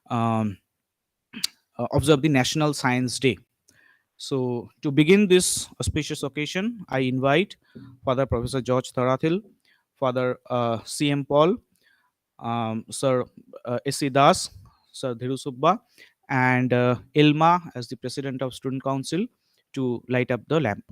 um, observe the National Science Day. So, to begin this auspicious occasion, I invite Father Professor George Tharathil, Father C.M. Paul, Sir S.C. Das, Sir Dhiru Subba, and Ilma as the President of Student Council to light up the lamp.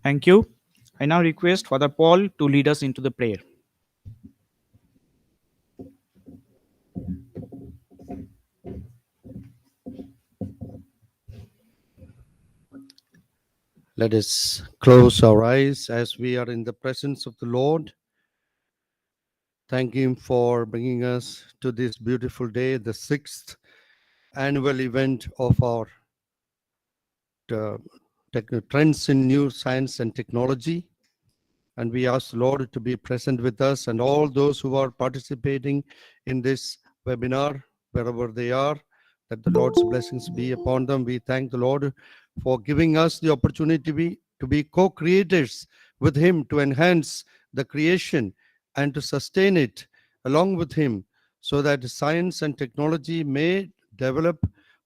Thank you. I now request Father Paul to lead us into the prayer. Let us close our eyes as we are in the presence of the Lord. Thank Him for bringing us to this beautiful day, the sixth annual event of our uh, Trends in New Science and Technology. And we ask the Lord to be present with us and all those who are participating in this webinar, wherever they are, that the Lord's blessings be upon them. We thank the Lord for giving us the opportunity to be co-creators with Him, to enhance the creation and to sustain it along with Him, so that science and technology may develop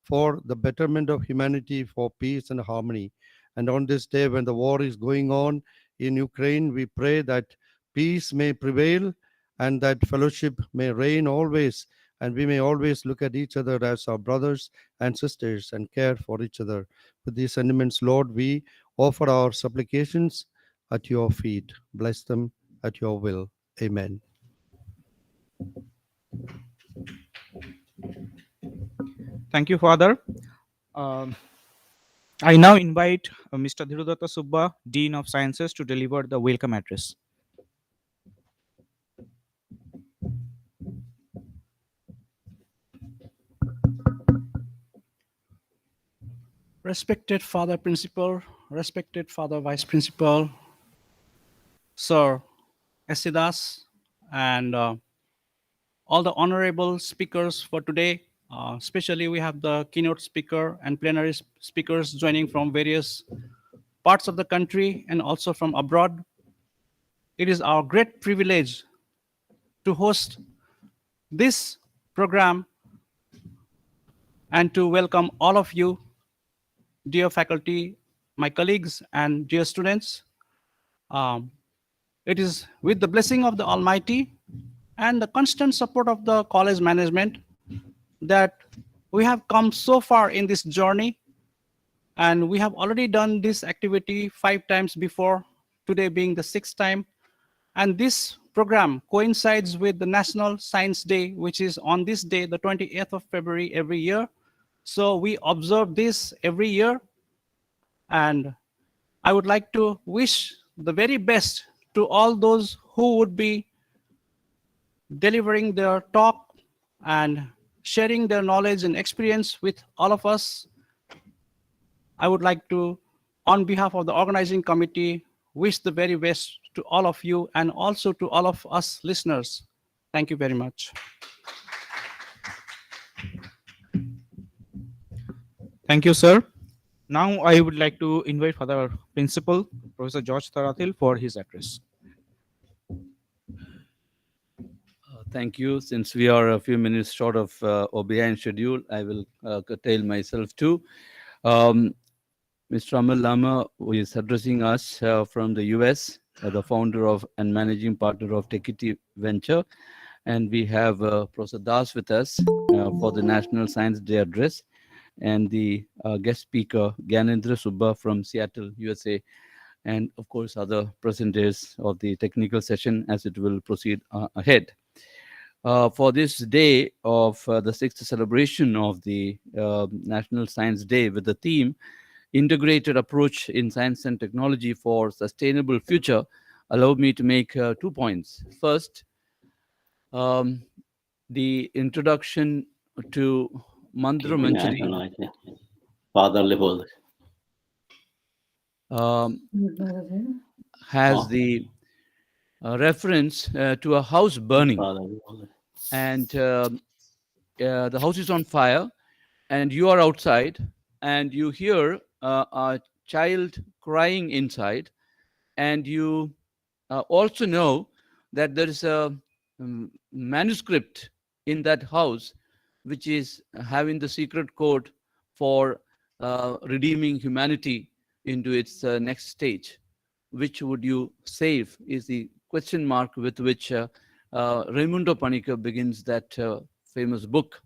for the betterment of humanity, for peace and harmony. And on this day, when the war is going on in Ukraine, we pray that peace may prevail and that fellowship may reign always, and we may always look at each other as our brothers and sisters and care for each other. With these sentiments, Lord, we offer our supplications at your feet. Bless them at your will. Amen. Thank you, Father. Um, I now invite Mr. Dhirudatta Subba, Dean of Sciences, to deliver the welcome address. Respected Father Principal, respected Father Vice Principal, Sir Esidas, and all the honorable speakers for today. Especially we have the keynote speaker and plenary speakers joining from various parts of the country and also from abroad. It is our great privilege to host this program and to welcome all of you, dear faculty, my colleagues, and dear students. Um, it is with the blessing of the Almighty and the constant support of the college management that we have come so far in this journey, and we have already done this activity 5 times before, today being the 6th time. And this program coincides with the National Science Day, which is on this day, the 28th of February every year. So we observe this every year, and I would like to wish the very best to all those who would be delivering their talk and sharing their knowledge and experience with all of us. I would like to, on behalf of the organizing committee, wish the very best to all of you and also to all of us listeners. Thank you very much. Thank you, sir. Now I would like to invite Father Principal, Professor George Tharathil, for his address. Thank you. Since we are a few minutes short of or behind schedule, I will curtail myself too. Mr. Amal Lama, who is addressing us from the US, the founder of and managing partner of Techity Venture. And we have Professor Das with us for the National Science Day address. and the guest speaker Gyanendra Subba from Seattle, USA, and of course other presenters of the technical session as it will proceed ahead. For this day of the sixth celebration of the National Science Day with the theme Integrated Approach in Science and Technology for Sustainable Future, allow me to make 2 points. First, um, the introduction to Mantra Manjari fatherly hold. um, has the reference to a house burning, Fatherly hold. and the house is on fire, and you are outside, and you hear a child crying inside, and you also know that there is a manuscript in that house which is having the secret code for redeeming humanity into its next stage. Which would you save is the question mark with which Raimundo Panikar begins that famous book.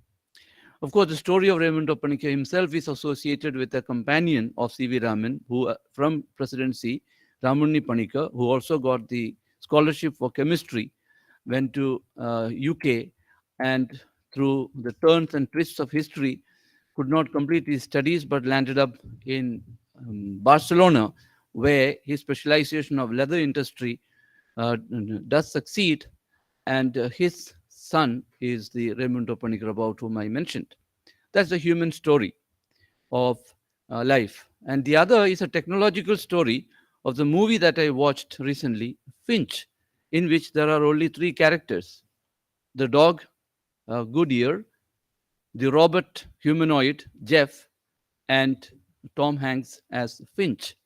Of course, the story of Raimundo Panikar himself is associated with a companion of C.V. Raman, who from presidency, Ramuni Panikar, who also got the scholarship for chemistry, went to UK, and through the turns and twists of history, could not complete his studies but landed up in Barcelona, where his specialization of leather industry does succeed, and his son is the Raimundo Panikar about whom I mentioned. That's the human story of life. And the other is a technological story of the movie that I watched recently, Finch, in which there are only three characters: the dog, Goodyear, the robot humanoid, Jeff, and Tom Hanks as Finch.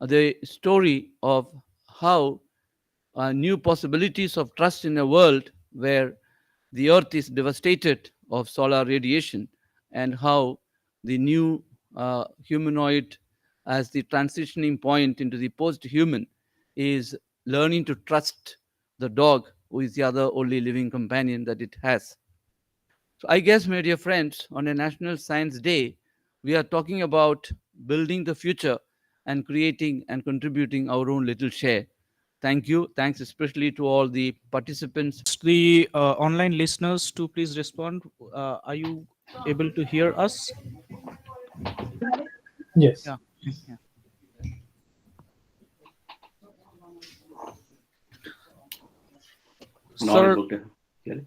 The story of how new possibilities of trust in a world where the earth is devastated of solar radiation, and how the new humanoid as the transitioning point into the post-human is learning to trust the dog, who is the other only living companion that it has. So I guess, my dear friends, on a National Science Day, we are talking about building the future and creating and contributing our own little share. Thank you. Thanks especially to all the participants. The online listeners to please respond. Are you able to hear us? Yes. Yeah. Yeah. Not Sir, able to hear it.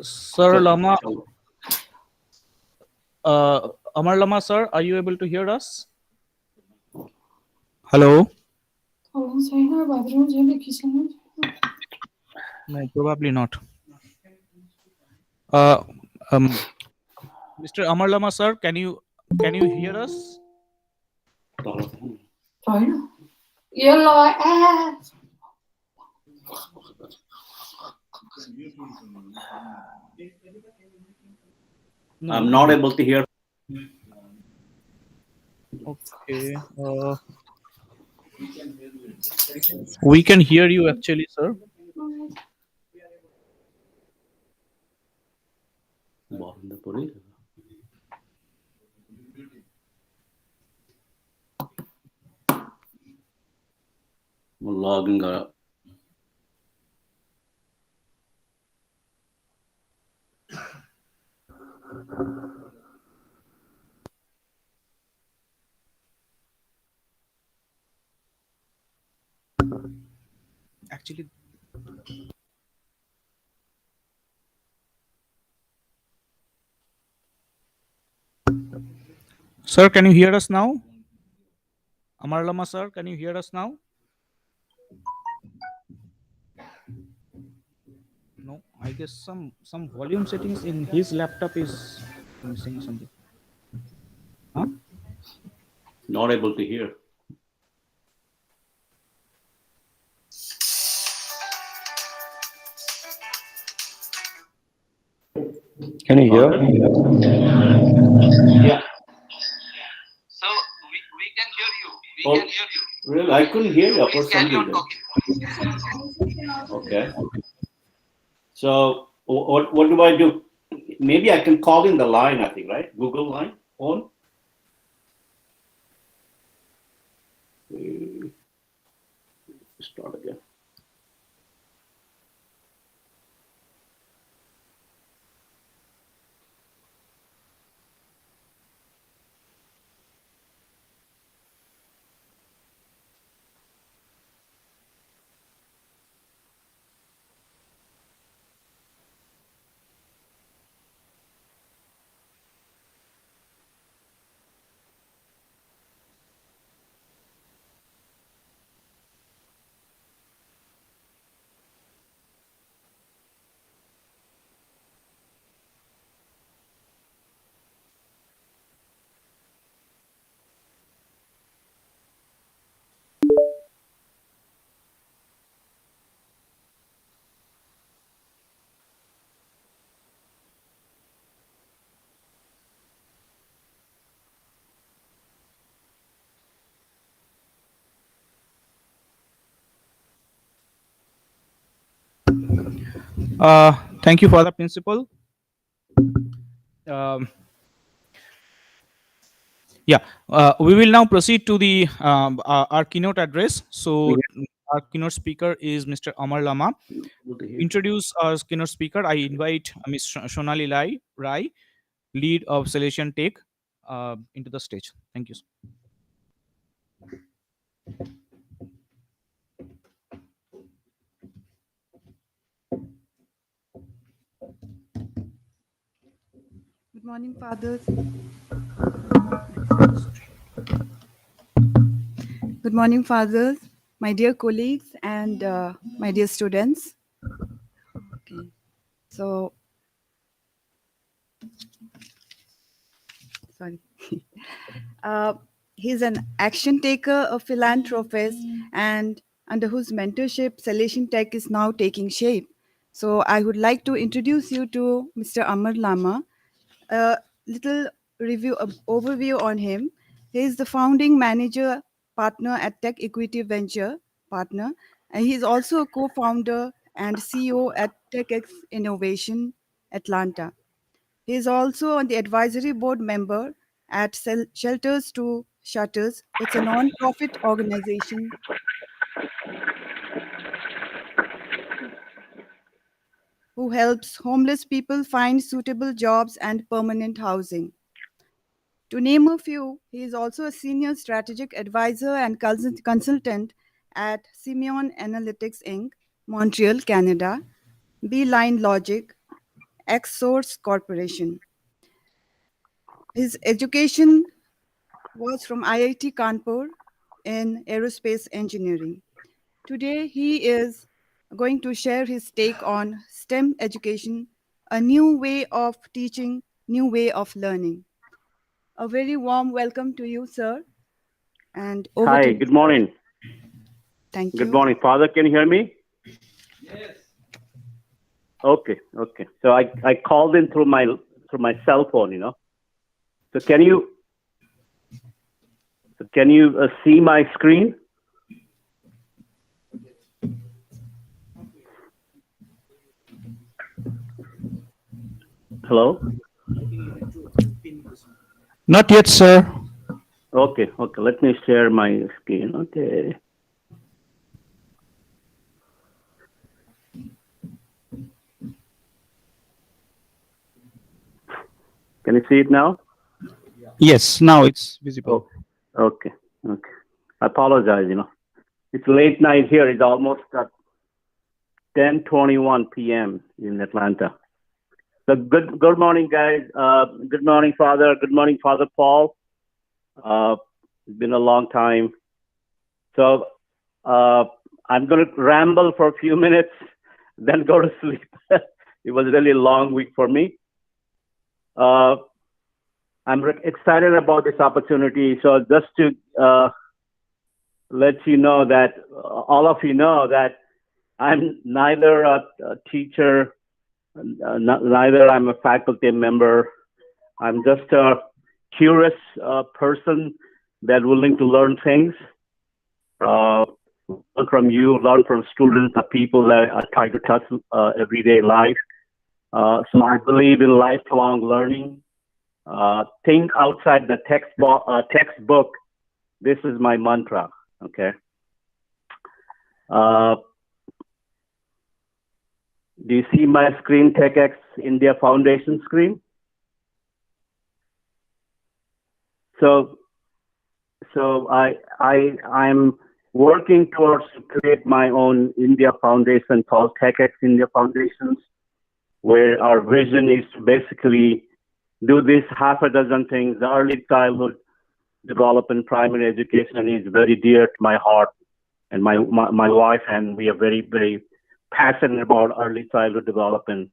Sir Lama, Amar Lama, sir, are you able to hear us? Hello. No, probably not. Uh, um, Mr. Amar Lama, sir, can you hear us? No. I'm not able to hear. Okay. We can hear you actually, sir. Logging up. Actually, sir, can you hear us now? Amar Lama, sir, can you hear us now? No, I guess some volume settings in his laptop is missing or something. Huh? Not able to hear. Can you hear? Yeah. So we can hear you. We Oh, can hear you. really? I couldn't hear you for Please some carry on reason. talking. Okay. So what do I do? Maybe I can call in the line, I think, right? Google line? On. We start again. Thank you, Father Principal. Um, yeah, we will now proceed to the our keynote address. So, our keynote speaker is Mr. Amar Lama. Able to hear. Introduce our keynote speaker. I invite Ms. Shonali Rai, lead of Solution Tech, into the stage. Thank you. Good morning, fathers. Good morning, fathers, my dear colleagues, and my dear students. Okay. So, sorry. uh, he's an action taker, a philanthropist, and under whose mentorship Salvation Tech is now taking shape. So, I would like to introduce you to Mr. Amar Lama. A little overview on him. He is the founding manager partner at Tech Equity Venture Partner, and he is also a co-founder and CEO at TechX Innovation Atlanta. He is also on the advisory board member at Shelters to Shutters. It's a non-profit organization who helps homeless people find suitable jobs and permanent housing. To name a few, he is also a senior strategic advisor and consultant at Simeon Analytics Inc., Montreal, Canada, Beeline Logic, Xsource Corporation. His education was from IIT Kanpur in aerospace engineering. Today, he is going to share his take on STEM education, a new way of teaching, new way of learning. A very warm welcome to you, sir. And over to Hi, you. good morning. Thank Good you. morning, Father. Can you hear me? Yes. Okay. So I called in through my cell phone, So can you see my screen? Hello? Not yet, sir. Okay. Let me share my screen. Okay. Can you see it now? Yes, now it's visible. Oh, okay. I apologize, It's late night here. It's almost 10:21 p.m. in Atlanta. So good morning, guys. Good morning, Father. Good morning, Father Paul. It's been a long time. So I'm going to ramble for a few minutes, then go to sleep. It was a really long week for me. I'm excited about this opportunity. So just to let you know that all of you know that I'm neither a teacher, neither I'm a faculty member. I'm just a curious person that willing to learn things, learn from you, learn from students, the people that I try to touch everyday life. So I believe in lifelong learning. think outside the textbook. This is my mantra. Okay. Uh, do you see my screen, TechX India Foundation screen? So I'm working towards to create my own India Foundation called TechX India Foundations, where our vision is to basically do this half a dozen things. The early childhood development, primary education is very dear to my heart and my wife, and we are very, very passionate about early childhood development.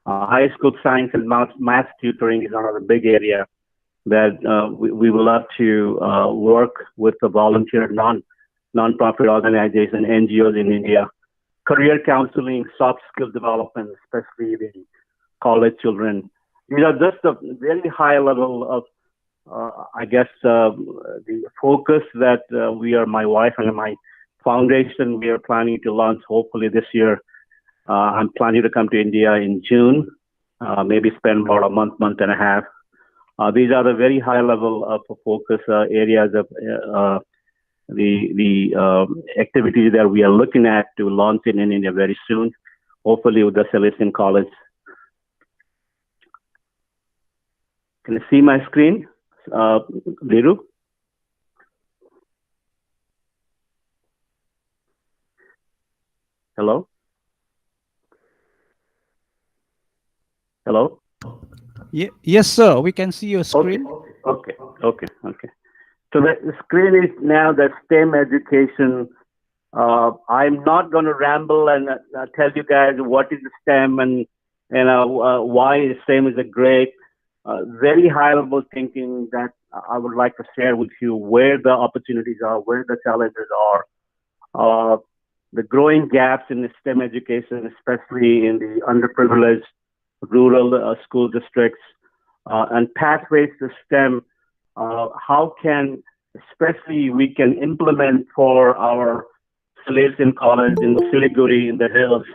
High school science and math tutoring is another big area that we would love to work with the volunteer non-profit organization, NGOs in India. Career counseling, soft skill development, especially the college children. These are just a very high level of, I guess, the focus that my wife and my foundation, we are planning to launch hopefully this year. I'm planning to come to India in June, maybe spend about a month and a half. These are the very high level of focus areas of the activities that we are looking at to launch in India very soon, hopefully with the Salesian College. Can you see my screen, Viru? Hello? Hello? Yes, sir. We can see your screen. Okay. So the screen is now the STEM education. I'm not going to ramble and tell you guys what is STEM and why STEM is a great, very high level thinking that I would like to share with you where the opportunities are, where the challenges are, the growing gaps in the STEM education, especially in the underprivileged rural school districts, and pathways to STEM. How can, especially, we can implement for our Salesian College in Siliguri in the hills.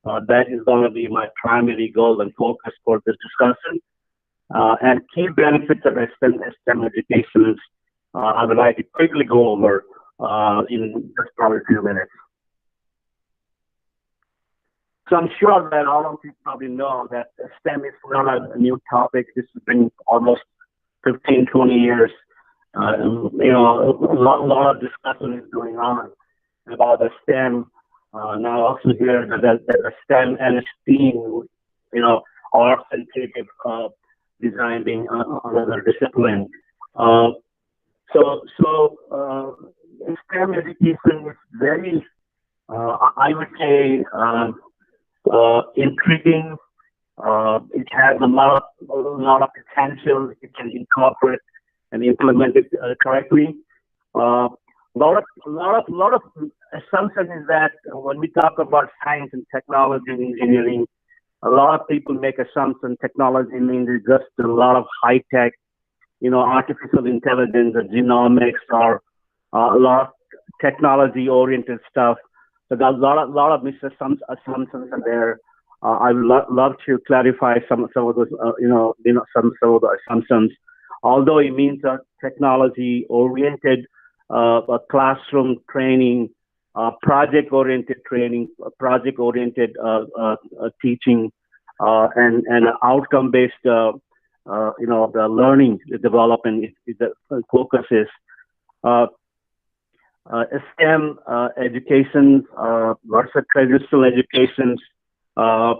That is going to be my primary goal and focus for this discussion. And key benefits of STEM education is, I would like to quickly go over in just probably a few minutes. So I'm sure that all of you probably know that STEM is not a new topic. This has been almost 15, 20 years. A lot of discussion is going on about the STEM. Now also here that the STEM and STEAM, arts and creative design being another discipline. So STEM education is very, I would say, intriguing. It has a lot of potential. It can incorporate and implement it correctly. A lot of assumption is that when we talk about science and technology and engineering, a lot of people make assumption technology means it's just a lot of high tech, artificial intelligence or genomics or a lot of technology oriented stuff. So there's a lot of misassumptions are there. I would love to clarify some of those, some of the assumptions. Although it means a technology-oriented classroom training, project-oriented training, project-oriented teaching, and outcome-based, the learning, the development the focus is. STEM education versus traditional educations. As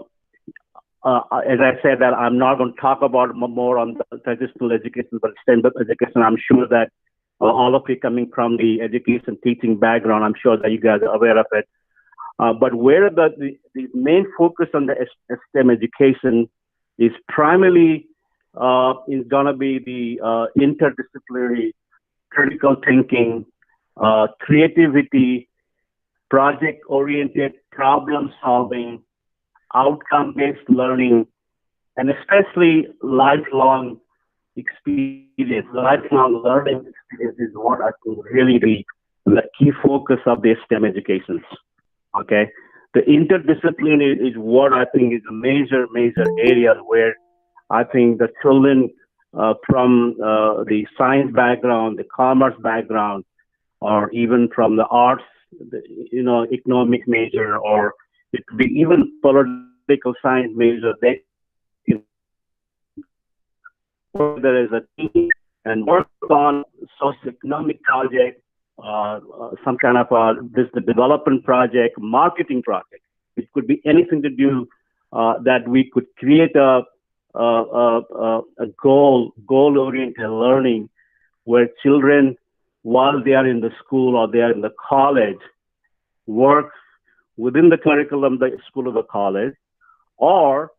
I said, that I'm not going to talk about more on the traditional education, but STEM education. I'm sure that all of you coming from the education teaching background, I'm sure that you guys are aware of it. But where the main focus on the STEM education is primarily is going to be the interdisciplinary critical thinking, creativity, project-oriented problem solving, outcome-based learning, and especially lifelong experience. Lifelong learning experience is what I think really the key focus of the STEM educations. Okay, the interdisciplinary is what I think is a major area where I think the children from the science background, the commerce background, or even from the arts, economic major, or it could be even political science major. They can work there as a team and work on socioeconomic project, some kind of a business development project, marketing project. It could be anything to do that we could create a goal-oriented learning where children, while they are in the school or they are in the college, work within the curriculum, the school or the college, or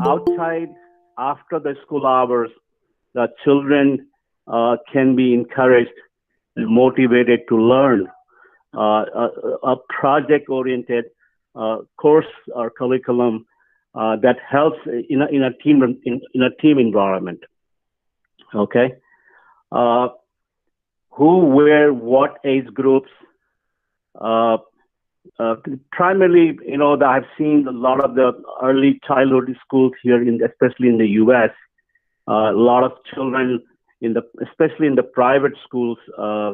outside after the school hours, the children can be encouraged and motivated to learn a project-oriented course or curriculum that helps in a team environment. Okay, who, where, what age groups? Uh, Primarily, I've seen a lot of the early childhood schools here, especially in the U.S. A lot of children, especially in the private schools,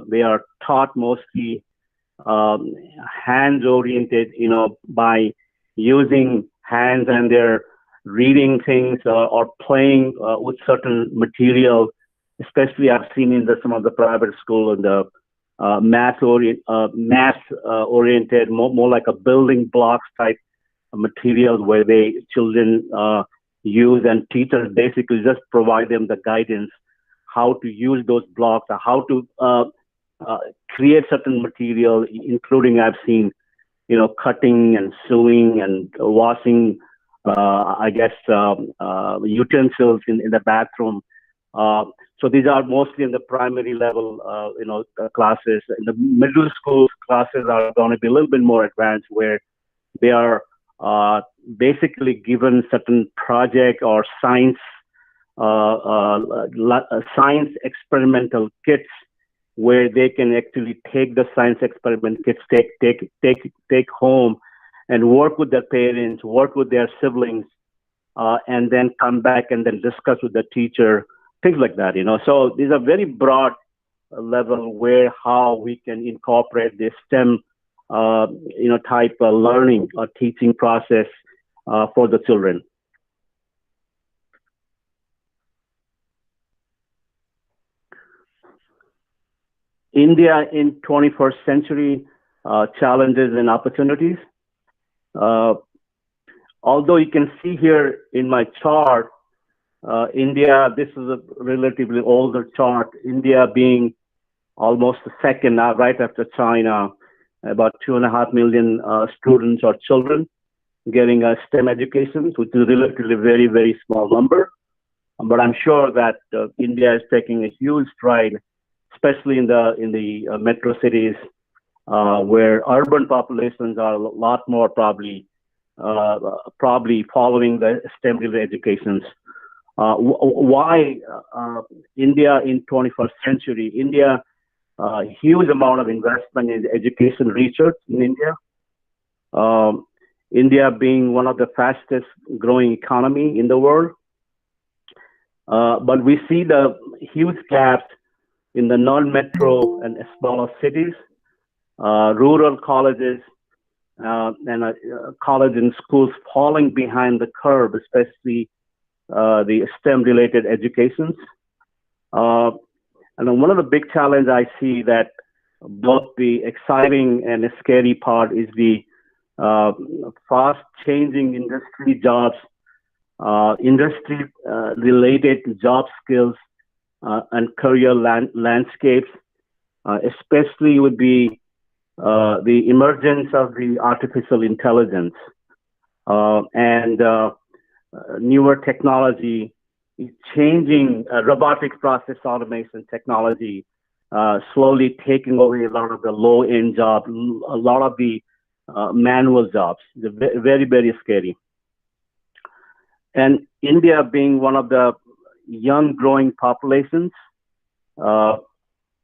they are taught mostly hands-oriented, by using hands, and they're reading things or playing with certain material. Especially, I've seen in some of the private school and the math oriented, more like a building blocks type material where children use, and teachers basically just provide them the guidance how to use those blocks, or how to create certain material, including I've seen, cutting and sewing and washing, utensils in the bathroom. So these are mostly in the primary level, classes. In the middle school classes are going to be a little bit more advanced, where they are basically given certain project or science experimental kits, where they can actually take the science experiment kits, take home, and work with their parents, work with their siblings, and then come back and then discuss with the teacher, things like that. So these are very broad level where how we can incorporate this STEM, type of learning or teaching process for the children. India in 21st century, challenges and opportunities. Although you can see here in my chart, India, this is a relatively older chart, India being almost the second, right after China, about 2.5 million students or children getting a STEM education, which is relatively very, very small number. But I'm sure that India is taking a huge stride, especially in the metro cities, where urban populations are a lot more probably following the STEM-related educations. Why India in 21st century? India, huge amount of investment in education research in India. India being one of the fastest growing economy in the world. But we see the huge gaps in the non-metro and smaller cities, rural colleges, and college and schools falling behind the curve, especially the STEM-related educations. And one of the big challenges I see that both the exciting and the scary part is the fast-changing industry jobs, industry-related job skills, and career landscapes, especially with the emergence of the artificial intelligence and newer technology is changing robotic process automation technology, slowly taking away a lot of the low-end jobs, a lot of the manual jobs. They're very, very scary. And India being one of the young growing populations,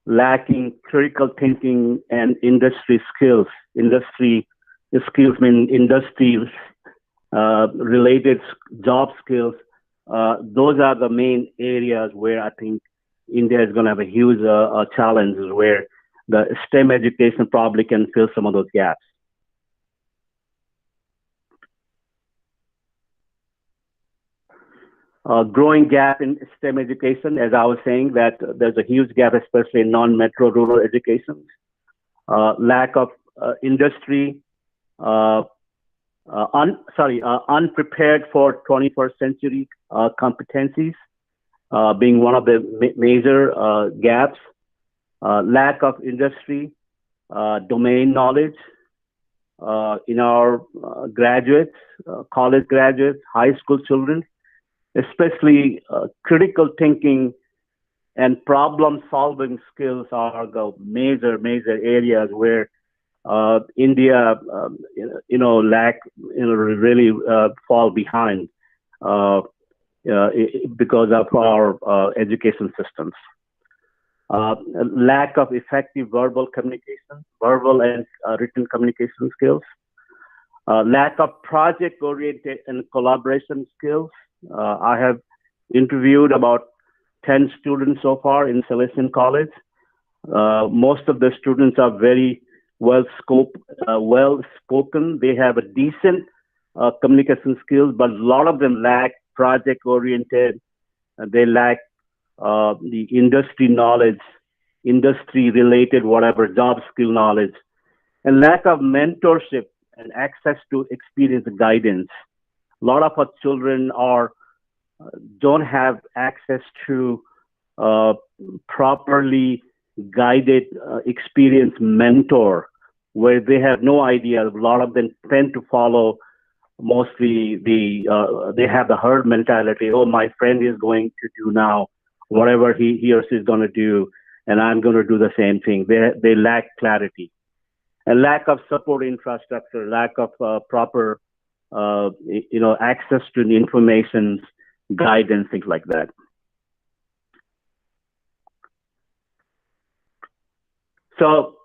lacking critical thinking and industry skills. Industry skills mean industries related job skills those are the main areas where I think India is going to have a huge challenge, where the STEM education probably can fill some of those gaps. Growing gap in STEM education, as I was saying, that there's a huge gap, especially in non-metro rural education. Lack of industry, unprepared for 21st century competencies, being one of the major gaps. Lack of industry, domain knowledge in our graduates, college graduates, high school children, especially critical thinking and problem solving skills are the major areas where India, really fall behind because of our education systems. Lack of effective verbal communication, verbal and written communication skills. Lack of project-oriented and collaboration skills. I have interviewed about 10 students so far in Salesian College. Most of the students are very well spoken. They have a decent communication skills, but a lot of them lack project-oriented. They lack the industry knowledge, industry-related whatever job skill knowledge, and lack of mentorship and access to experience guidance. A lot of our children don't have access to properly guided, experienced mentor, where they have no idea. A lot of them tend to follow mostly they have the herd mentality. Oh, my friend is going to do now whatever he or she is going to do, and I'm going to do the same thing. They lack clarity. And lack of support infrastructure, lack of proper access to the information, guidance, things like that. So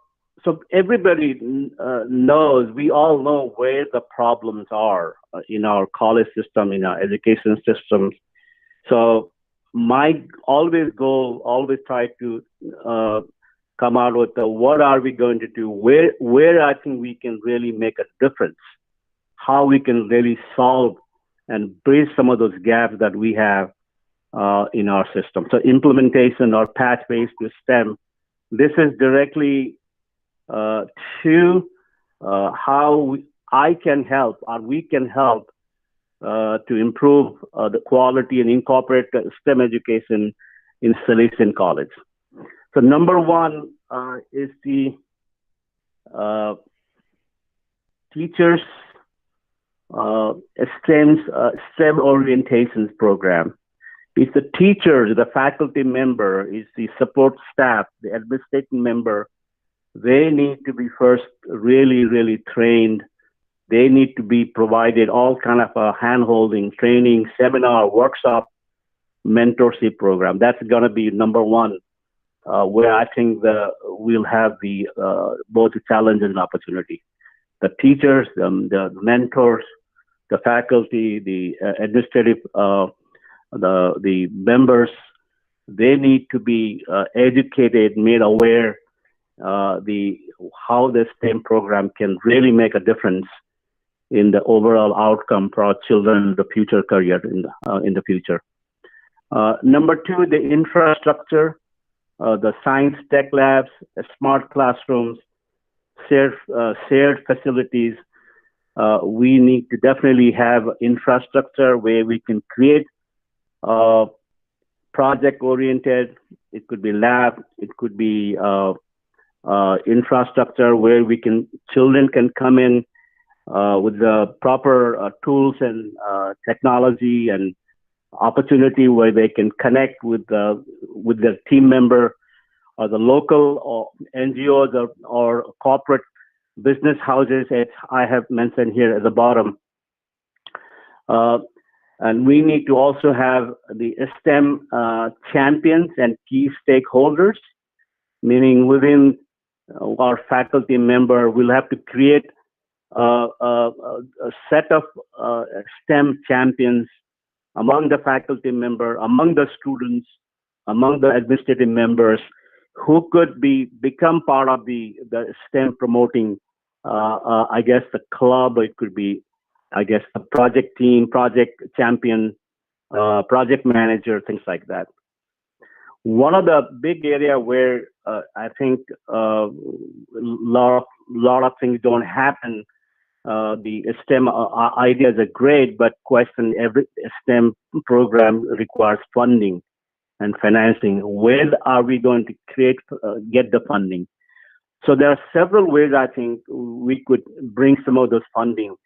everybody knows, we all know where the problems are in our college system, in our education systems. So my always try to come out with what are we going to do, where I think we can really make a difference, how we can really solve and bridge some of those gaps that we have in our system. So implementation or pathways to STEM, this is directly to how I can help, or we can help to improve the quality and incorporate STEM education in Salesian College. So number one is the teachers STEM orientations program. It's the teacher, the faculty member, is the support staff, the administrative member. They need to be first really trained. They need to be provided all kind of hand-holding, training, seminar, workshop, mentorship program. That's going to be number one, where I think we'll have the both the challenge and opportunity. The teachers, the mentors, the faculty, the administrative, the members, they need to be educated, made aware how the STEM program can really make a difference in the overall outcome for our children, the future career in the future. Number two, the infrastructure, the science tech labs, smart classrooms, shared facilities. We need to definitely have infrastructure where we can create project-oriented. It could be lab. It could be infrastructure where children can come in with the proper tools and technology and opportunity where they can connect with their team member or the local or NGOs or corporate business houses, as I have mentioned here at the bottom. And we need to also have the STEM champions and key stakeholders, meaning within our faculty member, we'll have to create a set of STEM champions among the faculty member, among the students, among the administrative members, who could become part of the STEM promoting, I guess, the club. It could be, I guess, the project team, project champion, project manager, things like that. One of the big area where I think lot of things don't happen. The STEM ideas are great, but question every STEM program requires funding and financing. Where are we going to get the funding? So there are several ways I think we could bring some of those funding.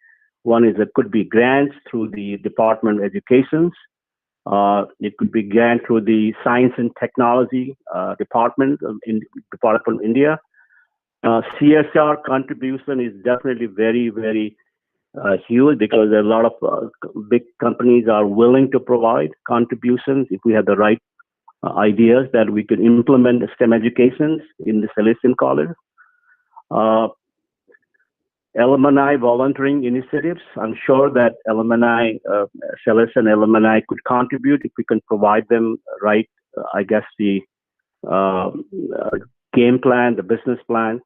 One is it could be grants through the Department of Education. It could be grant through the Science and Technology Department in Department of India. CSR contribution is definitely very, very huge because a lot of big companies are willing to provide contributions if we have the right ideas that we could implement STEM educations in the Salesian College. Alumni volunteering initiatives. I'm sure that alumni, Salesian alumni could contribute if we can provide them right, I guess, the game plan, the business plan,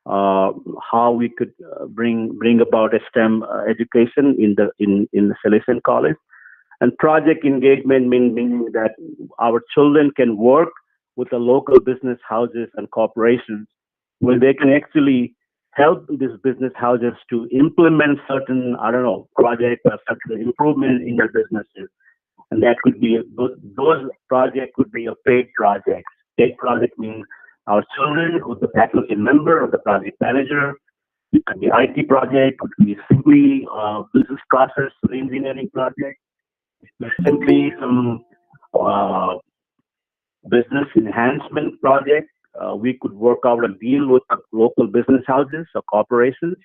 how we could bring about a STEM education in the Salesian College. And project engagement meaning that our children can work with the local business houses and corporations where they can actually help these business houses to implement certain, I don't know, project or certain improvement in their businesses. And that could be, those projects could be a paid project. Paid project means our children with the faculty member or the project manager. It could be IT project, it could be simply business process engineering project. Simply some business enhancement project. We could work out a deal with local business houses or corporations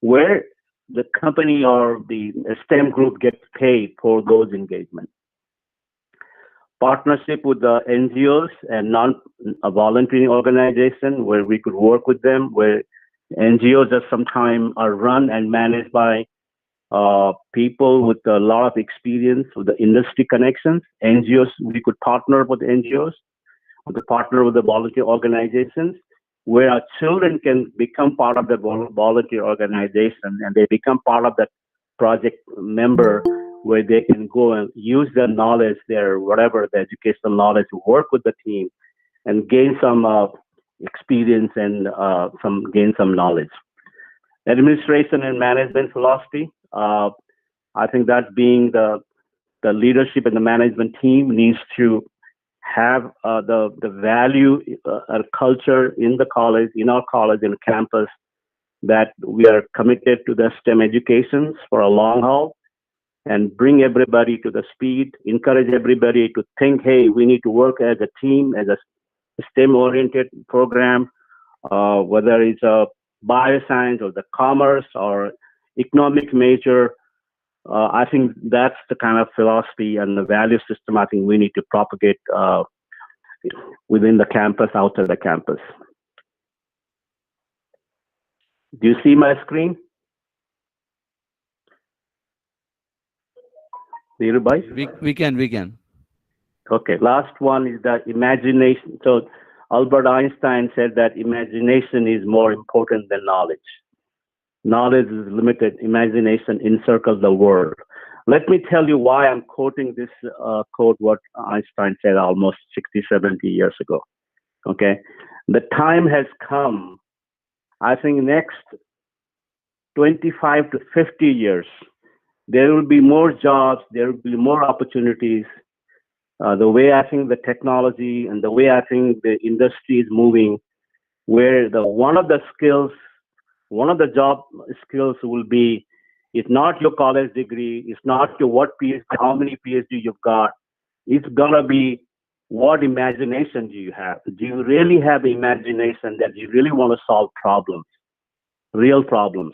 where the company or the STEM group gets paid for those engagements. Partnership with the NGOs and non-volunteering organization where we could work with them, where NGOs are sometimes are run and managed by people with a lot of experience with the industry connections. NGOs, we could partner with NGOs, we could partner with the volunteer organizations, where our children can become part of the volunteer organization and they become part of that project member, where they can go and use their knowledge, their whatever, the educational knowledge, to work with the team and gain some experience and gain some knowledge. Administration and management philosophy. I think that being the leadership and the management team needs to have the value culture in the college, in our college and campus, that we are committed to the STEM educations for a long haul and bring everybody to the speed, encourage everybody to think, hey, we need to work as a team, as a STEM-oriented program, whether it's a bioscience or the commerce or economic major. I think that's the kind of philosophy and the value system I think we need to propagate within the campus, outside the campus. Do you see my screen? We can. Okay, last one is that imagination. So Albert Einstein said that imagination is more important than knowledge. Knowledge is limited, imagination encircles the world. Let me tell you why I'm quoting this quote, what Einstein said almost 60, 70 years ago. Okay, the time has come, I think next 25 to 50 years, there will be more jobs, there will be more opportunities. The way I think the technology and the way I think the industry is moving, where one of the job skills will be, it's not your college degree, it's not your how many PhD you've got. It's gonna be what imagination do you have? Do you really have imagination that you really want to solve problems, real problems?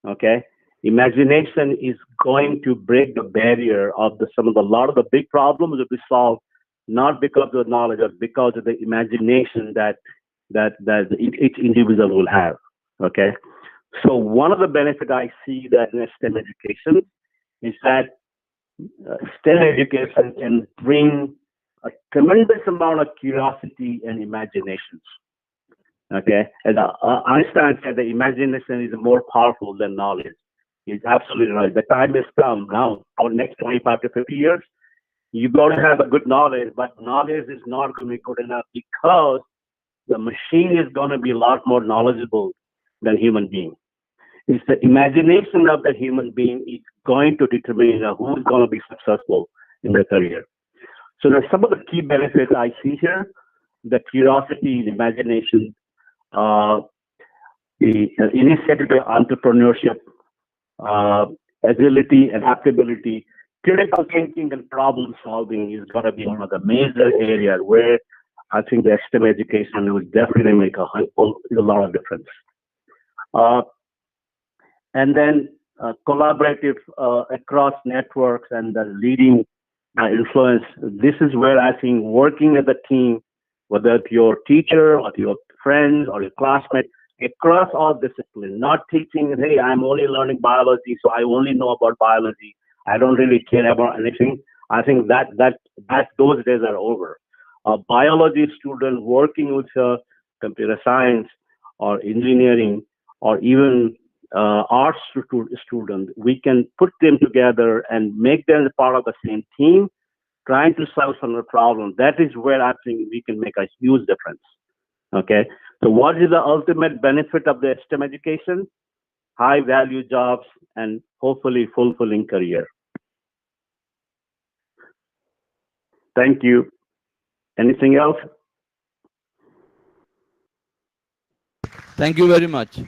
Okay. Imagination is going to break the barrier of a lot of the big problems will be solved not because of knowledge, but because of the imagination that each individual will have. Okay, so one of the benefits I see that in STEM education is that STEM education can bring a tremendous amount of curiosity and imagination. Okay, as Einstein said, the imagination is more powerful than knowledge. He's absolutely right. The time has come now. For the next 25 to 50 years, you got to have a good knowledge, but knowledge is not going to be good enough because the machine is going to be a lot more knowledgeable than human being. It's the imagination of the human being is going to determine who's going to be successful in their career. So there's some of the key benefits I see here: the curiosity, the imagination, uh, the initiative, entrepreneurship, uh, agility, adaptability, critical thinking, and problem solving is going to be one of the major areas where I think the STEM education will definitely make a lot of difference. Uh, and then collaborative across networks and the leading influence. This is where I think working as a team, whether it's your teacher or your friends or your classmates, across all disciplines, not teaching, hey, I'm only learning biology, so I only know about biology. I don't really care about anything. I think that those days are over. A biology student working with computer science or engineering or even arts student, we can put them together and make them part of the same team, trying to solve some of the problem. That is where I think we can make a huge difference. Okay. So what is the ultimate benefit of the STEM education? High value jobs and hopefully fulfilling career. Thank you. Anything else? Thank you very much.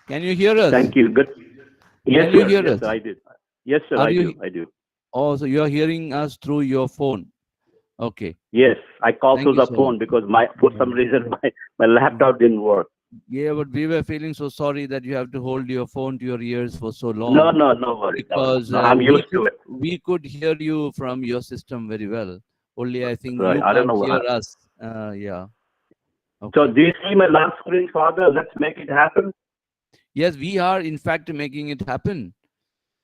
Can you hear us? Thank you. Good. Yes, Can you sir. hear Yes, us? sir, I did. Yes, sir, Are I you? do. I do. Oh, so you are hearing us through your phone. Okay. Yes, I called Thank through you the so phone much. because for some reason my laptop didn't work. Yeah, but we were feeling so sorry that you have to hold your phone to your ears for so No, long, no worries. because No, I'm used to it. we could hear you from your system very well. Only I think Right. you I don't can't know hear what. us. Yeah. So Okay. do you see my last screen, Father? Let's make it happen. Yes, we are in fact making it happen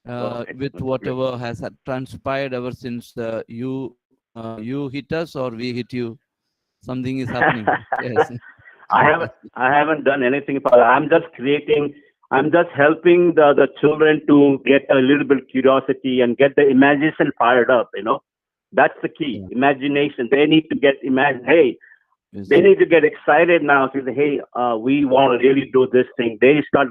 Okay. with That's great. whatever has transpired ever since you hit us or we hit you. Something is happening. Yes. I haven't done anything, Father. I'm just helping the children to get a little bit curiosity and get the imagination fired up, That's the key. Yeah. Imagination. They need to get hey, Yes. they need to get excited now to say, hey, we want to really do this thing. They start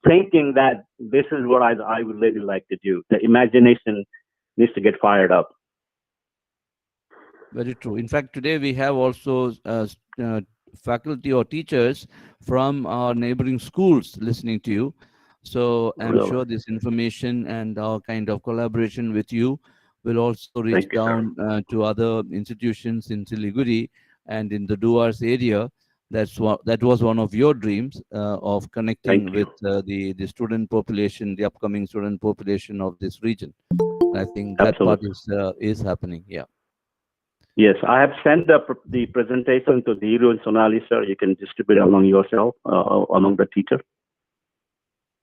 thinking that this is what I would really like to do. The imagination needs to get fired up. Very true. In fact, today we have also faculty or teachers from our neighboring schools listening to you. So I'm Really. sure this information and our kind of collaboration with you will also reach Thank you, sir. down to other institutions in Siliguri and in the Duars area. That was one of your dreams of connecting Thank you. with the student population, the upcoming student population of this region. I think that part Absolutely. is happening. Yeah. Yes, I have sent the presentation to Dhiru and Sonali, sir. You can distribute among yourself, among the teacher.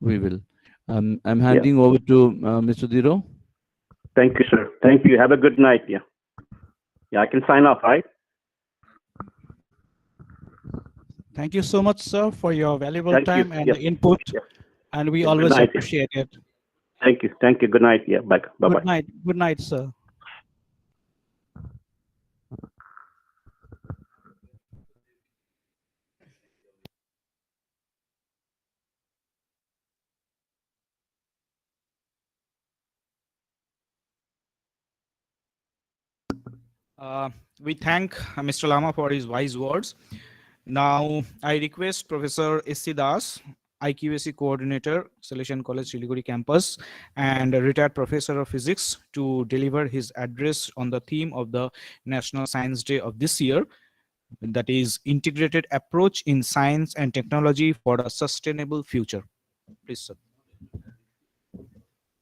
We will. I'm Yeah. handing over to Mr. Dhiro. Thank you, sir. Thank you. Have a good night. Yeah. Yeah, I can sign off, right? Thank you so much, sir, for your valuable Thank you. time and Yes. input, Yes. and we Good always night. appreciate it. Thank you. Thank you. Good night. Yeah. Bye. Bye. Good night. Good night, sir. We thank Mr. Lama for his wise words. Now, I request Professor S.C. Das, IQAC Coordinator, Salesian College, Siliguri Campus, and a retired Professor of Physics, to deliver his address on the theme of the National Science Day of this year, that is Integrated Approach in Science and Technology for a Sustainable Future. Please, sir.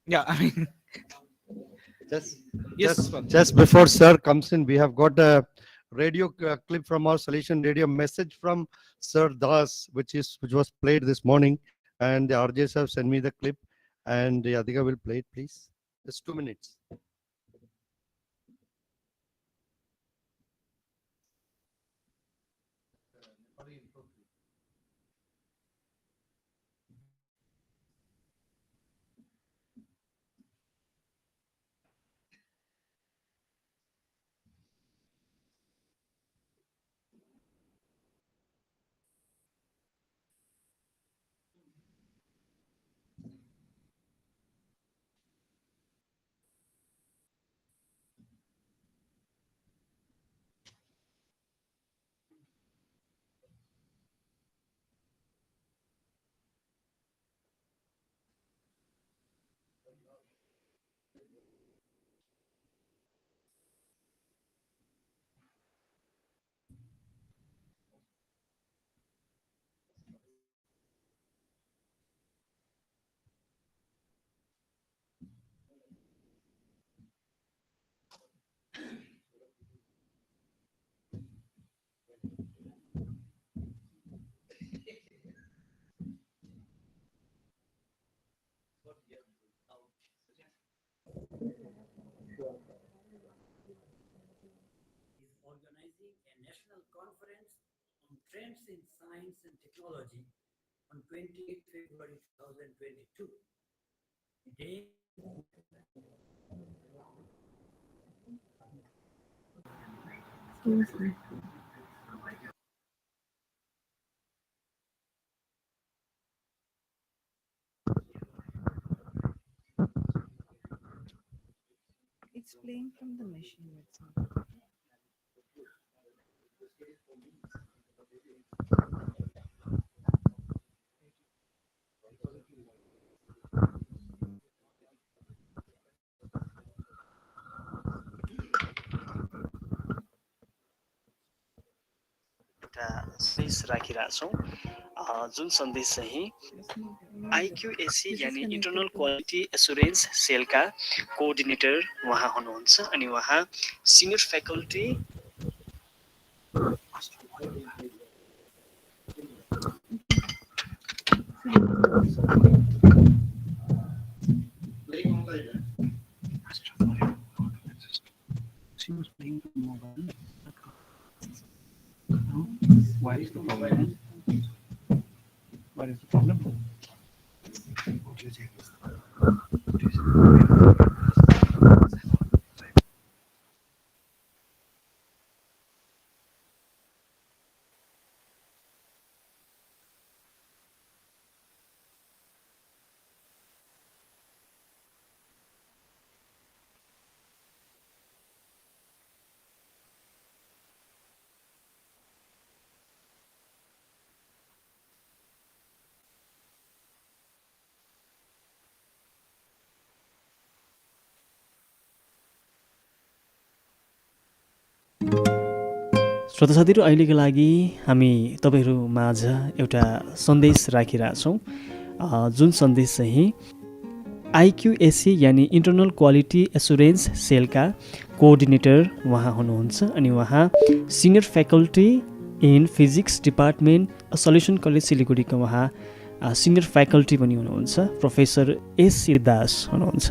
Yeah, I mean, Just, yes, just, sir. just before sir comes in, we have got a radio clip from our Salesian radio message from Sir Das, which was played this morning, and the RJs have sent me the clip, and Adhika will play it, please. Just 2 minutes. trends in science and technology on 28 February 2022. Day It's playing from the machine itself. एउटा सन्देश राखिरहेको छौँ जुन सन्देश चाहिँ IQAC यानि internal quality assurance सेलका coordinator उहाँ हुनुहुन्छ अनि उहाँ senior faculty She was playing from mobile. What is the problem? What is the problem? श्रोता साथीहरू, अहिलेको लागि हामी तपाईँहरू माझ एउटा सन्देश राखिरहेछौँ, जुन सन्देश चाहिँ आइक्युएसी यानि इन्टरनल क्वालिटी एसुरेन्स सेलका कोअर्डिनेटर उहाँ हुनुहुन्छ अनि उहाँ senior faculty in physics department Salesian college सिलगढीका उहाँ सिनियर फ्याकल्टी पनि हुनुहुन्छ, प्रोफेसर एस दास हुनुहुन्छ।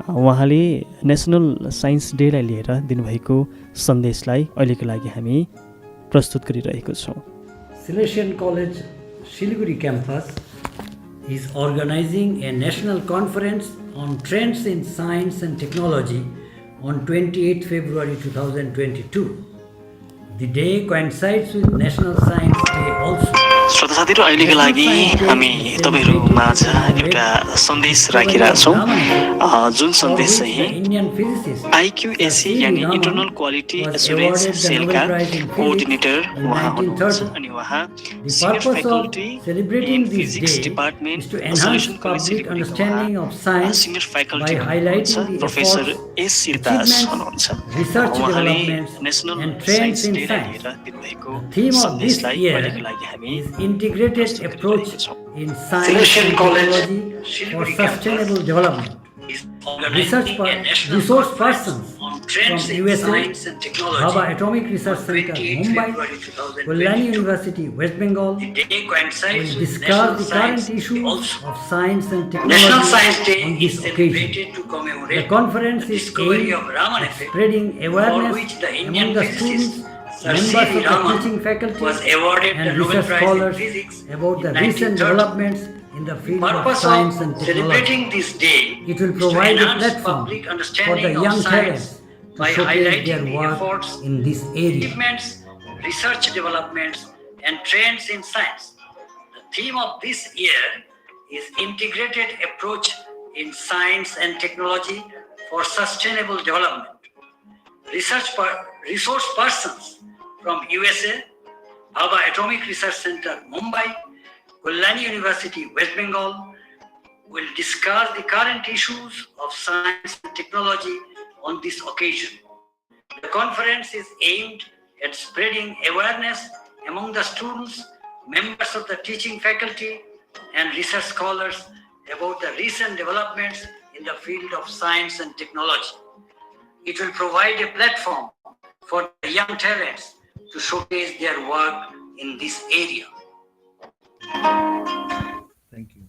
उहाँले नेसनल साइन्स डेलाई लिएर दिनुभएको सन्देशलाई अहिलेको लागि हामी प्रस्तुत गरिरहेको छौँ। Selection College Siliguri campus is organizing a national conference on trends in science and technology on 28 February 2022. The day coincides with National Science Day also. श्रोता साथीहरू, अहिलेको लागि हामी तपाईँहरू माझ एउटा सन्देश राखिरहेछौँ, जुन सन्देश चाहिँ आइक्युएसी यानि इन्टरनल क्वालिटी एसुरेन्स सेलका कोअर्डिनेटर उहाँ हुनुहुन्छ अनि उहाँ senior faculty in physics department Salesian college सिलगढीका उहाँ सिनियर फ्याकल्टी हुनुहुन्छ, प्रोफेसर एस दास हुनुहुन्छ। उहाँले नेसनल साइन्स डेलाई लिएर दिनुभएको सन्देशलाई अहिलेको लागि हामी Integrated approach in science and technology for sustainable development. Resource persons from USA, Bhabha Atomic Research Center, Mumbai, Kalyani University, West Bengal, will discuss the current issues of science and technology on this occasion. The conference is aimed at spreading awareness among the students, members of the teaching faculty and research scholars about the recent developments in the field of science and technology. It will provide a platform for the young talents to showcase their work in this area. Research developments and trends in science. The theme of this year is Integrated Approach in Science and Technology for Sustainable Development. Resource persons from USA, Bhabha Atomic Research Center, Mumbai, Kalyani University, West Bengal, will discuss the current issues of science and technology on this occasion. The conference is aimed at spreading awareness among the students, members of the teaching faculty, and research scholars about the recent developments in the field of science and technology. It will provide a platform for the young talents to showcase their work in this area. Thank you.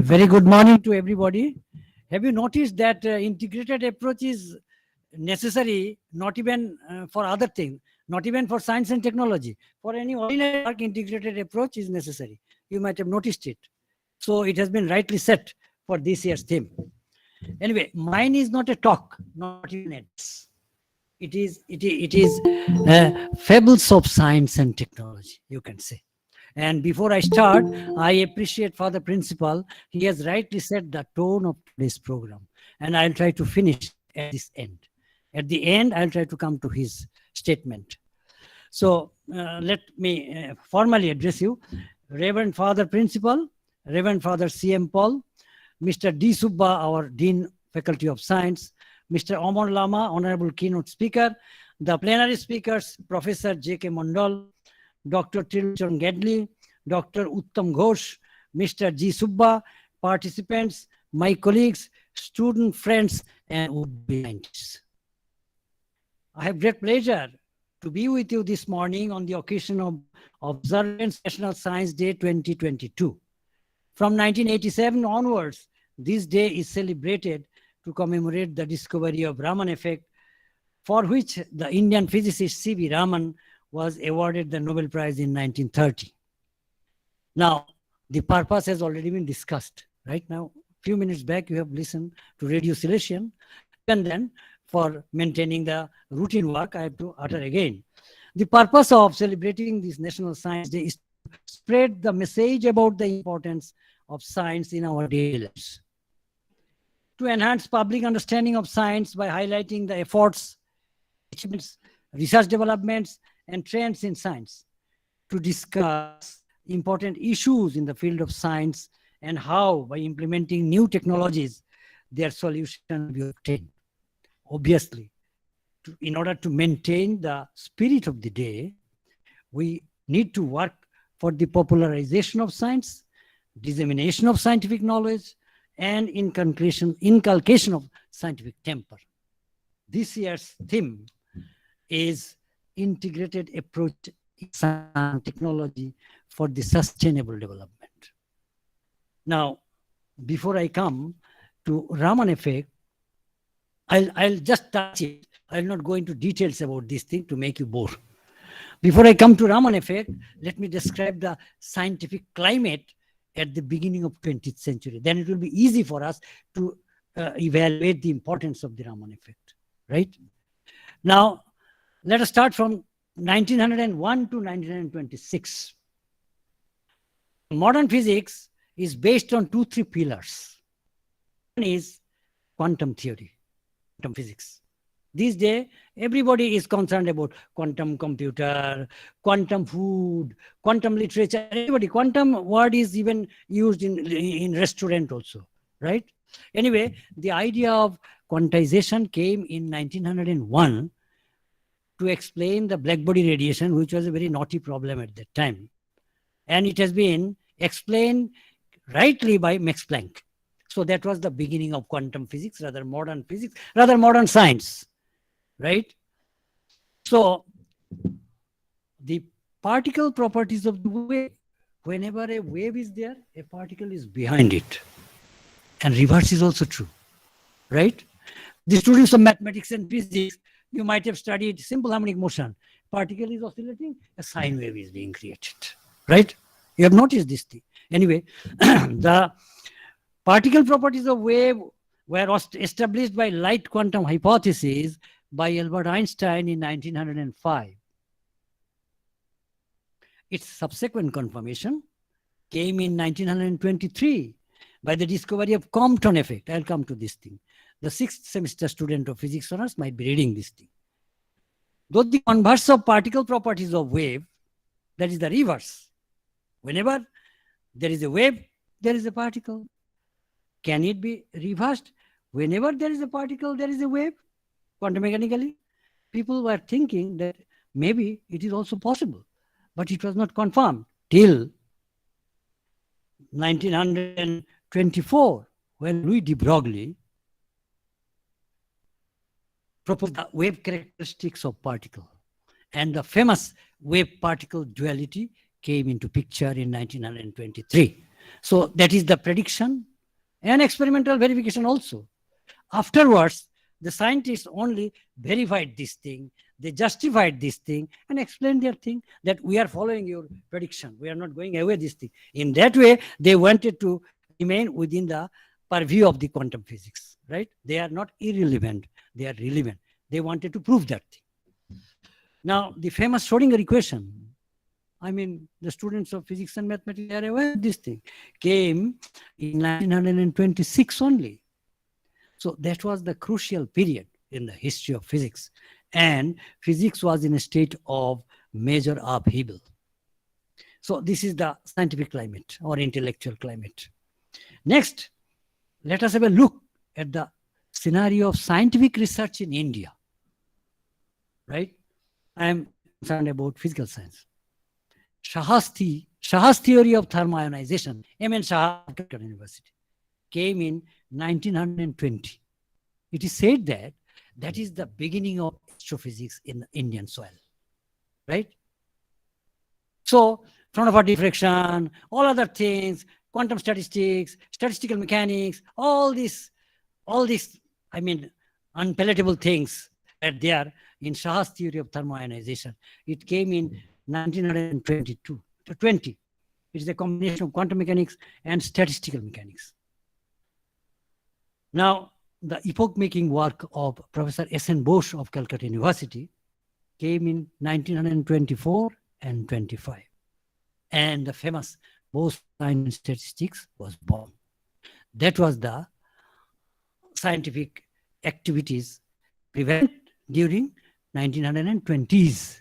Very good morning to everybody. Have you noticed that integrated approach is necessary, not even for other things, not even for science and technology. For any ordinary work, integrated approach is necessary. You might have noticed it. So it has been rightly set for this year's theme. Anyway, mine is not a talk, not even a address. It is fables of science and technology, you can say. And before I start, I appreciate Father Principal. He has rightly set the tone of today's program. And I'll try to finish at this end. At the end, I'll try to come to his statement. So let me formally address you. Reverend Father Principal, Reverend Father C.M. Paul, Mr. D. Subba, our Dean, Faculty of Science, Mr. Omar Lama, Honorable Keynote Speaker, the plenary speakers, Professor J.K. Mondal, Dr. Trilochon Gadley, Dr. Uttam Ghosh, Mr. G. Subba, participants, my colleagues, student friends, and would-be scientists. I have great pleasure to be with you this morning on the occasion of Observance National Science Day 2022. From 1987 onwards, this day is celebrated to commemorate the discovery of Raman effect, for which the Indian physicist C.V. Raman was awarded the Nobel Prize in 1930. Now, the purpose has already been discussed. Right now, a few minutes back, you have listened to Radio Silesian. And then, for maintaining the routine work, I have to utter again. The purpose of celebrating this National Science Day is to spread the message about the importance of science in our daily lives. To enhance public understanding of science by highlighting the efforts, achievements, research developments, and trends in science. To discuss important issues in the field of science and how, by implementing new technologies, their solution will be obtained. Obviously, in order to maintain the spirit of the day, we need to work for the popularization of science, dissemination of scientific knowledge, and inculcation of scientific temper. This year's theme is integrated approach in science and technology for the sustainable development. Now, before I come to Raman effect, I'll just touch it. I'll not go into details about this thing to make you bore. Before I come to Raman effect, let me describe the scientific climate at the beginning of 20th century. Then it will be easy for us to evaluate the importance of the Raman effect, right? Now, let us start from 1901 to 1926. Modern physics is based on 2-3 pillars. One is quantum theory, quantum physics. These days, everybody is concerned about quantum computer, quantum food, quantum literature. Everybody, quantum word is even used in restaurant also, right? Anyway, the idea of quantization came in 1901 to explain the black body radiation, which was a very naughty problem at that time. And it has been explained rightly by Max Planck. So that was the beginning of quantum physics, rather modern science, right? So the particle properties of the wave, whenever a wave is there, a particle is behind it. And reverse is also true, right? The students of mathematics and physics, you might have studied simple harmonic motion. Particle is oscillating, a sine wave is being created, right? You have noticed this thing. Anyway, the particle properties of wave were established by light quantum hypothesis by Albert Einstein in 1905. Its subsequent confirmation came in 1923 by the discovery of Compton effect. I'll come to this thing. The 6th semester student of physics honors might be reading this thing. Though the converse of particle properties of wave, that is the reverse. Whenever there is a wave, there is a particle. Can it be reversed? Whenever there is a particle, there is a wave, quantum mechanically. people were thinking that maybe it is also possible, but it was not confirmed till 1924, when Louis de Broglie proposed the wave characteristics of particle, and the famous wave-particle duality came into picture in 1923. So that is the prediction and experimental verification also. Afterwards, the scientists only verified this thing, they justified this thing and explained their thing, that we are following your prediction, we are not going away this thing. In that way, they wanted to remain within the purview of the quantum physics, right? They are not irrelevant, they are relevant. They wanted to prove that thing. Now, the famous Schrodinger equation, I mean, the students of physics and mathematics are aware of this thing, came in 1926 only. So that was the crucial period in the history of physics. And physics was in a state of major upheaval. So this is the scientific climate or intellectual climate. Next, let us have a look at the scenario of scientific research in India. Right? I am concerned about physical science. Shah's theory of thermoionization, M.N. Shah of Calcutta University, came in 1920. It is said that that is the beginning of astrophysics in the Indian soil, right? So, Fraunhofer diffraction, all other things, quantum statistics, statistical mechanics, all these, I mean, unpalatable things are there in Shah's theory of thermoionization. It came in 1920. It is a combination of quantum mechanics and statistical mechanics. Now, the epoch-making work of Professor S.N. Bose of Calcutta University came in 1924 and 25. And the famous Bose Science and Statistics was born. That was the scientific activities prevalent during 1920s.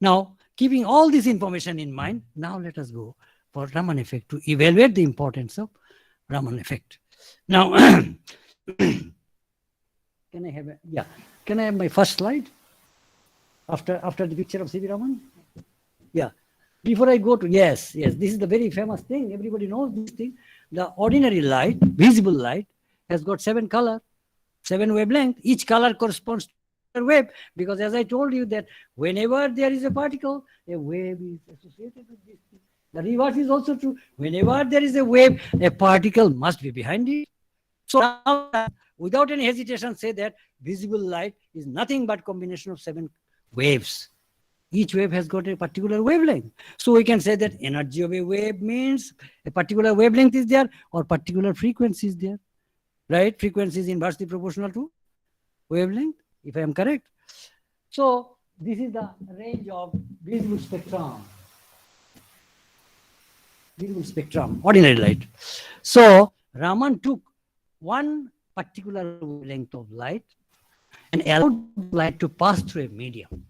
Now, keeping all this information in mind, now let us go for Raman effect to evaluate the importance of Raman effect. Now, can I have my first slide after the picture of C.V. Raman? Yeah. Before I go to, yes, this is the very famous thing. Everybody knows this thing. The ordinary light, visible light, has got 7 colors, 7 wavelength. Each color corresponds to a wave, because as I told you that whenever there is a particle, a wave is associated with this thing. The reverse is also true. Whenever there is a wave, a particle must be behind it. So now, without any hesitation, say that visible light is nothing but combination of 7 waves. Each wave has got a particular wavelength. So we can say that energy of a wave means a particular wavelength is there or particular frequency is there. Right? Frequency is inversely proportional to wavelength, if I am correct. So this is the range of visible spectrum. Visible spectrum, ordinary light. So Raman took one particular wavelength of light and allowed light to pass through a medium.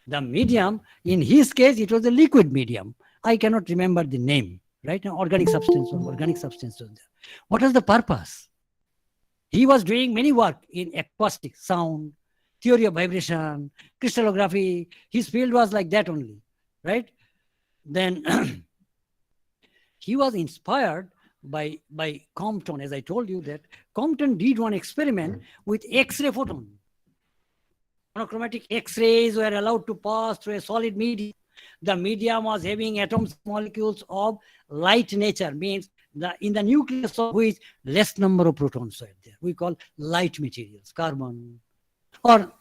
The medium, in his case, it was a liquid medium. I cannot remember the name, right? An organic substance or organic substance was there. What was the purpose? He was doing many work in acoustic, sound, theory of vibration, crystallography. His field was like that only, right? Then he was inspired by Compton, as I told you that Compton did one experiment with X-ray photon. Monochromatic X-rays were allowed to pass through a solid medium. The medium was having atoms, molecules of light nature, means in the nucleus of which less number of protons are there. We call light materials, carbon, or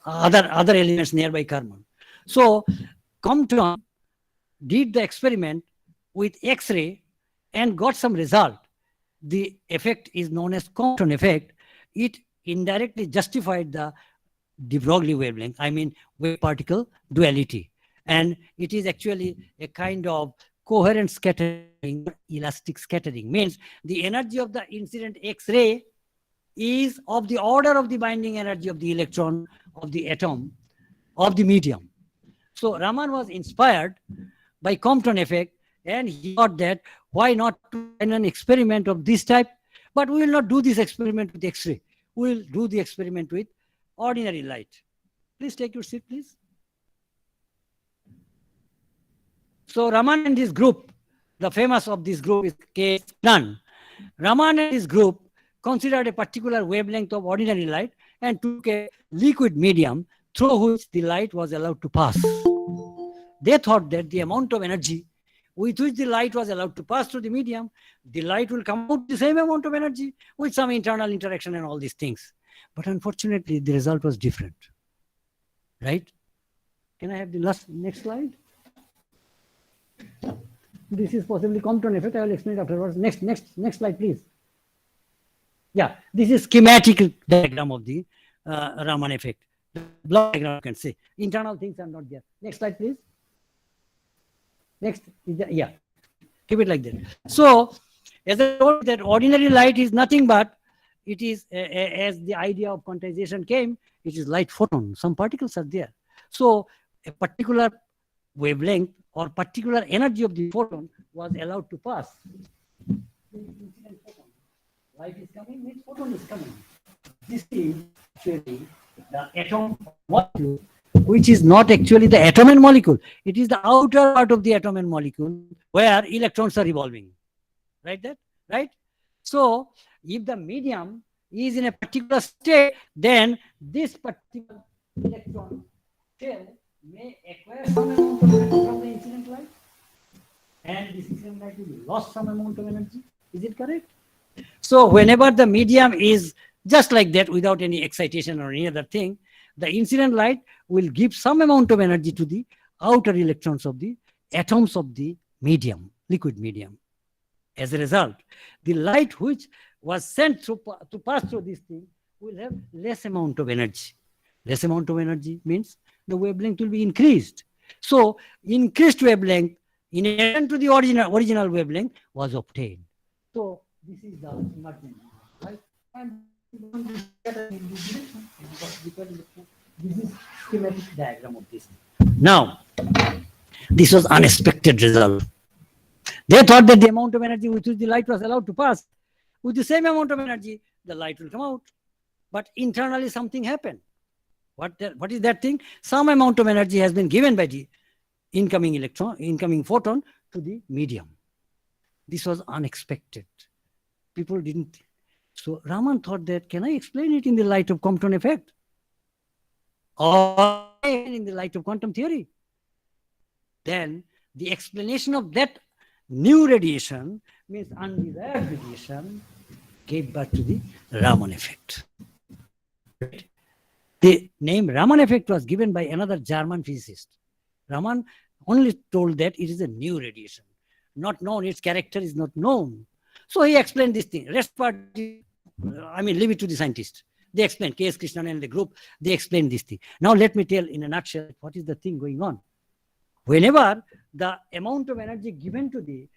other elements nearby carbon. So Compton did the experiment with X-ray and got some result. The effect is known as Compton effect. It indirectly justified the de Broglie wavelength, I mean wave-particle duality. And it is actually a kind of coherent scattering, elastic scattering, means the energy of the incident X-ray is of the order of the binding energy of the electron, of the atom, of the medium. So Raman was inspired by Compton effect, and he thought that why not do an experiment of this type? But we will not do this experiment with X-ray. We will do the experiment with ordinary light. Please take your seat, please. So Raman and his group, the famous of this group is K. Nunn. Raman and his group considered a particular wavelength of ordinary light and took a liquid medium through which the light was allowed to pass. They thought that the amount of energy with which the light was allowed to pass through the medium, the light will come out the same amount of energy with some internal interaction and all these things. But unfortunately, the result was different. Right? Can I have the next slide? This is possibly Compton effect. I will explain it afterwards. Next slide, please. Yeah, this is schematic diagram of the Raman effect. The block diagram, you can say. Internal things are not there. Next slide, please. Next, yeah, keep it like that. So, as I told, that ordinary light is nothing but, it is, as the idea of quantization came, it is light photon. Some particles are there. So, a particular wavelength or particular energy of the photon was allowed to pass. Light is coming, means photon is coming. This is actually the atom molecule, which is not actually the atom and molecule. It is the outer part of the atom and molecule where electrons are revolving. Right? Right? So, if the medium is in a particular state, then this particular electron shell may acquire some amount of energy from the incident light, and this incident light will lost some amount of energy. Is it correct? So whenever the medium is just like that without any excitation or any other thing, the incident light will give some amount of energy to the outer electrons of the atoms of the medium, liquid medium. As a result, the light which was sent to pass through this thing will have less amount of energy. Less amount of energy means the wavelength will be increased. So increased wavelength in addition to the original wavelength was obtained. So this is the emergent, right? And this is schematic diagram of this. Now, this was unexpected result. They thought that the amount of energy with which the light was allowed to pass, with the same amount of energy, the light will come out. But internally something happened. What is that thing? Some amount of energy has been given by the incoming photon to the medium. This was unexpected. People didn't. So Raman thought that, can I explain it in the light of Compton effect? Or in the light of quantum theory? Then the explanation of that new radiation, means undesired radiation, gave birth to the Raman effect. The name Raman effect was given by another German physicist. Raman only told that it is a new radiation. Not known, its character is not known. So he explained this thing. Rest part, leave it to the scientists. They explained, K.S. Krishnan and the group, they explained this thing. Now let me tell in a nutshell what is the thing going on. Whenever the amount of energy given to the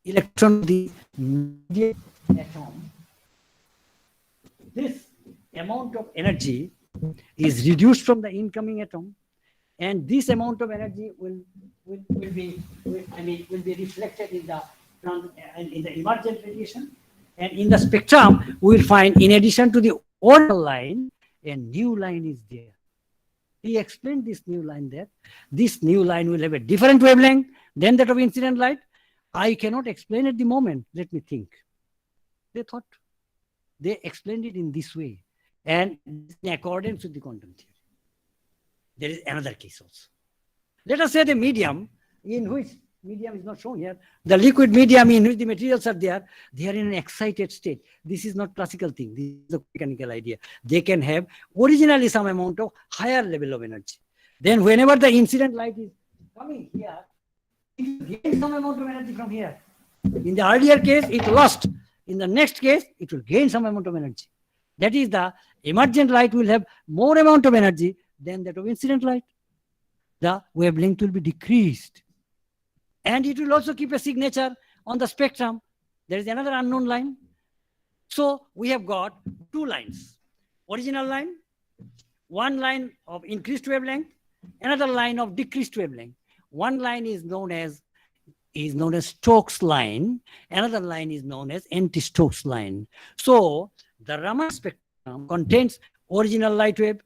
electron, the medium atom, this amount of energy is reduced from the incoming atom, and this amount of energy will be reflected in the emergent radiation, and in the spectrum we will find, in addition to the old line, a new line is there. He explained this new line there. This new line will have a different wavelength than that of incident light. I cannot explain at the moment. Let me think. They explained it in this way, and in accordance with the quantum theory. There is another case also. Let us say the medium, in which medium is not shown here, the liquid medium in which the materials are there, they are in an excited state. This is not classical thing. This is a mechanical idea. They can have originally some amount of higher level of energy. Then whenever the incident light is coming here, it gains some amount of energy from here. In the earlier case, it lost. In the next case, it will gain some amount of energy. That is, the emergent light will have more amount of energy than that of incident light. The wavelength will be decreased. And it will also keep a signature on the spectrum. There is another unknown line. So we have got two lines. Original line, one line of increased wavelength, another line of decreased wavelength. One line is known as Stokes line. Another line is known as anti-Stokes line. So the Raman spectrum contains original light wave,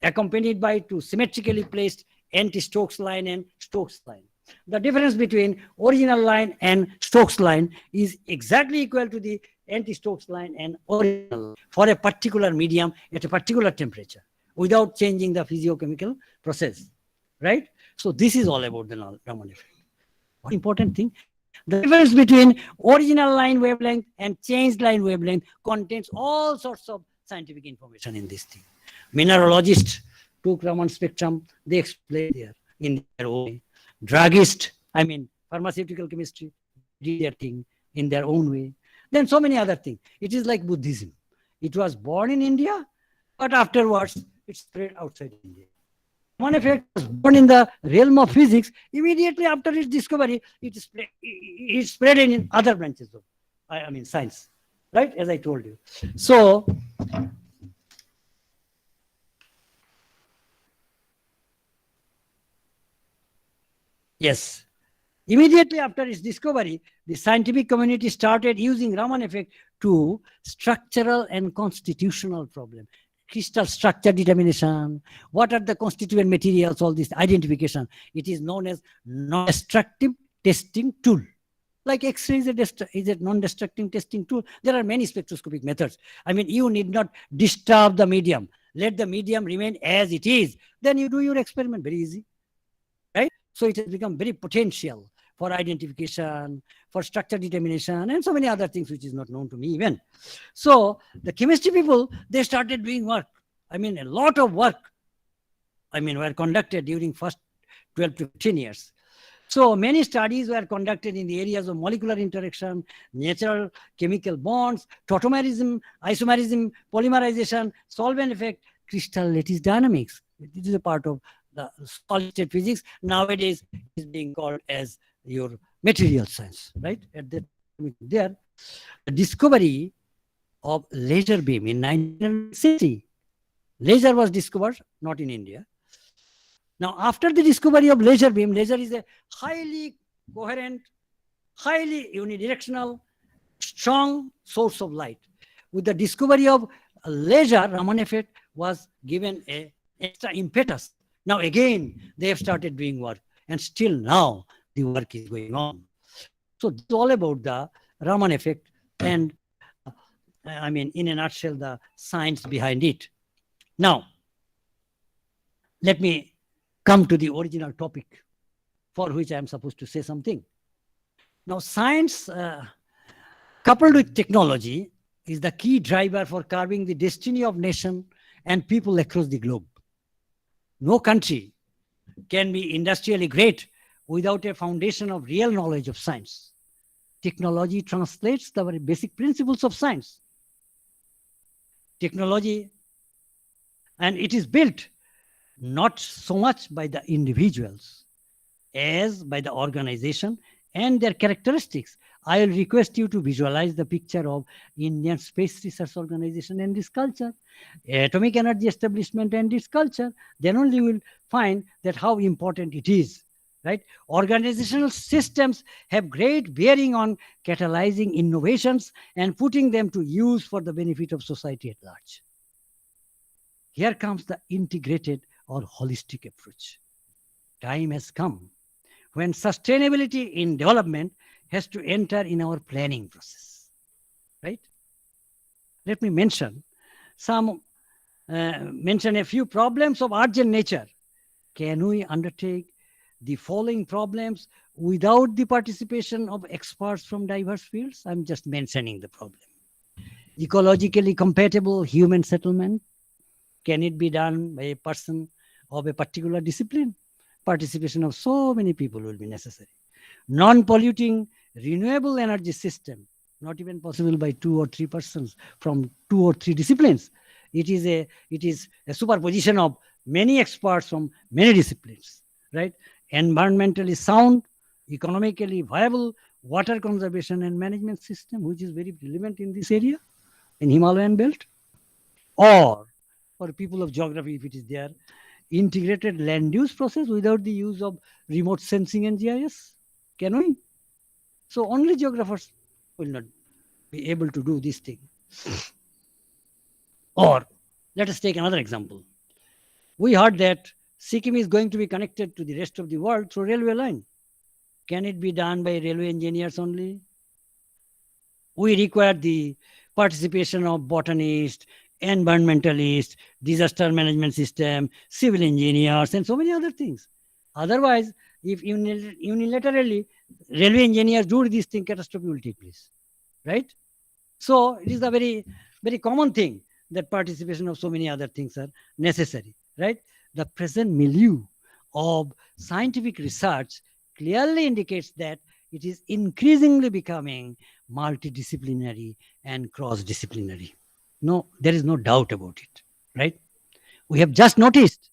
accompanied by two symmetrically placed anti-Stokes line and Stokes line. The difference between original line and Stokes line is exactly equal to the anti-Stokes line and original line for a particular medium at a particular temperature without changing the physiochemical process, right? So this is all about the Raman effect. What important thing? The difference between original line wavelength and changed line wavelength contains all sorts of scientific information in this thing. Mineralogists took Raman spectrum, they explained there in their own way. Druggist, I mean pharmaceutical chemistry, they did their thing in their own way. Then so many other things. It is like Buddhism. It was born in India, but afterwards it spread outside India. Raman effect was born in the realm of physics. Immediately after its discovery, it spread in other branches of, I mean, science, right? As I told you. So, yes, immediately after its discovery, the scientific community started using Raman effect to structural and constitutional problem. Crystal structure determination, what are the constituent materials, all this identification. It is known as non-destructive testing tool. Like X-ray is a non-destructive testing tool. There are many spectroscopic methods. I mean, you need not disturb the medium. Let the medium remain as it is. Then you do your experiment very easy, right? So it has become very potential for identification, for structure determination, and so many other things which is not known to me even. So the chemistry people, they started doing work. I mean, a lot of work, I mean, were conducted during first 12 to 15 years. So many studies were conducted in the areas of molecular interaction, natural chemical bonds, tautomerism, isomerism, polymerization, solvent effect, crystal lattice dynamics. This is a part of the solid state physics. Nowadays is being called as your material science, right? At that there, the discovery of laser beam in 1960. Laser was discovered, not in India. Now, after the discovery of laser beam, laser is a highly coherent, highly unidirectional, strong source of light. With the discovery of laser, Raman effect was given an extra impetus. Now again, they have started doing work, and still now the work is going on. So this is all about the Raman effect, and I mean, in a nutshell, the science behind it. Now, let me come to the original topic for which I am supposed to say something. Now, science coupled with technology is the key driver for carving the destiny of nation and people across the globe. No country can be industrially great without a foundation of real knowledge of science. Technology translates the very basic principles of science. Technology, and it is built not so much by the individuals as by the organization and their characteristics. I will request you to visualize the picture of Indian Space Research Organization and its culture, Atomic Energy Establishment and its culture. Then only you will find that how important it is, right? Organizational systems have great bearing on catalyzing innovations and putting them to use for the benefit of society at large. Here comes the integrated or holistic approach. Time has come when sustainability in development has to enter in our planning process, right? Let me mention a few problems of urgent nature. Can we undertake the following problems without the participation of experts from diverse fields? I'm just mentioning the problem. Ecologically compatible human settlement. Can it be done by a person of a particular discipline? Participation of so many people will be necessary. Non-polluting renewable energy system, not even possible by 2 or 3 persons from 2 or 3 disciplines. It is a superposition of many experts from many disciplines, right? Environmentally sound, economically viable water conservation and management system, which is very relevant in this area, in Himalayan belt. Or for people of geography, if it is there, integrated land use process without the use of remote sensing and GIS. Can we? So only geographers will not be able to do this thing. Or let us take another example. We heard that Sikkim is going to be connected to the rest of the world through railway line. Can it be done by railway engineers only? We require the participation of botanists, environmentalists, disaster management system, civil engineers, and so many other things. Otherwise, if unilaterally railway engineers do this thing, catastrophe will take place, right? So it is a very, very common thing that participation of so many other things are necessary, right? The present milieu of scientific research clearly indicates that it is increasingly becoming multidisciplinary and cross-disciplinary. No, there is no doubt about it, right? We have just noticed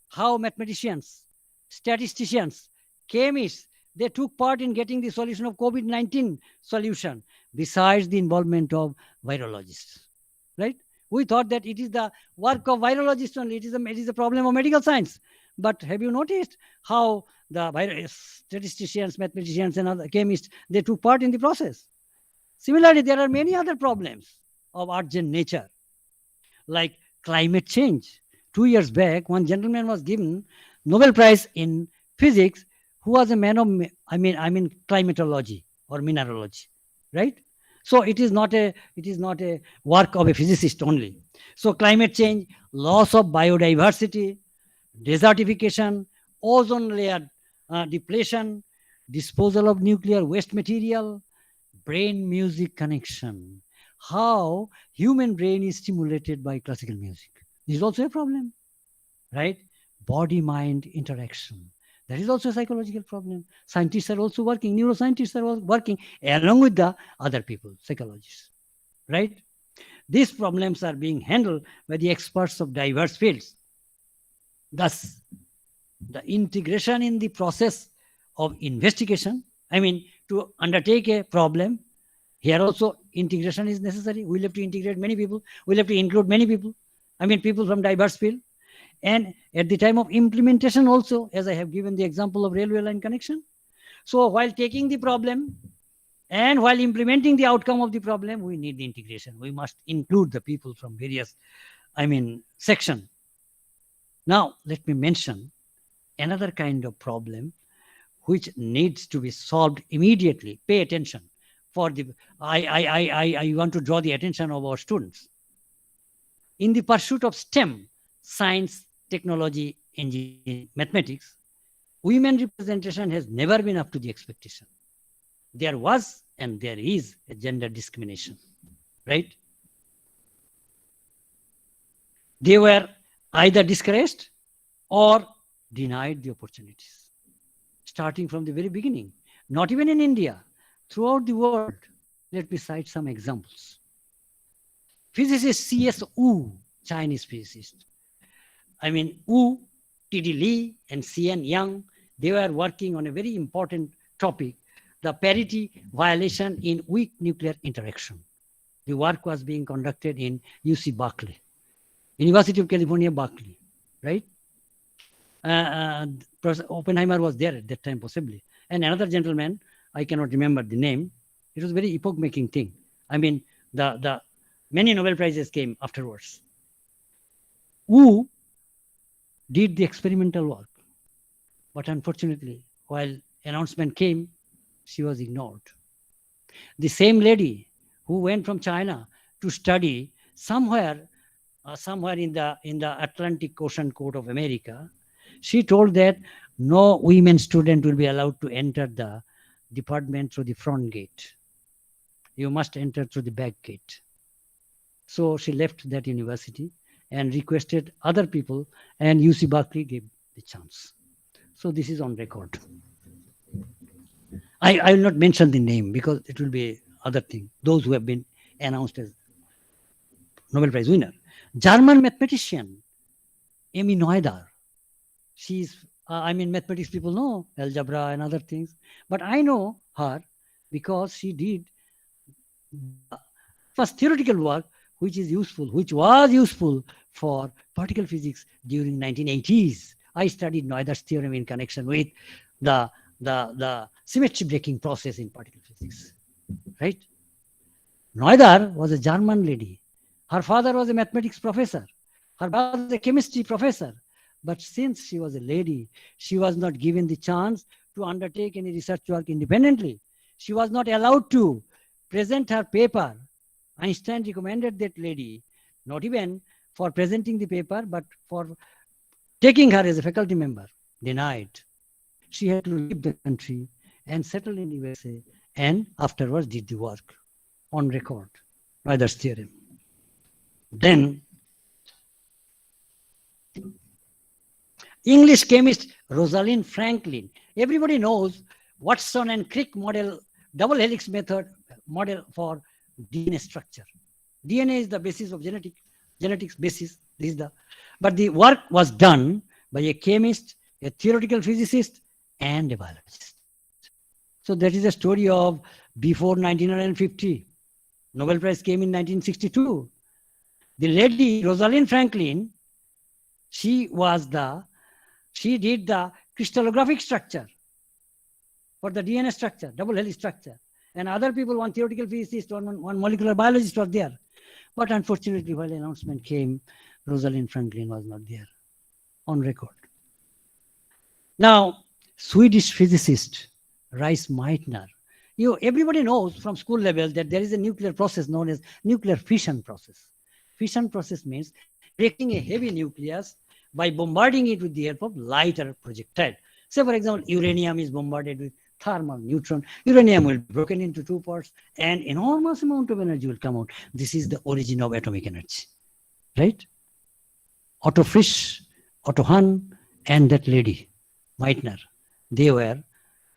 how mathematicians, statisticians, chemists, they took part in getting the solution of COVID-19 solution, besides the involvement of virologists, right? We thought that it is the work of virologists only, it is a problem of medical science. But have you noticed how the statisticians, mathematicians, and other chemists, they took part in the process? Similarly, there are many other problems of urgent nature, like climate change. 2 years back, one gentleman was given Nobel Prize in physics, who was a man of, climatology or mineralogy, right? So it is not a work of a physicist only. So climate change, loss of biodiversity, desertification, ozone layer depletion, disposal of nuclear waste material, brain music connection. How human brain is stimulated by classical music. This is also a problem, right? Body-mind interaction. That is also a psychological problem. Scientists are also working, neuroscientists are working along with the other people, psychologists, right? These problems are being handled by the experts of diverse fields. Thus, the integration in the process of investigation, to undertake a problem, here also integration is necessary. We'll have to integrate many people. We'll have to include many people. People from diverse field. And at the time of implementation also, as I have given the example of railway line connection. So while taking the problem and while implementing the outcome of the problem, we need the integration. We must include the people from various, section. Now, let me mention another kind of problem which needs to be solved immediately. Pay attention. I want to draw the attention of our students. In the pursuit of STEM, science, technology, engineering, mathematics, women representation has never been up to the expectation. There was and there is a gender discrimination, right? They were either discouraged or denied the opportunities, starting from the very beginning. Not even in India, throughout the world. Let me cite some examples. Physicist C.S. Wu, Chinese physicist. Wu, T.D. Lee, and C.N. Young, they were working on a very important topic, the parity violation in weak nuclear interaction. The work was being conducted in UC Berkeley, University of California, Berkeley, right? Professor Oppenheimer was there at that time, possibly. And another gentleman, I cannot remember the name. It was a very epoch-making thing. The many Nobel Prizes came afterwards. Wu did the experimental work, but unfortunately, while announcement came, she was ignored. The same lady who went from China to study somewhere in the Atlantic Ocean coast of America, she told that no women student will be allowed to enter the department through the front gate. You must enter through the back gate. So she left that university and requested other people, and UC Berkeley gave the chance. So this is on record. I will not mention the name because it will be other thing. Those who have been announced as Nobel Prize winner. German mathematician, Amy Noether. She's, mathematics people know algebra and other things. But I know her because she did first theoretical work which was useful for particle physics during 1980s. I studied Noether's theorem in connection with the symmetry breaking process in particle physics, right? Noether was a German lady. Her father was a mathematics professor. Her brother was a chemistry professor. But since she was a lady, she was not given the chance to undertake any research work independently. She was not allowed to present her paper. Einstein recommended that lady, not even for presenting the paper, but for taking her as a faculty member. Denied. She had to leave the country and settle in USA, and afterwards did the work on record, Ryder's theorem. Then English chemist Rosalind Franklin. Everybody knows Watson and Crick model, double helix method model for DNA structure. DNA is the basis of genetics basis. This is but the work was done by a chemist, a theoretical physicist, and a biologist. So that is a story of before 1950. Nobel Prize came in 1962. The lady Rosalind Franklin, she did the crystallographic structure for the DNA structure, double helix structure. And other people, one theoretical physicist, one molecular biologist was there. But unfortunately, while the announcement came, Rosalind Franklin was not there on record. Now, Swedish physicist Rice Meitner. Everybody knows from school level that there is a nuclear process known as nuclear fission process. Fission process means breaking a heavy nucleus by bombarding it with the help of lighter projectile. Say, for example, uranium is bombarded with thermal neutron. Uranium will be broken into two parts and enormous amount of energy will come out. This is the origin of atomic energy, right? Otto Frisch, Otto Hahn, and that lady, Meitner, they were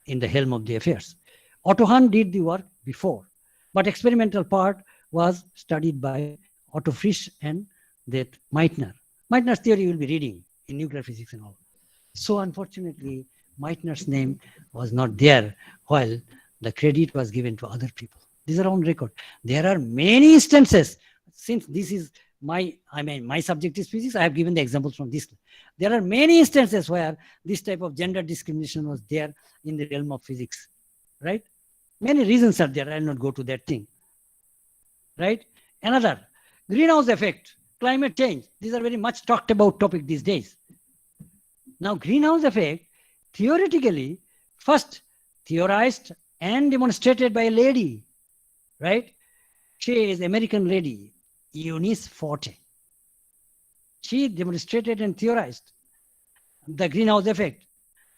in the helm of the affairs. Otto Hahn did the work before, but experimental part was studied by Otto Frisch and that Meitner. Meitner's theory will be reading in nuclear physics and all. So unfortunately, Meitner's name was not there while the credit was given to other people. These are on record. There are many instances, since this is my subject is physics, I have given the examples from this. There are many instances where this type of gender discrimination was there in the realm of physics, right? Many reasons are there. I will not go to that thing, right? Another, greenhouse effect, climate change. These are very much talked about topic these days. Now, greenhouse effect, theoretically, first theorized and demonstrated by a lady, right? She is American lady, Eunice Forte. She demonstrated and theorized the greenhouse effect,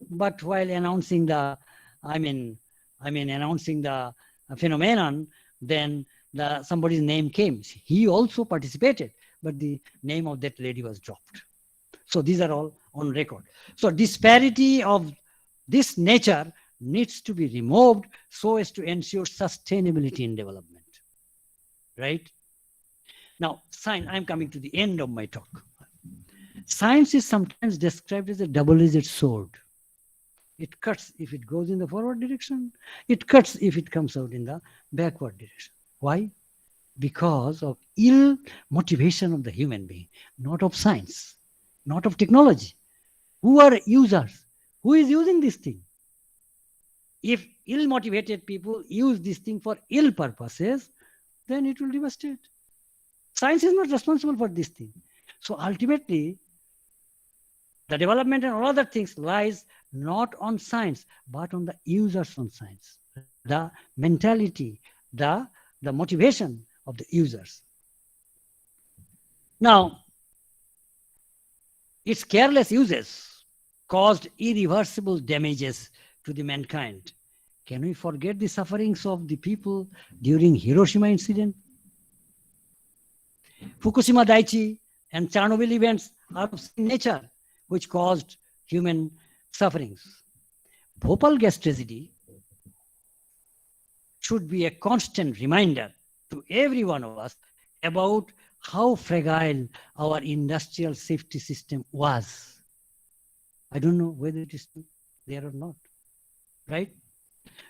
but while announcing the, announcing the phenomenon, then somebody's name came. He also participated, but the name of that lady was dropped. So these are all on record. So disparity of this nature needs to be removed so as to ensure sustainability in development, right? Now, science, I'm coming to the end of my talk. Science is sometimes described as a double-edged sword. It cuts if it goes in the forward direction. It cuts if it comes out in the backward direction. Why? Because of ill motivation of the human being, not of science, not of technology. Who are users? Who is using this thing? If ill-motivated people use this thing for ill purposes, then it will devastate. Science is not responsible for this thing. So ultimately, the development and all other things lies not on science, but on the users on science. The mentality, the motivation of the users. Now, its careless uses caused irreversible damages to the mankind. Can we forget the sufferings of the people during Hiroshima incident? Fukushima Daiichi and Chernobyl events are of same nature, which caused human sufferings. Bhopal gas tragedy should be a constant reminder to every one of us about how fragile our industrial safety system was. I don't know whether it is there or not, right?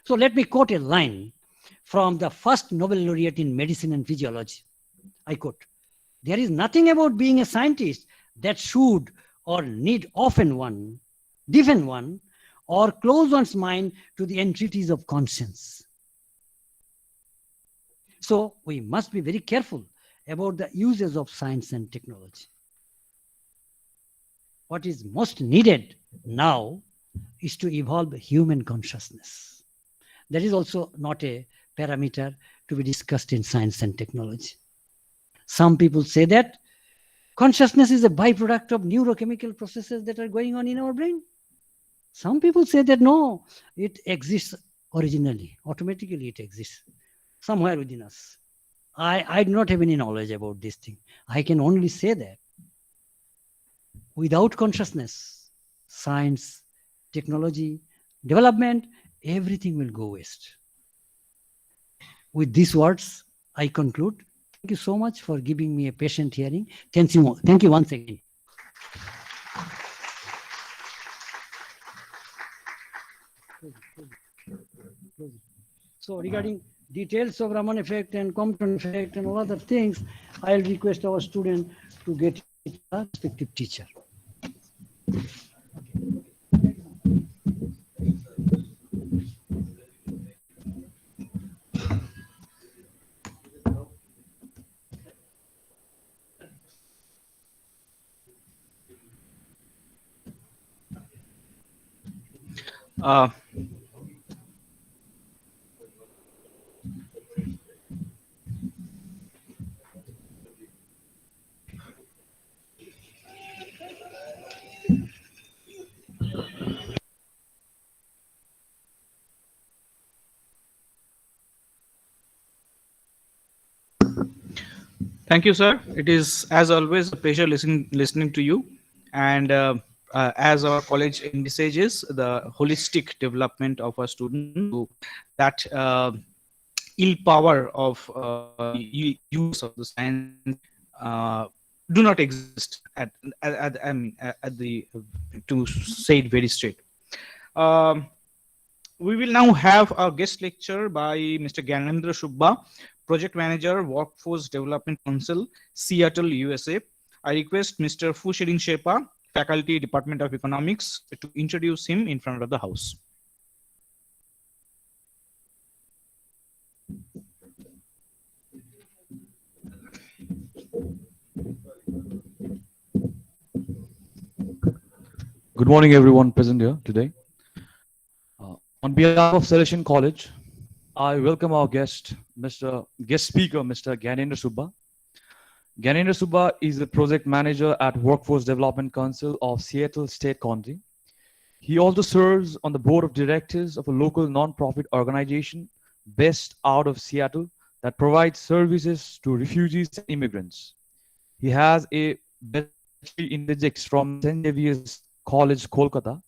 So let me quote a line from the first Nobel laureate in medicine and physiology. I quote, "There is nothing about being a scientist that should or need defend one, or close one's mind to the entreaties of conscience." So we must be very careful about the uses of science and technology. what is most needed now is to evolve human consciousness. That is also not a parameter to be discussed in science and technology. Some people say that consciousness is a byproduct of neurochemical processes that are going on in our brain. Some people say that no, it exists originally, automatically it exists somewhere within us. I do not have any knowledge about this thing. I can only say that without consciousness, science, technology, development, everything will go waste. With these words, I conclude. Thank you so much for giving me a patient hearing. Thank you once again. So regarding details of Raman effect and Compton effect and all other things, I'll request our student to get it from the respective teacher. Uh, Thank you, sir. It is, as always, a pleasure listening to you. And as our college envisages the holistic development of our students, so that ill power of use of the science do not exist at the to say it very straight. Um, we will now have a guest lecture by Mr. Gyanendra Subba, Project Manager, Workforce Development Council, Seattle, USA. I request Mr. Fu Shirin Shepa, Faculty, Department of Economics, to introduce him in front of the House. Good morning, everyone present here today. On behalf of Salesian College, I welcome our guest speaker, Mr. Gyanendra Subba. Gyanendra Subba is the project manager at Workforce Development Council of Seattle State County. He also serves on the board of directors of a local non-profit organization based out of Seattle that provides services to refugees and immigrants. He has a bachelor in physics from St. Xavier's College, Kolkata,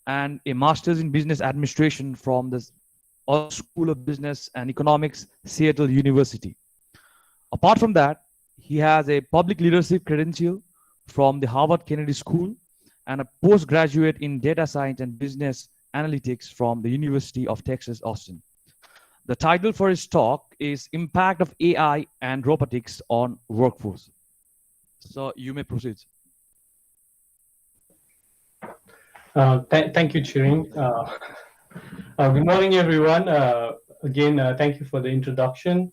and a master's in business administration from the School of Business and Economics, Seattle University. Apart from that, he has a public leadership credential from the Harvard Kennedy School and a postgraduate in data science and business analytics from the University of Texas, Austin. The title for his talk is Impact of AI and Robotics on Workforce. So you may proceed. Thank you, Chirin. Good morning, everyone. Again, thank you for the introduction.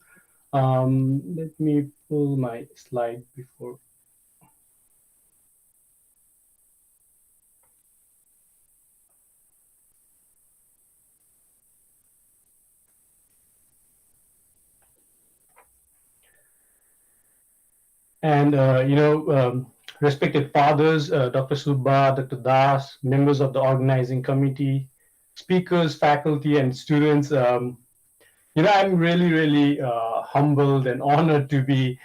Let me pull my slide before. And, respected fathers, Dr. Subba, Dr. Das, members of the organizing committee, speakers, faculty, and students, I'm really, really humbled and honored to be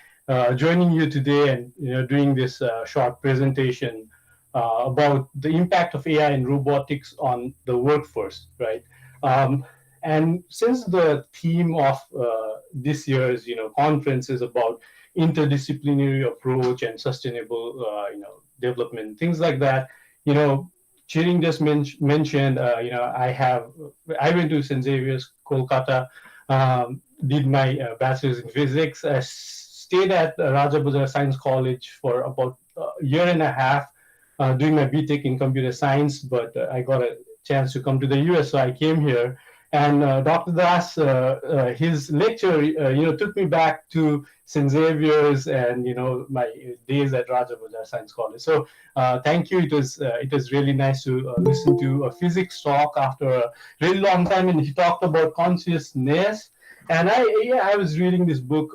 joining you today and, doing this short presentation about the impact of AI and robotics on the workforce, right? And since the theme of this year's, conference is about interdisciplinary approach and sustainable, development, things like that, Chiring just mentioned, I went to St. Xavier's, Kolkata, did my bachelor's in physics. I stayed at Raja Bazar Science College for about a year and a half, doing my BTech in computer science, but I got a chance to come to the US, so I came here. And Dr. Das, his lecture, took me back to St. Xavier's and my days at Raja Bazar Science College. So thank you. It was really nice to listen to a physics talk after a really long time, and he talked about consciousness. And I was reading this book.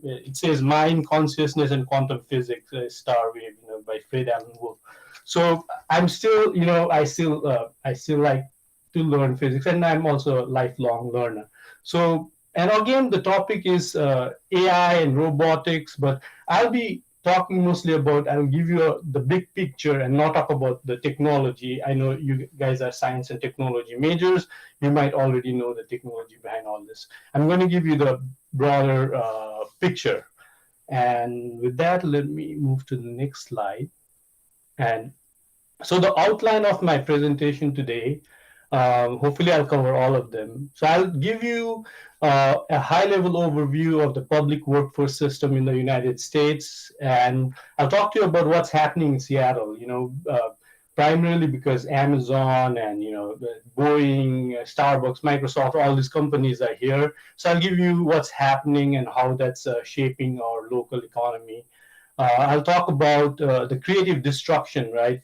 It says Mind, Consciousness, and Quantum Physics, Star Wave, by Fred Allen Wolf. So I'm still, I still like to learn physics, and I'm also a lifelong learner. So, and again, the topic is AI and robotics, but I'll be talking mostly about, I'll give you the big picture and not talk about the technology. I know you guys are science and technology majors. You might already know the technology behind all this. I'm going to give you the broader picture. And with that, let me move to the next slide. And so the outline of my presentation today, hopefully I'll cover all of them. So I'll give you a high-level overview of the public workforce system in the United States, and I'll talk to you about what's happening in Seattle. Primarily because Amazon and Boeing, Starbucks, Microsoft, all these companies are here. So I'll give you what's happening and how that's shaping our local economy. I'll talk about the creative destruction, right?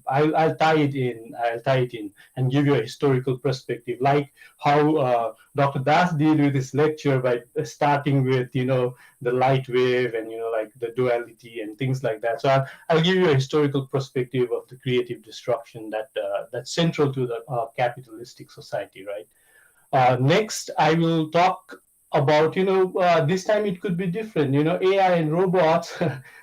I'll tie it in. I'll tie it in and give you a historical perspective, like how Dr. Das did with this lecture by starting with the light wave and like the duality and things like that. So I'll give you a historical perspective of the creative destruction that's central to the capitalistic society, right? Next, I will talk about, this time it could be different, AI and robots,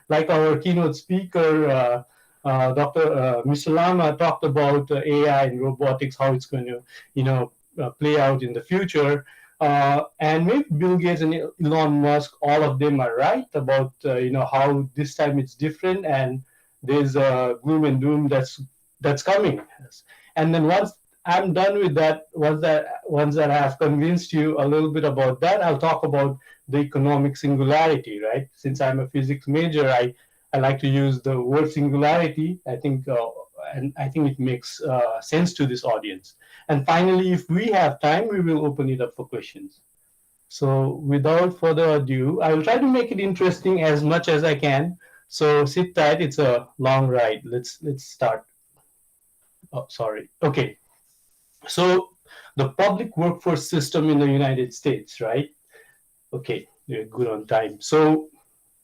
like our keynote speaker, Dr. Mr. Lama talked about AI and robotics, how it's going to, play out in the future. And maybe Bill Gates and Elon Musk, all of them are right about, how this time it's different and there's gloom and doom that's coming. And then once I'm done with that, once that I have convinced you a little bit about that, I'll talk about the economic singularity, right? Since I'm a physics major, I like to use the word singularity. I think it makes sense to this audience. And finally, if we have time, we will open it up for questions. So without further ado, I will try to make it interesting as much as I can. So sit tight. It's a long ride. Let's start. Oh, sorry. Okay. So the public workforce system in the United States, right? Okay, we're good on time. So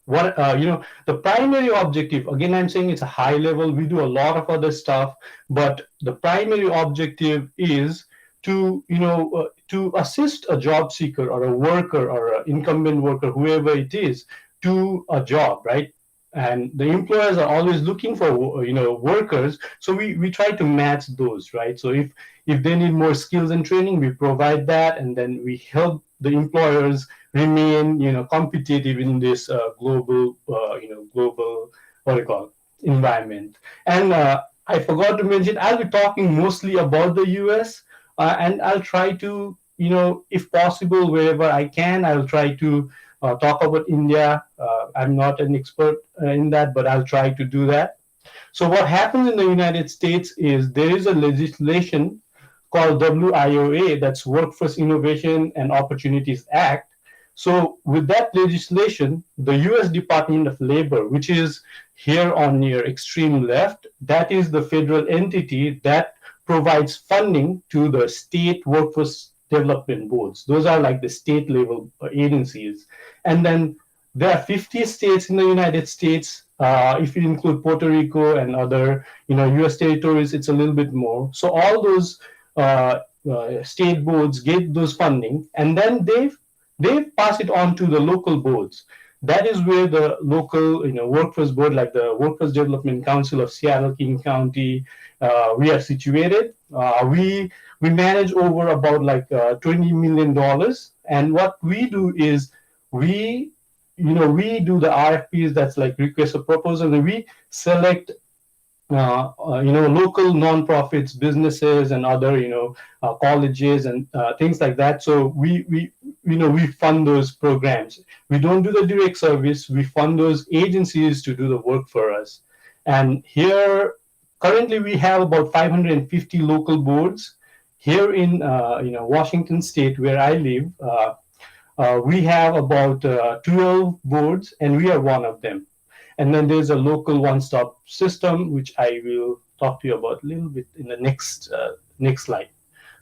what, the primary objective, again, I'm saying it's a high level. We do a lot of other stuff, but the primary objective is to, to assist a job seeker or a worker or an incumbent worker, whoever it is, to a job, right? And the employers are always looking for workers, so we try to match those, right? So if they need more skills and training, we provide that, and then we help the employers remain competitive in this global global, what do you call it, environment. And I forgot to mention, I'll be talking mostly about the US, and I'll try to, if possible, wherever I can, I'll try to talk about India. I'm not an expert in that, but I'll try to do that. So what happens in the United States is there is a legislation called WIOA, that's Workforce Innovation and Opportunities Act. So with that legislation, the US Department of Labor, which is here on your extreme left, that is the federal entity that provides funding to the state workforce development boards. Those are like the state level agencies. And then there are 50 states in the United States. If you include Puerto Rico and other, U.S. territories, it's a little bit more. So all those state boards get those funding, and then they pass it on to the local boards. That is where the local, workforce board, like the Workforce Development Council of Seattle, King County, we are situated. We manage over about like $20 million, and what we do is we do the RFPs, that's like request for proposal, and we select local nonprofits, businesses, and other colleges and things like that. So we fund those programs. We don't do the direct service. We fund those agencies to do the work for us. And here currently we have about 550 local boards, Here in Washington State, where I live, we have about 12 boards, and we are one of them. And then there's a local one-stop system, which I will talk to you about a little bit in the next slide.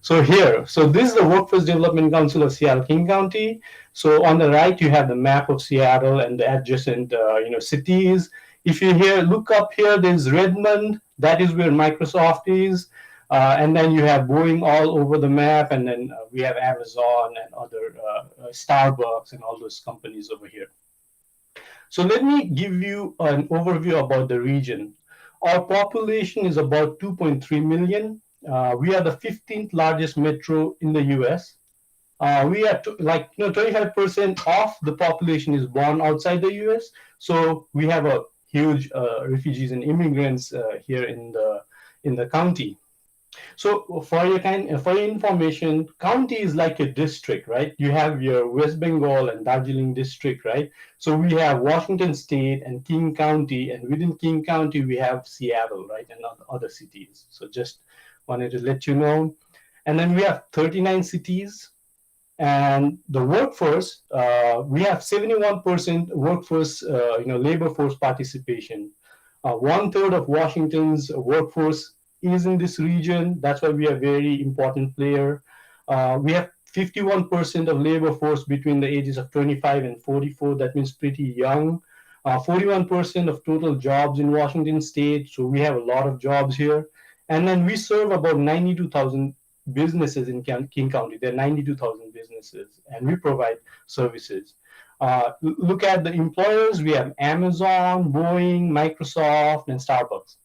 So here, so this is the Workforce Development Council of Seattle King County. So on the right, you have the map of Seattle and the adjacent, cities. If you look up here, there's Redmond. That is where Microsoft is. And then you have Boeing all over the map, and then we have Amazon and other Starbucks and all those companies over here. So let me give you an overview about the region. Our population is about 2.3 million. We are the 15th largest metro in the US. We are 25% of the population is born outside the US. So we have a huge refugees and immigrants here in the county. So for your information, county is like a district, right? You have your West Bengal and Darjeeling district, right? So we have Washington State and King County, and within King County we have Seattle, right, and other cities. So just wanted to let you know. And then we have 39 cities, and the workforce, we have 71% workforce, labor force participation. 1/3 of Washington's workforce is in this region. That's why we are a very important player. We have 51% of labor force between the ages of 25 and 44. That means pretty young. 41% of total jobs in Washington State. So we have a lot of jobs here. And then we serve about 92,000 businesses in King County. There are 92,000 businesses, and we provide services. Look at the employers. We have Amazon, Boeing, Microsoft, and Starbucks.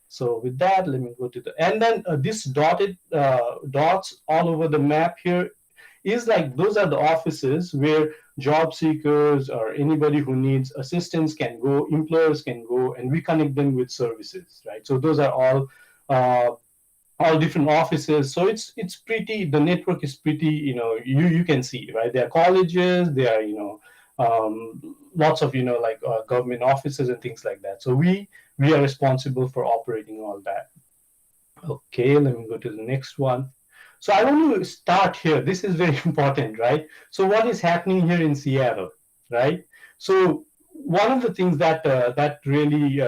So with that, let me go to and then this dotted dots all over the map here is like those are the offices where job seekers or anybody who needs assistance can go, employers can go, and we connect them with services, right? So those are all different offices. So it's pretty, the network is pretty, you can see, right? There are colleges, there are, lots of, government offices and things like that. So we are responsible for operating all that. Okay, let me go to the next one. So I want to start here. This is very important, right? So what is happening here in Seattle, right? So one of the things that really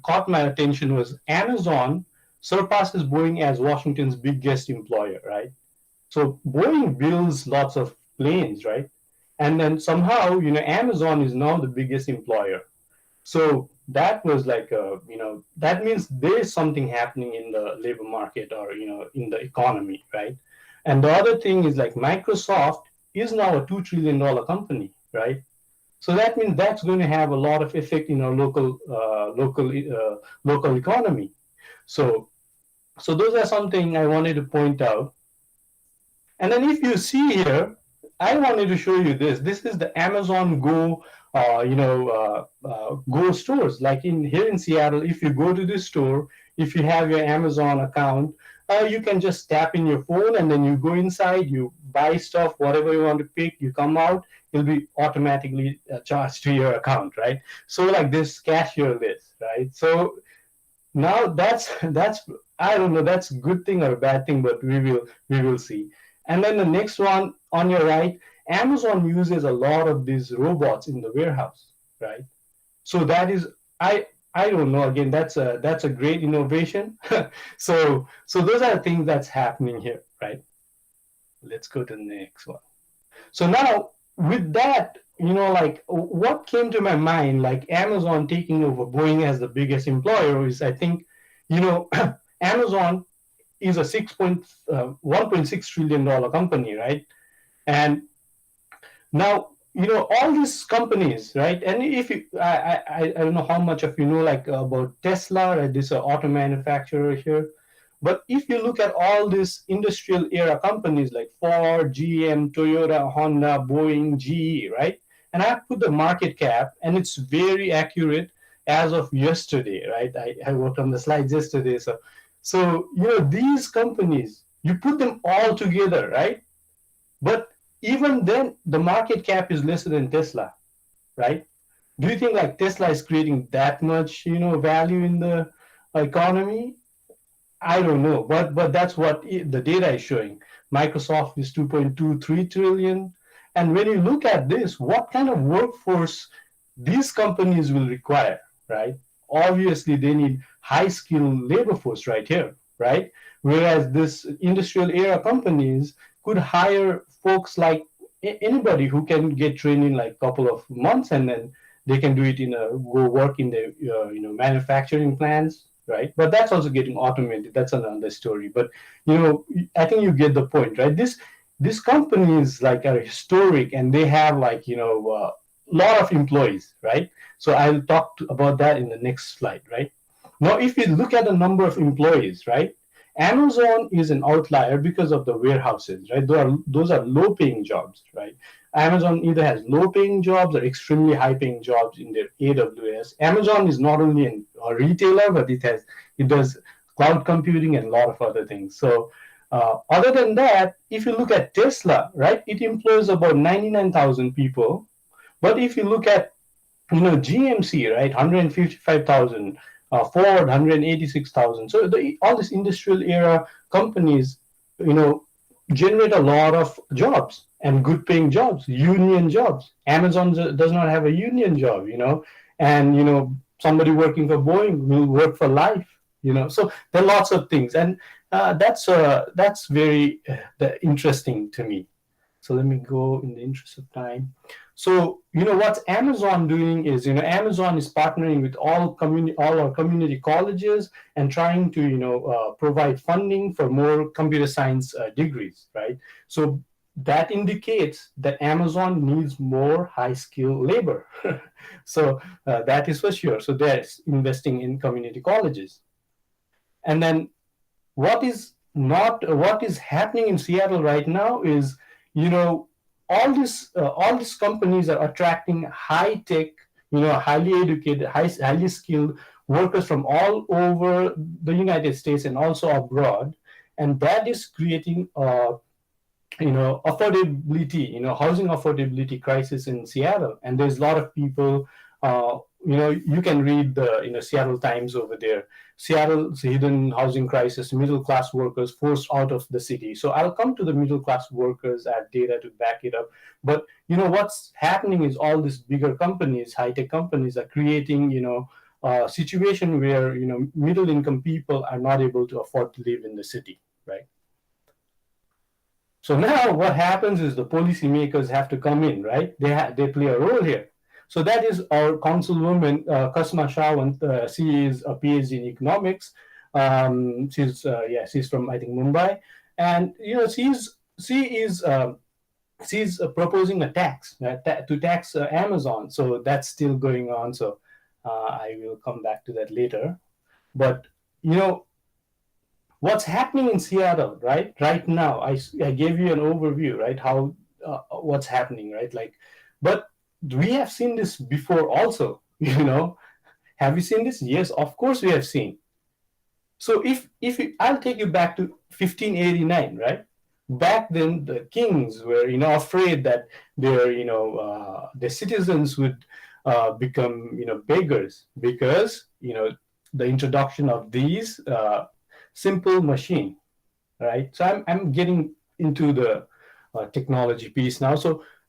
caught my attention was Amazon surpasses Boeing as Washington's biggest employer, right? So Boeing builds lots of planes, right? And then somehow, Amazon is now the biggest employer. So that was like, that means there is something happening in the labor market or, in the economy, right? And the other thing is like Microsoft is now a $2 trillion company, right? So that means that's going to have a lot of effect in our local economy. So those are something I wanted to point out. And then if you see here, I wanted to show you this. This is the Amazon Go, Go stores. Like here in Seattle, if you go to this store, if you have your Amazon account, you can just tap in your phone and then you go inside, you buy stuff, whatever you want to pick, you come out, it'll be automatically charged to your account, right? So like this cashier list, right? So now that's I don't know, that's a good thing or a bad thing, but we will see. And then the next one on your right, Amazon uses a lot of these robots in the warehouse, right? So that is, I don't know. Again, that's a great innovation. so those are the things that's happening here, right? Let's go to the next one. So now with that, like what came to my mind, like Amazon taking over Boeing as the biggest employer is, I think, Amazon is a $1.6 trillion company, right? And now, all these companies, right? And if you, I don't know how much of like about Tesla, right? This is an auto manufacturer here. But if you look at all these industrial era companies like Ford, GM, Toyota, Honda, Boeing, GE, right? And I put the market cap, and it's very accurate as of yesterday, right? I worked on the slides yesterday. So these companies, you put them all together, right? But even then, the market cap is lesser than Tesla, right? Do you think like Tesla is creating that much, value in the economy? I don't know, but that's what the data is showing. Microsoft is 2.23 trillion, and when you look at this, what kind of workforce these companies will require, right? Obviously, they need high-skilled labor force right here, right? Whereas this industrial era companies could hire folks like anybody who can get trained in like a couple of months, and then they can do it in a go work in the manufacturing plants, right? But that's also getting automated. That's another story. But I think you get the point, right? These companies like are historic, and they have like a lot of employees, right? So I'll talk about that in the next slide, right? Now, if you look at the number of employees, right? Amazon is an outlier because of the warehouses, right? Those are low-paying jobs, right? Amazon either has low-paying jobs or extremely high-paying jobs in their AWS. Amazon is not only a retailer, but it does cloud computing and a lot of other things. So, other than that, if you look at Tesla, right, it employs about 99,000 people. But if you look at GMC, right, 155,000, Ford 186,000. So all these industrial era companies, generate a lot of jobs and good paying jobs, union jobs. Amazon does not have a union job, and somebody working for Boeing will work for life, So there are lots of things, and that's very interesting to me. So let me go in the interest of time. So what Amazon doing is Amazon is partnering with all our community colleges and trying to provide funding for more computer science degrees, right? So that indicates that Amazon needs more high skill labor. So that is for sure. So they're investing in community colleges. And then what is happening in Seattle right now is all these companies are attracting high tech, highly educated, highly skilled workers from all over the United States and also abroad, and that is creating affordability, housing affordability crisis in Seattle. And there's a lot of people, you can read the Seattle Times over there. Seattle's hidden housing crisis, middle class workers forced out of the city. So I'll come to the middle class workers at data to back it up. But what's happening is all these bigger companies, high tech companies, are creating a situation where middle income people are not able to afford to live in the city, right? So now what happens is the policymakers have to come in, right? They play a role here. So that is our councilwoman, Kasma Shawant. She is a PhD in economics. She's from, I think, Mumbai. And, she's proposing a tax to tax Amazon. So that's still going on. So I will come back to that later. But, what's happening in Seattle, right now, I gave you an overview, right, how what's happening, right? But we have seen this before also. Have you seen this? Yes, of course we have seen. So I'll take you back to 1589, right? Back then the kings were afraid that their citizens would become beggars, because the introduction of these simple machine, right? So I'm getting into the technology piece now.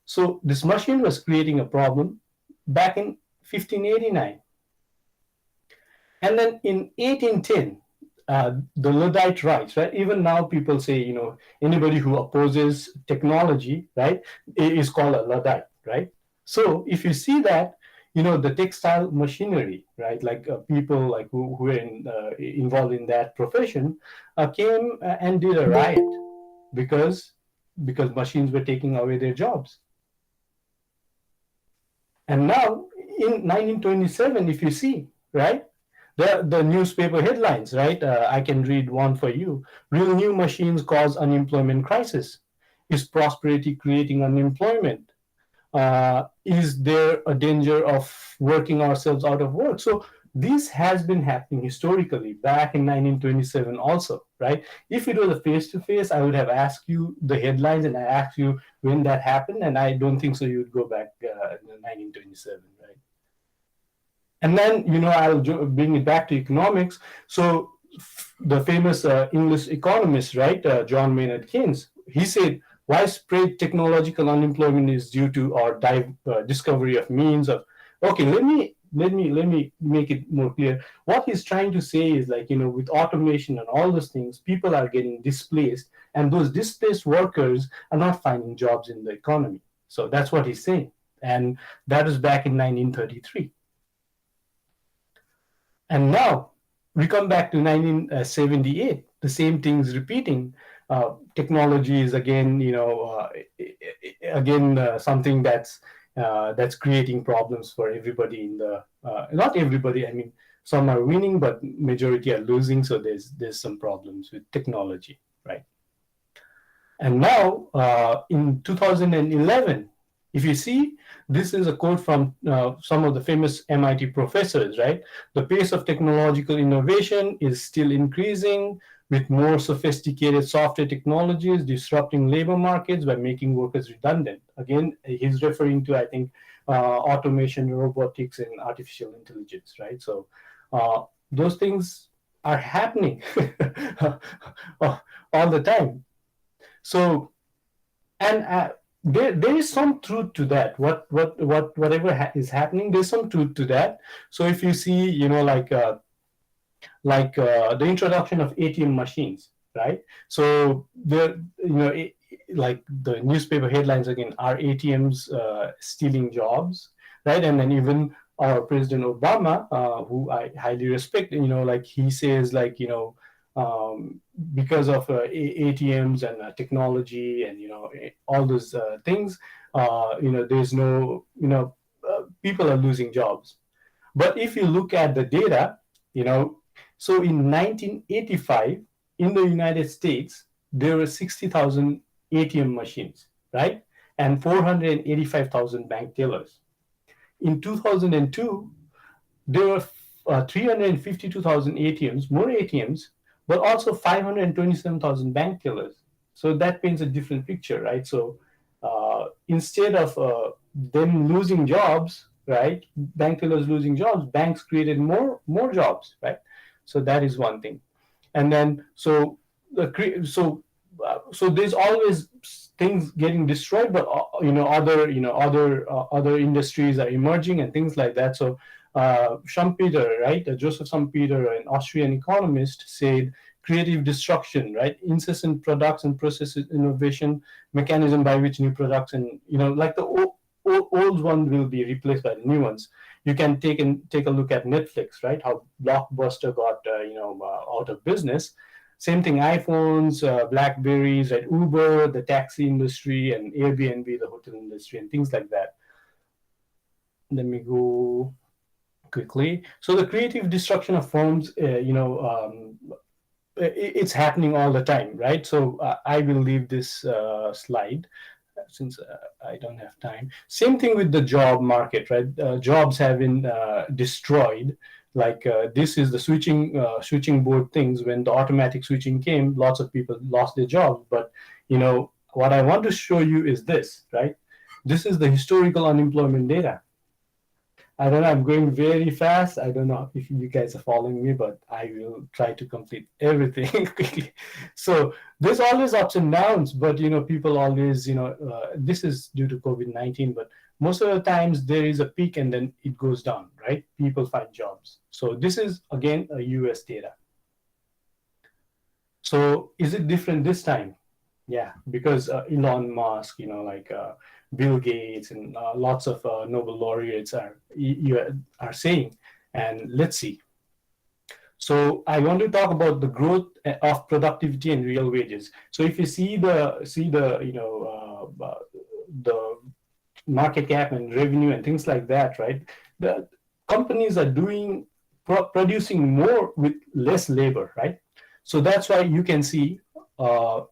So this machine was creating a problem back in 1589. And then in 1810, the Luddite rights, right? Even now people say, anybody who opposes technology, right, is called a Luddite, right? So if you see that, the textile machinery, right, like people like who were involved in that profession came and did a riot because machines were taking away their jobs. And now in 1927, if you see, right, the newspaper headlines, right, I can read one for you. Real new machines cause unemployment crisis. Is prosperity creating unemployment? Is there a danger of working ourselves out of work? So this has been happening historically back in 1927 also, right? If it was a face-to-face, I would have asked you the headlines and I asked you when that happened, and I don't think so you would go back in 1927, right? And then, I'll bring it back to economics. So the famous English economist, right, John Maynard Keynes, he said widespread technological unemployment is due to our discovery of means of. Okay, let me make it more clear. What he's trying to say is, like, with automation and all those things, people are getting displaced, and those displaced workers are not finding jobs in the economy. So that's what he's saying, and that was back in 1933. And now we come back to 1978. The same thing's repeating. Technology is again, something that's creating problems for everybody in the. Not everybody. I mean, some are winning, but majority are losing. So there's some problems with technology, right? And now in 2011, if you see, this is a quote from some of the famous MIT professors, right? The pace of technological innovation is still increasing, with more sophisticated software technologies disrupting labor markets by making workers redundant. Again, he's referring to, I think, automation, robotics, and artificial intelligence, right? So those things are happening all the time. So, and there is some truth to that. Whatever is happening, there's some truth to that. So if you see, the introduction of ATM machines, right? So like the newspaper headlines again, are ATMs stealing jobs, right? And then even our President Obama, who I highly respect, like he says, like, because of ATMs and technology and all those things, there's no, people are losing jobs. But if you look at the data, so in 1985 in the United States there were 60,000 ATM machines, right, and 485,000 bank tellers. In 2002 there were 352,000 ATMs, more ATMs, but also 527,000 bank tellers. So that paints a different picture, right? So instead of them losing jobs, right, bank tellers losing jobs, banks created more jobs, right? So that is one thing. And then so there's always things getting destroyed, but other industries are emerging and things like that. So Schumpeter, right, Joseph Schumpeter, an Austrian economist, said creative destruction, right, incessant products and process innovation, mechanism by which new products and like the old one will be replaced by the new ones. You can take a look at Netflix, right? How Blockbuster got out of business. Same thing, iPhones, Blackberries, right? Uber, the taxi industry, and Airbnb, the hotel industry, and things like that. Let me go quickly. So the creative destruction of firms, it's happening all the time, right? So I will leave this slide since I don't have time. Same thing with the job market, right? Jobs have been destroyed. Like this is the switching board things. When the automatic switching came, lots of people lost their jobs. But what I want to show you is this, right? This is the historical unemployment data. I don't know, I'm going very fast. I don't know if you guys are following me, but I will try to complete everything quickly. So there's always ups and downs, but people always, this is due to COVID-19, but most of the times there is a peak and then it goes down, right? People find jobs. So this is again a US data. So is it different this time? Yeah, because Elon Musk, Bill Gates and lots of Nobel laureates are saying, and let's see. So I want to talk about the growth of productivity and real wages. So if you see the market cap and revenue and things like that, right? The companies are producing more with less labor, right? So that's why you can see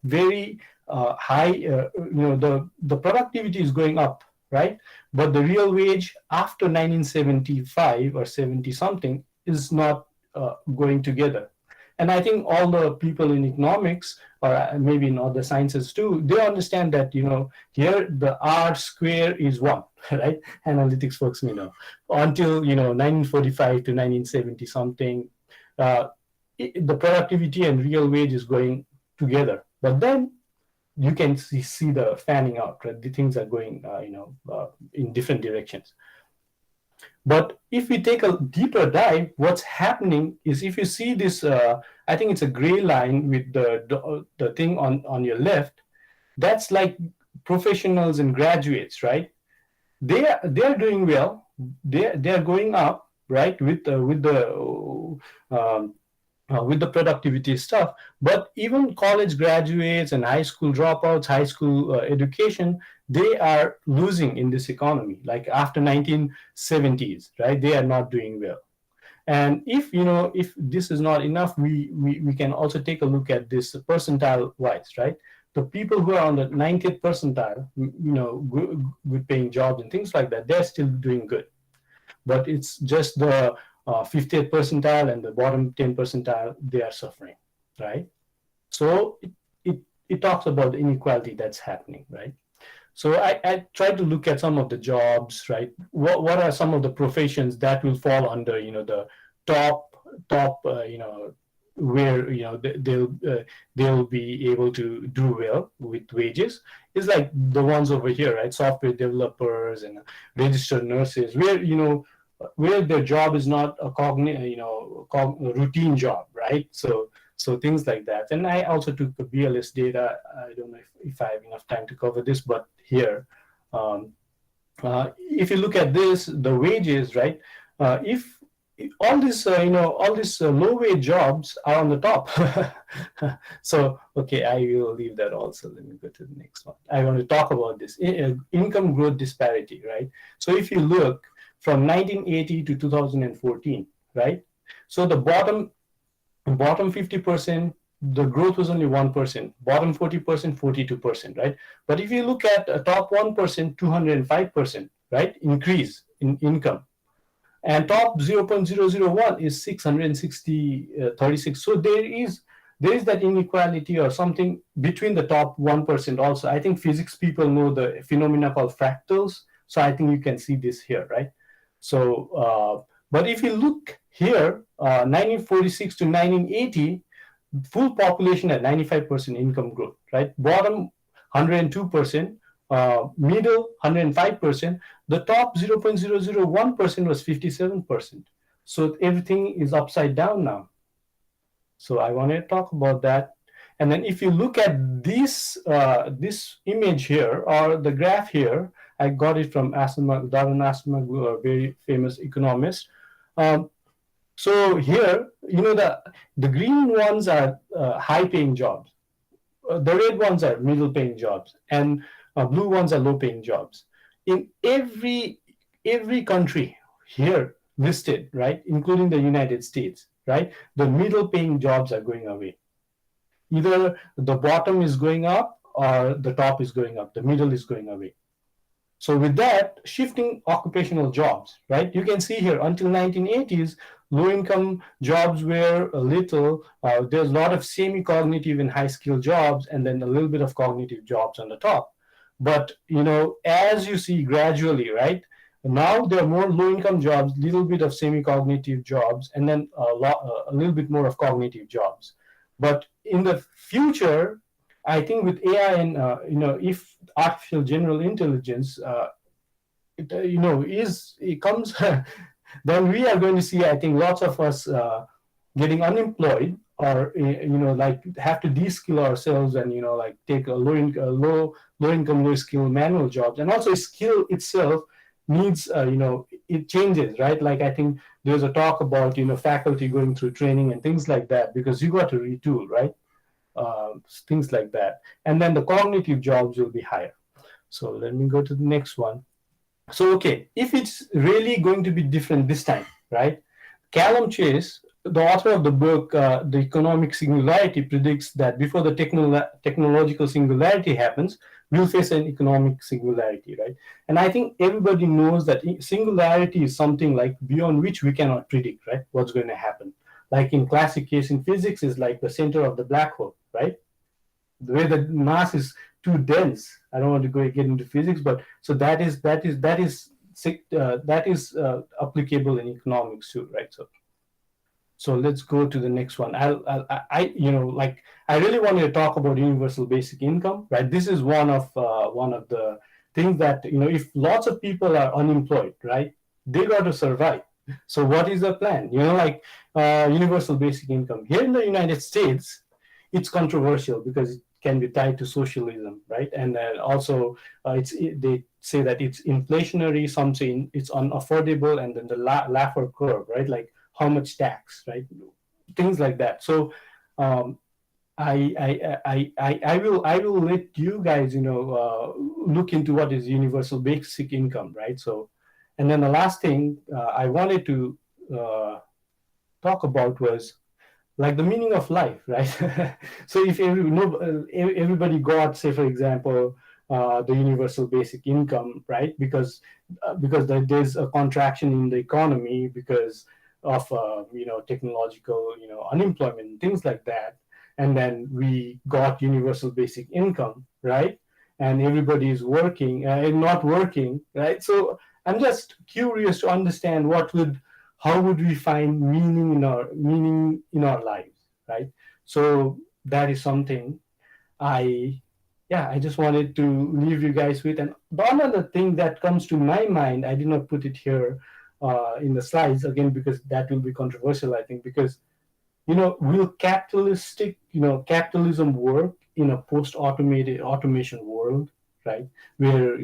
very high, the productivity is going up, right? But the real wage after 1975 or 70 something is not going together. And I think all the people in economics, or maybe in other sciences too, they understand that, here the R square is 1, right? Analytics folks, until, 1945 to 1970 something, the productivity and real wage is going together. But then you can see the fanning out, right? The things are going, in different directions. But if we take a deeper dive, what's happening is, if you see this, I think it's a gray line with the thing on your left, that's like professionals and graduates, right? They're doing well. They're going up, right, with the productivity stuff. But even college graduates and high school dropouts, high school education, they are losing in this economy. Like after 1970s, right? They are not doing well. And if this is not enough, we can also take a look at this percentile wise, right? The people who are on the 90th percentile, good paying jobs and things like that, they're still doing good. But it's just the 50th percentile and the bottom 10 percentile, they are suffering, right? So it talks about the inequality that's happening, right? So I tried to look at some of the jobs, right? What are some of the professions that will fall under, the top, where they'll be able to do well with wages, is like the ones over here, right? Software developers and registered nurses, where their job is not a routine job, right? So things like that. And I also took the BLS data. I don't know if I have enough time to cover this, but here, if you look at this, the wages, right? If all these low wage jobs are on the top. So okay, I will leave that also. Let me go to the next one. I want to talk about this income growth disparity, right? So if you look from 1980 to 2014, right? So the bottom 50%, the growth was only 1%. Bottom 40%, 42%, right? But if you look at top 1%, 205%, right? Increase in income. And top 0.001 is 36. So there is that inequality or something between the top 1% also. I think physics people know the phenomena called fractals. So I think you can see this here, right? So, but if you look here, 1946 to 1980, full population at 95% income growth, right? Bottom 102%, middle 105%, the top 0.001% was 57%. So everything is upside down now. So I want to talk about that. And then if you look at this image here, or the graph here, I got it from Darren Asimov, a very famous economist. So here, the green ones are high-paying jobs. The red ones are middle-paying jobs, and blue ones are low-paying jobs. In every country here listed, right, including the United States, right, the middle-paying jobs are going away. Either the bottom is going up or the top is going up. The middle is going away. So with that, shifting occupational jobs, right? You can see here until 1980s, low-income jobs were a little. There's a lot of semi-cognitive and high-skill jobs, and then a little bit of cognitive jobs on the top. But as you see gradually, right? Now there are more low-income jobs, little bit of semi-cognitive jobs, and then a little bit more of cognitive jobs. But in the future, I think with AI and if artificial general intelligence, it comes, then we are going to see, I think, lots of us getting unemployed, or like have to de-skill ourselves and like take a low income, low skill manual jobs. And also skill itself needs it changes, right? Like I think there's a talk about faculty going through training and things like that, because you got to retool, right? Things like that. And then the cognitive jobs will be higher. So let me go to the next one. So okay, if it's really going to be different this time, right? Callum Chase, the author of the book The Economic Singularity, predicts that before the technological singularity happens, we'll face an economic singularity, right? And I think everybody knows that singularity is something like beyond which we cannot predict, right? What's going to happen. Like in classic case in physics is like the center of the black hole, right? The way the mass is too dense. I don't want to get into physics, but so that is applicable in economics too, right? So let's go to the next one. Like I really wanted to talk about universal basic income, right? This is one of the things that if lots of people are unemployed, right, they got to survive. So what is the plan? Like universal basic income here in the United States, it's controversial because it can be tied to socialism, right? And also they say that it's inflationary. Some say it's unaffordable, and then the Laffer curve, right? Like how much tax, right? Things like that. So um, I will let you guys look into what is universal basic income, right? So, and then the last thing I wanted to talk about was like the meaning of life, right? So if everybody got, say for example, the universal basic income, right? Because there's a contraction in the economy because of technological unemployment and things like that, and then we got universal basic income, right? And everybody is working and not working, right? So I'm just curious to understand how would we find meaning in our lives, right? So that is something I just wanted to leave you guys with. And the another thing that comes to my mind, I did not put it here in the slides again because that will be controversial, I think, because will capitalism work in a post-automated automation world, right? Where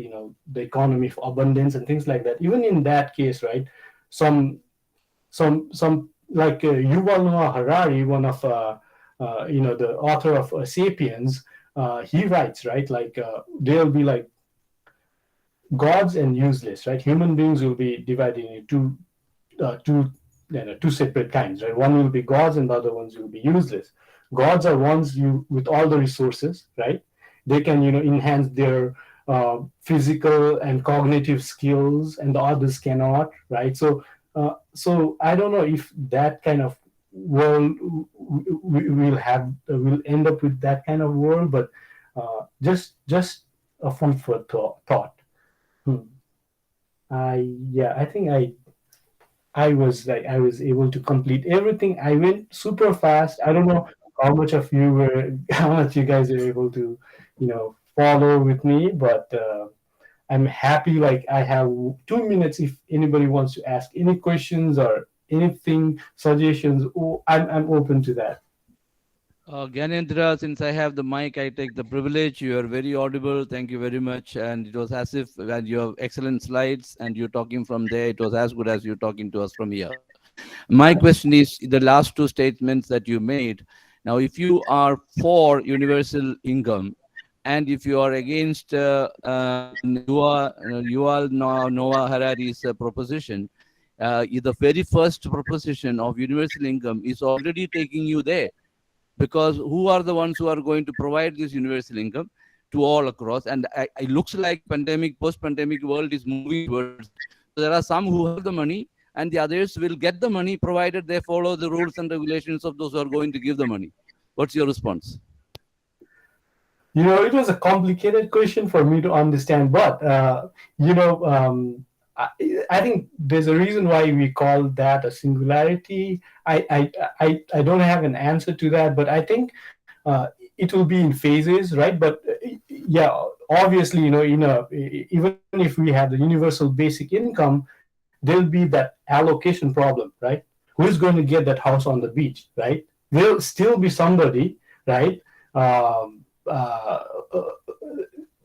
the economy of abundance and things like that. Even in that case, right? Some like Yuval Noah Harari, one of the author of *Sapiens*, he writes, right, like there'll be like gods and useless, right? Human beings will be divided into two separate kinds, right? One will be gods and the other ones will be useless. Gods are ones with all the resources, right? They can enhance their physical and cognitive skills, and the others cannot, right? So I don't know if that kind of world we'll end up with that kind of world, but just a food for thought. I think I was able to complete everything. I went super fast. I don't know how much of you were, how much you guys were able to, follow with me, but I'm happy. Like I have 2 minutes if anybody wants to ask any questions or anything, suggestions. Oh, I'm open to that. Gyanendra, since I have the mic, I take the privilege. You are very audible. Thank you very much. And it was as if and you have excellent slides and you're talking from there. It was as good as you're talking to us from here. My question is the last two statements that you made. Now, if you are for universal income and if you are against Yuval Noah Harari's proposition, the very first proposition of universal income is already taking you there. Because who are the ones who are going to provide this universal income to all across? And it looks like post-pandemic world is moving towards that. So there are some who have the money and the others will get the money provided they follow the rules and regulations of those who are going to give the money. What's your response? It was a complicated question for me to understand, but I think there's a reason why we call that a singularity. I don't have an answer to that, but I think it will be in phases, right? But yeah, obviously, even if we have the universal basic income, there'll be that allocation problem, right? Who is going to get that house on the beach, right? There'll still be somebody, right? Uh,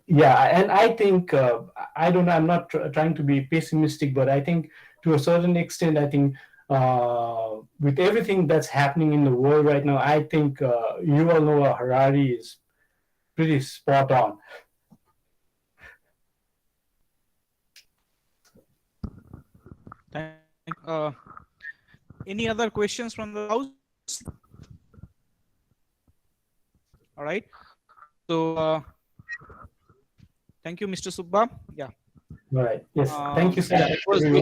yeah, and I think I don't know. I'm not trying to be pessimistic, but I think to a certain extent, I think with everything that's happening in the world right now, I think Yuval Noah Harari is pretty spot on. Thank any other questions from the house? All right. So thank you, Mr. Subba. Yeah. Right. Yes. Thank you so much. It was a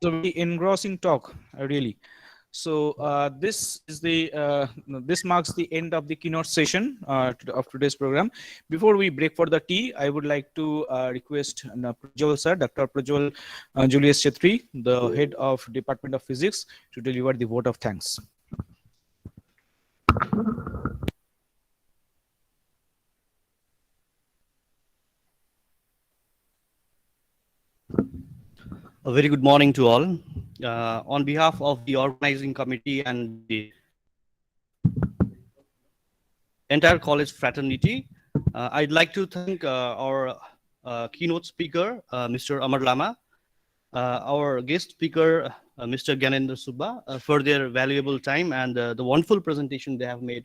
very engrossing talk, really. So this marks the end of the keynote session of today's program. Before we break for the tea, I would like to request Prajwal sir, Dr. Prajwal Julius Chetri, the head of Department of Physics, to deliver the vote of thanks. A very good morning to all. On behalf of the organizing committee and the entire college fraternity, I'd like to thank our keynote speaker, Mr. Amar Lama, our guest speaker, Mr. Gyanendra Subba, for their valuable time and the wonderful presentation they have made,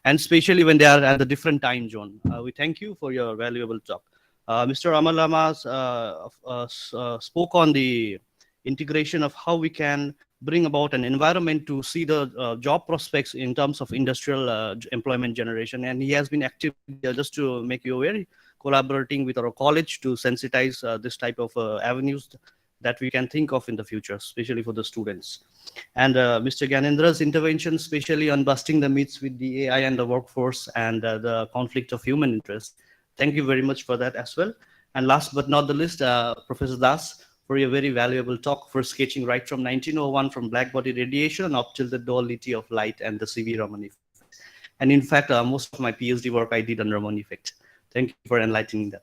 and especially when they are at the different time zone. We thank you for your valuable talk. Mr. Amar Lama spoke on the integration of how we can bring about an environment to see the job prospects in terms of industrial employment generation. And he has been actively, just to make you aware, collaborating with our college to sensitize this type of avenues that we can think of in the future, especially for the students. And Mr. Gyanendra's intervention, especially on busting the myths with the AI and the workforce and the conflict of human interest. Thank you very much for that as well. And last but not the least, Professor Das, for your very valuable talk for sketching right from 1901 from black body radiation up till the duality of light and the C.V. Raman effect. And in fact, most of my PhD work I did on Raman effect. Thank you for enlightening that.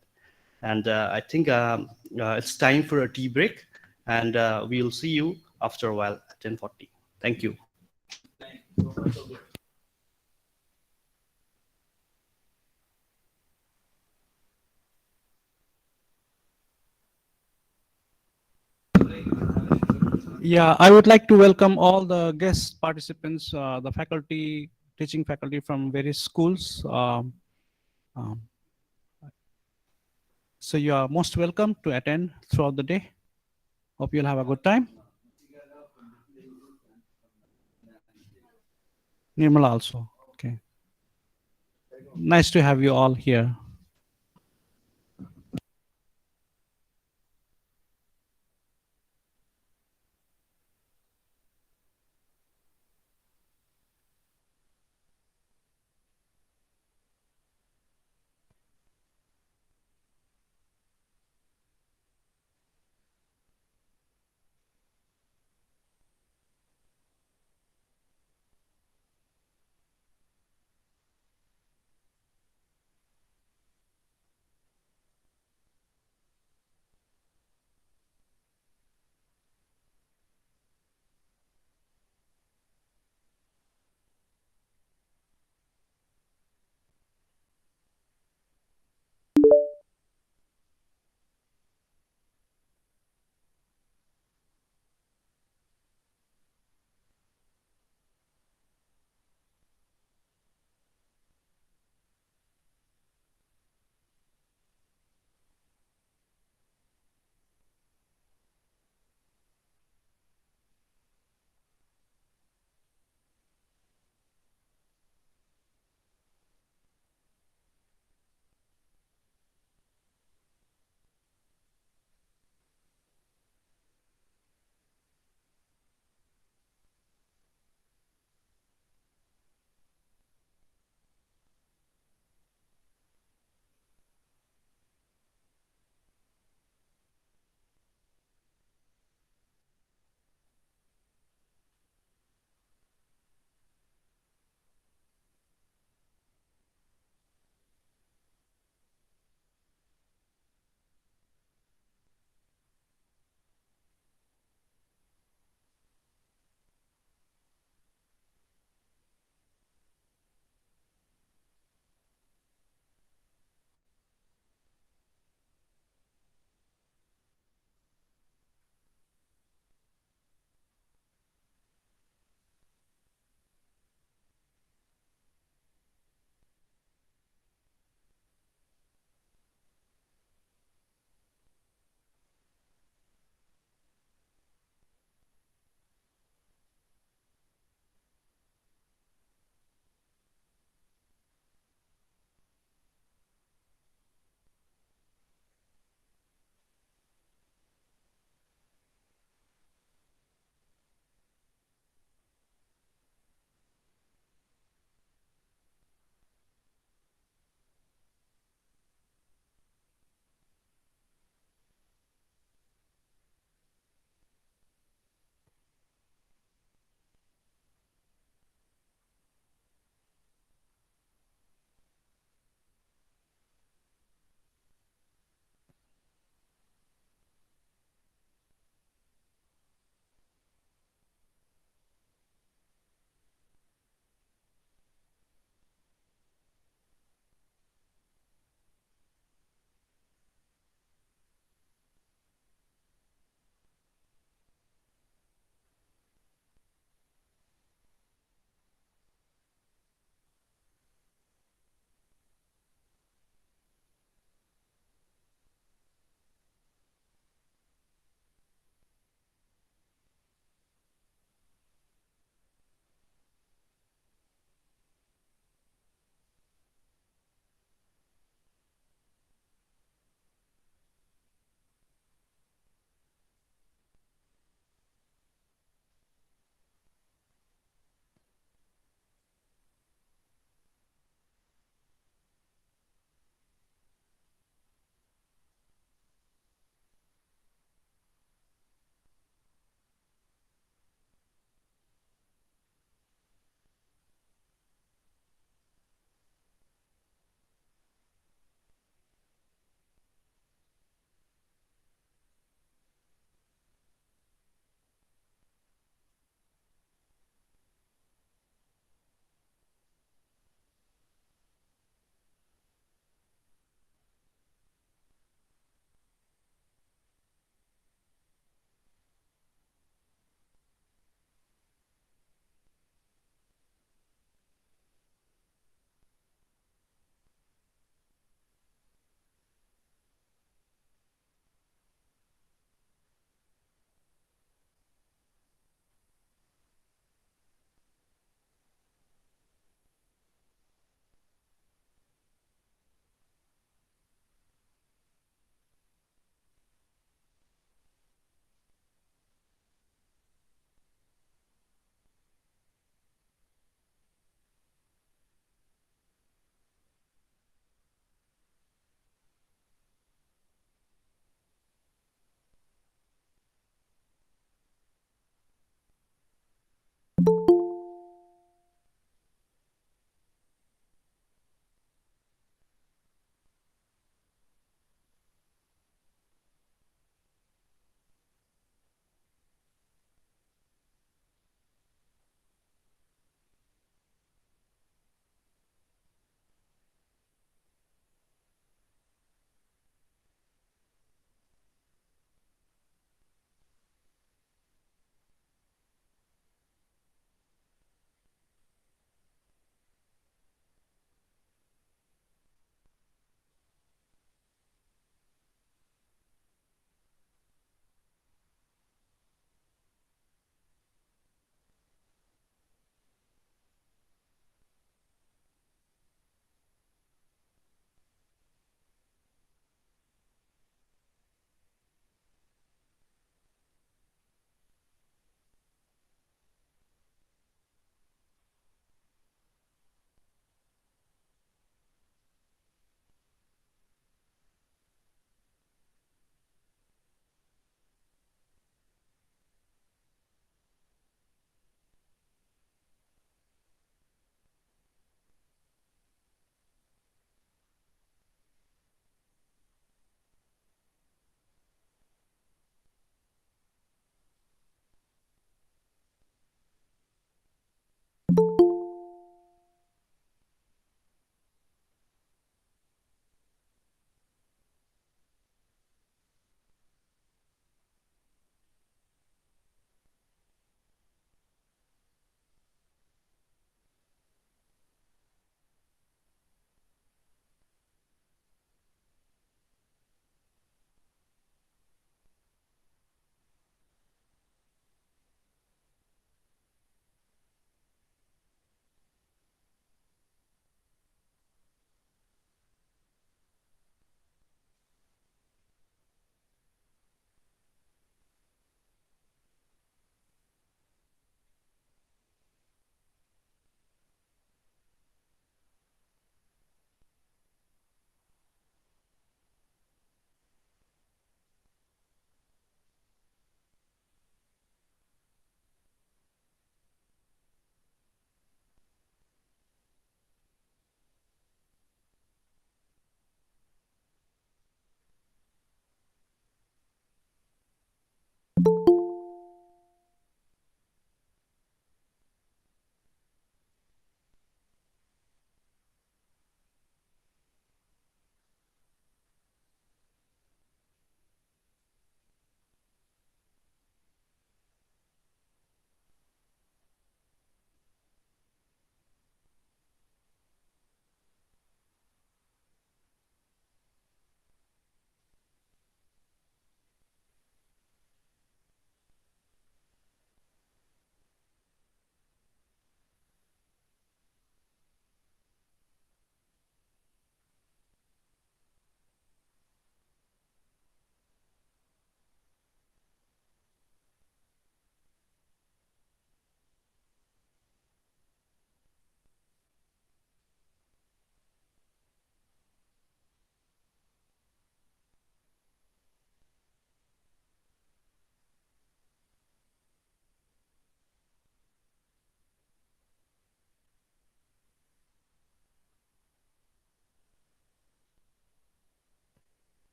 And I think it's time for a tea break, and we'll see you after a while at 10:40. Thank you. Yeah, I would like to welcome all the guest participants, the faculty, teaching faculty from various schools. Um, so you are most welcome to attend throughout the day. Hope you'll have a good time. Nirmala also. Okay. Nice to have you all here.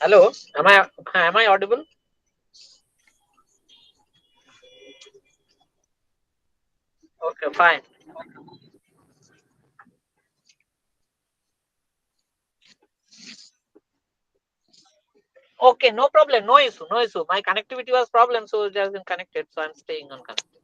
Hello, am I audible? Okay, fine. Okay, no problem, no issue, no issue. My connectivity was problem, so it has been connected, so I'm staying on connected.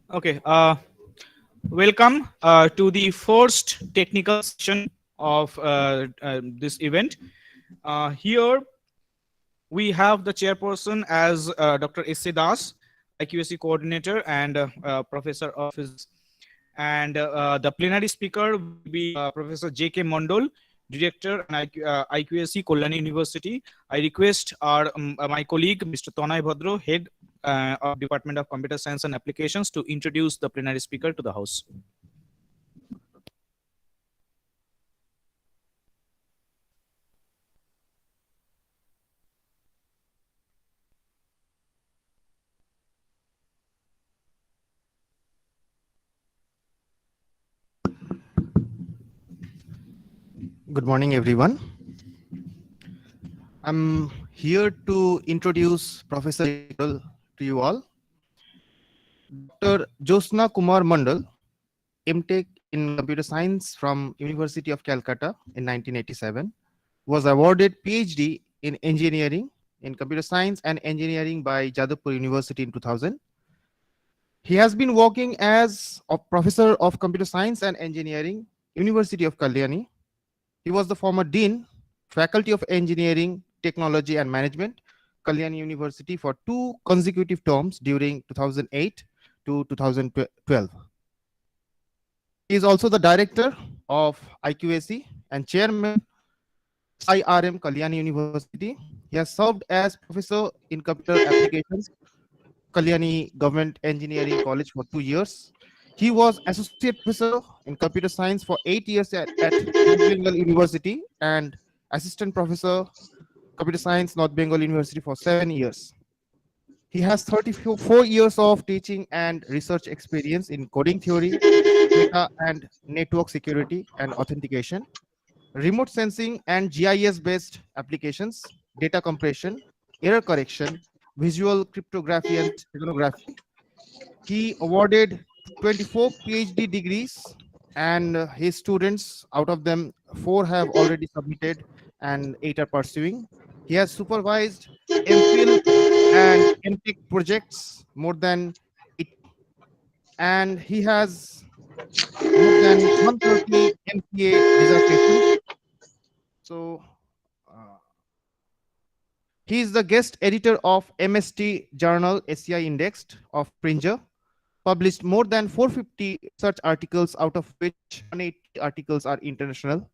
Okay. Welcome to the first technical session of this event. Here we have the chairperson as Dr. S.A. Das, IQAC coordinator and professor of physics. And the plenary speaker will be Professor J.K. Mondol, director and IQAC Kollani University. I request my colleague, Mr. Tonai Bhadro, head of Department of Computer Science and Applications, to introduce the plenary speaker to the House. Good morning, everyone. I'm here to introduce Professor Mondal to you all. Dr. Josna Kumar Mandal, MTech in Computer Science from University of Calcutta in 1987, was awarded PhD in Engineering in Computer Science and Engineering by Jadavpur University in 2000. He has been working as a professor of Computer Science and Engineering, University of Kalyani. He was the former Dean, Faculty of Engineering, Technology and Management, Kalyani University for 2 consecutive terms during 2008 to 2012. He is also the director of IQAC and chairman IRM Kalyani University. He has served as professor in computer applications, Kalyani Government Engineering College for 2 years. He was associate professor in computer science for 8 years at West Bengal University and assistant professor computer science North Bengal University for 7 years. He has 34 years of teaching and research experience in coding theory, data and network security and authentication, remote sensing and GIS-based applications, data compression, error correction, visual cryptography and steganography. He awarded 24 PhD degrees, and his students, out of them, 4 have already submitted and 8 are pursuing. He has supervised MPhil and MTech projects more than 8, and he has more than 130 MPA dissertations. So he is the guest editor of MST Journal SCI Indexed of Springer, published more than 450 research articles, out of which 180 articles are international,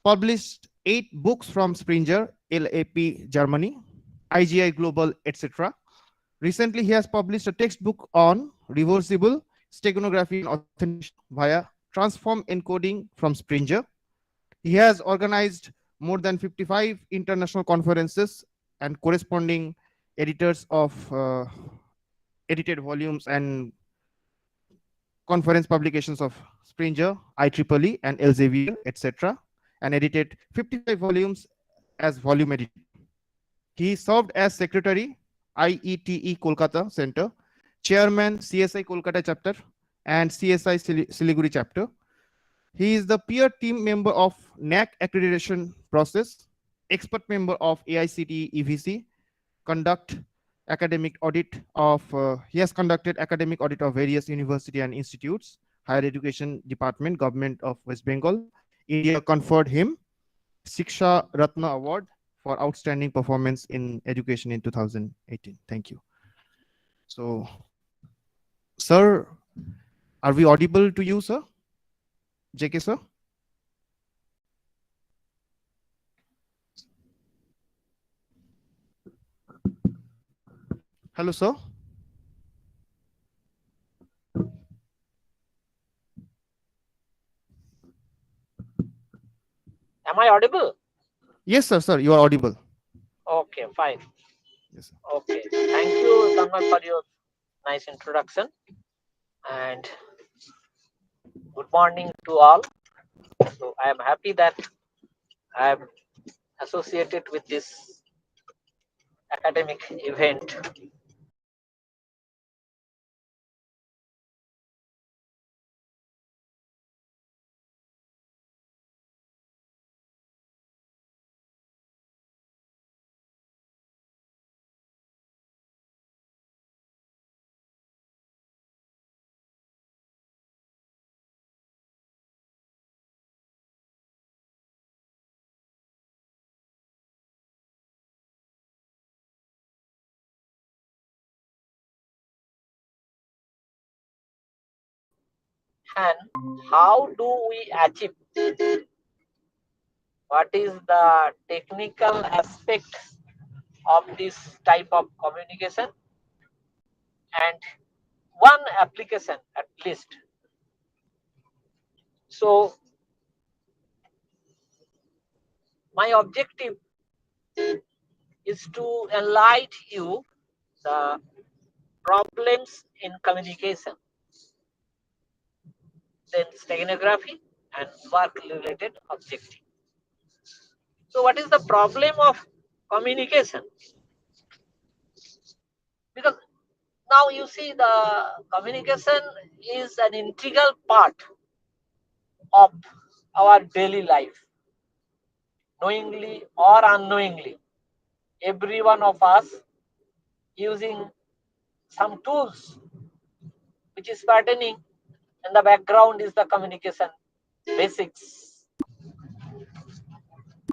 published 8 books from Springer, LAP Germany, IGI Global, etc. Recently, he has published a textbook on reversible steganography and authentication via transform encoding from Springer. He has organized more than 55 international conferences and corresponding editors of edited volumes and conference publications of Springer, IEEE, and Elsevier, etc., and edited 55 volumes as volume editor. He served as secretary, IETE Kolkata Center, chairman, CSI Kolkata chapter, and CSI Siliguri chapter. He is the peer team member of NAC accreditation process, expert member of AICTE EVC, conduct academic audit of, he has conducted academic audit of various university and institutes, higher education department, government of West Bengal. India conferred him Shiksha Ratna Award for outstanding performance in education in 2018. Thank you. So, sir, are we audible to you, sir? JK, sir? Hello, sir. Am I audible? Yes, sir, you are audible. Okay, fine. Yes, sir. Okay, thank you, Tanmay, for your nice introduction. And good morning to all. So I am happy that I am associated with this academic event. And how do we achieve? What is the technical aspect of this type of communication? And one application at least. So my objective is to enlighten you the problems in communication, then steganography and work related objective. So what is the problem of communication? Because now you see the communication is an integral part of our daily life, knowingly or unknowingly. Every one of us using some tools which is pertaining in the background is the communication basics.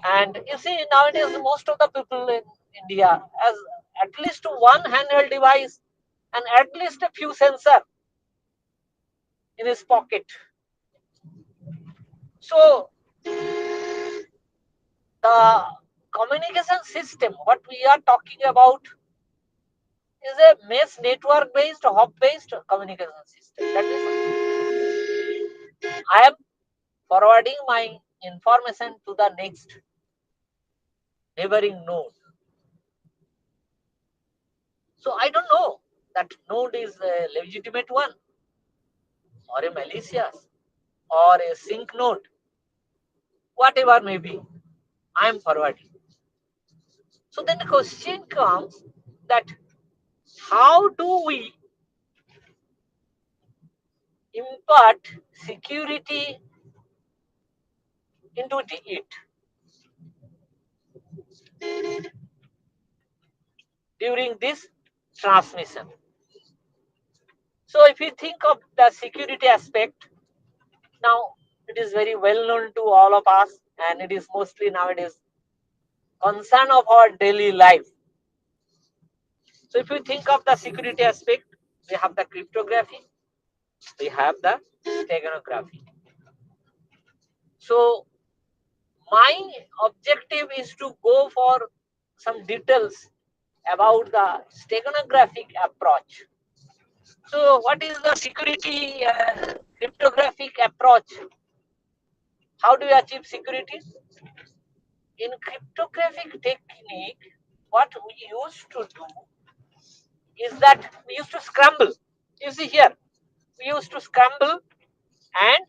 And you see nowadays most of the people in India has at least one handheld device and at least a few sensor in his pocket. So the communication system what we are talking about is a mesh network based hub based communication system. That is, I am forwarding my information to the next neighboring node. So I don't know that node is a legitimate one or a malicious or a sync node, whatever may be, I am forwarding. So then the question comes that how do we impart security into it during this transmission? So if you think of the security aspect, now it is very well known to all of us and it is mostly nowadays concern of our daily life. So if you think of the security aspect, we have the cryptography, we have the steganography. So my objective is to go for some details about the steganographic approach. So what is the security cryptographic approach? How do we achieve security? In cryptographic technique, what we used to do is that we used to scramble. You see here, we used to scramble and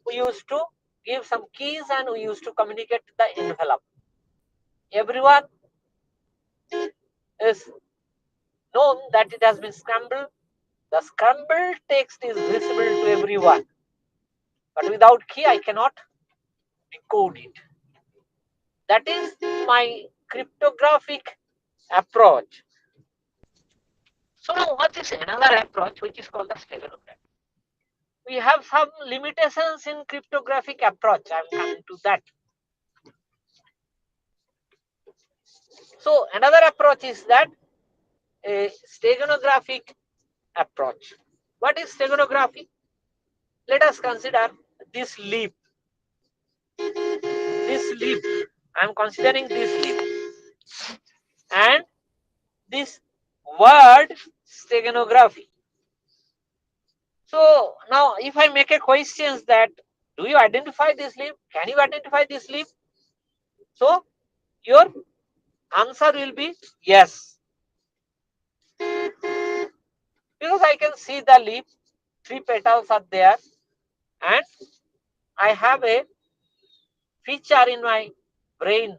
we used to give some keys and we used to communicate the envelope. Everyone is known that it has been scrambled. The scrambled text is visible to everyone. But without key, I cannot decode it. That is my cryptographic approach. So now what is another approach which is called the steganography? We have some limitations in cryptographic approach. I am coming to that. So another approach is that a steganographic approach. What is steganography? Let us consider this leaf. This leaf. I am considering this leaf. And this word steganography. So now if I make a question that do you identify this leaf? Can you identify this leaf? So your answer will be yes. Because I can see the leaf, 3 petals are there and I have a feature in my brain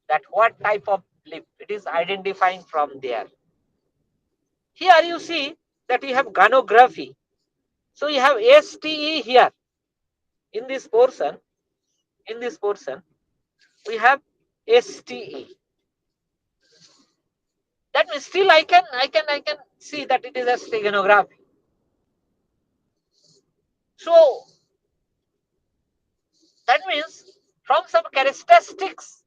that what type of leaf it is identifying from there. Here you see that we have ganography. So you have STE here in this portion. In this portion, we have STE. That means still I can see that it is a steganography. So that means from some characteristics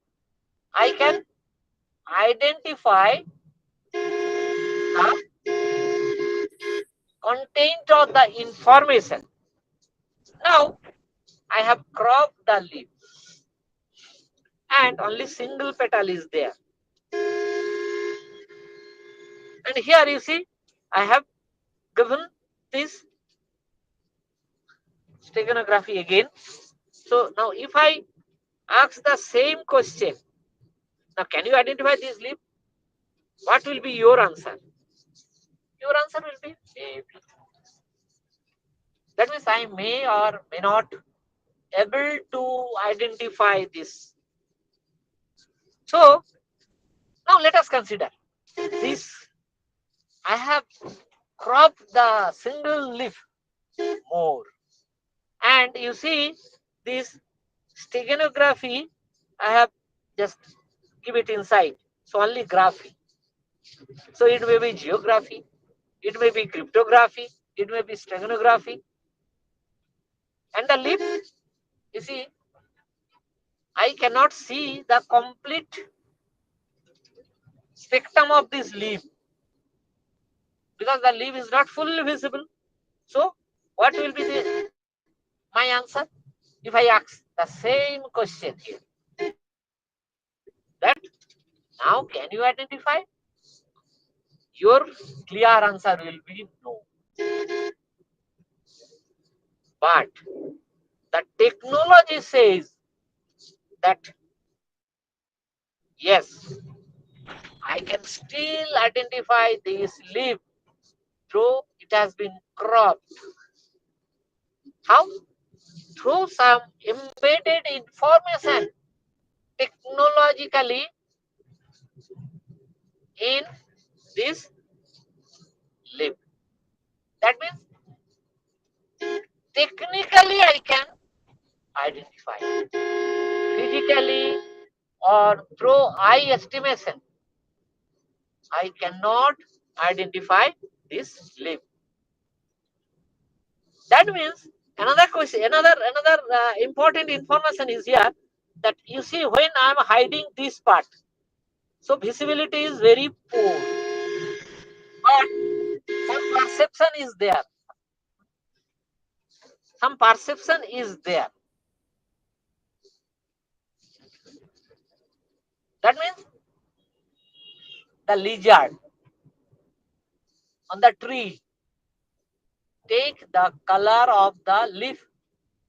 I can identify the content of the information. Now I have cropped the leaf and only single petal is there. And here you see, I have given this steganography again. So now if I ask the same question, now can you identify this leaf? What will be your answer? Your answer will be maybe. That means I may or may not able to identify this. So now let us consider this. I have cropped the single leaf more, and you see this steganography I have just give it inside. So only graphy. So it may be geography, it may be cryptography, it may be steganography. And the leaf, you see, I cannot see the complete spectrum of this leaf because the leaf is not fully visible. So what will be my answer if I ask the same question here? That now can you identify? Your clear answer will be no. But the technology says that yes, I can still identify this leaf through it has been cropped. How? Through some embedded information technologically in this leaf. That means technically I can identify. Physically or through eye estimation, I cannot identify this leaf. That means another question, another important information is here that you see when I am hiding this part, so visibility is very poor, but some perception is there. Some perception is there. That means the lizard on the tree take the color of the leaf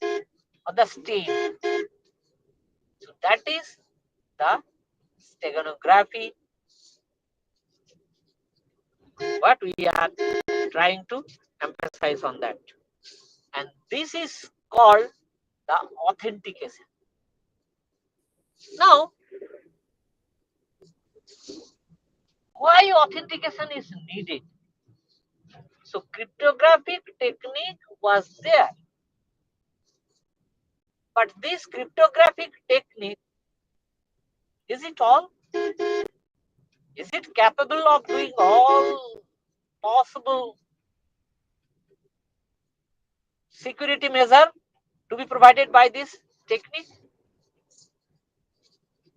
or the stem. So that is the steganography. What we are trying to emphasize on that. And this is called the authentication. Now, why authentication is needed? So cryptographic technique was there. But this cryptographic technique, is it all? Is it capable of doing all possible security measure to be provided by this technique?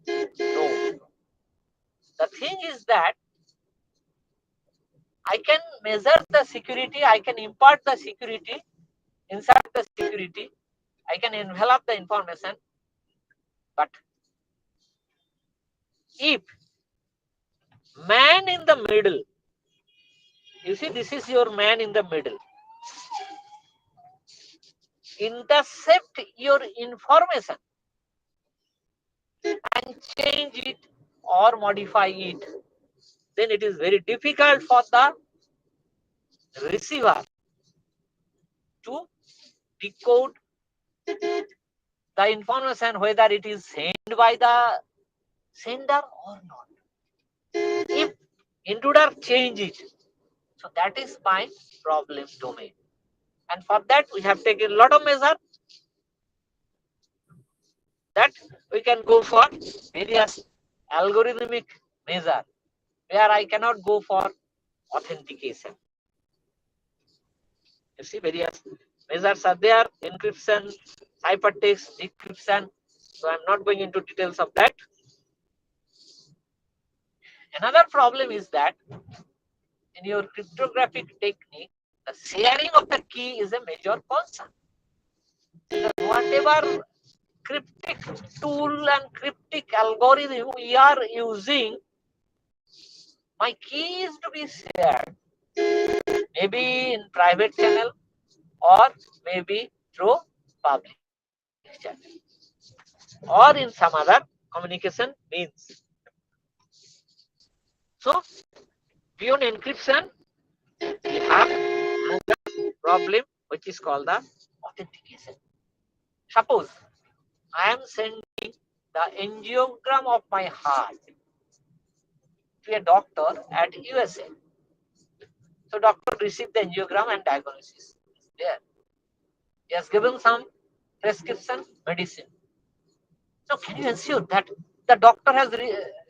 No. The thing is that I can measure the security, I can impart the security, insert the security, I can envelop the information, but if man in the middle, you see this is your man in the middle, intercept your information and change it or modify it, then it is very difficult for the receiver to decode the information whether it is sent by the sender or not. If intruder change it, so that is my problem domain. And for that we have taken a lot of measure that we can go for various algorithmic measure where I cannot go for authentication. You see various measures are there, encryption, hypertext, decryption. So I'm not going into details of that. Another problem is that in your cryptographic technique, The sharing of the key is a major concern. Whatever cryptic tool and cryptic algorithm we are using, my key is to be shared, maybe in private channel or maybe through public channel or in some other communication means. So beyond encryption, we have another problem which is called the authentication. Suppose I am sending the angiogram of my heart to a doctor at USA. So doctor received the angiogram and diagnosis is there. He has given some prescription medicine. So can you ensure that the doctor has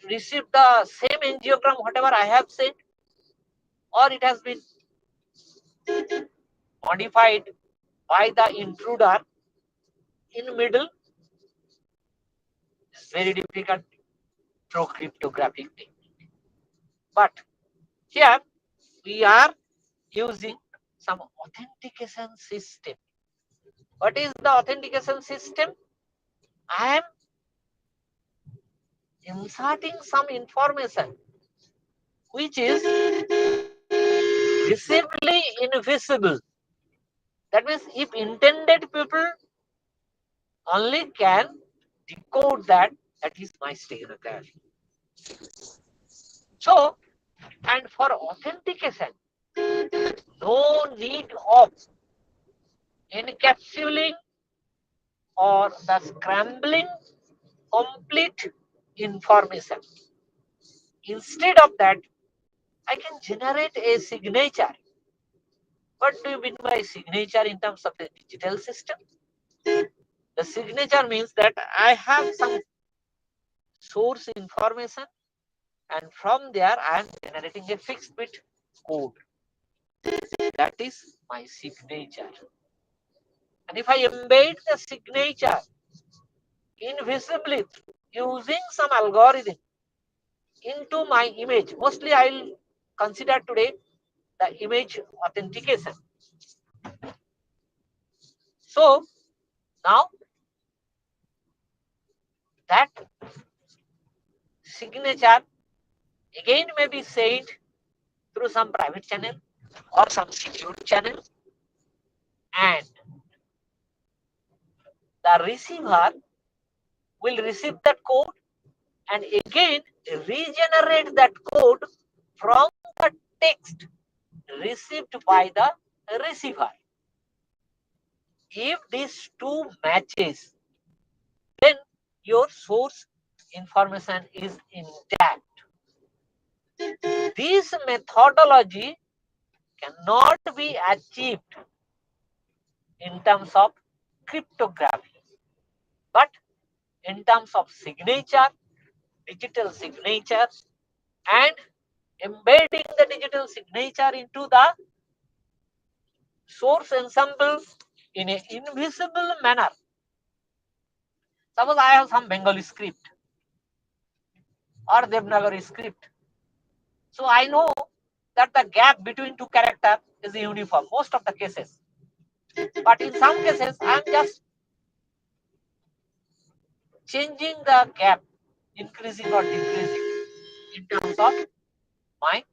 received the same angiogram whatever I have sent, or it has been modified by the intruder in middle? It's very difficult through cryptographic technique. But here we are using some authentication system. What is the authentication system? I am inserting some information which is visibly invisible. That means if intended people only can decode that, that is my steganography. So, and for authentication, no need of encapsulating or the scrambling complete information. Instead of that, I can generate a signature. What do you mean by signature in terms of the digital system? The signature means that I have some source information and from there I am generating a fixed bit code. That is my signature. And if I embed the signature invisibly using some algorithm into my image, mostly I will consider today the image authentication. So now that signature again may be sent through some private channel or some secure channel, and the receiver will receive that code and again regenerate that code from the text received by the receiver. If these two matches, then your source information is intact. This methodology cannot be achieved in terms of cryptography, but in terms of signature, digital signature, and embedding the digital signature into the source ensemble in an invisible manner. Suppose I have some Bengali script or Devanagari script. So I know that the gap between two characters is uniform, most of the cases. But in some cases, I am just changing the gap, increasing or decreasing in terms of my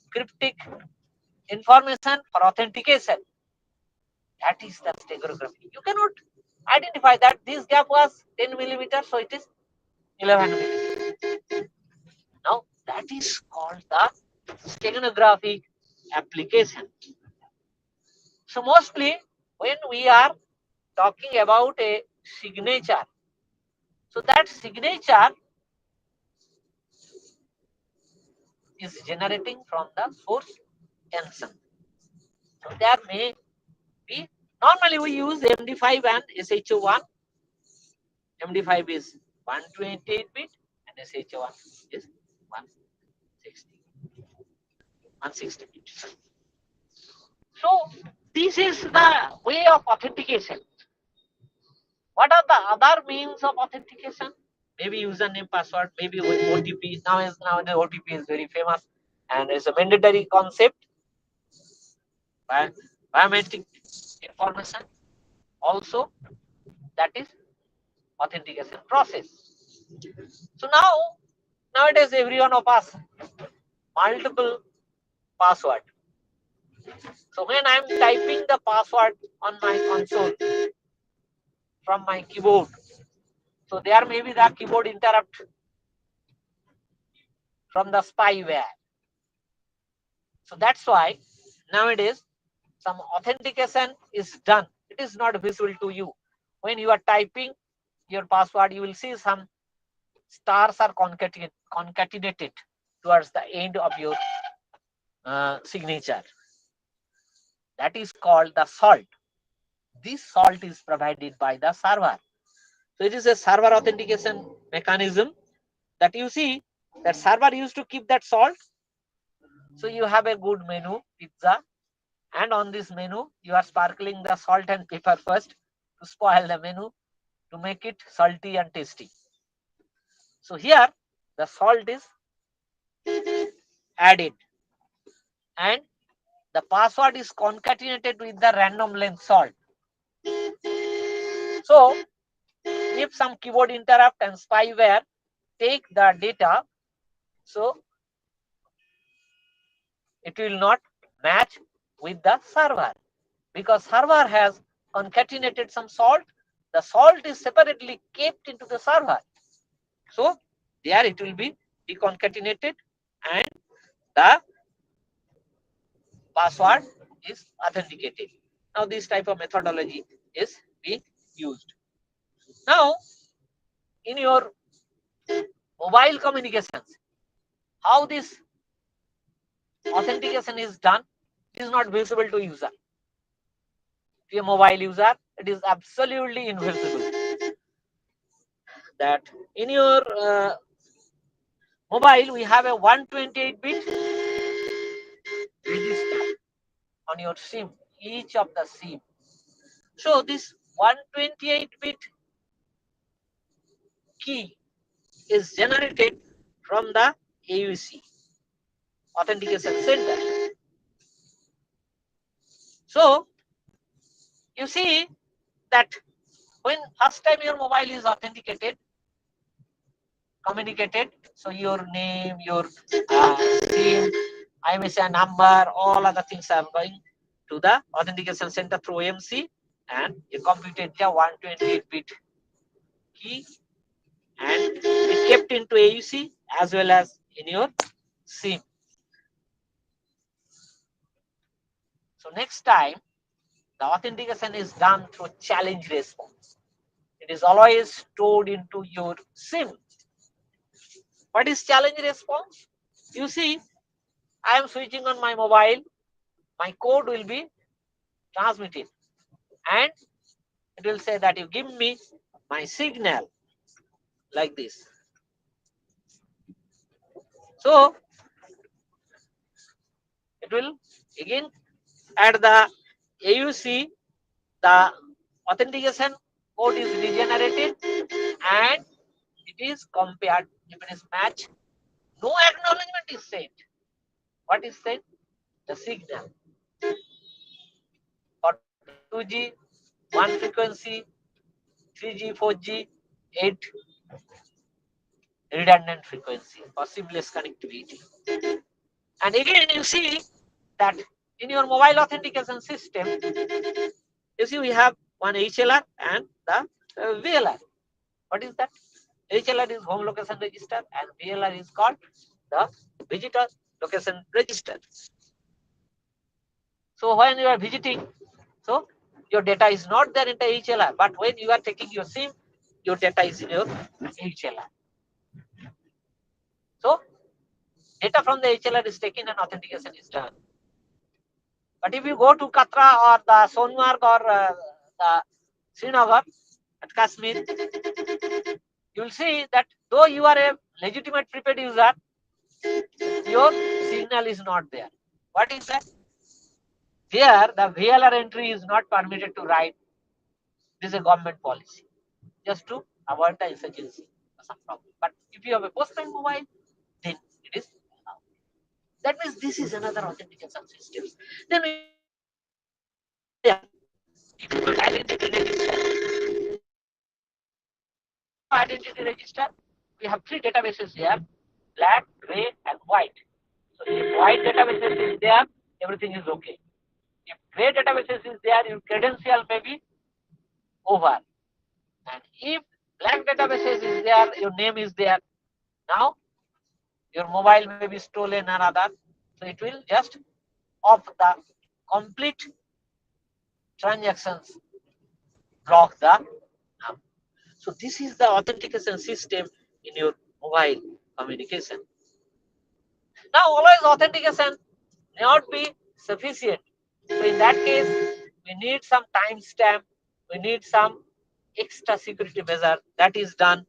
cryptic information for authentication. That is the steganography. You cannot identify that this gap was 10 millimeters, so it is 11 millimeters. Now that is called the steganographic application. So mostly when we are talking about a signature, so that signature is generating from the source ensemble. So there may be, normally we use MD5 and SHO1. MD5 is 128 bit and SHO1 is 160 bit. So this is the way of authentication. What are the other means of authentication? Maybe username, password, maybe with OTP. Now the OTP is very famous and it's a mandatory concept. biometric information, also that is authentication process. So nowadays every one of us multiple password. So when I'm typing the password on my console from my keyboard, so there may be the keyboard interrupt from the spyware. So that's why nowadays some authentication is done. It is not visible to you. When you are typing your password, you will see some stars are concatenated towards the end of your signature. That is called the salt. This salt is provided by the server. So it is a server authentication mechanism that you see that server used to keep that salt. So you have a good menu, pizza, and on this menu you are sparkling the salt and pepper first to spoil the menu, to make it salty and tasty. So here the salt is added and the password is concatenated with the random length salt. So if some keyboard interrupt and spyware take the data, so it will not match with the server because server has concatenated some salt. The salt is separately kept into the server. So there it will be deconcatenated and the password is authenticated. Now this type of methodology is being used. Now in your mobile communications, how this authentication is done is not visible to user. To a mobile user, it is absolutely invisible. That in your mobile, we have a 128-bit register on your SIM, each of the SIM. So this 128-bit key is generated from the AUC, Authentication Center. So you see that when first time your mobile is authenticated, communicated, so your name, your SIM, IMSI number, all other things are going to the authentication center through OMC, and you computed the 128-bit key and it kept into AUC as well as in your SIM. So next time the authentication is done through challenge response. It is always stored into your SIM. What is challenge response? You see, I am switching on my mobile, my code will be transmitted and it will say that you give me my signal like this. So it will again at the AUC, the authentication code is regenerated and it is compared. If it is match, no acknowledgement is sent. What is sent? The signal. For 2G, 1 frequency, 3G, 4G, 8 redundant frequency for seamless connectivity. And again, you see that in your mobile authentication system, you see we have one HLR and the VLR. What is that? HLR is home location register and VLR is called the visitor location register. So when you are visiting, so your data is not there in the HLR, but when you are taking your SIM, your data is in your HLR. So data from the HLR is taken and authentication is done. But if you go to Katra or the Sonmarg or the Srinagar at Kashmir, you will see that though you are a legitimate prepaid user, your signal is not there. What is that? Here, the VLR entry is not permitted to write. This is a government policy, just to avoid the insurgency or some problem. But if you have a postpaid mobile, then it is allowed. That means this is another authentication system. Then we have there. If you put identity register, identity register, we have three databases here: black, gray, and white. So if white databases is there, everything is okay. If gray databases is there, your credential may be over. And if black databases is there, your name is there. Now your mobile may be stolen and other. So it will just off the complete transactions, block the number. So this is the authentication system in your mobile communication. Now always authentication may not be sufficient. So in that case, we need some timestamp, we need some extra security measure that is done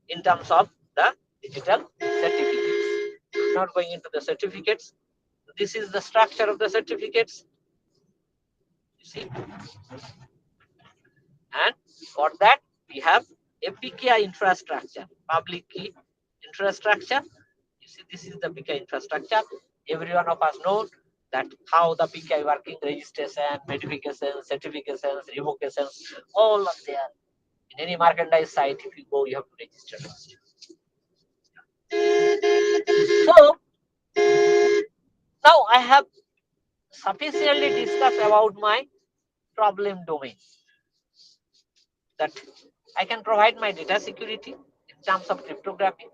in terms of the digital certificates. Not going into the certificates. This is the structure of the certificates. You see? And for that, we have a PKI infrastructure, public key infrastructure. You see, this is the PKI infrastructure. Every one of us knows that how the PKI working, registration, modifications, certifications, revocations, all are there. In any merchandise site, if you go, you have to register. So, now I have sufficiently discussed about my problem domain. That I can provide my data security in terms of cryptography.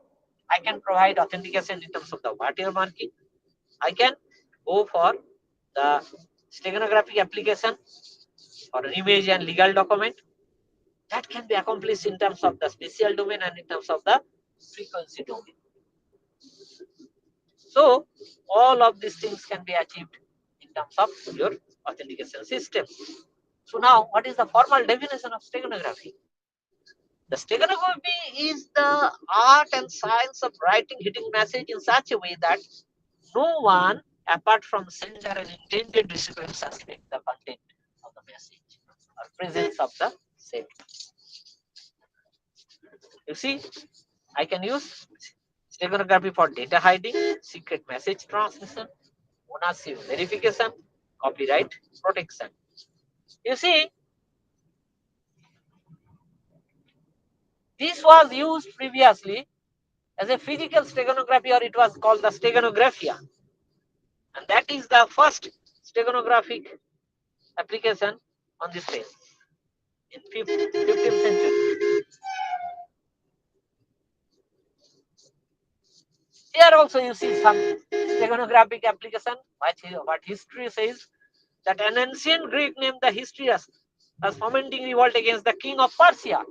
I can provide authentication in terms of the watermarking. I can go for the steganographic application or an image and legal document. That can be accomplished in terms of the spatial domain and in terms of the frequency domain. So all of these things can be achieved in terms of your authentication system. So now, what is the formal definition of steganography? The steganography is the art and science of writing hidden message in such a way that no one apart from sender and intended recipient suspect the content of the message or presence of the same. You see, I can use steganography for data hiding, secret message transmission, ownership verification, copyright protection. You see, this was used previously as a physical steganography, or it was called the steganographia. And that is the first steganographic application on this place in 15th century. Here also you see some steganographic application. What history says that an ancient Greek named the Histrius was fomenting revolt against the king of Persia.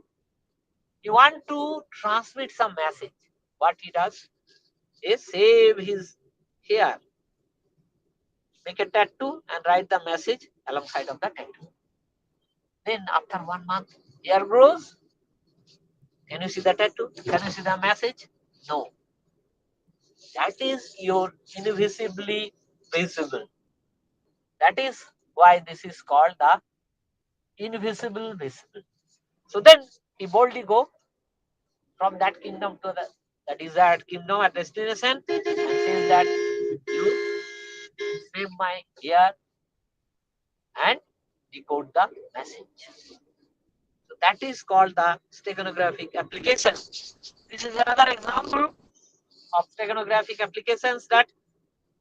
He want to transmit some message. What he does is save his hair, make a tattoo and write the message alongside of the tattoo. Then after 1 month, hair grows. Can you see the tattoo? Can you see the message? No. That is your invisibly visible. That is why this is called the invisible visible. So then he boldly go from that kingdom to the desired kingdom at destination and says that you save my ear and decode the message. So that is called the steganographic application. This is another example of steganographic applications that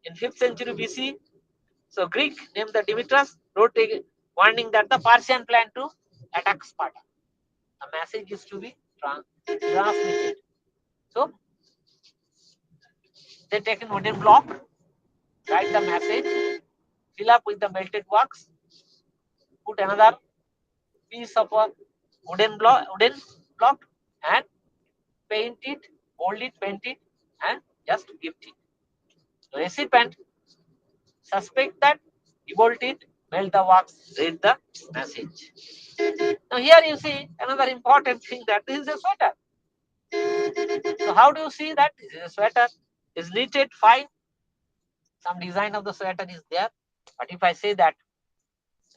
in 5th century BC, so Greek named the Demetrius wrote a warning that the Persian planned to attack Sparta. The message is to be transmitted. So they take a wooden block, write the message, fill up with the melted wax, put another piece of a wooden block, and paint it, mold it, paint it, and just gift it. The recipient suspect that, bolt it, melt the wax, read the message. Now here you see another important thing that this is a sweater. So how do you see that this is a sweater? Is knitted fine. Some design of the sweater is there. But if I say that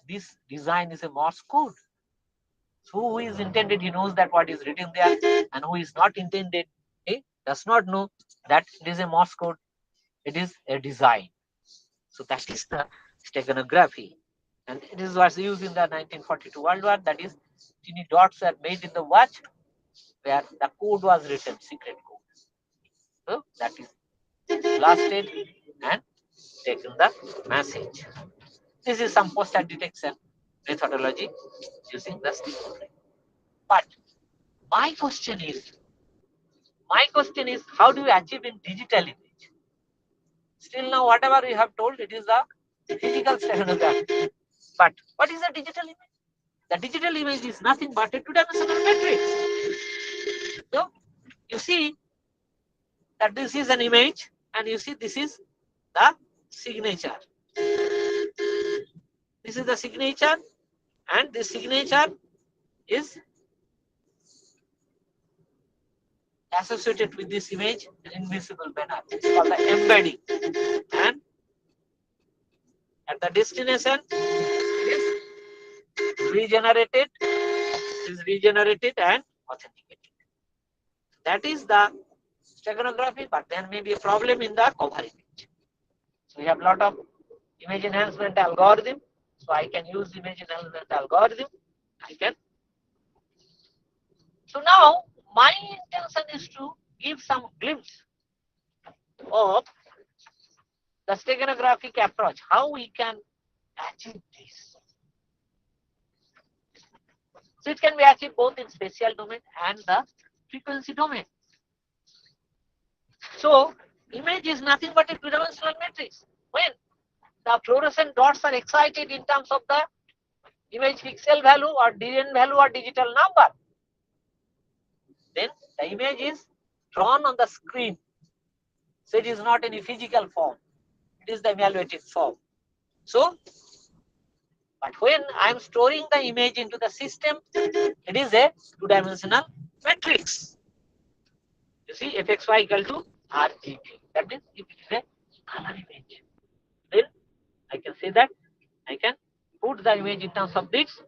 this design is a Morse code, so who is intended, he knows that what is written there, and who is not intended, he does not know that it is a Morse code. It is a design. So that is the steganography. And it is was used in the 1942 World War. That is, tiny dots were made in the watch where the code was written, secret code. So that is blasted and taken the message. This is some posture detection methodology using the stereography. But my question is, how do you achieve in digital image? Still now, whatever you have told, it is the physical steganography. But what is the digital image? The digital image is nothing but a two-dimensional matrix. So you see that this is an image, and you see this is the signature. This is the signature, and this signature is associated with this image in invisible manner. It's called the embedding. And at the destination, it is regenerated, and authenticated. That is the steganography, but there may be a problem in the cover image. So we have a lot of image enhancement algorithm. So I can use image enhancement algorithm. So now my intention is to give some glimpse of the steganographic approach, how we can achieve this. So it can be achieved both in spatial domain and the frequency domain. So image is nothing but a two-dimensional matrix. When the fluorescent dots are excited in terms of the image pixel value or DN value or digital number, then the image is drawn on the screen. So it is not any physical form. It is the evaluated form. So, but when I am storing the image into the system, it is a two-dimensional matrix. You see, fxy equal to RGB. That means if it is a color image, then I can say that I can put the image in terms of bits,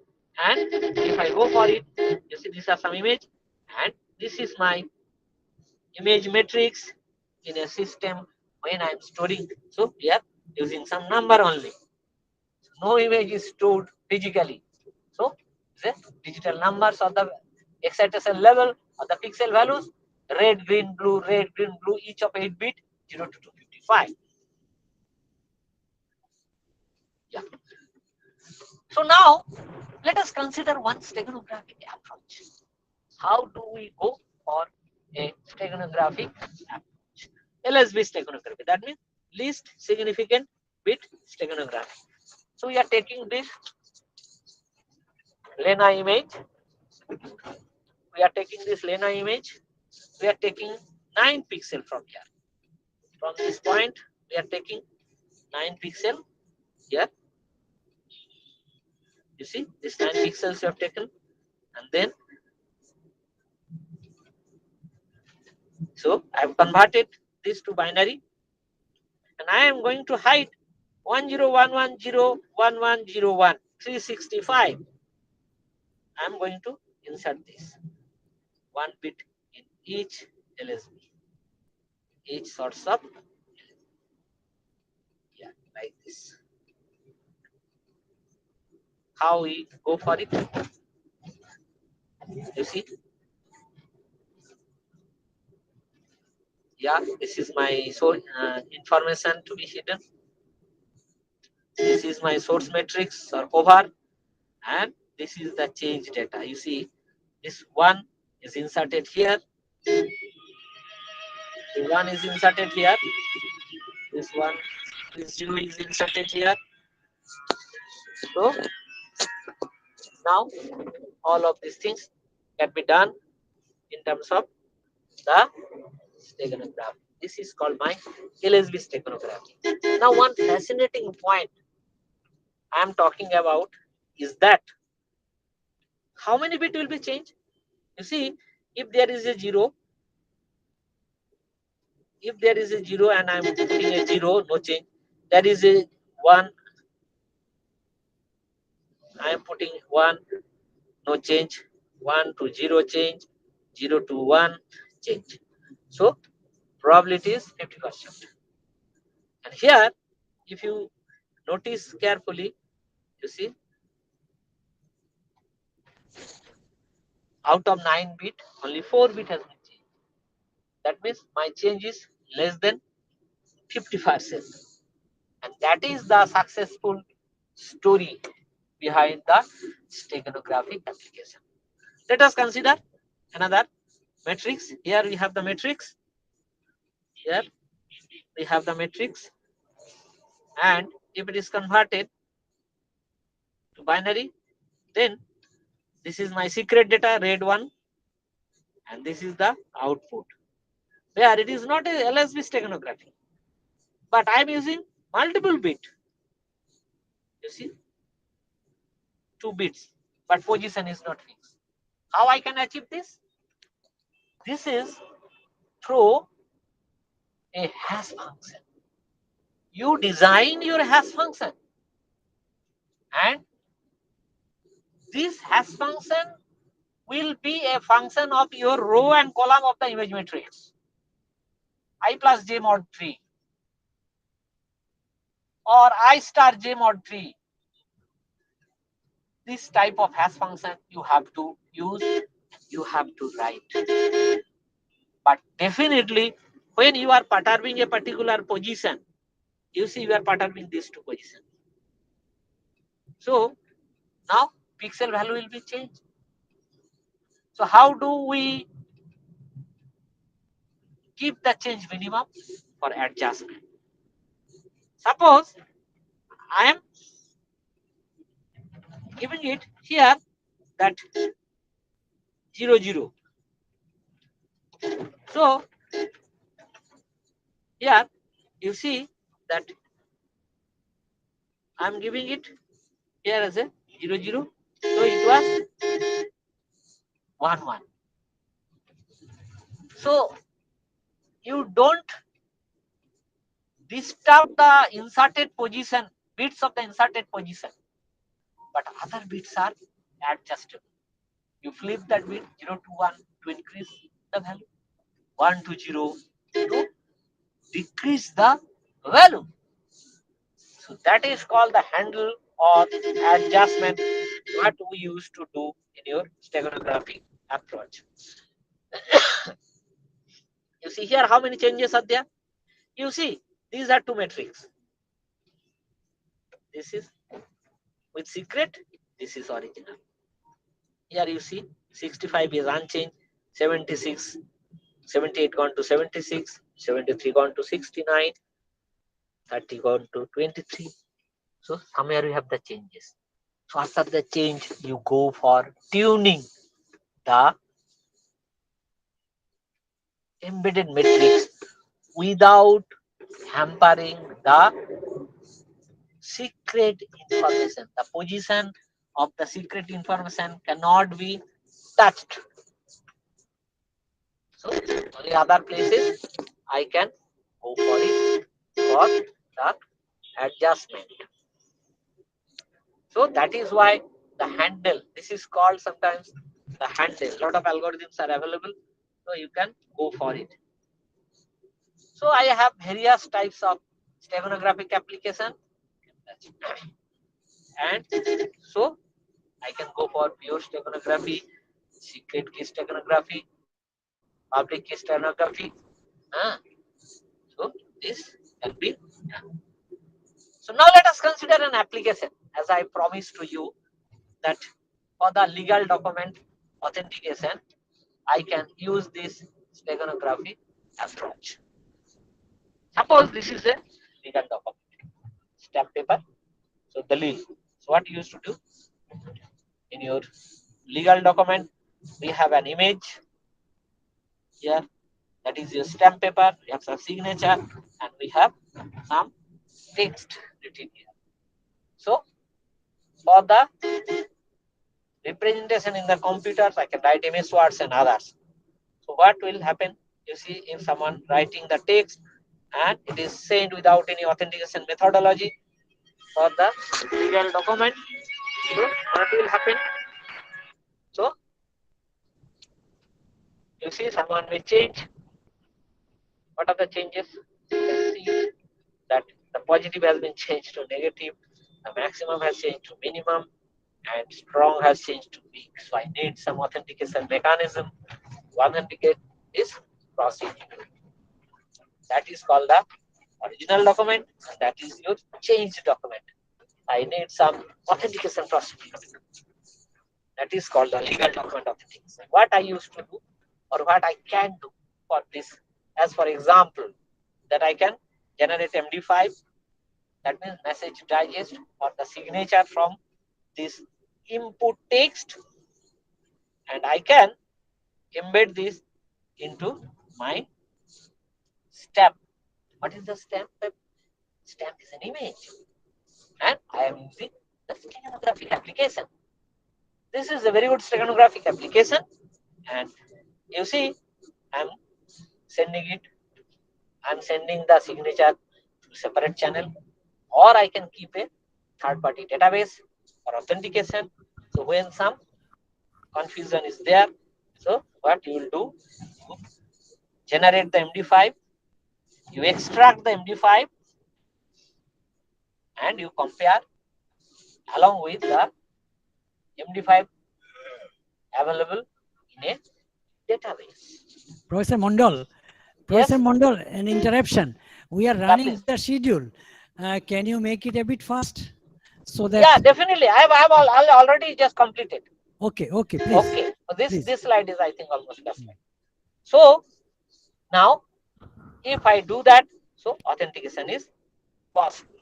and if I go for it, you see these are some image, and this is my image matrix in a system when I am storing. So we are using some number only. No image is stored physically. So the digital numbers of the excitation level of the pixel values, red, green, blue, each of 8 bit, 0 to 255. Yeah. So now let us consider one steganographic approach. How do we go for a steganographic approach? LSB steganography. That means least significant bit steganography. So we are taking this Lena image. We are taking this Lena image. We are taking 9 pixel from here. From this point, we are taking 9 pixel here. You see, this 9 pixels we have taken, and then so I have converted this to binary, and I am going to hide 101101101365. I am going to insert this 1 bit in each LSB, each source of, yeah, like this. How we go for it? You see, yeah, this is my source information to be hidden. This is my source matrix or cover, and this is the change data. You see, this one is inserted here. The one is inserted here. This one, this 0 is inserted here. So now all of these things can be done in terms of the steganography. This is called my LSB steganography. Now one fascinating point I am talking about is that how many bit will be changed? You see, if there is a 0, and I am putting a 0, no change. There is a 1, I am putting 1, no change. 1 to 0 change, 0 to 1 change. So probability is 50%. And here, if you notice carefully, You see, out of 9 bit, only 4 bit has been changed. That means my change is less than 50%. And that is the successful story behind the steganographic application. Let us consider another matrix. Here we have the matrix. Here we have the matrix. And if it is converted to binary, then this is my secret data, red one, and this is the output. Where it is not a LSB steganography, but I am using multiple bit. You see, 2 bits, but position is not fixed. How I can achieve this? This is through a hash function. You design your hash function, and this hash function will be a function of your row and column of the image matrix. I plus j mod 3 or I star j mod 3. This type of hash function you have to use, you have to write. But definitely, when you are perturbing a particular position, you see we are perturbing these 2 positions. So now pixel value will be changed. So how do we keep the change minimum for adjustment? Suppose I am giving it here that 0, 0. So here you see that I am giving it here as a 0, 0. So it was 1, 1. So you don't disturb the inserted position, bits of the inserted position, but other bits are adjustable. You flip that bit 0 to 1 to increase the value, 1 to 0 to decrease the value. So that is called the handle or adjustment what we used to do in your steganographic approach. You see here how many changes are there? You see these are 2 matrices. This is with secret, this is original. Here you see 65 is unchanged, 76, 78 gone to 76, 73 gone to 69, 30 gone to 23. So somewhere you have the changes. So after the change, you go for tuning the embedded matrix without hampering the secret information. The position of the secret information cannot be touched. So only other places I can go for it for the adjustment. So that is why the handle, this is called sometimes the handle. A lot of algorithms are available, so you can go for it. So I have various types of steganographic application, and so I can go for pure steganography, secret key steganography, public key steganography. So this can be done. So now let us consider an application, as I promised to you that for the legal document authentication, I can use this steganography approach. Suppose this is a legal document, stamp paper. So Dalil. So what you used to do in your legal document, we have an image here, that is your stamp paper. We have some signature, and we have some text written here. So for the representation in the computers, I can write MS words and others. So what will happen? You see, if someone writing the text and it is sent without any authentication methodology for the legal document, so what will happen? So you see, someone will change. What are the changes? You can see that the positive has been changed to negative, The maximum has changed to minimum, and strong has changed to weak. So I need some authentication mechanism to authenticate this procedure. That is called the original document, and that is your changed document. I need some authentication procedure. That is called the legal document authentication. What I used to do, or what I can do for this, as for example, that I can generate MD5, that means message digest or the signature from this input text, and I can embed this into my stamp. What is the stamp? Stamp is an image, and I am using the steganographic application. This is a very good steganographic application, and you see, I'm sending it. I'm sending the signature to separate channel, or I can keep a third-party database for authentication. So when some confusion is there, so what you will do, you generate the MD5, you extract the MD5, and you compare along with the MD5 available in a database. Professor Mondal, an interruption. We are running the schedule. Can you make it a bit fast so that? Yeah, definitely. I have already just completed. Okay, please. Okay, so this slide is, I think, almost last slide. So now, if I do that, so authentication is possible.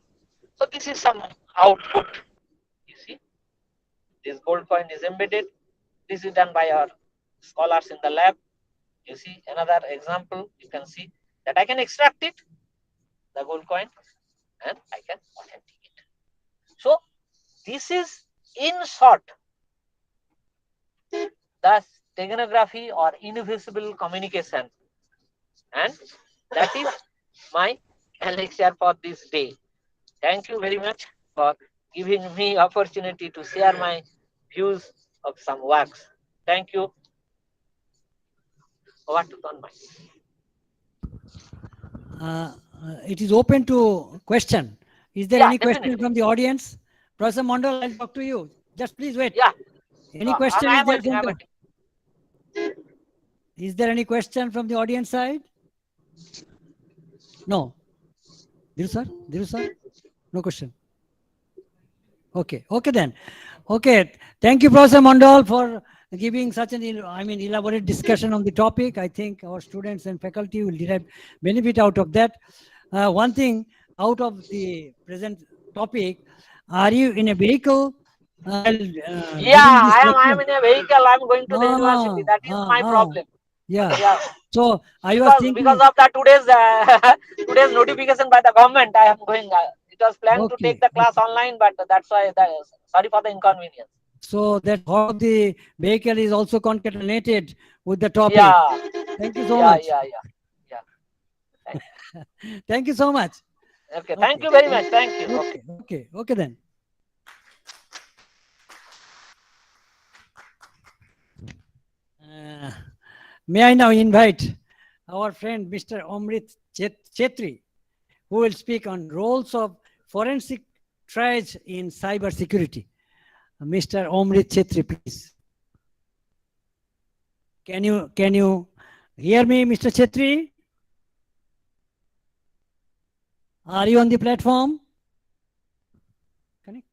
So this is some output. You see, this gold coin is embedded. This is done by our scholars in the lab. You see another example. You can see that I can extract it, the gold coin, and I can authenticate. So this is, in short, the steganography or invisible communication, and that is my lecture for this day. Thank you very much for giving me opportunity to share my views of some works. Thank you. Over to Tanmay. It is open to question. Is there any question from the audience? Professor Mondal, I'll talk to you. Just please wait. Yeah. Any question I is am there waiting, from the... Is there any question from the audience side? No. Dhiru sir? No question. Okay then. Okay. Thank you, Professor Mondal, for giving such an elaborate discussion on the topic. I think our students and faculty will derive benefit out of that. One thing out of the present topic, are you in a vehicle? I am in a vehicle. I'm going to the university. That is my problem. Yeah. So I was thinking, because of that today's notification by the government, I am going. It was planned to take the class online, but that's why. Sorry for the inconvenience. So that how the vehicle is also concatenated with the topic. Yeah. Thank you so much. Yeah. Thank you so much. Okay. Thank you very much. Thank you. Okay then. May I now invite our friend Mr. Amrit Chetri, who will speak on roles of forensic triage in cyber security. Mr. Amrit Chetri, please. Can you hear me, Mr. Chetri? Are you on the platform? Connect.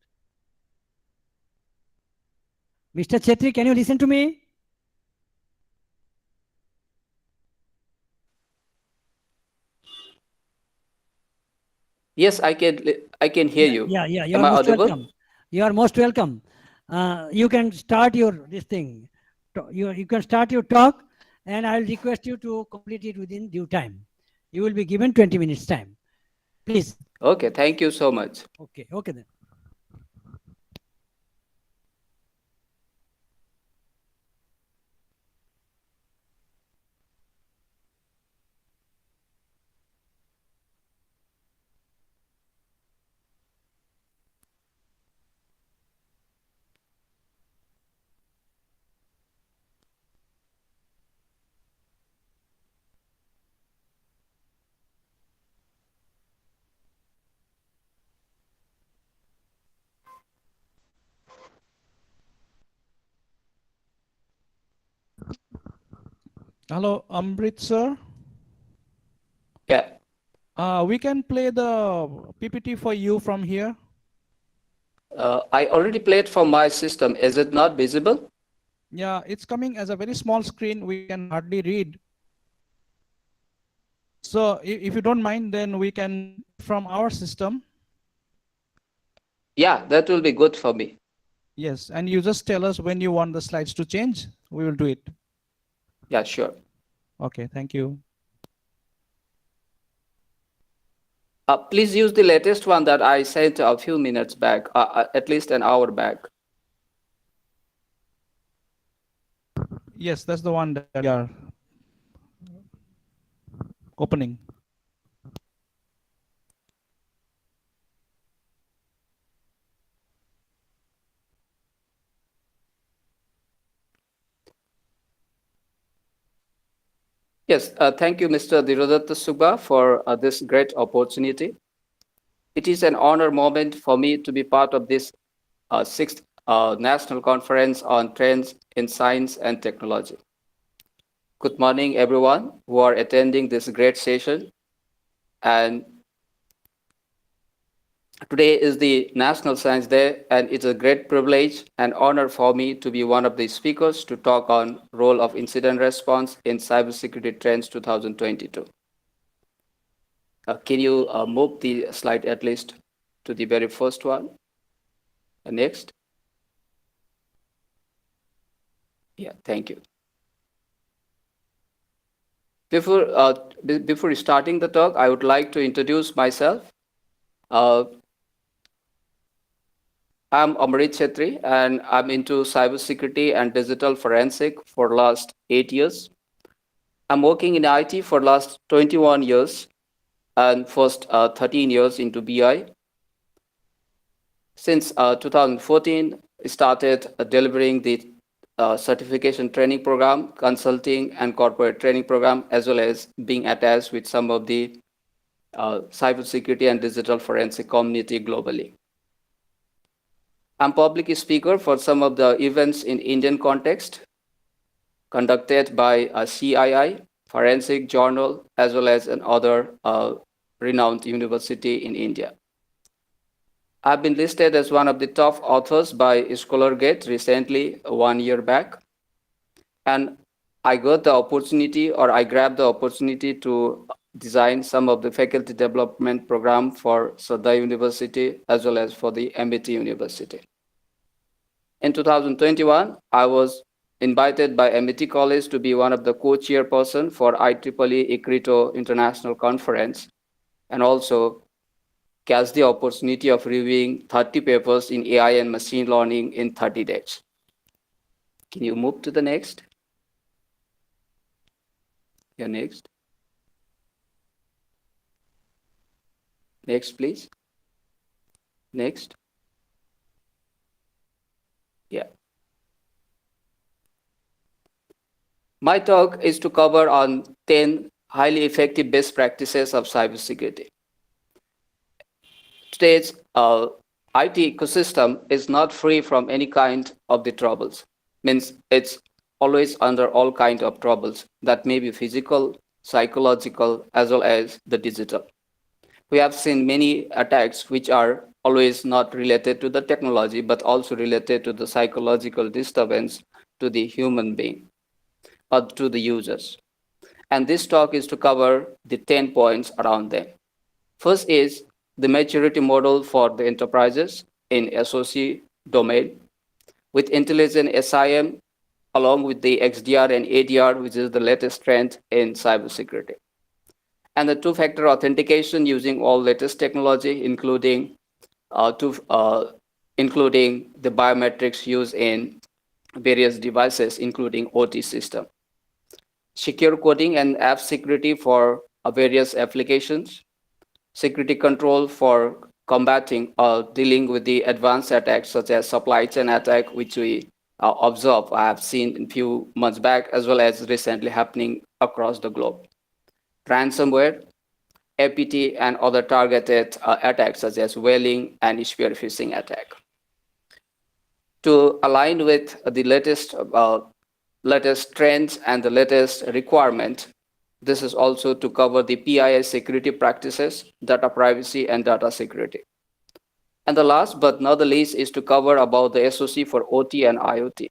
Mr. Chetri, can you listen to me? Yes, I can hear you. Yeah. You Am are I most audible? welcome. You are most welcome. You can start this thing. You can start your talk, and I'll request you to complete it within due time. You will be given 20 minutes time. Please. Okay, thank you so much. Okay then. Hello, Amrit sir. Yeah. We can play the PPT for you from here. I already played from my system. Is it not visible? Yeah, it's coming as a very small screen. We can hardly read. So if you don't mind, then we can play from our system. Yeah, that will be good for me. Yes, and you just tell us when you want the slides to change. We will do it. Yeah, sure. Okay, thank you. Please use the latest one that I sent a few minutes back, at least an hour back. Yes, that's the one that we are opening. Yes, thank you, Mr. Dhirodatta Subba, for this great opportunity. It is an honor moment for me to be part of this sixth National Conference on Trends in Science and Technology. Good morning, everyone who are attending this great session. And today is the National Science Day, and it's a great privilege and honor for me to be one of the speakers to talk on role of incident response in cybersecurity trends 2022. Can you move the slide at least to the very first one? Next. Yeah, thank you. Before starting the talk, I would like to introduce myself. I'm Amrit Chetri, and I'm into cybersecurity and digital forensic for last 8 years. I'm working in IT for last 21 years and first 13 years into BI. Since 2014, I started delivering the certification training program, consulting and corporate training program, as well as being attached with some of the cybersecurity and digital forensic community globally. I'm public speaker for some of the events in Indian context conducted by CII, Forensic Journal, as well as another renowned university in India. I've been listed as one of the top authors by ScholarGate recently, 1 year back. And I got the opportunity, or I grabbed the opportunity to design some of the faculty development program for Sadha University as well as for the MIT University. In 2021, I was invited by MIT College to be one of the co-chairperson for IEEE ICRITO International Conference, and also catch the opportunity of reviewing 30 papers in AI and machine learning in 30 days. Can you move to the next? Yeah, next. Next, please. Next. Yeah. My talk is to cover on 10 highly effective best practices of cybersecurity. Today's IT ecosystem is not free from any kind of the troubles. Means it's always under all kind of troubles that may be physical, psychological, as well as the digital. We have seen many attacks which are always not related to the technology, but also related to the psychological disturbance to the human being or to the users. And this talk is to cover the 10 points around them. First is the maturity model for the enterprises in SOC domain with intelligent SIM along with the XDR and ADR, which is the latest trend in cybersecurity. And the two-factor authentication using all latest technology, including including the biometrics used in various devices, including OT system. Secure coding and app security for various applications. Security control for combating or dealing with the advanced attacks such as supply chain attack, which we observe, I have seen a few months back, as well as recently happening across the globe. Ransomware, APT, and other targeted attacks such as whaling and spear phishing attack. To align with the latest latest trends and the latest requirement. This is also to cover the PII security practices, data privacy, and data security. And the last but not the least is to cover about the SOC for OT and IoT.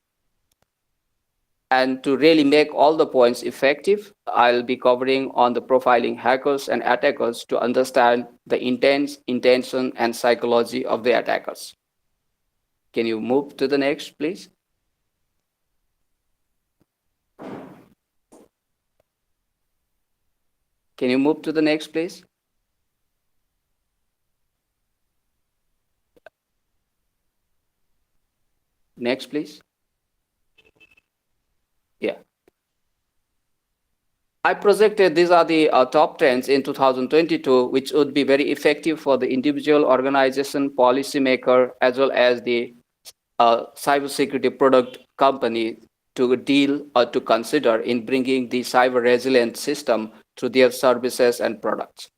And to really make all the points effective, I'll be covering on the profiling hackers and attackers to understand the intent, intention, and psychology of the attackers. Can you move to the next, please? Can you move to the next, please? Next, please. Yeah. I projected these are the top trends in 2022, which would be very effective for the individual, organization, policymaker, as well as the cybersecurity product company to deal or to consider in bringing the cyber resilient system to their services and products.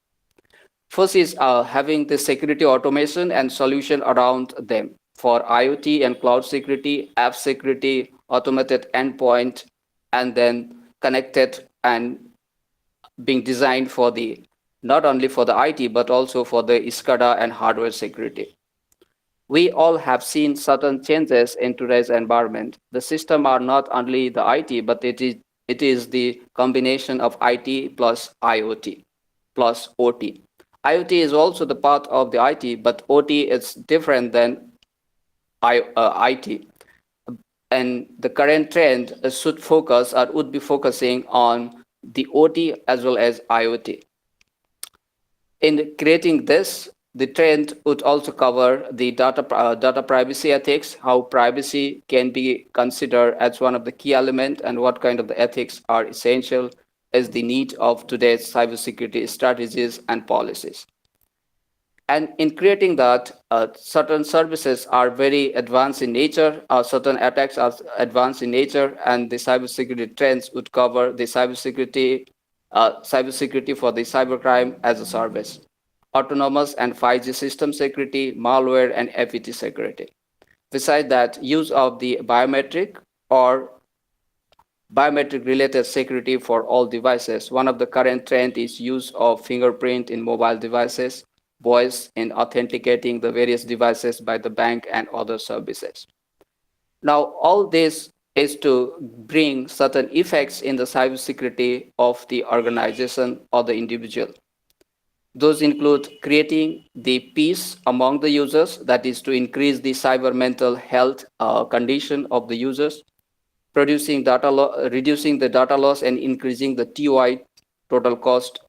First is having the security automation and solution around them for IoT and cloud security, app security, automated endpoint, and then connected and being designed for the not only for the IT but also for the SCADA and hardware security. We all have seen certain changes in today's environment. The system are not only the IT, but it is the combination of IT plus IoT plus OT. IoT is also the part of the IT, but OT is different than IT. And the current trend should focus or would be focusing on the OT as well as IoT. In creating this, the trend would also cover the data privacy ethics, how privacy can be considered as one of the key elements, and what kind of the ethics are essential as the need of today's cybersecurity strategies and policies. And in creating that, certain services are very advanced in nature, certain attacks are advanced in nature, and the cybersecurity trends would cover the cybersecurity for the cybercrime as a service, autonomous and 5G system security, malware, and FET security. Besides that, use of the biometric or biometric related security for all devices. One of the current trend is use of fingerprint in mobile devices, voice in authenticating the various devices by the bank and other services. Now, all this is to bring certain effects in the cybersecurity of the organization or the individual. Those include creating the peace among the users, that is to increase the cyber mental health condition of the users, reducing the data loss and increasing the TOI total cost,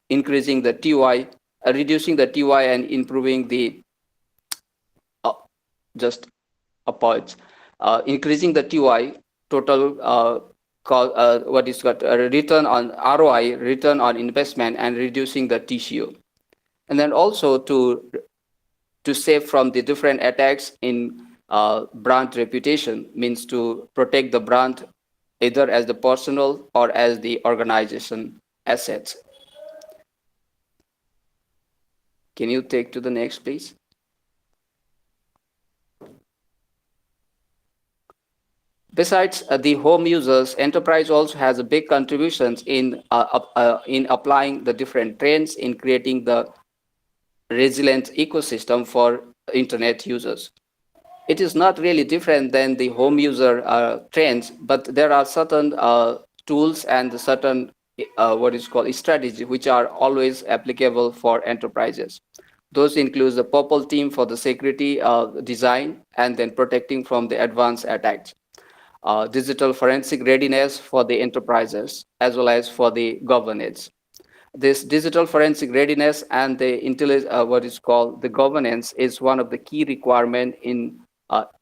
increasing the TOI, reducing the TOI and improving the just apart, increasing the TOI total what is got return on ROI, return on investment, and reducing the TCO, and then also to save from the different attacks in brand reputation, means to protect the brand either as the personal or as the organization assets. Can you take to the next, please? Besides the home users, enterprise also has a big contributions in applying the different trends in creating the resilient ecosystem for internet users. It is not really different than the home user trends, but there are certain tools and certain what is called strategy which are always applicable for enterprises. Those include the purple team for the security design and then protecting from the advanced attacks. Digital forensic readiness for the enterprises as well as for the governance. This digital forensic readiness and the what is called the governance is one of the key requirement in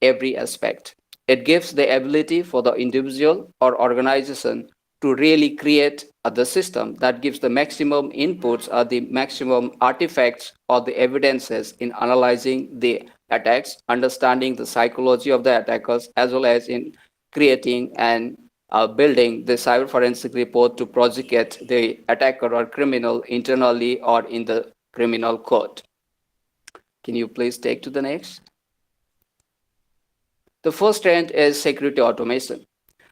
every aspect. It gives the ability for the individual or organization to really create the system that gives the maximum inputs or the maximum artifacts or the evidences in analyzing the attacks, understanding the psychology of the attackers, as well as in creating and building the cyber forensic report to prosecute the attacker or criminal internally or in the criminal court. Can you please take to the next? The first trend is security automation.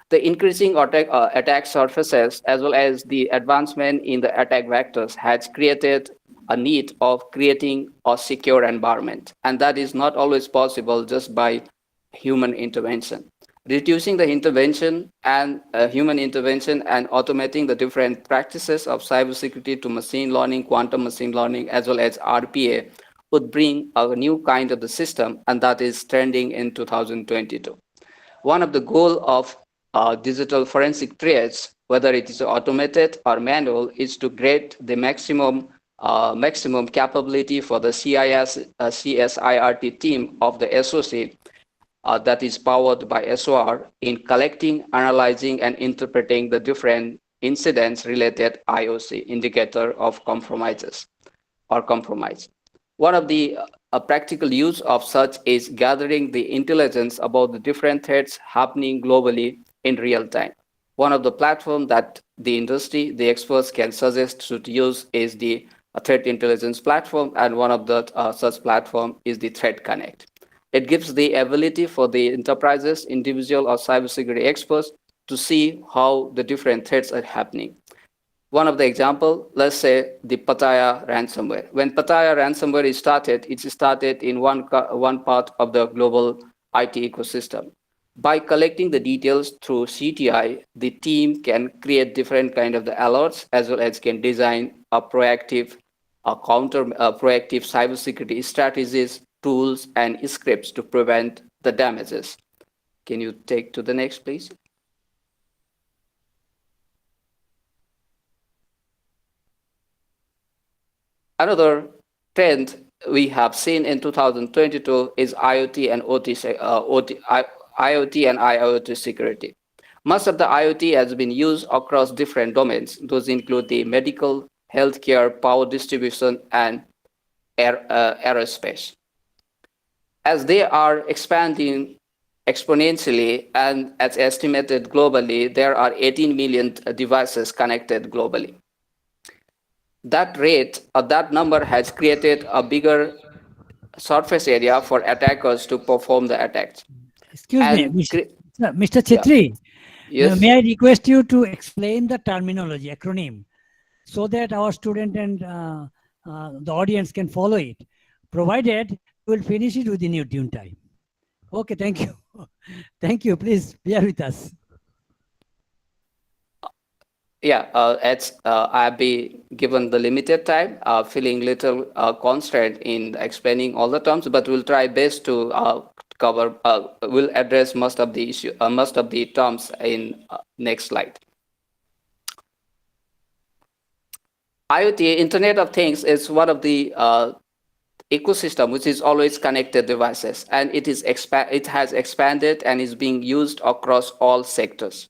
The increasing attack surfaces as well as the advancement in the attack vectors has created a need of creating a secure environment. And that is not always possible just by human intervention. Reducing the intervention and human intervention and automating the different practices of cybersecurity to machine learning, quantum machine learning, as well as RPA would bring a new kind of the system, and that is trending in 2022. One of the goal of digital forensic triage, whether it is automated or manual, is to get the maximum capability for the CSIRT team of the SOC that is powered by SOR in collecting, analyzing, and interpreting the different incidents related IOC indicator of compromises or compromise. One of the practical use of such is gathering the intelligence about the different threats happening globally in real time. One of the platforms that the industry, the experts can suggest to use is the threat intelligence platform, and one of the such platform is the Threat Connect. It gives the ability for the enterprises, individual or cybersecurity experts to see how the different threats are happening. One of the example, let's say the Pattaya ransomware. When Pattaya ransomware is started, it started in one part of the global IT ecosystem. By collecting the details through CTI, the team can create different kind of the alerts as well as can design a proactive, proactive cybersecurity strategies, tools, and scripts to prevent the damages. Can you take to the next, please? Another trend we have seen in 2022 is IoT and IoT and IoT security. Much of the IoT has been used across different domains. Those include the medical, healthcare, power distribution, and aerospace. As they are expanding exponentially, and as estimated globally, there are 18 million devices connected globally. That rate or that number has created a bigger surface area for attackers to perform the attacks. Excuse me, Mr. Chetri, Yes. may I request you to explain the terminology, acronym, so that our student and the audience can follow it, provided we will finish it within your due time. Okay, thank you. Thank you. Please bear with us. Yeah, I've been given the limited time, feeling little constrained in explaining all the terms, but we'll try best to cover. We'll address most of the most of the terms in next slide. IoT, Internet of Things, is one of the ecosystem which is always connected devices, and it has expanded and is being used across all sectors,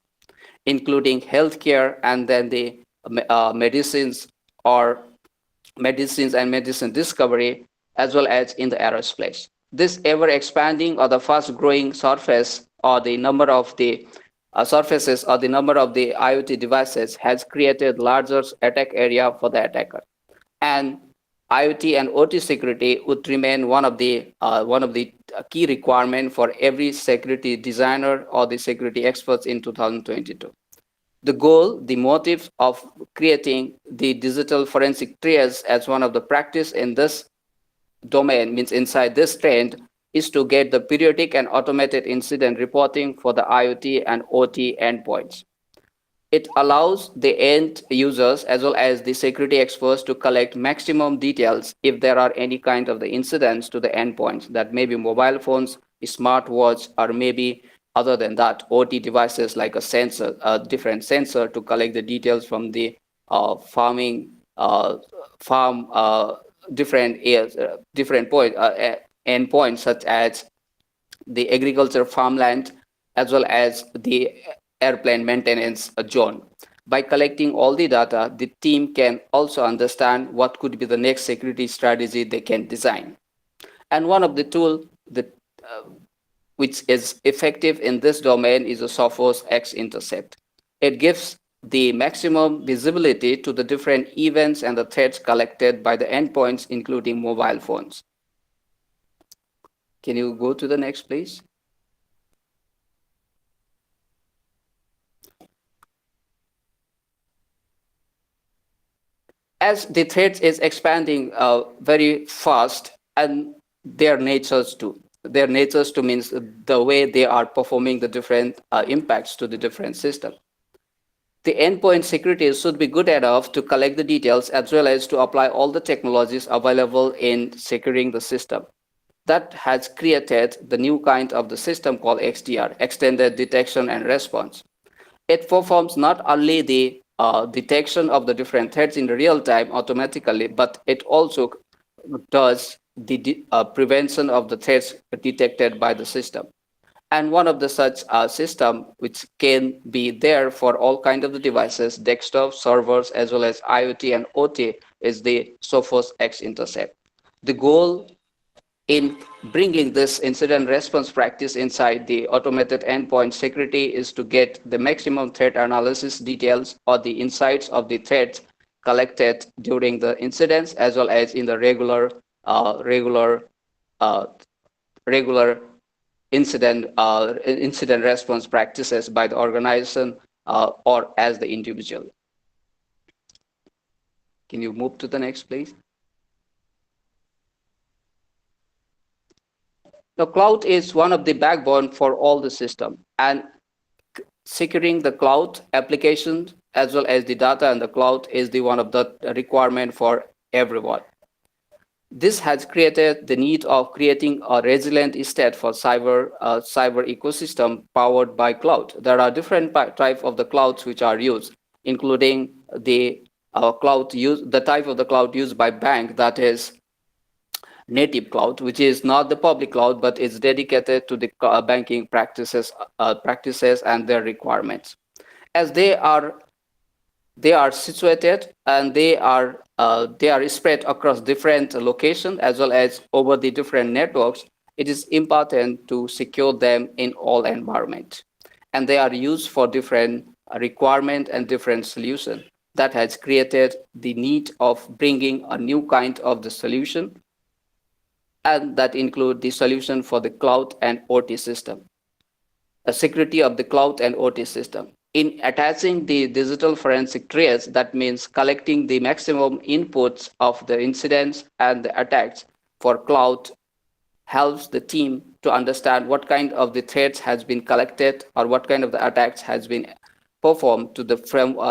including healthcare and then the medicines and medicine discovery, as well as in the aerospace. This ever expanding or the fast growing surface or the number of the surfaces or the number of the IoT devices has created larger attack area for the attacker. And IoT and OT security would remain one of the key requirement for every security designer or the security experts in 2022. The goal, the motive of creating the digital forensic triage as one of the practice in this domain, means inside this trend, is to get the periodic and automated incident reporting for the IoT and OT endpoints. It allows the end users as well as the security experts to collect maximum details if there are any kind of the incidents to the endpoints, that may be mobile phones, smartwatch, or maybe other than that, OT devices like a sensor, a different sensor to collect the details from the farm different endpoints such as the agriculture farmland as well as the airplane maintenance zone. By collecting all the data, the team can also understand what could be the next security strategy they can design. And one of the tools that which is effective in this domain is a Sophos X intercept. It gives the maximum visibility to the different events and the threats collected by the endpoints, including mobile phones. Can you go to the next, please? As the threat is expanding very fast, and their natures too. Their natures too means the way they are performing the different impacts to the different system. The endpoint security should be good enough to collect the details as well as to apply all the technologies available in securing the system. That has created the new kind of the system called XDR, Extended Detection and Response. It performs not only the detection of the different threats in real time automatically, but it also does the prevention of the threats detected by the system. And one of the such system which can be there for all kind of the devices, desktop, servers, as well as IoT and OT is the Sophos X Intercept. The goal in bringing this incident response practice inside the automated endpoint security is to get the maximum threat analysis details or the insights of the threats collected during the incidents as well as in the uh, regular incident response practices by the organization or as the individual. Can you move to the next, please? The cloud is one of the backbone for all the system, and securing the cloud applications as well as the data in the cloud is the one of the requirement for everyone. This has created the need of creating a resilient state for cyber ecosystem powered by cloud. There are different type of the clouds which are used, including the the type of the cloud used by bank, that is native cloud, which is not the public cloud, but is dedicated to the banking practices and their requirements. As they are situated and they are spread across different locations as well as over the different networks. It is important to secure them in all environments, and they are used for different requirement and different solution. That has created the need of bringing a new kind of the solution, and that include the solution for the cloud and OT system, a security of the cloud and OT system. In attaching the digital forensic trace, that means collecting the maximum inputs of the incidents and the attacks for cloud helps the team to understand what kind of the threats has been collected or what kind of the attacks has been performed to the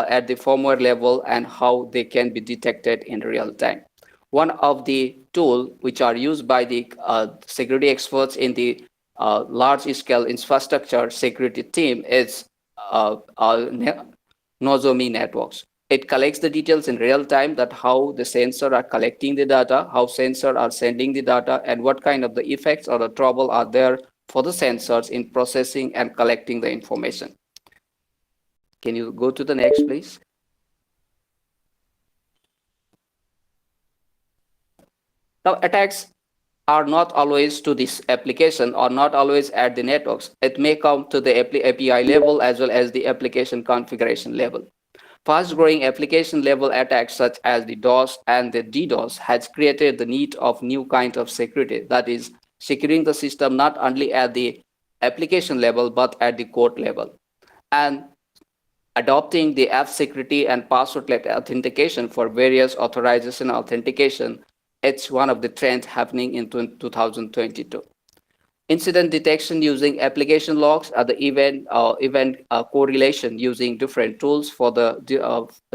at the firmware level and how they can be detected in real time. One of the tools which are used by the security experts in the large-scale infrastructure security team is Nozomi networks. It collects the details in real time, that how the sensor are collecting the data, how sensor are sending the data, and what kind of the effects or the trouble are there for the sensors in processing and collecting the information. Can you go to the next, please? Now, attacks are not always to this application or not always at the networks. It may come to the API level as well as the application configuration level. Fast-growing application-level attacks such as the DOS and the DDoS has created the need of new kinds of security, that is, securing the system not only at the application level but at the code level. And adopting the app security and password-led authentication for various authorization authentication, it's one of the trends happening in 2022. Incident detection using application logs are the event correlation using different tools for the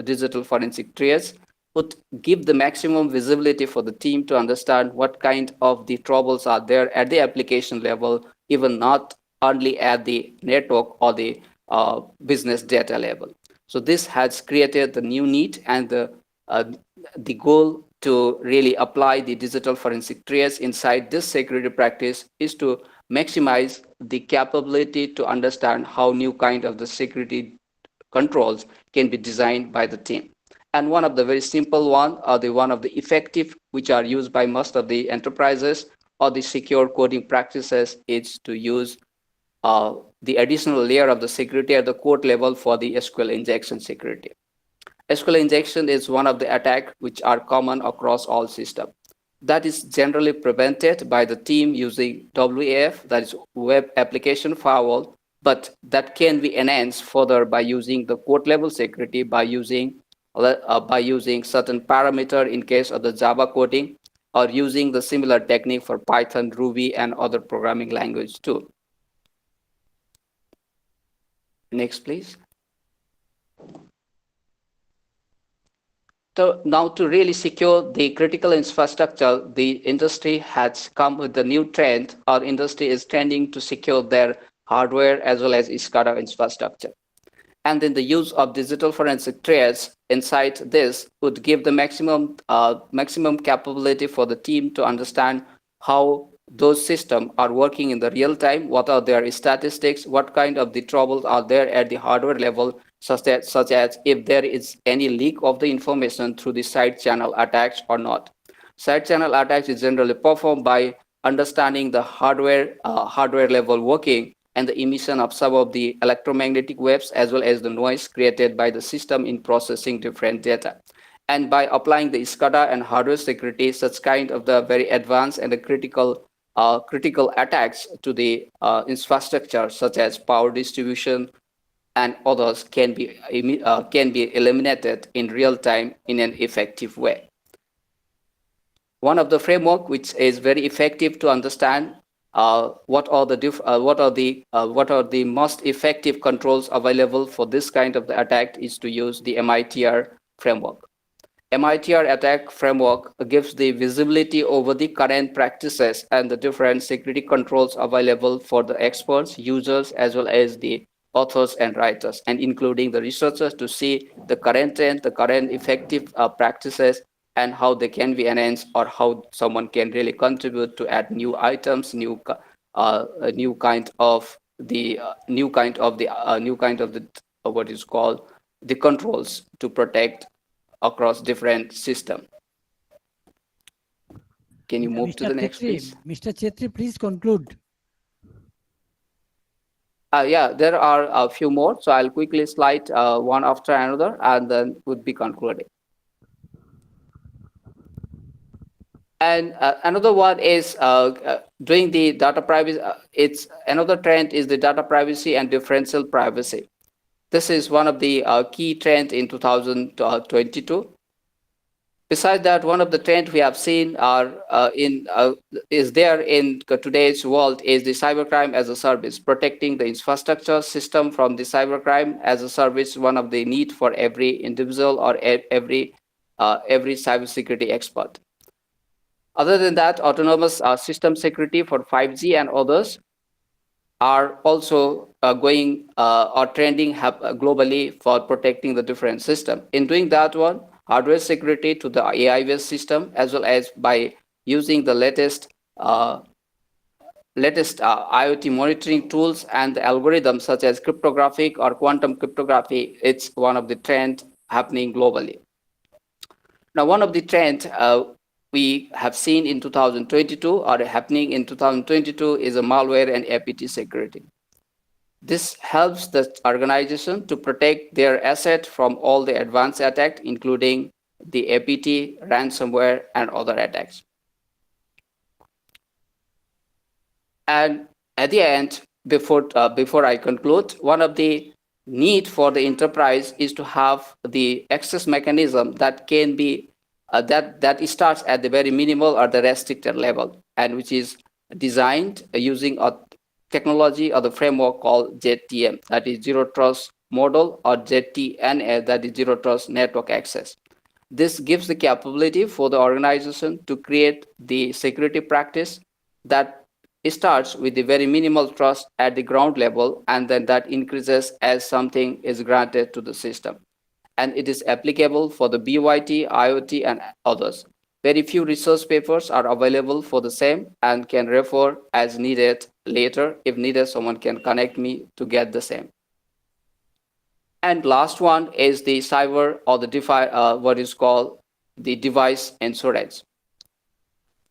digital forensic trace would give the maximum visibility for the team to understand what kind of the troubles are there at the application level, even not only at the network or the business data level. So this has created the new need and the goal to really apply the digital forensic trace inside this security practice is to maximize the capability to understand how new kind of the security controls can be designed by the team. And one of the very simple one, or the one of the effective, which are used by most of the enterprises, or the secure coding practices, is to use the additional layer of the security at the code level for the SQL injection security. SQL injection is one of the attacks which are common across all systems. That is generally prevented by the team using WAF, that is Web Application Firewall, but that can be enhanced further by using the code level security by using by using certain parameter in case of the Java coding, or using the similar technique for Python, Ruby, and other programming language too. Next, please. So now to really secure the critical infrastructure, the industry has come with the new trend. Our industry is trending to secure their hardware as well as SCADA infrastructure. And then the use of digital forensic trace inside this would give the maximum capability for the team to understand how those systems are working in the real time, what are their statistics, what kind of the troubles are there at the hardware level, such as if there is any leak of the information through the side channel attacks or not. Side channel attacks is generally performed by understanding the hardware level working and the emission of some of the electromagnetic waves as well as the noise created by the system in processing different data. And by applying the SCADA and hardware security, such kind of the very advanced and the critical attacks to the infrastructure, such as power distribution and others, can be eliminated in real time in an effective way. One of the framework which is very effective to understand what are the most effective controls available for this kind of the attack is to use the MITR framework. MITR attack framework gives the visibility over the current practices and the different security controls available for the experts, users, as well as the authors and writers, and including the researchers to see the current trend, the current effective practices, and how they can be enhanced, or how someone can really contribute to add new items, new kind of the what is called the controls to protect across different system. Can you move to the next, please? Mr. Chetri, please conclude. Yeah, there are a few more, so I'll quickly slide one after another, and then would be concluding. And another one is doing the data privacy. It's another trend is the data privacy and differential privacy. This is one of the key trends in 2022. Besides that, one of the trends we have seen is there in today's world is the cybercrime as a service, protecting the infrastructure system from the cybercrime as a service. One of the need for every individual or every cybersecurity expert. Other than that, autonomous system security for 5G and others are also going or trending globally for protecting the different system. In doing that one, hardware security to the AI-based system, as well as by using the latest IoT monitoring tools and the algorithms such as cryptographic or quantum cryptography, it's one of the trends happening globally. Now, one of the trends we have seen in 2022 or happening in 2022 is a malware and APT security. This helps the organization to protect their asset from all the advanced attacks, including the APT, ransomware, and other attacks. And at the end, before I conclude, one of the need for the enterprise is to have the access mechanism that can be that starts at the very minimal or the restricted level, and which is designed using a technology or the framework called ZTM, that is Zero Trust Model, or ZTNA, that is Zero Trust Network Access. This gives the capability for the organization to create the security practice that starts with the very minimal trust at the ground level, and then that increases as something is granted to the system. And it is applicable for the BYT, IoT, and others. Very few research papers are available for the same, and can refer as needed later. If needed, someone can connect me to get the same. And last one is the cyber or the what is called the device insurance.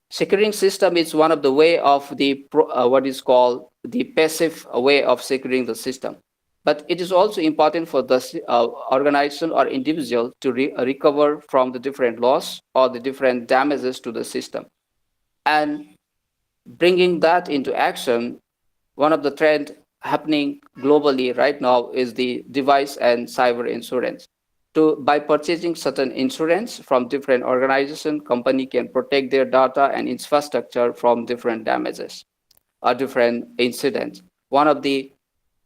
Securing system is one of the way of the what is called the passive way of securing the system. But it is also important for the organization or individual to recover from the different loss or the different damages to the system. And bringing that into action, one of the trends happening globally right now is the device and cyber insurance. by purchasing certain insurance from different organizations, company can protect their data and infrastructure from different damages or different incidents. One of the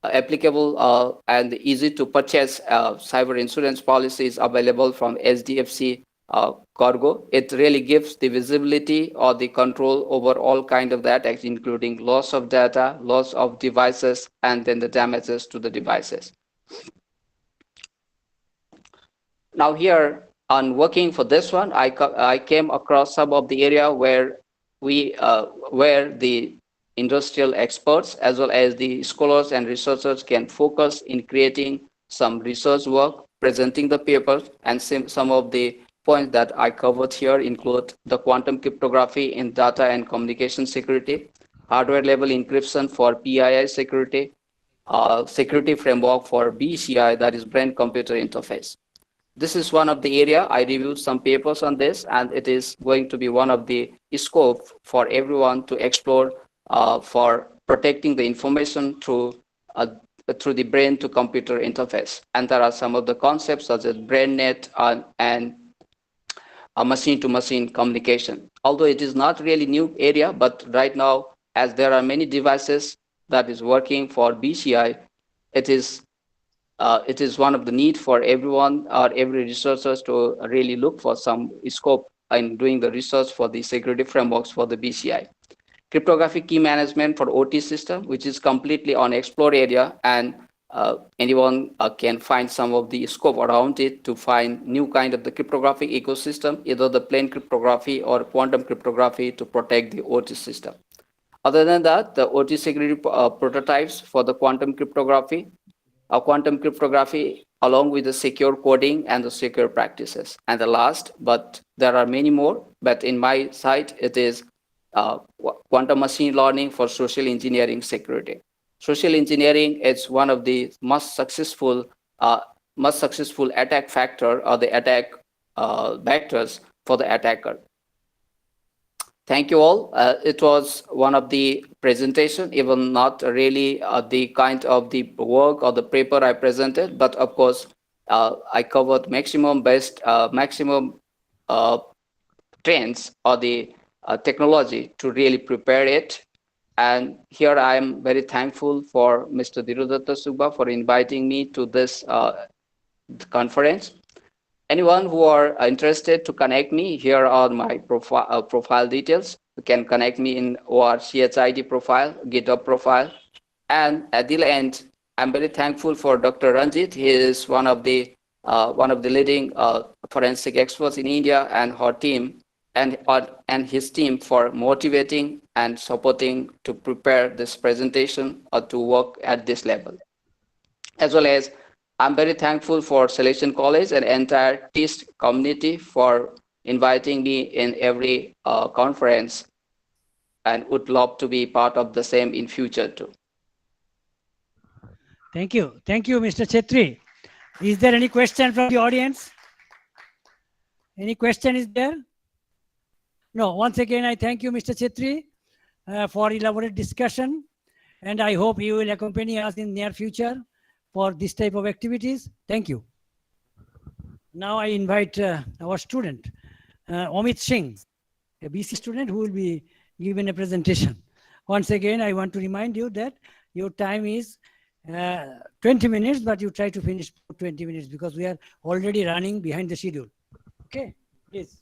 applicable and easy to purchase cyber insurance policies available from SDFC Cargo. It really gives the visibility or the control over all kind of the attacks, including loss of data, loss of devices, and then the damages to the devices. Now here, on working for this one, I came across some of the area where where the industrial experts as well as the scholars and researchers can focus in creating some research work, presenting the papers, and some of the points that I covered here include the quantum cryptography in data and communication security, hardware level encryption for PII security, security framework for BCI, that is brain computer interface. This is one of the area I reviewed some papers on this, and it is going to be one of the scope for everyone to explore for protecting the information through the brain to computer interface. And there are some of the concepts such as brain net and machine to machine communication. Although it is not really new area, but right now, as there are many devices that is working for BCI, it is one of the need for everyone or every researchers to really look for some scope in doing the research for the security frameworks for the BCI. Cryptographic key management for OT system, which is completely unexplored area, and anyone can find some of the scope around it to find new kind of the cryptographic ecosystem, either the plain cryptography or quantum cryptography to protect the OT system. Other than that, the OT security prototypes for the quantum cryptography along with the secure coding and the secure practices. And the last, but there are many more, but in my site, it is quantum machine learning for social engineering security. Social engineering is one of the most successful attack factor or the attack vectors for the attacker. Thank you all. It was one of the presentation, even not really the kind of the work or the paper I presented, but of course, I covered maximum trends or the technology to really prepare it. And here I am very thankful for Mr. Dhirodatta Subba for inviting me to this conference. Anyone who are interested to connect me, here are my profile details. You can connect me in our CHID profile, GitHub profile. And at the end, I'm very thankful for Dr. Ranjit. He is one of the leading forensic experts in India, and her team and his team for motivating and supporting to prepare this presentation or to work at this level. As well as I'm very thankful for Selection College and entire Tist community for inviting me in every conference, and would love to be part of the same in future too. Thank you, Mr. Chetri. Is there any question from the audience? Any question is there? No. Once again, I thank you, Mr. Chetri, for elaborate discussion, and I hope you will accompany us in near future for this type of activities. Thank you. Now I invite our student, Amit Singh, a BC student who will be given a presentation. Once again, I want to remind you that your time is 20 minutes, but you try to finish 20 minutes because we are already running behind the schedule. Okay, please.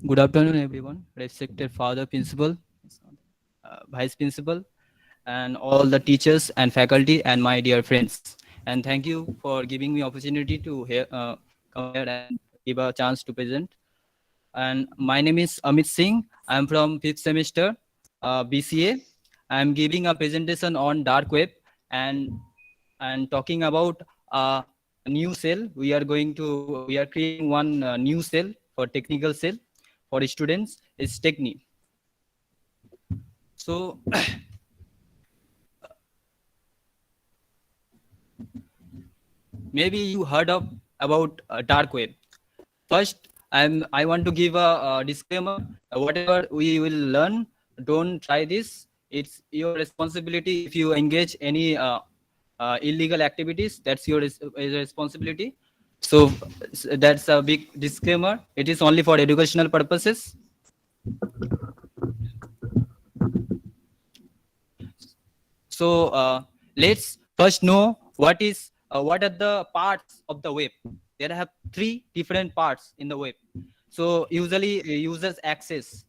Good afternoon, everyone. Respected Father Principal, Vice Principal, and all the teachers and faculty, and my dear friends. And thank you for giving me opportunity to come here and give a chance to present. And my name is Amit Singh. I'm from 5th semester, BCA. I'm giving a presentation on dark web and talking about a new cell. We are creating one new cell for technical cell for students. It's Techni. So maybe you heard of about dark web. First, I want to give a disclaimer. Whatever we will learn, don't try this. It's your responsibility. If you engage any illegal activities, that's your responsibility. So that's a big disclaimer. It is only for educational purposes. So let's first know what are the parts of the web. There have three different parts in the web. So usually users access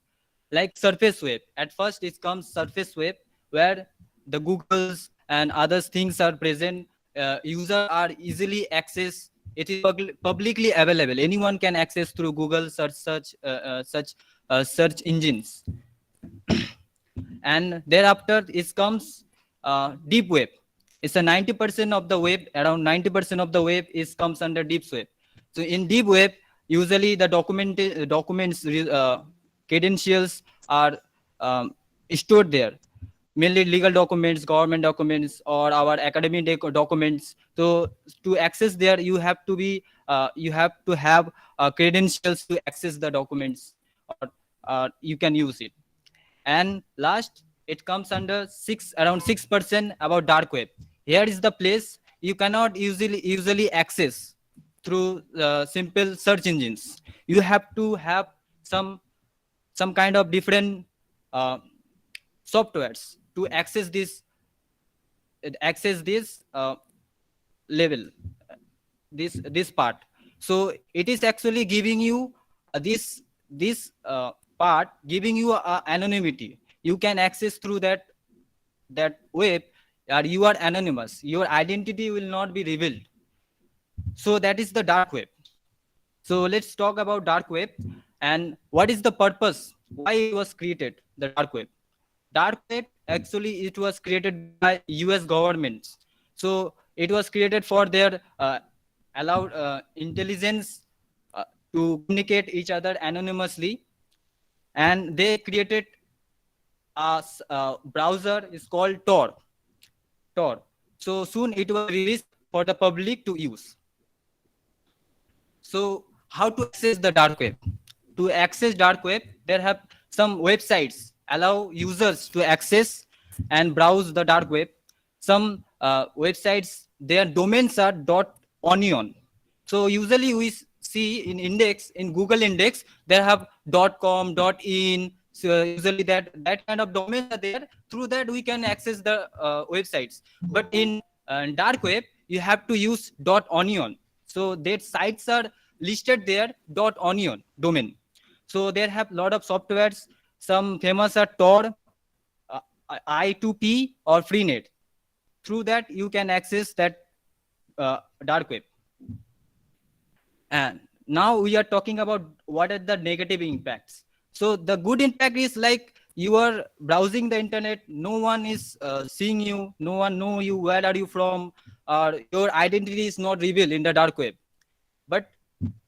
like surface web. At first it comes surface web where the Googles and other things are present. User are easily access. It is publicly available. Anyone can access through Google search engines. And thereafter it comes deep web. It's a 90% of the web. Around 90% of the web is comes under deep web. So in deep web, usually the documents credentials are stored there, mainly legal documents, government documents, or our academic documents. So to access there, you have to have credentials to access the documents, or you can use it. And last, it comes under around 6% about dark web. Here is the place you cannot usually access through simple search engines. You have to have some kind of different softwares to access this level, this part. So it is actually giving you this part, giving you anonymity. You can access through that web, or you are anonymous. Your identity will not be revealed. So that is the dark web. So let's talk about dark web and what is the purpose, why it was created, the dark web. Dark web, actually it was created by US governments. So it was created for their allowed intelligence to communicate each other anonymously, and they created a browser is called Tor. So soon it was released for the public to use. So how to access the dark web? To access dark web, there have some websites allow users to access and browse the dark web. Some websites, their domains are .onion. So usually we see in Google index, there have .com, .in. So usually that kind of domains are there. Through that we can access the websites. But in dark web, you have to use .onion. So that sites are listed there .onion domain. So there have a lot of softwares. Some famous are Tor, I2P, or Freenet. Through that you can access that dark web. And now we are talking about what are the negative impacts. So the good impact is like you are browsing the internet, no one is seeing you, no one know you, where are you from, or your identity is not revealed in the dark web. But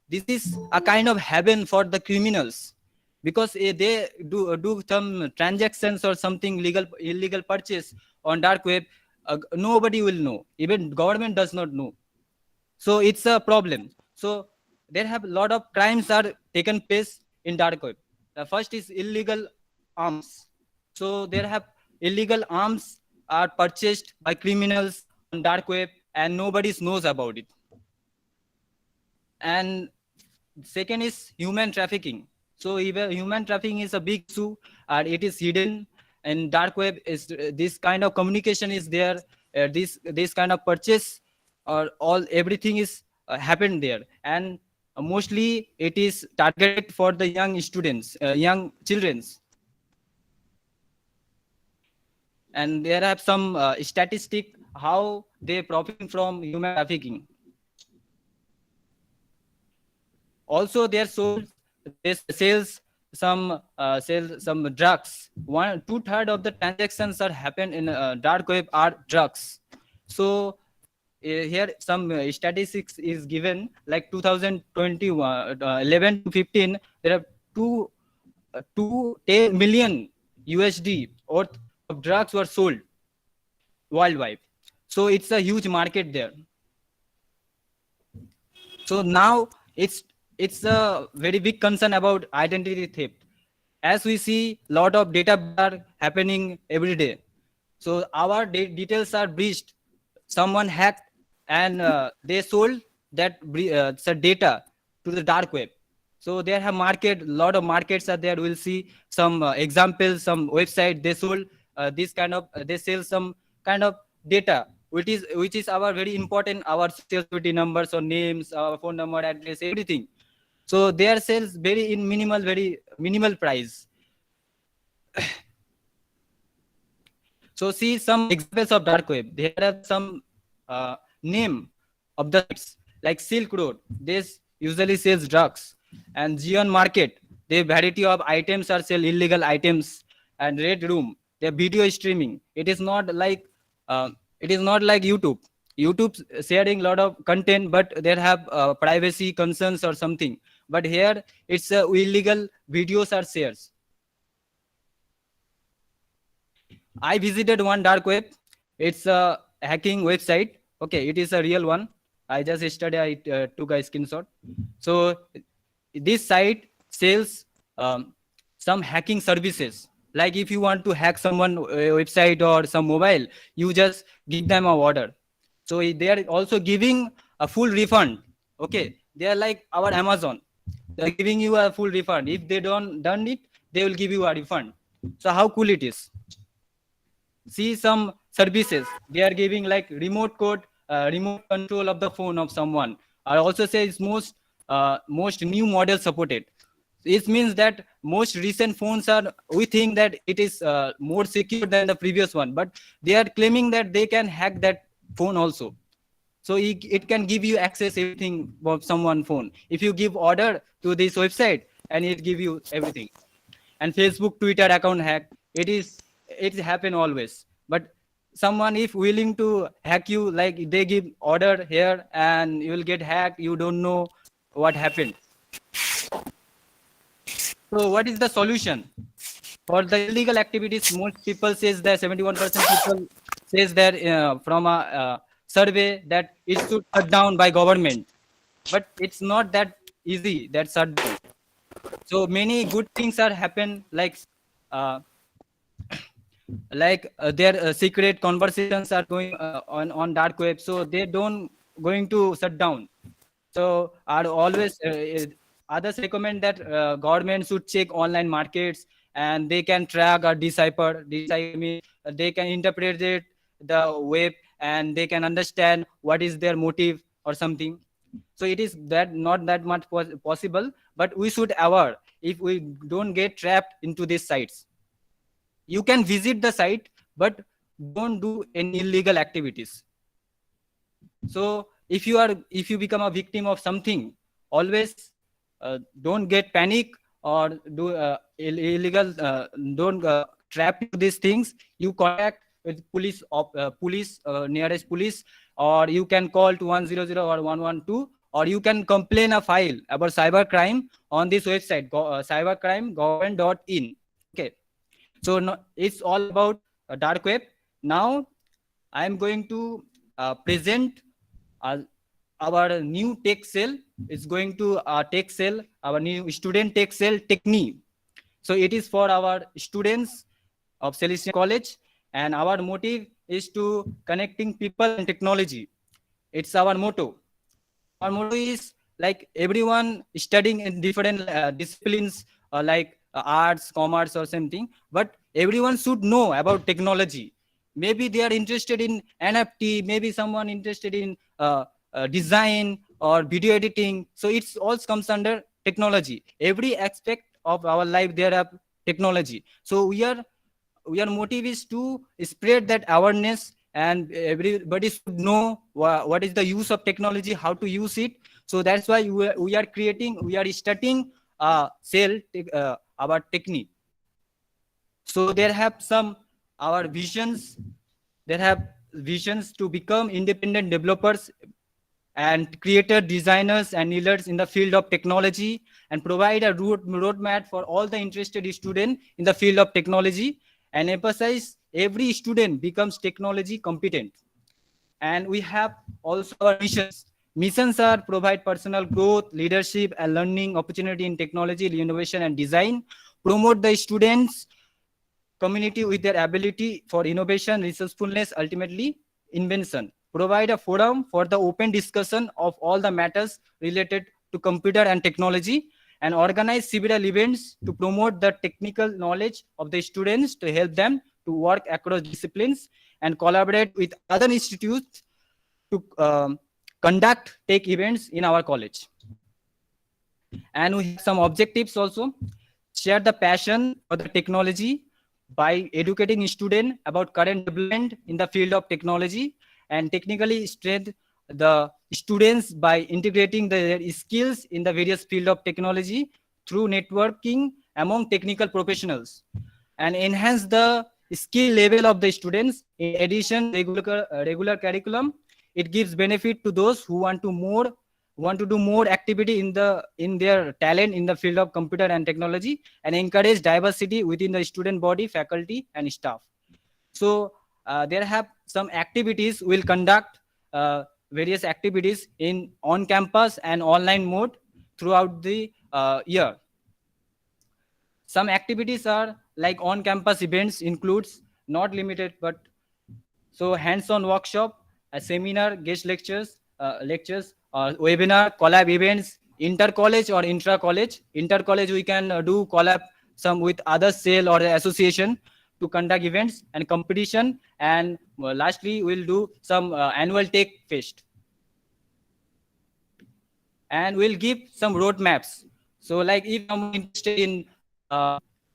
this is a kind of heaven for the criminals, because they do some transactions or something illegal purchase on dark web. Nobody will know, even government does not know. So it's a problem. So there have a lot of crimes are taken place in dark web. The first is illegal arms. So there have illegal arms are purchased by criminals on dark web and nobody knows about it. And second is human trafficking. So even human trafficking is a big issue, and it is hidden. And dark web is this kind of communication is there. This kind of purchase or everything is happened there, and mostly it is targeted for the young students, young childrens. And there are some statistic how they profit from human trafficking. Also, they sells some drugs. 2/3 of the transactions that happen in dark web are drugs. So here some statistics is given, like 2021 11 to 15, there are 10 million USD worth of drugs were sold worldwide. So it's a huge market there. So now it's a very big concern about identity theft, as we see lot of data breach are happening every day. So our details are breached, someone hacked, and they sold that data to the dark web. So there have lot of markets are there. We'll see some examples, some website they sold this kind of they sell some kind of data which is our very important, our social security numbers or names, our phone number, address, everything. So their sales very minimal price. So see some examples of dark web. There are some name of the sites like Silk Road. This usually sells drugs, and Zion Market. The variety of items are sell illegal items, and Red Room. Their video streaming. It is not like YouTube. YouTube sharing lot of content, but they have privacy concerns or something. But here it's illegal videos are shares. I visited one dark web. It's a hacking website. Okay, it is a real one. I just yesterday I took a screenshot. So this site sells some hacking services. Like if you want to hack someone website or some mobile, you just give them a order. So they are also giving a full refund. Okay, they are like our Amazon. They are giving you a full refund. If they don't done it, they will give you a refund. So how cool it is. See some services they are giving, like remote control of the phone of someone. I also say it's most new model supported. It means that most recent phones are, we think that it is more secure than the previous one, but they are claiming that they can hack that phone also. So it can give you access everything of someone phone. If you give order to this website, and it give you everything. And Facebook, Twitter account hack, it happen always. But someone if willing to hack you, like they give order here and you will get hacked, you don't know what happened. So what is the solution for the illegal activities? Most people says that 71% people says that from a survey that it should shut down by government, but it's not that easy that shut down. So many good things are happen, like their secret conversations are going on dark web, so they don't going to shut down. So are always others recommend that government should check online markets, and they can track or decipher means they can interpret it the web, and they can understand what is their motive or something. So it is that not that much possible, but we should aware if we don't get trapped into these sites. You can visit the site, but don't do any illegal activities. So if you become a victim of something, always don't get panic or do illegal, don't trap into these things. You contact with police, nearest police, or you can call to 100 or 112, or you can complain a file about cybercrime on this website, cybercrimegovernment.in. Okay, so no, it's all about dark web. Now I am going to present our new tech cell. Is going to tech cell, our new student tech cell technique. So it is for our students of Celestial College, and our motive is to connecting people and technology. It's our motto. Our motto is like everyone studying in different disciplines, like arts, commerce, or something, but everyone should know about technology. Maybe they are interested in NFT, maybe someone interested in design or video editing. So it's all comes under technology. Every aspect of our life there are technology. So our motive is to spread that awareness, and everybody should know what is the use of technology, how to use it. So that's why we are starting cell our technique. So there have some our visions. There have visions to become independent developers and creator, designers, and leaders in the field of technology, and provide a roadmap for all the interested students in the field of technology, and emphasize every student becomes technology competent. And we have also our missions. Missions are provide personal growth, leadership, and learning opportunity in technology, innovation, and design, promote the students community with their ability for innovation, resourcefulness, ultimately invention. Provide a forum for the open discussion of all the matters related to computer and technology, and organize several events to promote the technical knowledge of the students to help them to work across disciplines and collaborate with other institutes to conduct tech events in our college. And we have some objectives also. Share the passion for the technology by educating students about current development in the field of technology, and technically strengthen the students by integrating their skills in the various field of technology through networking among technical professionals, and enhance the skill level of the students. In addition, regular curriculum, it gives benefit to those who want to do more activity in their talent in the field of computer and technology, and encourage diversity within the student body, faculty, and staff. So there have some activities. Will conduct various activities in on campus and online mode throughout the year. Some activities are like on campus events includes, not limited, but so hands-on workshop, a seminar, guest lectures, webinar, collab events, inter-college or intra-college. Inter-college, we can do collab some with other sale or association to conduct events and competition. And lastly, we'll do some annual tech fest. And we'll give some roadmaps. So like if someone interested in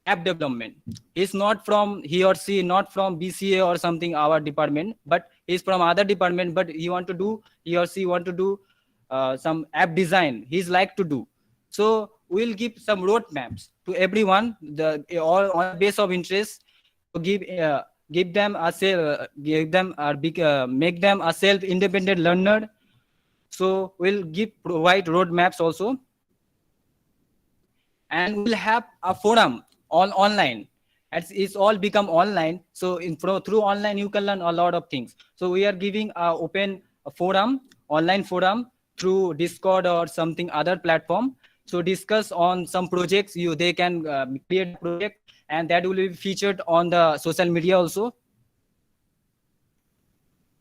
app development, he's not from, he or she not from BCA or something our department, but he's from other department, but he or she want to do some app design he's like to do. So we'll give some roadmaps to everyone, all on the base of interest, to give them a make them a self independent learner. So we'll provide roadmaps also, and we'll have a forum online. It's all become online, so through online you can learn a lot of things. So we are giving a open forum, online forum, through Discord or something other platform. So discuss on some projects, they can create a project, and that will be featured on the social media also.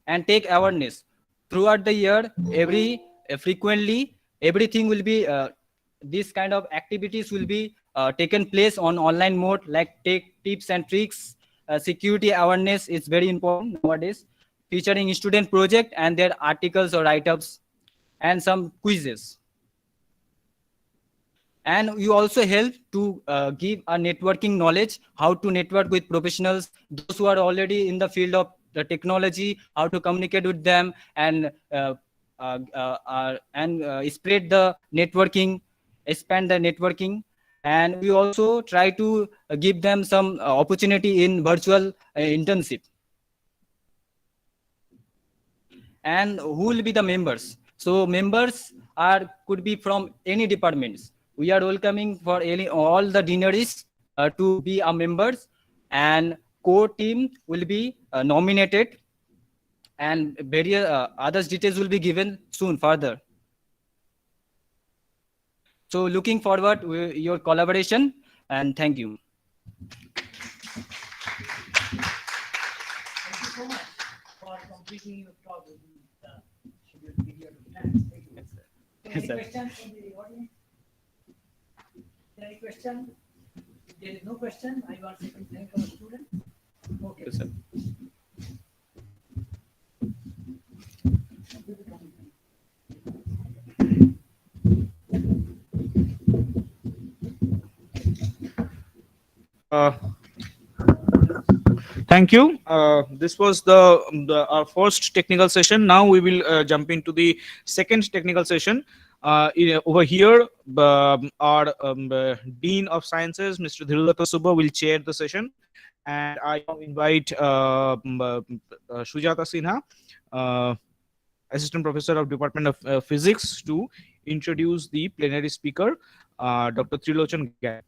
And take awareness throughout the year, frequently everything will be this kind of activities will be taken place on online mode, like take tips and tricks. Security awareness is very important nowadays, featuring student project and their articles or write-ups, and some quizzes. And you also help to give a networking knowledge, how to network with professionals, those who are already in the field of the technology, how to communicate with them, and spread the networking, expand the networking. And we also try to give them some opportunity in virtual internship. And who will be the members? So members could be from any departments. We are welcoming for all the deaneries to be our members, and core team will be nominated, and various others details will be given soon further. So looking forward to your collaboration, and thank you. Thank you so much for completing your talk within the scheduled period of time. Thank you. Any questions from the audience? Any question? If there is no question, I want to thank our students. Okay. Yes, sir. Thank you. This was our first technical session. Now we will jump into the second technical session. Over here, our Dean of Sciences, Mr. Dhirudata Subba, will chair the session, And I now invite Sujata Sinha, uh, Assistant Professor of Department of Physics, to introduce the plenary speaker, Dr. Trilochan Gadli.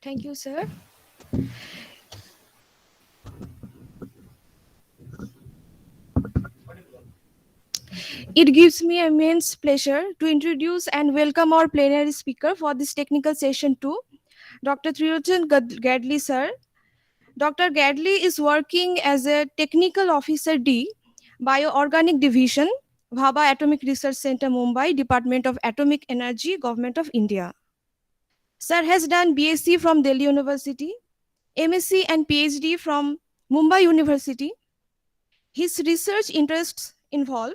Thank you, sir. It gives me immense pleasure to introduce and welcome our plenary speaker for this technical session too, Dr. Trilochan Gadli, sir. Dr. Gadli is working as a Technical Officer D, Bioorganic Division, Bhabha Atomic Research Center, Mumbai, Department of Atomic Energy, Government of India. Sir has done BSc from Delhi University, MSc and PhD from Mumbai University. His research interests involve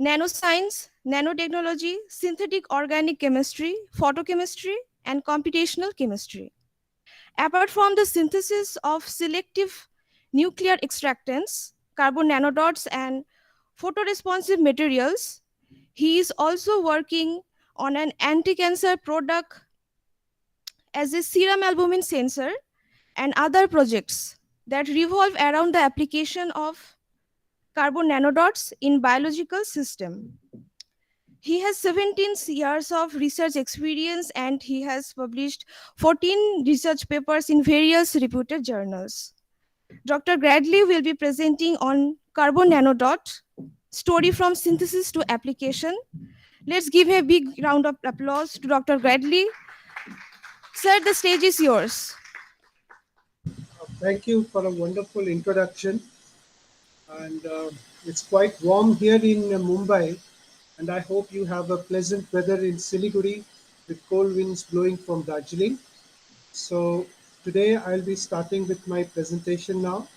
nanoscience, nanotechnology, synthetic organic chemistry, photochemistry, and computational chemistry. Apart from the synthesis of selective nuclear extractants, carbon nanodots, and photoresponsive materials, he is also working on an anti-cancer product as a serum albumin sensor and other projects that revolve around the application of carbon nanodots in biological system. He has 17 years of research experience and he has published 14 research papers in various reputed journals. Dr. Gradley will be presenting on carbon nanodot, story from synthesis to application. Let's give a big round of applause to Dr. Gradley. Sir, the stage is yours. Thank you for a wonderful introduction. And it's quite warm here in Mumbai, and I hope you have a pleasant weather in Siliguri with cold winds blowing from Darjeeling. So today I'll be starting with my presentation now.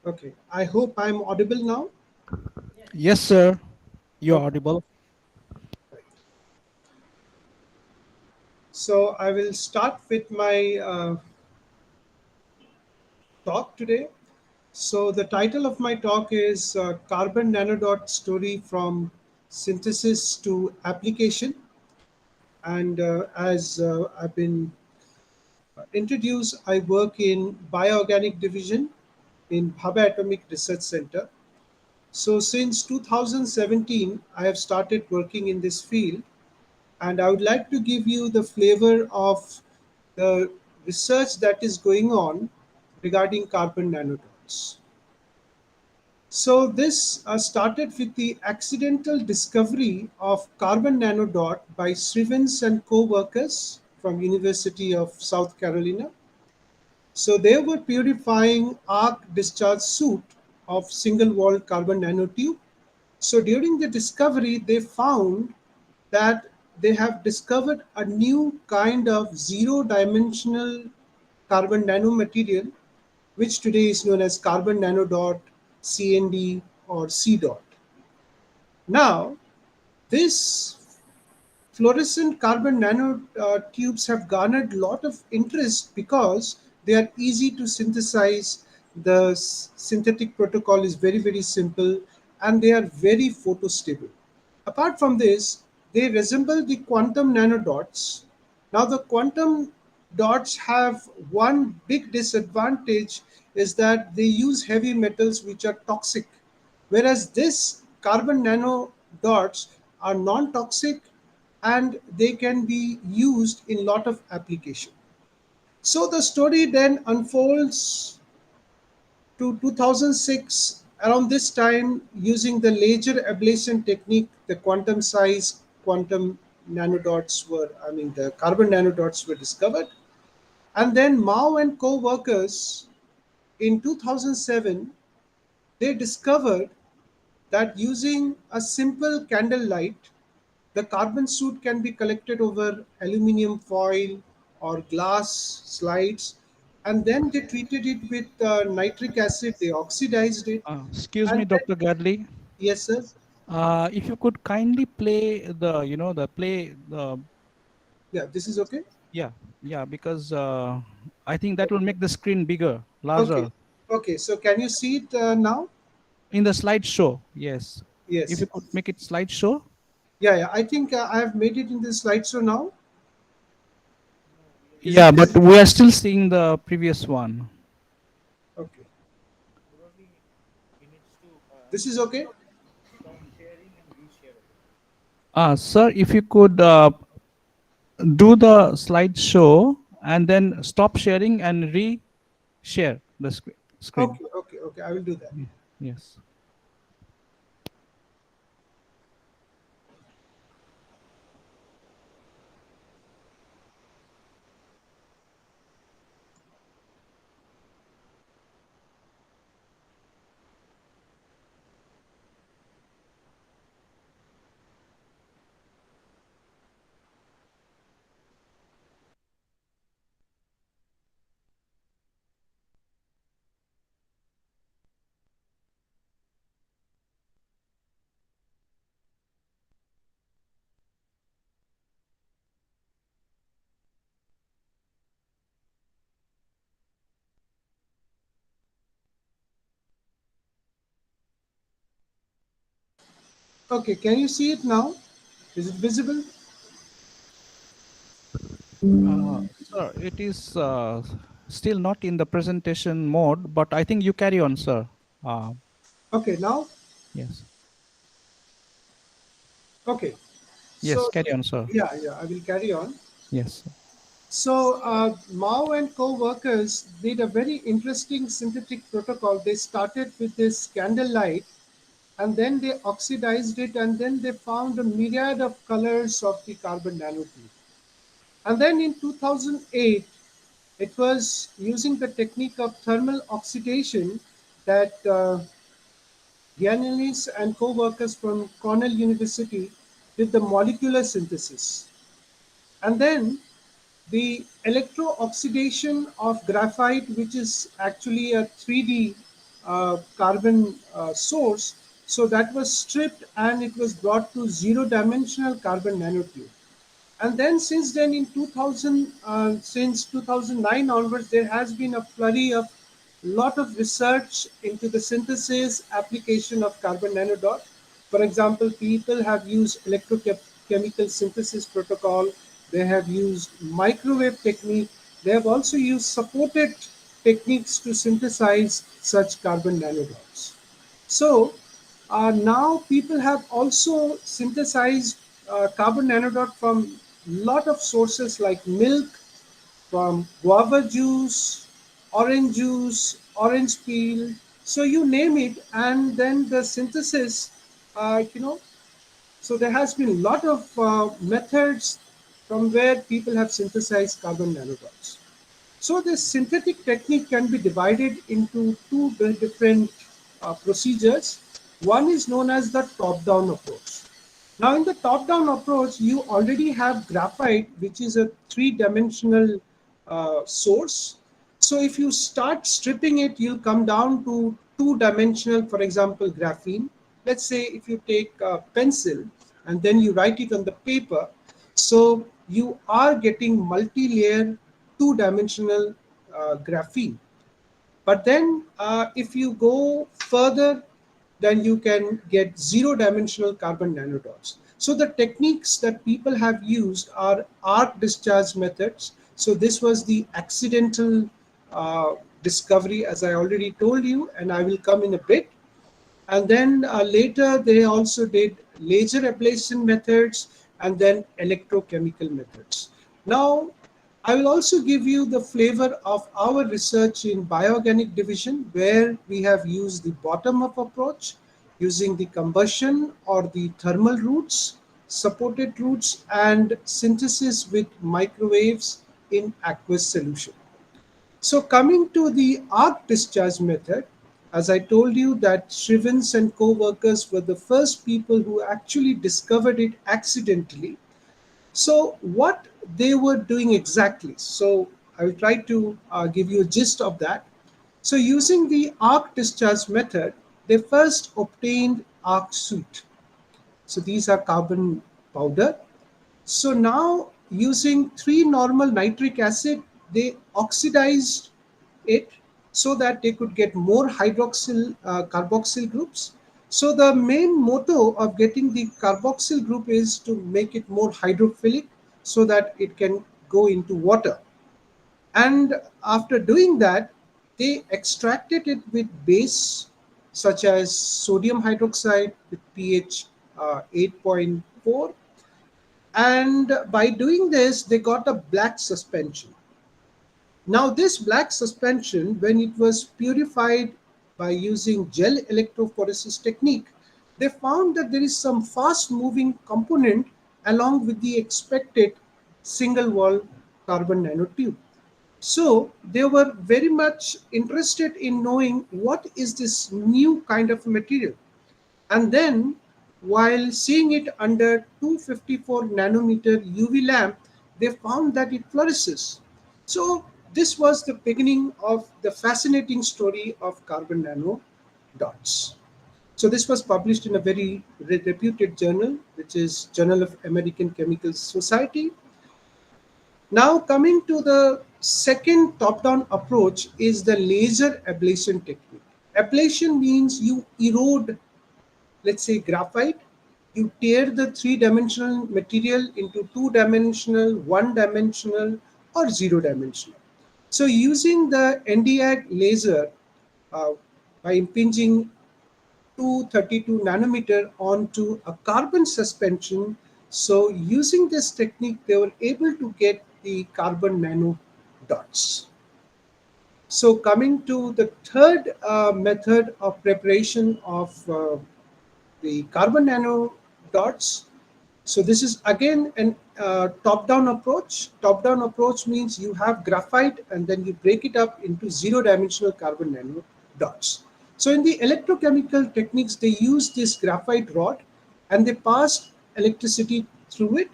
Okay, I hope I'm audible now. Yes, sir. You're audible. So I will start with my talk today. So the title of my talk is Carbon Nanodot Story from Synthesis to Application. And as I've been introduced, I work in Bioorganic Division in Bhabha Atomic Research Center. So since 2017, I have started working in this field, and I would like to give you the flavor of the research that is going on regarding carbon nanodots. So this started with the accidental discovery of carbon nanodot by Srivens and co-workers from University of South Carolina. So they were purifying arc discharge suit of single-walled carbon nanotube. So during the discovery, they found that they have discovered a new kind of zero-dimensional carbon nanomaterial, which today is known as carbon nanodot, CND, or C dot. Now, this fluorescent carbon nanotubes have garnered a lot of interest because they are easy to synthesize. The synthetic protocol is very, very simple, and they are very photostable. Apart from this, they resemble the quantum nanodots. Now, the quantum dots have one big disadvantage, is that they use heavy metals which are toxic, whereas this carbon nanodots are non-toxic and they can be used in a lot of application. So the story then unfolds to 2006. Around this time, using the laser ablation technique, the quantum size quantum nanodots were, the carbon nanodots were discovered. And then Mao and co-workers in 2007, they discovered that using a simple candle light, the carbon soot can be collected over aluminum foil or glass slides, and then they treated it with nitric acid, they oxidized it. Excuse And me, Dr. Gadley. yes, sir. If you could kindly play the, the play the. Yeah, this is okay. Yeah, yeah, because I think that will make the screen bigger, Okay. larger. Okay. So can you see it now? In the slideshow, yes. If Yes. you could make it slideshow. Yeah, yeah. I think I have made it in the slideshow now. Is Yeah, it but visible? we are still seeing the previous one. Okay. This is okay. Sir, if you could do the slideshow and then stop sharing and re-share the screen. Okay. Okay. Okay. I will do that. Yes. Okay. Can you see it now? Is it visible? Sir, it is still not in the presentation mode, but I think you carry on, sir. Okay. Now. Yes. Okay. Yes, So carry on, sir. yeah, yeah. I will carry on. Yes. So Mao and co-workers did a very interesting synthetic protocol. They started with this candle light, and then they oxidized it, and then they found a myriad of colors of the carbon nanotube. And then in 2008, it was using the technique of thermal oxidation that Giannis and co-workers from Cornell University did the molecular synthesis. And then the electro-oxidation of graphite, which is actually a 3D carbon source, so that was stripped and it was brought to zero-dimensional carbon nanotube. And then since then, in 2000, since 2009 onwards, there has been a flurry of lot of research into the synthesis application of carbon nanodot. For example, people have used electrochemical synthesis protocol. They have used microwave technique. They have also used supported techniques to synthesize such carbon nanodots. So now people have also synthesized carbon nanodot from lot of sources like milk, from guava juice, orange peel. So you name it, and then the synthesis, so there has been a lot of methods from where people have synthesized carbon nanodots. So this synthetic technique can be divided into two different procedures. One is known as the top-down approach. Now in the top-down approach, you already have graphite, which is a three-dimensional source. So if you start stripping it, you'll come down to two-dimensional, for example, graphene. Let's say if you take a pencil and then you write it on the paper, so you are getting multi-layer two-dimensional graphene. But then if you go further, then you can get zero-dimensional carbon nanodots. So the techniques that people have used are arc discharge methods. So this was the accidental discovery, as I already told you, and I will come in a bit. And then later they also did laser ablation methods and then electrochemical methods. Now, I will also give you the flavor of our research in bioorganic division, where we have used the bottom-up approach using the combustion or the thermal routes, supported routes, and synthesis with microwaves in aqueous solution. So coming to the arc discharge method, as I told you that Shrivens and co-workers were the first people who actually discovered it accidentally. So what they were doing exactly? So I will try to give you a gist of that. So using the arc discharge method, they first obtained arc soot. So these are carbon powder. So now using 3 normal nitric acid, they oxidized it so that they could get more hydroxyl carboxyl groups. So the main motto of getting the carboxyl group is to make it more hydrophilic so that it can go into water. And after doing that, they extracted it with base such as sodium hydroxide with pH 8.4. And by doing this, they got a black suspension. Now, this black suspension, when it was purified by using gel electrophoresis technique, they found that there is some fast moving component along with the expected single wall carbon nanotube. So they were very much interested in knowing what is this new kind of material. And then while seeing it under 254 nanometer UV lamp, they found that it fluoresces. So this was the beginning of the fascinating story of carbon nano dots. So this was published in a very reputed journal, which is Journal of American Chemical Society. Now coming to the second top-down approach is the laser ablation technique. Ablation means you erode, let's say, graphite. You tear the three-dimensional material into two-dimensional, one-dimensional, or zero-dimensional. So using the Nd:YAG laser, uh, by impinging 232 nanometer onto a carbon suspension. So using this technique, they were able to get the carbon nano dots. So coming to the third method of preparation of the carbon nano dots. So this is again an top-down approach. Top-down approach means you have graphite and then you break it up into zero-dimensional carbon nano dots. So in the electrochemical techniques, they use this graphite rod and they pass electricity through it.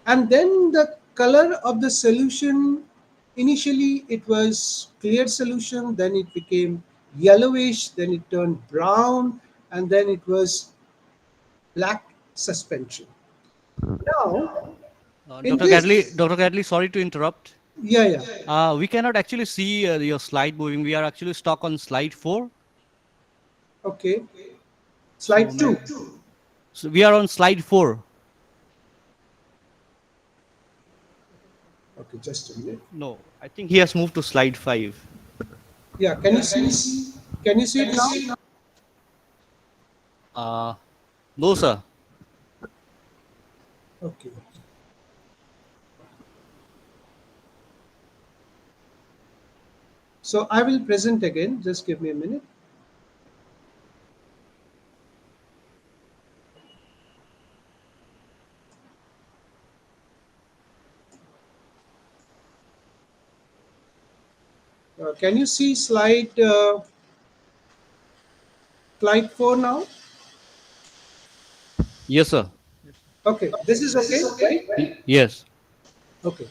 And then the color of the solution, initially it was clear solution, then it became yellowish, then it turned brown, and then it was black suspension. Now, in this, Dr. Gadley, sorry to interrupt. yeah. We cannot actually see your slide moving. We are actually stuck on slide 4. Okay. Slide So, 2. So we are on slide 4. Okay, just a minute. No, I think he has moved to slide 5. Yeah, can you see? Can you see it now? No, sir. Okay. So I will present again. Just give me a minute. Can you see slide 4 now? Yes, sir. Okay, this is okay, right? Yes. Okay.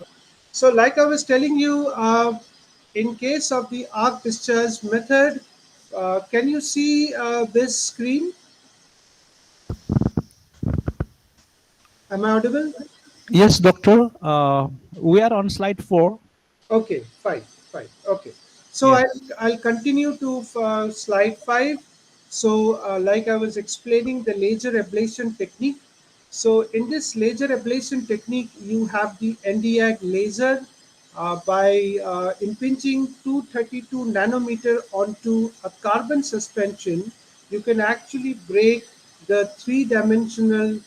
So like I was telling you, in case of the arc discharge method, can you see this screen? Am I audible? Yes, doctor. We are on slide 4. Okay, fine. Okay. So I'll continue to slide 5. So like I was explaining the laser ablation technique. So in this laser ablation technique, you have the Nd:YAG laser. By impinging 232 nanometer onto a carbon suspension, you can actually break the three-dimensional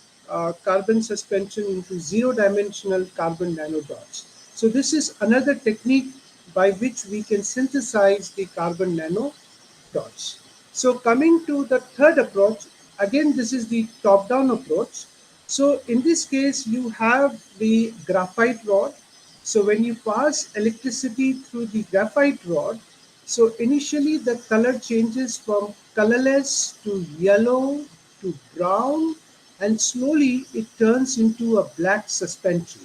carbon suspension into zero-dimensional carbon nanodots. So this is another technique by which we can synthesize the carbon nanodots. So coming to the third approach, again this is the top-down approach. So in this case, you have the graphite rod. So when you pass electricity through the graphite rod, so initially the color changes from colorless to yellow to brown, and slowly it turns into a black suspension.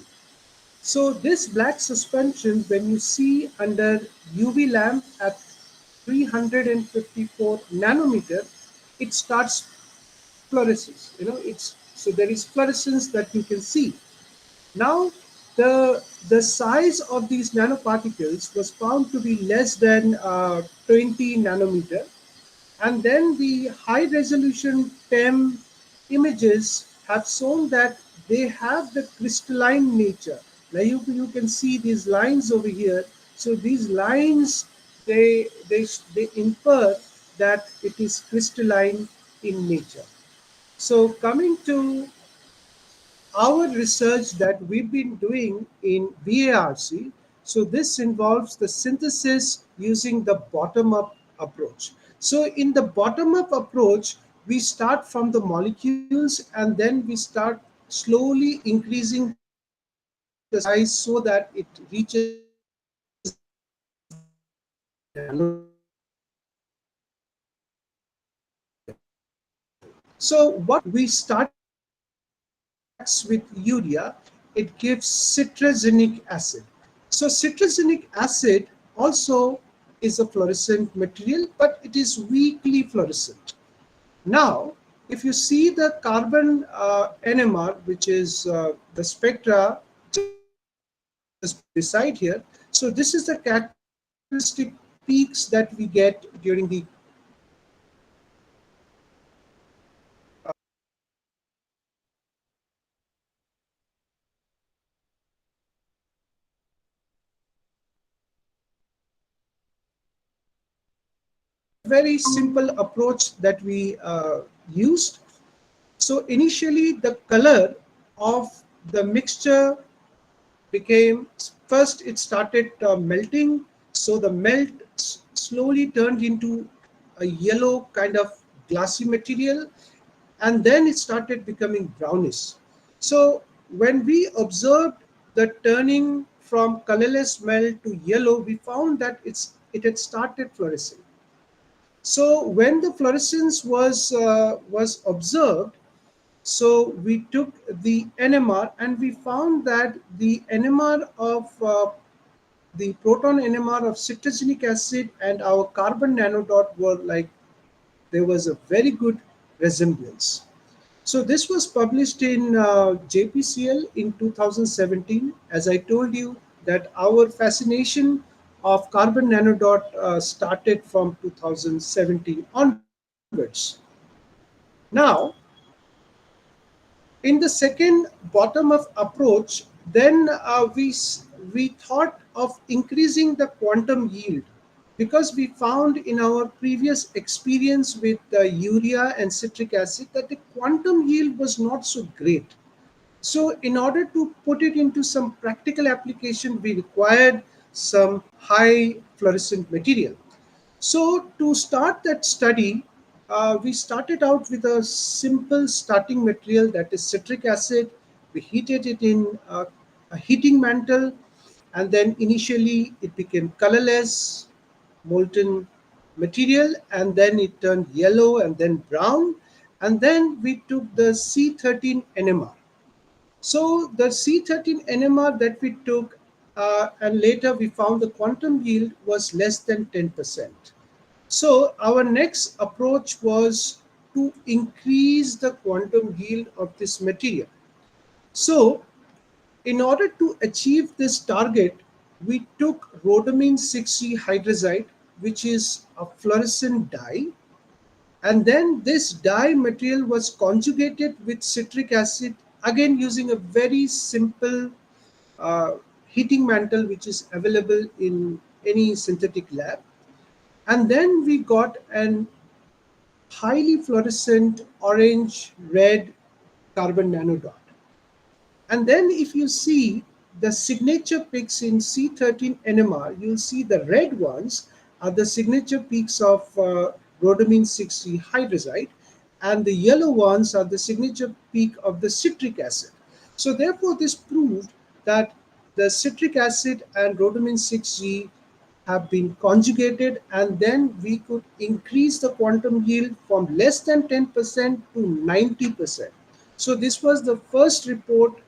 So this black suspension, when you see under UV lamp at 354 nanometer, it starts fluoresces. It's so there is fluorescence that you can see. Now, the size of these nanoparticles was found to be less than 20 nanometer, and then the high resolution PEM images have shown that they have the crystalline nature. Now you can see these lines over here. So these lines, they infer that it is crystalline in nature. So coming to our research that we've been doing in VARC, so this involves the synthesis using the bottom-up approach. So in the bottom-up approach, we start from the molecules and then we start slowly increasing the size so that it reaches the So what we started with reacts with urea, it gives citracinic acid. So citracinic acid also is a fluorescent material, but it is weakly fluorescent. Now, if you see the carbon NMR, which is the spectra just beside here, so this is the characteristic peaks that we get during the very simple approach that we used. So initially the color of the mixture became, first it started melting, so the melt slowly turned into a yellow kind of glassy material, and then it started becoming brownish. So when we observed the turning from colorless melt to yellow, we found that it had started fluorescing. So when the fluorescence was observed, so we took the NMR and we found that the NMR of the proton NMR of citracinic acid and our carbon nanodot were like, there was a very good resemblance. So this was published in JPCL in 2017. As I told you, that our fascination of carbon nanodot started from 2017 onwards. Now, in the second bottom-up approach, then we thought of increasing the quantum yield, because we found in our previous experience with urea and citric acid that the quantum yield was not so great. So in order to put it into some practical application, we required some high fluorescent material. So to start that study, we started out with a simple starting material, that is citric acid. We heated it in a heating mantle, and then initially it became colorless, molten material, and then it turned yellow and then brown. And then we took the C13 NMR. So the C13 NMR that we took, and later we found the quantum yield was less than 10%. So our next approach was to increase the quantum yield of this material. So in order to achieve this target, we took rhodamine 6G hydrazide, which is a fluorescent dye, and then this dye material was conjugated with citric acid, again using a very simple uh, heating mantle which is available in any synthetic lab. And then we got an highly fluorescent orange red carbon nanodot. And then if you see the signature peaks in C13 NMR, you'll see the red ones are the signature peaks of rhodamine 6 hydrazide, and the yellow ones are the signature peak of the citric acid. So therefore this proved that the citric acid and rhodamine 6G have been conjugated, and then we could increase the quantum yield from less than 10% to 90%. So this was the first report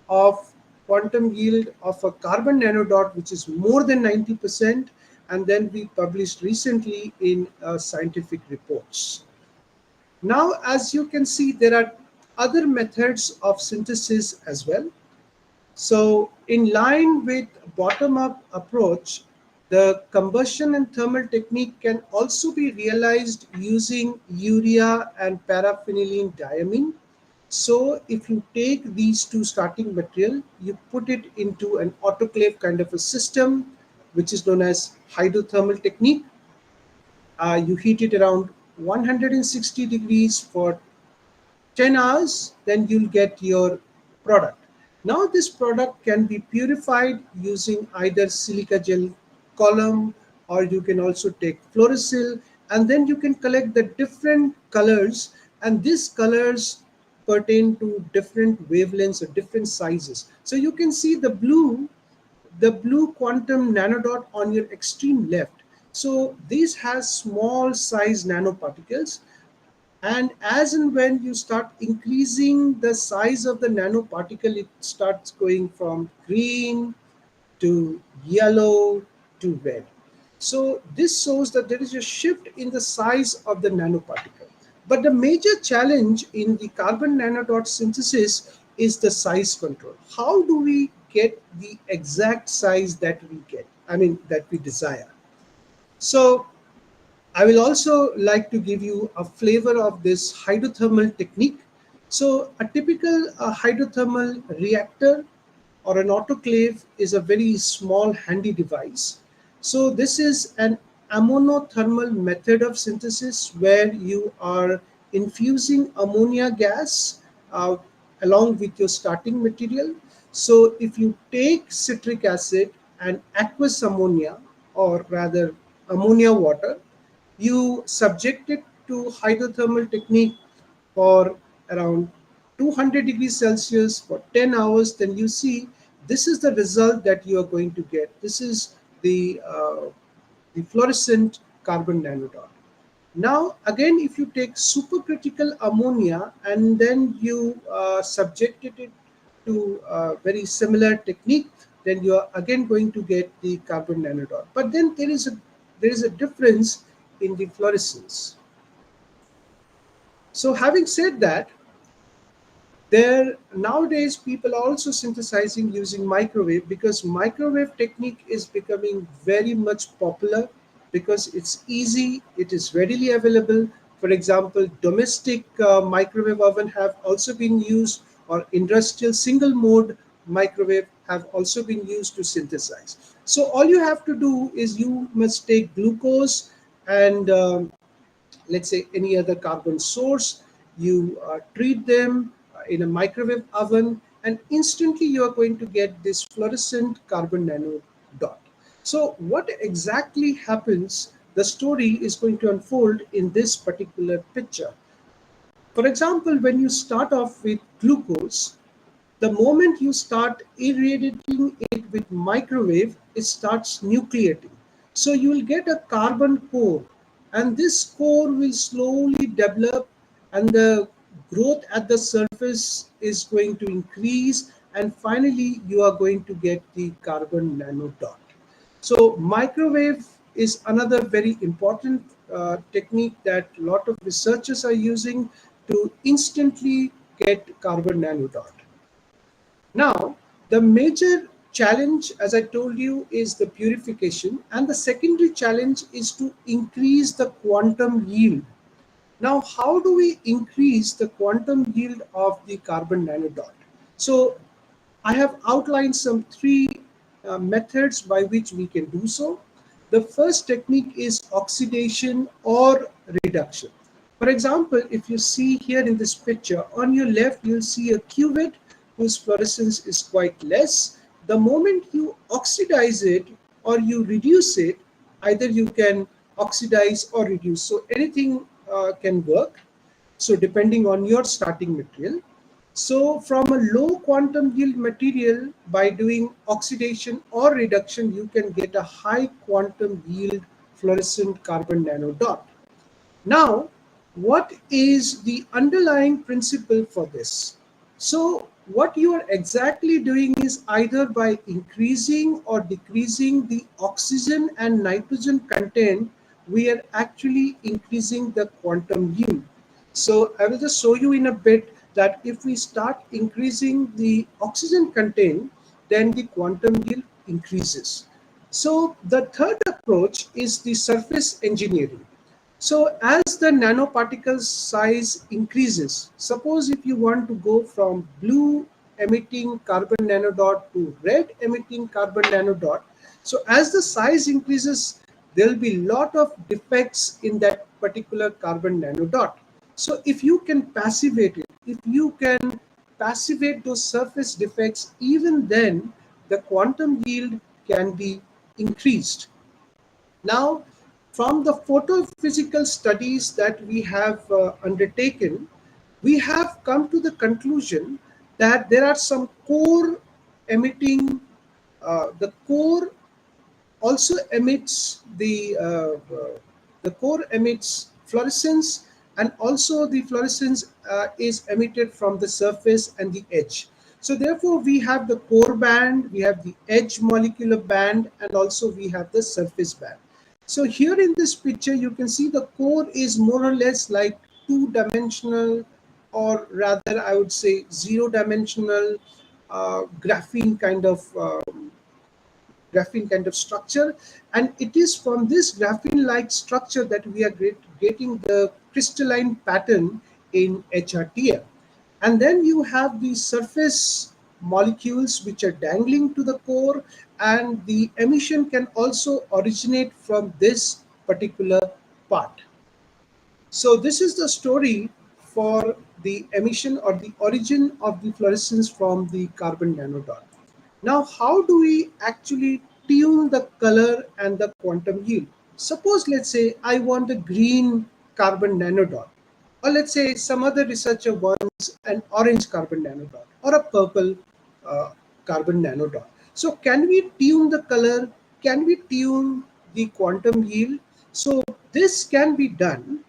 of quantum yield of a carbon nanodot which is more than 90%, and then we published recently in scientific reports. Now, as you can see, there are other methods of synthesis as well. So in line with bottom-up approach, the combustion and thermal technique can also be realized using urea and paraphenylene diamine. So if you take these two starting material, you put it into an autoclave kind of a system, which is known as hydrothermal technique. You heat it around 160 degrees for 10 hours, then you'll get your product. Now this product can be purified using either silica gel column, or you can also take fluorosil, and then you can collect the different colors, and these colors pertain to different wavelengths or different sizes. So you can see the blue quantum nanodot on your extreme left. So this has small size nanoparticles, and as and when you start increasing the size of the nanoparticle, it starts going from green to yellow to red. So this shows that there is a shift in the size of the nanoparticle. But the major challenge in the carbon nanodot synthesis is the size control. How do we get the exact size that we get? I mean, that we desire. So I will also like to give you a flavor of this hydrothermal technique. So a typical hydrothermal reactor or an autoclave is a very small handy device. So this is an ammonothermal method of synthesis where you are infusing ammonia gas uh, along with your starting material. So if you take citric acid and aqueous ammonia, or rather ammonia water, you subject it to hydrothermal technique for around 200 degrees Celsius for 10 hours, then you see this is the result that you are going to get. This is the fluorescent carbon nanodot. Now, again, if you take supercritical ammonia and then you subjected it to a very similar technique, then you are again going to get the carbon nanodot. But then there is a difference in the fluorescence. So having said that, there nowadays people are also synthesizing using microwave, because microwave technique is becoming very much popular because it's easy, it is readily available. For example, domestic microwave oven have also been used, or industrial single mode microwave have also been used to synthesize. So all you have to do is you must take glucose and let's say any other carbon source, you treat them in a microwave oven, and instantly you are going to get this fluorescent carbon nano dot. So what exactly happens, the story is going to unfold in this particular picture. For example, when you start off with glucose, the moment you start irradiating it with microwave, it starts nucleating. So you will get a carbon core, and this core will slowly develop, and the growth at the surface is going to increase, and finally you are going to get the carbon nanodot. So microwave is another very important technique that a lot of researchers are using to instantly get carbon nanodot. Now, the major challenge, as I told you, is the purification, and the secondary challenge is to increase the quantum yield. Now, how do we increase the quantum yield of the carbon nanodot? So, I have outlined some three methods by which we can do so. The first technique is oxidation or reduction. For example, if you see here in this picture, on your left, you'll see a cuvette whose fluorescence is quite less. The moment you oxidize it or you reduce it, either you can oxidize or reduce. So anything can work. So depending on your starting material. So from a low quantum yield material, by doing oxidation or reduction, you can get a high quantum yield fluorescent carbon nanodot. Now, what is the underlying principle for this? So what you are exactly doing is either by increasing or decreasing the oxygen and nitrogen content, we are actually increasing the quantum yield. So I will just show you in a bit that if we start increasing the oxygen content, then the quantum yield increases. So the third approach is the surface engineering. So as the nanoparticle size increases, suppose if you want to go from blue emitting carbon nanodot to red emitting carbon nanodot, so as the size increases, there will be lot of defects in that particular carbon nanodot. So if you can passivate it, if you can passivate those surface defects, even then the quantum yield can be increased. Now, from the photophysical studies that we have undertaken, we have come to the conclusion that there are some core emitting, the core also emits the core emits fluorescence, and also the fluorescence is emitted from the surface and the edge. So therefore we have the core band, we have the edge molecular band, and also we have the surface band. So here in this picture you can see the core is more or less like two-dimensional, or rather I would say zero-dimensional graphene kind of structure, and it is from this graphene like structure that we are getting the crystalline pattern in HRTF. And then you have the surface molecules which are dangling to the core, and the emission can also originate from this particular part. So this is the story for the emission or the origin of the fluorescence from the carbon nanodot. Now, how do we actually tune the color and the quantum yield? Suppose, let's say, I want a green carbon nanodot, or let's say some other researcher wants an orange carbon nanodot or a purple carbon nanodot. So, can we tune the color? Can we tune the quantum yield? So, this can be done.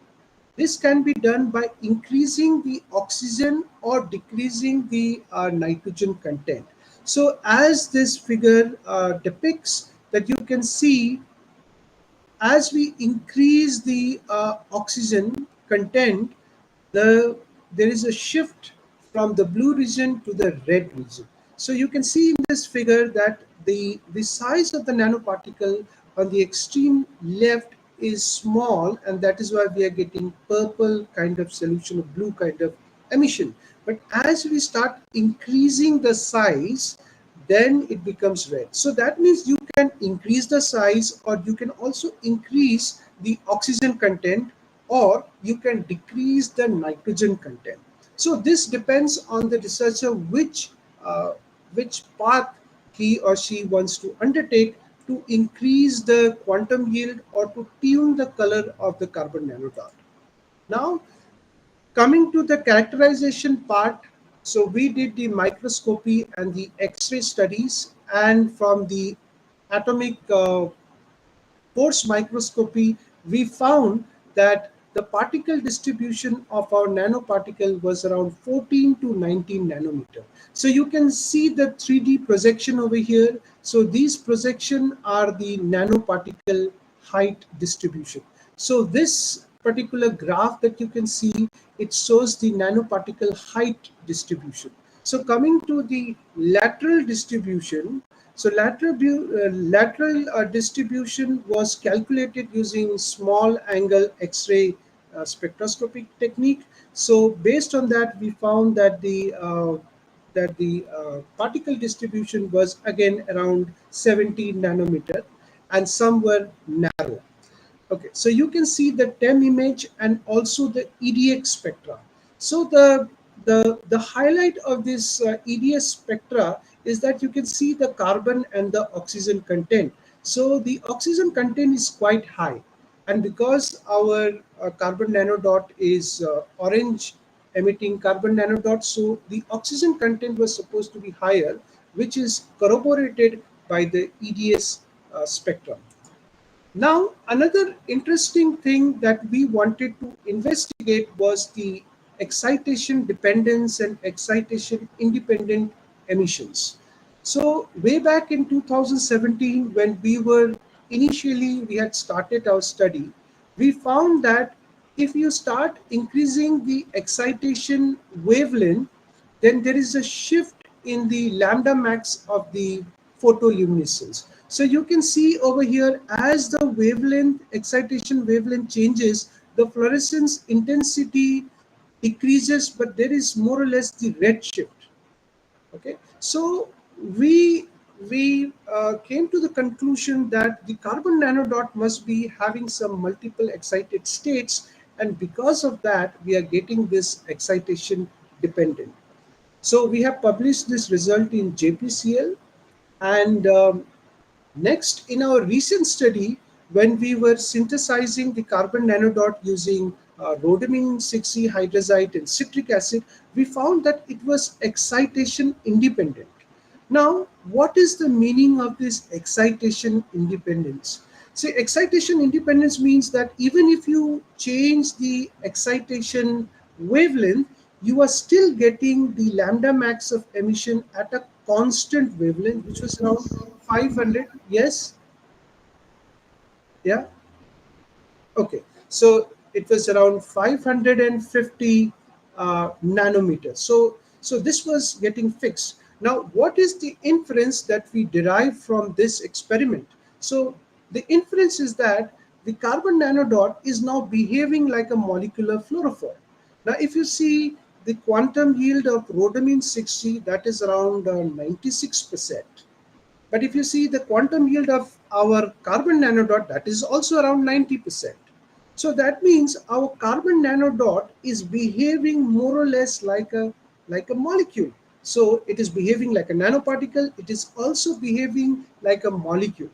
This can be done by increasing the oxygen or decreasing the nitrogen content. So as this figure depicts, that you can see, as we increase the oxygen content, there is a shift from the blue region to the red region. So you can see in this figure that the size of the nanoparticle on the extreme left is small, and that is why we are getting purple kind of solution or blue kind of emission. But as we start increasing the size, then it becomes red. So that means you can increase the size, or you can also increase the oxygen content, or you can decrease the nitrogen content. So this depends on the researcher which path he or she wants to undertake to increase the quantum yield or to tune the color of the carbon nanodot. Now, coming to the characterization part, so we did the microscopy and the X-ray studies, and from the atomic force microscopy, we found that the particle distribution of our nanoparticle was around 14 to 19 nanometer. So you can see the 3D projection over here. So these projection are the nanoparticle height distribution. So this particular graph that you can see, it shows the nanoparticle height distribution. So coming to the lateral distribution, so lateral distribution was calculated using small angle X-ray spectroscopic technique. So based on that, we found that the particle distribution was again around 70 nanometer, and some were narrow. Okay, so you can see the TEM image and also the EDX spectra. So the highlight of this EDS spectra is that you can see the carbon and the oxygen content. So the oxygen content is quite high, and because our carbon nanodot is orange emitting carbon nanodot, so the oxygen content was supposed to be higher, which is corroborated by the EDS spectrum. Now, another interesting thing that we wanted to investigate was the excitation dependence and excitation independent emissions. So way back in 2017, when we had started our study, we found that if you start increasing the excitation wavelength, then there is a shift in the lambda max of the photoluminescence. So you can see over here, as the wavelength, excitation wavelength changes, the fluorescence intensity decreases, but there is more or less the red shift. Okay, so we came to the conclusion that the carbon nanodot must be having some multiple excited states, and because of that we are getting this excitation dependent. So we have published this result in JPCL, and next, in our recent study, when we were synthesizing the carbon nanodot using rhodamine 6E hydrazide and citric acid, we found that it was excitation independent. Now, what is the meaning of this excitation independence? See, excitation independence means that even if you change the excitation wavelength, you are still getting the lambda max of emission at a constant wavelength, which was around 500. Yes? Yeah? Okay. So it was around 550 nanometers. So this was getting fixed. Now, what is the inference that we derive from this experiment? So the inference is that the carbon nanodot is now behaving like a molecular fluorophore. Now, if you see the quantum yield of rhodamine 60, that is around 96%. But if you see the quantum yield of our carbon nanodot, that is also around 90%. So that means our carbon nanodot is behaving more or less like a molecule. So it is behaving like a nanoparticle. It is also behaving like a molecule.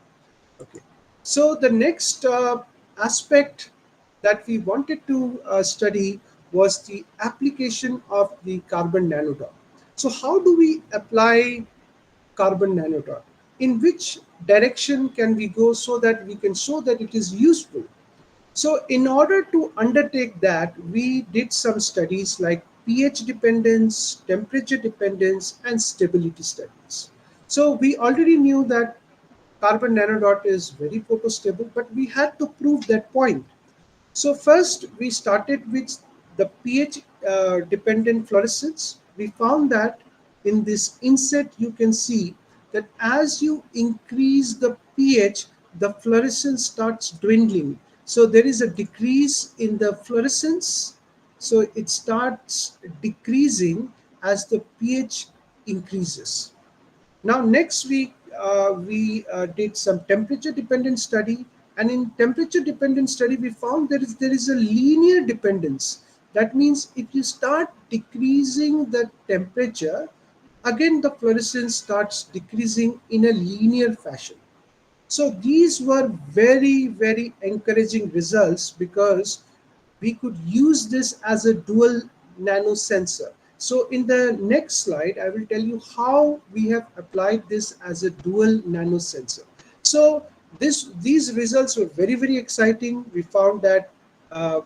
Okay. So the next aspect that we wanted to study was the application of the carbon nanodot. So how do we apply carbon nanodot? In which direction can we go so that we can show that it is useful? So in order to undertake that, we did some studies like pH dependence, temperature dependence, and stability studies. So we already knew that carbon nanodot is very photostable, but we had to prove that point. So first we started with the pH dependent fluorescence. We found that in this inset you can see that as you increase the pH, the fluorescence starts dwindling. So there is a decrease in the fluorescence. So it starts decreasing as the pH increases. Now, next week, we did some temperature dependent study. And in temperature dependent study, we found there is a linear dependence. That means if you start decreasing the temperature, again, the fluorescence starts decreasing in a linear fashion. So these were very, very encouraging results because we could use this as a dual nano sensor. So in the next slide, I will tell you how we have applied this as a dual nano sensor. So these results were very, very exciting. We found that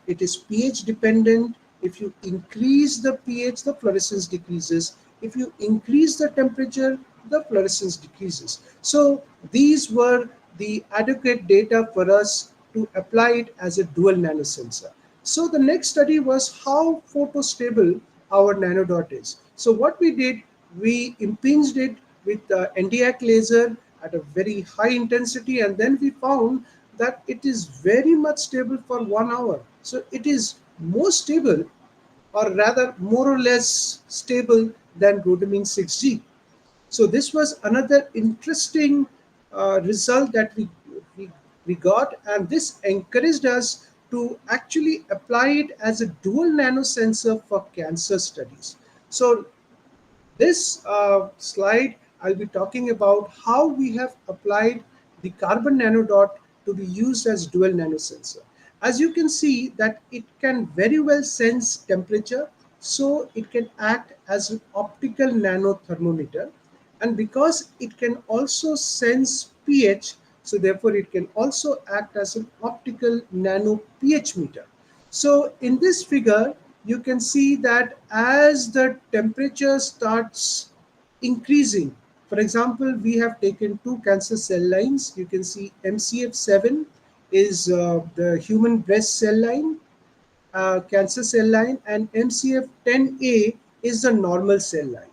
it is pH dependent. If you increase the pH, the fluorescence decreases. If you increase the temperature, the fluorescence decreases. So these were the adequate data for us to apply it as a dual nano sensor. So the next study was how photostable our nanodot is. So what we did, we impinged it with the NDAC laser at a very high intensity, and then we found that it is very much stable for 1 hour. So it is more stable, or rather more or less stable than rhodamine 6G. So this was another interesting result that we got, and this encouraged us to actually apply it as a dual nano sensor for cancer studies. So this slide, I'll be talking about how we have applied the carbon nanodot to be used as dual nanosensor. As you can see that it can very well sense temperature, so it can act as an optical nanothermometer. And because it can also sense pH, so therefore it can also act as an optical nano pH meter. So in this figure, you can see that as the temperature starts increasing, for example, we have taken two cancer cell lines. You can see MCF7 is the human breast cell line, cancer cell line, and MCF10A is the normal cell line.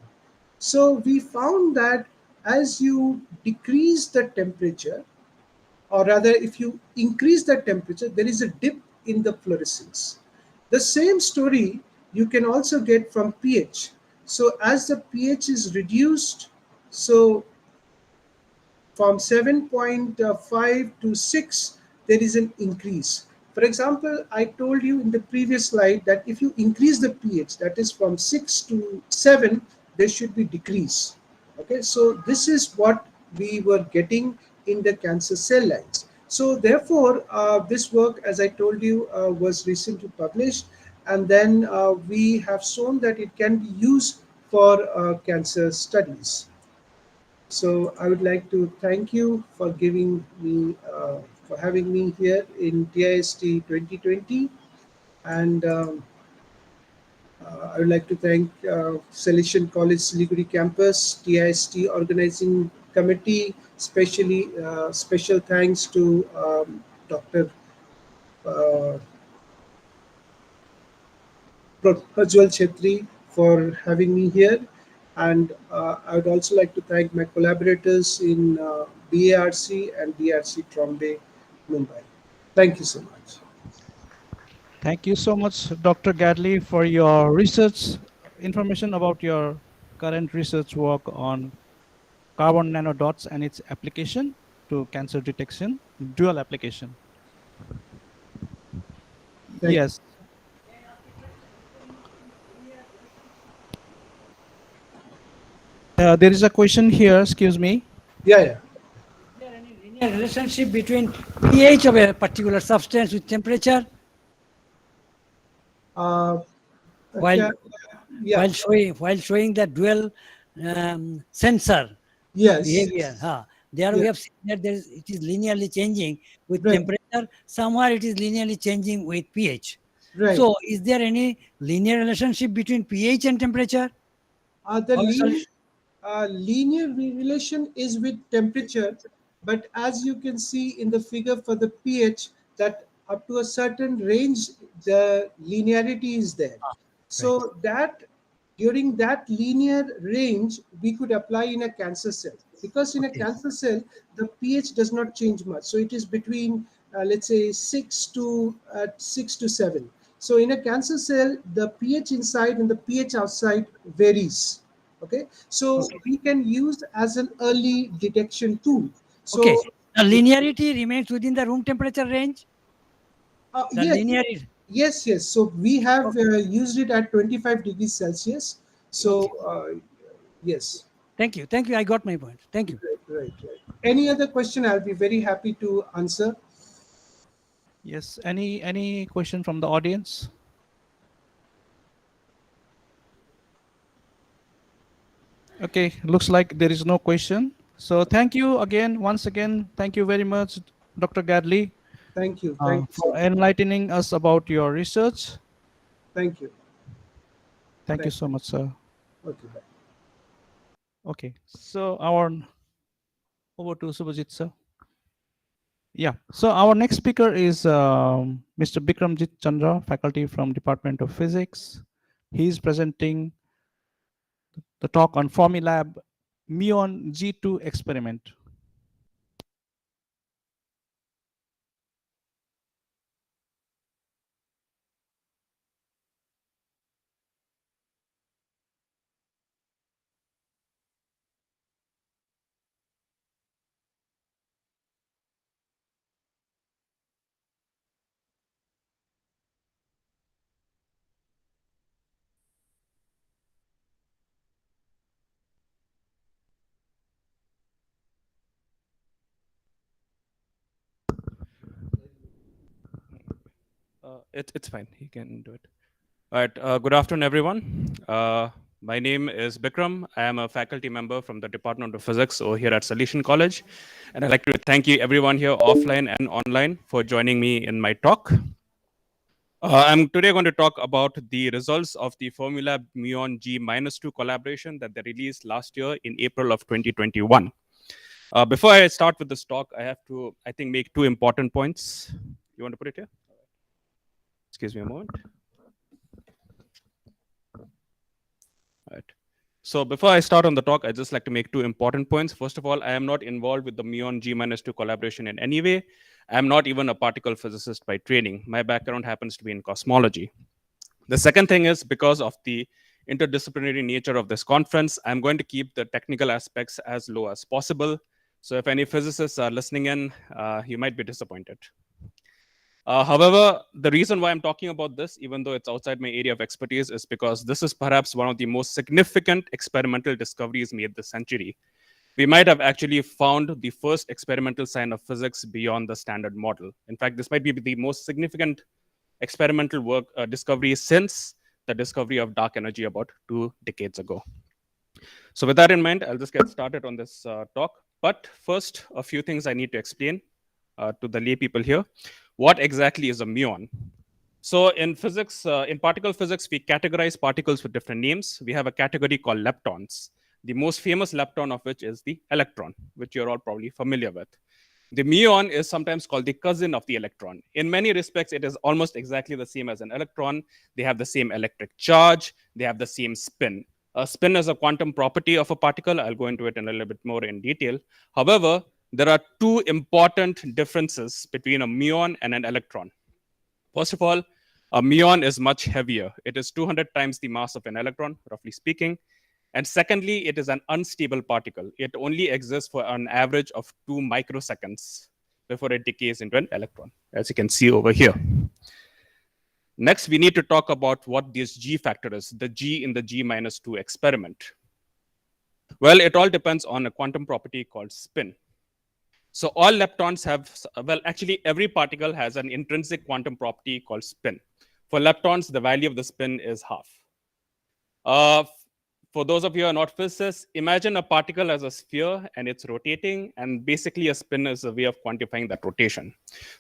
So we found that as you decrease the temperature, or rather if you increase the temperature, there is a dip in the fluorescence. The same story you can also get from pH. So as the pH is reduced, so from 7.5 to 6, there is an increase. For example, I told you in the previous slide that if you increase the pH, that is from 6 to 7, there should be decrease. Okay, so this is what we were getting in the cancer cell lines. So therefore, this work, as I told you, was recently published, and then we have shown that it can be used for cancer studies. So I would like to thank you for giving me, for having me here in TIST 2020, and I would like to thank Salesian College Siliguri Campus, TIST Organizing Committee, especially special thanks to Dr. Uh, Prajwal Chetri for having me here. And I would also like to thank my collaborators in BARC and BRC Trombay, Mumbai. Thank you so much. Thank you so much, Dr. Gadley, for your research information about your current research work on carbon nanodots and its application to cancer detection, dual application. Thank you. Yes. There is a question here, excuse me. Yeah, yeah. Linear relationship between pH of a particular substance with temperature Uh, while yeah, yeah. while showing the dual sensor Yes. behavior. There Yeah. we have seen that it is linearly changing with Right. temperature. Somewhere it is linearly changing with pH. Right. So, is there any linear relationship between pH and temperature? The Our linear relation is with temperature, but as you can see in the figure for the pH, that up to a certain range, the linearity is there. So that during that linear range, we could apply in a cancer cell, because in a cancer cell, the pH does not change much. So it is between, let's say, 6 to 7. So in a cancer cell, the pH inside and the pH outside varies. Okay, so we can use as an early detection tool. So Okay, the linearity remains within the room temperature range. The yes, linearity. yes, yes. So we have used it at 25 degrees Celsius. So yes. Thank you. Thank you. I got my point. Thank you. Right. Any other question? I'll be very happy to answer. Yes. Any question from the audience? Okay. Looks like there is no question. So thank you again, once again. Thank you very much, Dr. Gadley. Thank you. Thank you so For much. enlightening us about your research. Thank you. Thank you so much, sir. Okay. Bye. Okay. So over to Subhajit, sir. Yeah. So our next speaker is Mr. Bikramjit Chandra, faculty from Department of Physics. He is presenting the talk on Formilab Muon G2 experiment. It's fine. He can do it. All right. Good afternoon, everyone. My name is Bikram. I am a faculty member from the Department of Physics over here at Salesian College. And I'd like to thank you everyone here offline and online for joining me in my talk. I'm today going to talk about the results of the Formula Muon G-2 collaboration that they released last year in April of 2021. Before I start with this talk, I have to, I think, make two important points. You want to put it here? Excuse me a moment. Right. So before I start on the talk, I'd just like to make two important points. First of all, I am not involved with the muon G-2 collaboration in any way. I'm not even a particle physicist by training. My background happens to be in cosmology. The second thing is, because of the interdisciplinary nature of this conference, I'm going to keep the technical aspects as low as possible. So if any physicists are listening in, you might be disappointed. However, the reason why I'm talking about this, even though it's outside my area of expertise, is because this is perhaps one of the most significant experimental discoveries made this century. We might have actually found the first experimental sign of physics beyond the standard model. In fact, this might be the most significant experimental work discovery since the discovery of dark energy about 2 decades ago. So with that in mind, I'll just get started on this talk. But first, a few things I need to explain to the lay people here. What exactly is a muon? So in physics, in particle physics, we categorize particles with different names. We have a category called leptons. The most famous lepton of which is the electron, which you're all probably familiar with. The muon is sometimes called the cousin of the electron. In many respects, it is almost exactly the same as an electron. They have the same electric charge. They have the same spin. A spin is a quantum property of a particle. I'll go into it in a little bit more in detail. However, there are two important differences between a muon and an electron. First of all, a muon is much heavier. It is 200 times the mass of an electron, roughly speaking. And secondly, it is an unstable particle. It only exists for an average of 2 microseconds before it decays into an electron, as you can see over here. Next, we need to talk about what this G factor is, the G in the G-2 experiment. Well, it all depends on a quantum property called spin. So all leptons have, well, actually every particle has an intrinsic quantum property called spin. For leptons, the value of the spin is half. For those of you who are not physicists, imagine a particle as a sphere and it's rotating, and basically a spin is a way of quantifying that rotation.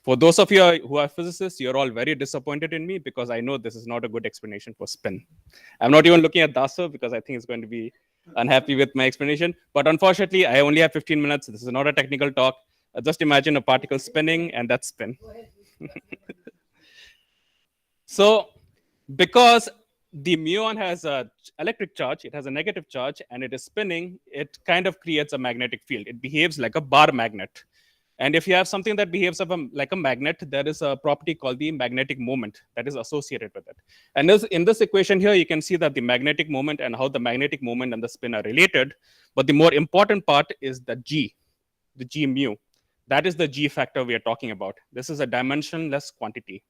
For those of you who are physicists, you're all very disappointed in me because I know this is not a good explanation for spin. I'm not even looking at Daso because I think it's going to be unhappy with my explanation. But unfortunately, I only have 15 minutes. This is not a technical talk. Just imagine a particle spinning and that's spin. So because the muon has an electric charge, it has a negative charge, and it is spinning, it kind of creates a magnetic field. It behaves like a bar magnet. And if you have something that behaves like a magnet, there is a property called the magnetic moment that is associated with it. And in this equation here, you can see that the magnetic moment and how the magnetic moment and the spin are related. But the more important part is the G mu. That is the G factor we are talking about. This is a dimensionless quantity.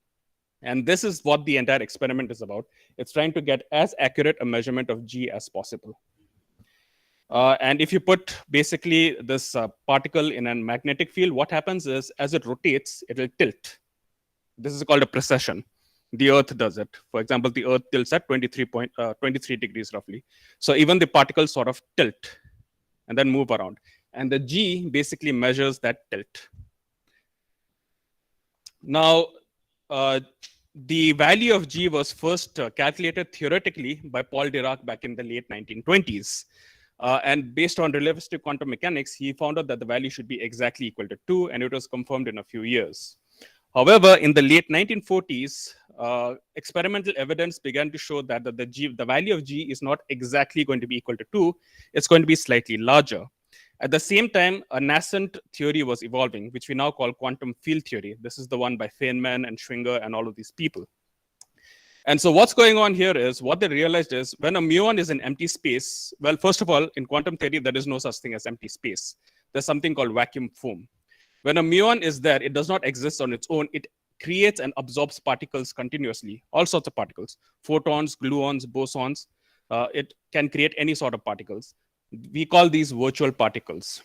And this is what the entire experiment is about. It's trying to get as accurate a measurement of G as possible. And if you put basically this particle in a magnetic field, what happens is as it rotates, it will tilt. This is called a precession. The Earth does it. For example, the Earth tilts at 23 degrees roughly. So even the particles sort of tilt and then move around. And the G basically measures that tilt. Now, the value of G was first calculated theoretically by Paul Dirac back in the late 1920s. And based on relativistic quantum mechanics, he found out that the value should be exactly equal to 2, and it was confirmed in a few years. However, in the late 1940s, experimental evidence began to show that the value of G is not exactly going to be equal to 2. It's going to be slightly larger. At the same time, a nascent theory was evolving, which we now call quantum field theory. This is the one by Feynman and Schwinger and all of these people. And so what's going on here is, what they realized is, when a muon is in empty space, well, first of all, in quantum theory, there is no such thing as empty space. There's something called vacuum foam. When a muon is there, it does not exist on its own. It creates and absorbs particles continuously, all sorts of particles, photons, gluons, bosons. It can create any sort of particles. We call these virtual particles.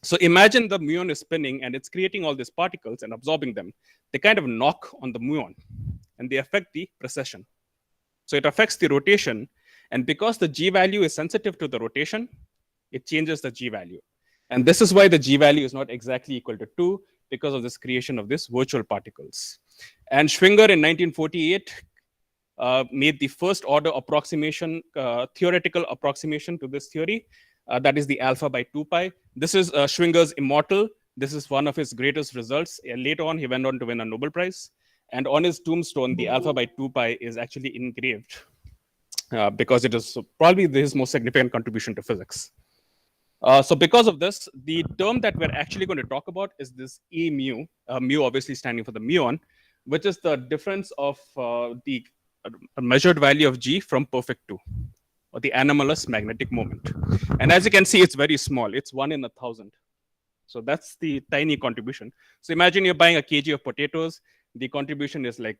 So imagine the muon is spinning and it's creating all these particles and absorbing them. They kind of knock on the muon and they affect the precession. So it affects the rotation. And because the G value is sensitive to the rotation, it changes the G value. And this is why the G value is not exactly equal to 2, because of this creation of these virtual particles. And Schwinger in 1948 made the first order approximation, theoretical approximation to this theory. That is the alpha by 2 pi. This is Schwinger's immortal. This is one of his greatest results. Later on, he went on to win a Nobel Prize. And on his tombstone, the alpha by 2 pi is actually engraved because it is probably his most significant contribution to physics. So because of this, the term that we're actually going to talk about is this E mu, mu obviously standing for the muon, which is the difference of the measured value of G from perfect 2, or the anomalous magnetic moment. And as you can see, it's very small. It's 1 in 1,000. So that's the tiny contribution. So imagine you're buying a kg of potatoes. The contribution is like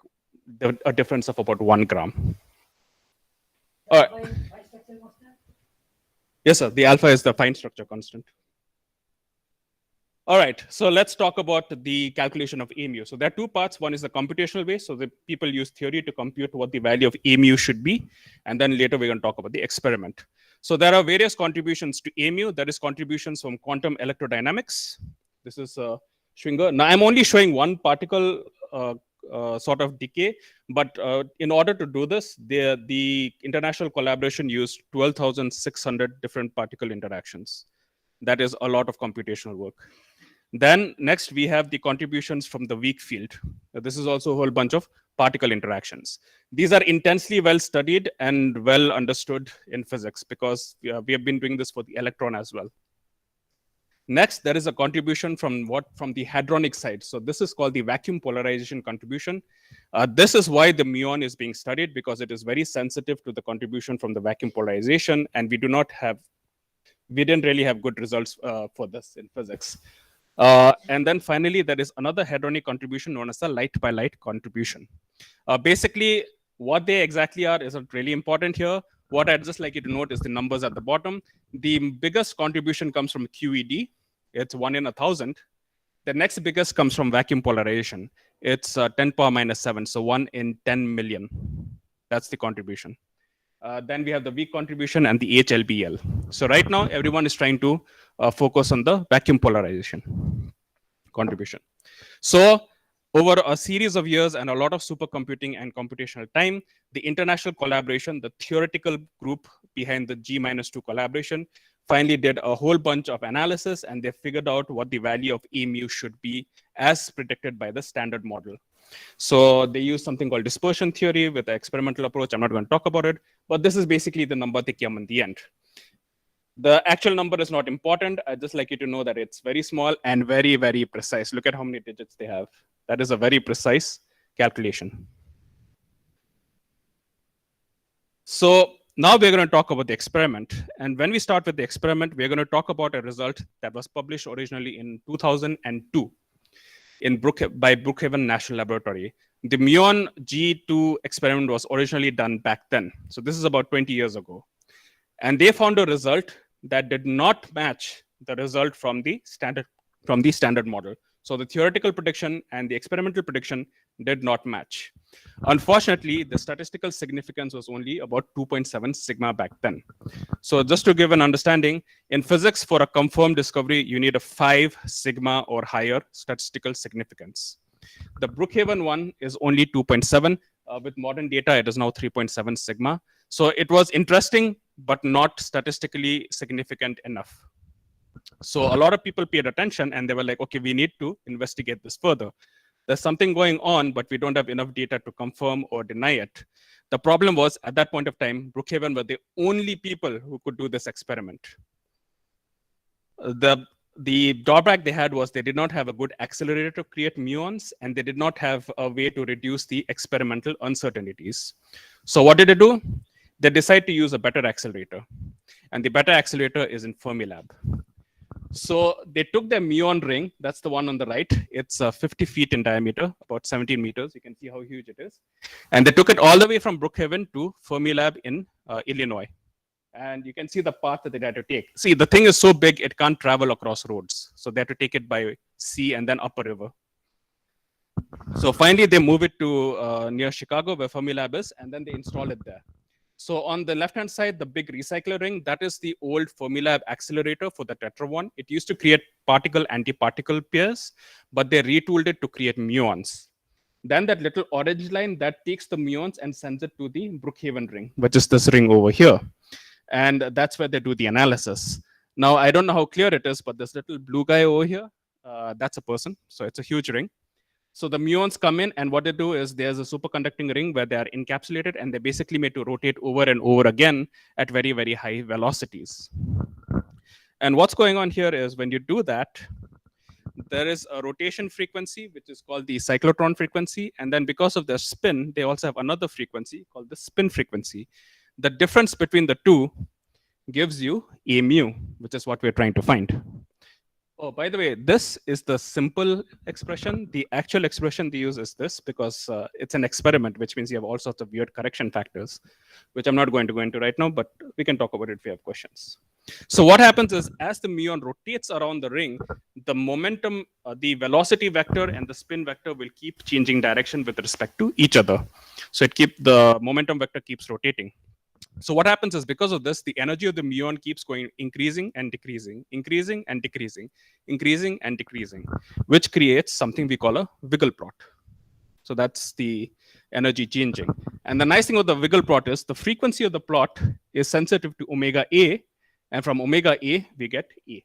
a difference of about 1 gram. All right. Yes, sir. The alpha is the fine structure constant. All right, so let's talk about the calculation of A mu. So there are two parts. One is the computational way. So the people use theory to compute what the value of A mu should be. And then later we're going to talk about the experiment. So there are various contributions to A mu. There is contributions from quantum electrodynamics. This is Schwinger. Now I'm only showing one particle sort of decay, but in order to do this, the international collaboration used 12,600 different particle interactions. That is a lot of computational work. Then next we have the contributions from the weak field. This is also a whole bunch of particle interactions. These are intensely well studied and well understood in physics because we have been doing this for the electron as well. Next, there is a contribution from the hadronic side. So this is called the vacuum polarization contribution. This is why the muon is being studied, because it is very sensitive to the contribution from the vacuum polarization, and we didn't really have good results for this in physics. And then finally, there is another hadronic contribution known as the light by light contribution. Basically, what they exactly are isn't really important here. What I'd just like you to note is the numbers at the bottom. The biggest contribution comes from QED. It's 1 in 1,000. The next biggest comes from vacuum polarization. It's 10 power minus 7, so 1 in 10 million. That's the contribution. Then we have the weak contribution and the HLBL. So right now, everyone is trying to focus on the vacuum polarization contribution. So over a series of years and a lot of supercomputing and computational time, the international collaboration, the theoretical group behind the G-2 collaboration, finally did a whole bunch of analysis, and they figured out what the value of E mu should be as predicted by the standard model. So they use something called dispersion theory with the experimental approach. I'm not going to talk about it, but this is basically the number they came in the end. The actual number is not important. I'd just like you to know that it's very small and very, very precise. Look at how many digits they have. That is a very precise calculation. So now we're going to talk about the experiment. And when we start with the experiment, we're going to talk about a result that was published originally in 2002 by Brookhaven National Laboratory. The muon G2 experiment was originally done back then. So this is about 20 years ago. And they found a result that did not match the result from the standard model. So the theoretical prediction and the experimental prediction did not match. Unfortunately, the statistical significance was only about 2.7 sigma back then. So just to give an understanding, in physics, for a confirmed discovery, you need a 5 sigma or higher statistical significance. The Brookhaven one is only 2.7. With modern data, it is now 3.7 sigma. So it was interesting, but not statistically significant enough. So a lot of people paid attention and they were like, okay, we need to investigate this further. There's something going on, but we don't have enough data to confirm or deny it. The problem was, at that point of time, Brookhaven were the only people who could do this experiment. The drawback they had was they did not have a good accelerator to create muons, and they did not have a way to reduce the experimental uncertainties. So what did they do? They decided to use a better accelerator. And the better accelerator is in Fermilab. So they took their muon ring, that's the one on the right. It's 50 feet in diameter, about 17 meters. You can see how huge it is. And they took it all the way from Brookhaven to Fermilab in Illinois. And you can see the path that they had to take. See, the thing is so big, it can't travel across roads. So they had to take it by sea and then up a river. So finally, they move it to near Chicago, where Fermilab is, and then they install it there. So on the left-hand side, the big recycler ring, that is the old Fermilab accelerator for the Tetra It used to create particle-antiparticle pairs, but they retooled it to create muons. Then that little orange line, that takes the muons and sends it to the Brookhaven ring, which is this ring over here. And that's where they do the analysis. Now, I don't know how clear it is, but this little blue guy over here, that's a person. So it's a huge ring. So the muons come in, and what they do is there's a superconducting ring where they are encapsulated, and they're basically made to rotate over and over again at very, very high velocities. And what's going on here is when you do that, there is a rotation frequency, which is called the cyclotron frequency. And then because of their spin, they also have another frequency called the spin frequency. The difference between the two gives you a mu, which is what we're trying to find. Oh, by the way, this is the simple expression. The actual expression they use is this because it's an experiment, which means you have all sorts of weird correction factors, which I'm not going to go into right now, but we can talk about it if you have questions. So what happens is as the muon rotates around the ring, the momentum, the velocity vector and the spin vector will keep changing direction with respect to each other. So the momentum vector keeps rotating. So what happens is because of this, the energy of the muon keeps going increasing and decreasing, increasing and decreasing, increasing and decreasing, which creates something we call a wiggle plot. So that's the energy changing. And the nice thing about the wiggle plot is the frequency of the plot is sensitive to omega A, and from omega A, we get A.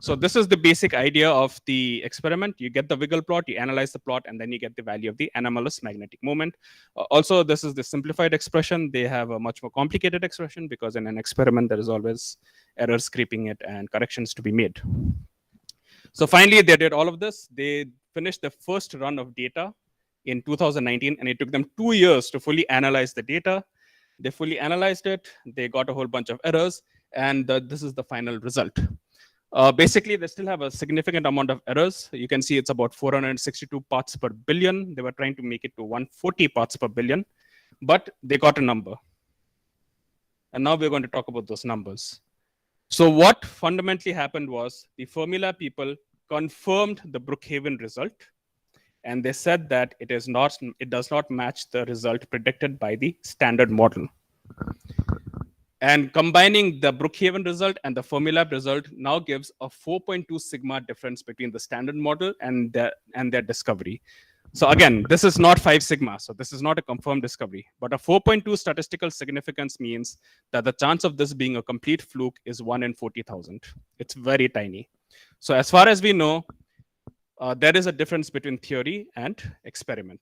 So this is the basic idea of the experiment. You get the wiggle plot, you analyze the plot, and then you get the value of the anomalous magnetic moment. Also, this is the simplified expression. They have a much more complicated expression because in an experiment, there is always errors creeping it and corrections to be made. So finally, they did all of this. They finished the first run of data in 2019, and it took them 2 years to fully analyze the data. They fully analyzed it. They got a whole bunch of errors, and this is the final result. Basically, they still have a significant amount of errors. You can see it's about 462 parts per billion. They were trying to make it to 140 parts per billion, but they got a number. And now we're going to talk about those numbers. So what fundamentally happened was the Fermilab people confirmed the Brookhaven result, and they said that it does not match the result predicted by the standard model. And combining the Brookhaven result and the Fermilab result now gives a 4.2 sigma difference between the standard model and their discovery. So again, this is not 5 sigma, so this is not a confirmed discovery, but a 4.2 statistical significance means that the chance of this being a complete fluke is 1 in 40,000. It's very tiny. So as far as we know, there is a difference between theory and experiment.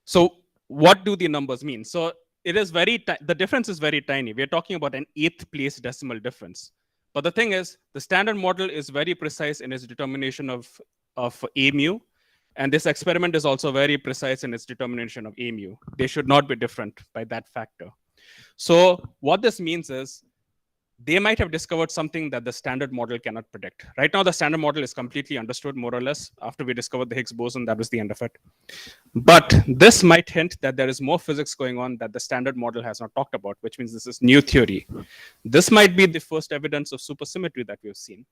So what do the numbers mean? So it is the difference is very tiny. We're talking about an 8th place decimal difference. But the thing is, the standard model is very precise in its determination of A mu. And this experiment is also very precise in its determination of A mu. They should not be different by that factor. So what this means is, they might have discovered something that the standard model cannot predict. Right now, the standard model is completely understood, more or less. After we discovered the Higgs boson, that was the end of it. But this might hint that there is more physics going on that the standard model has not talked about, which means this is new theory. This might be the first evidence of supersymmetry that we've seen.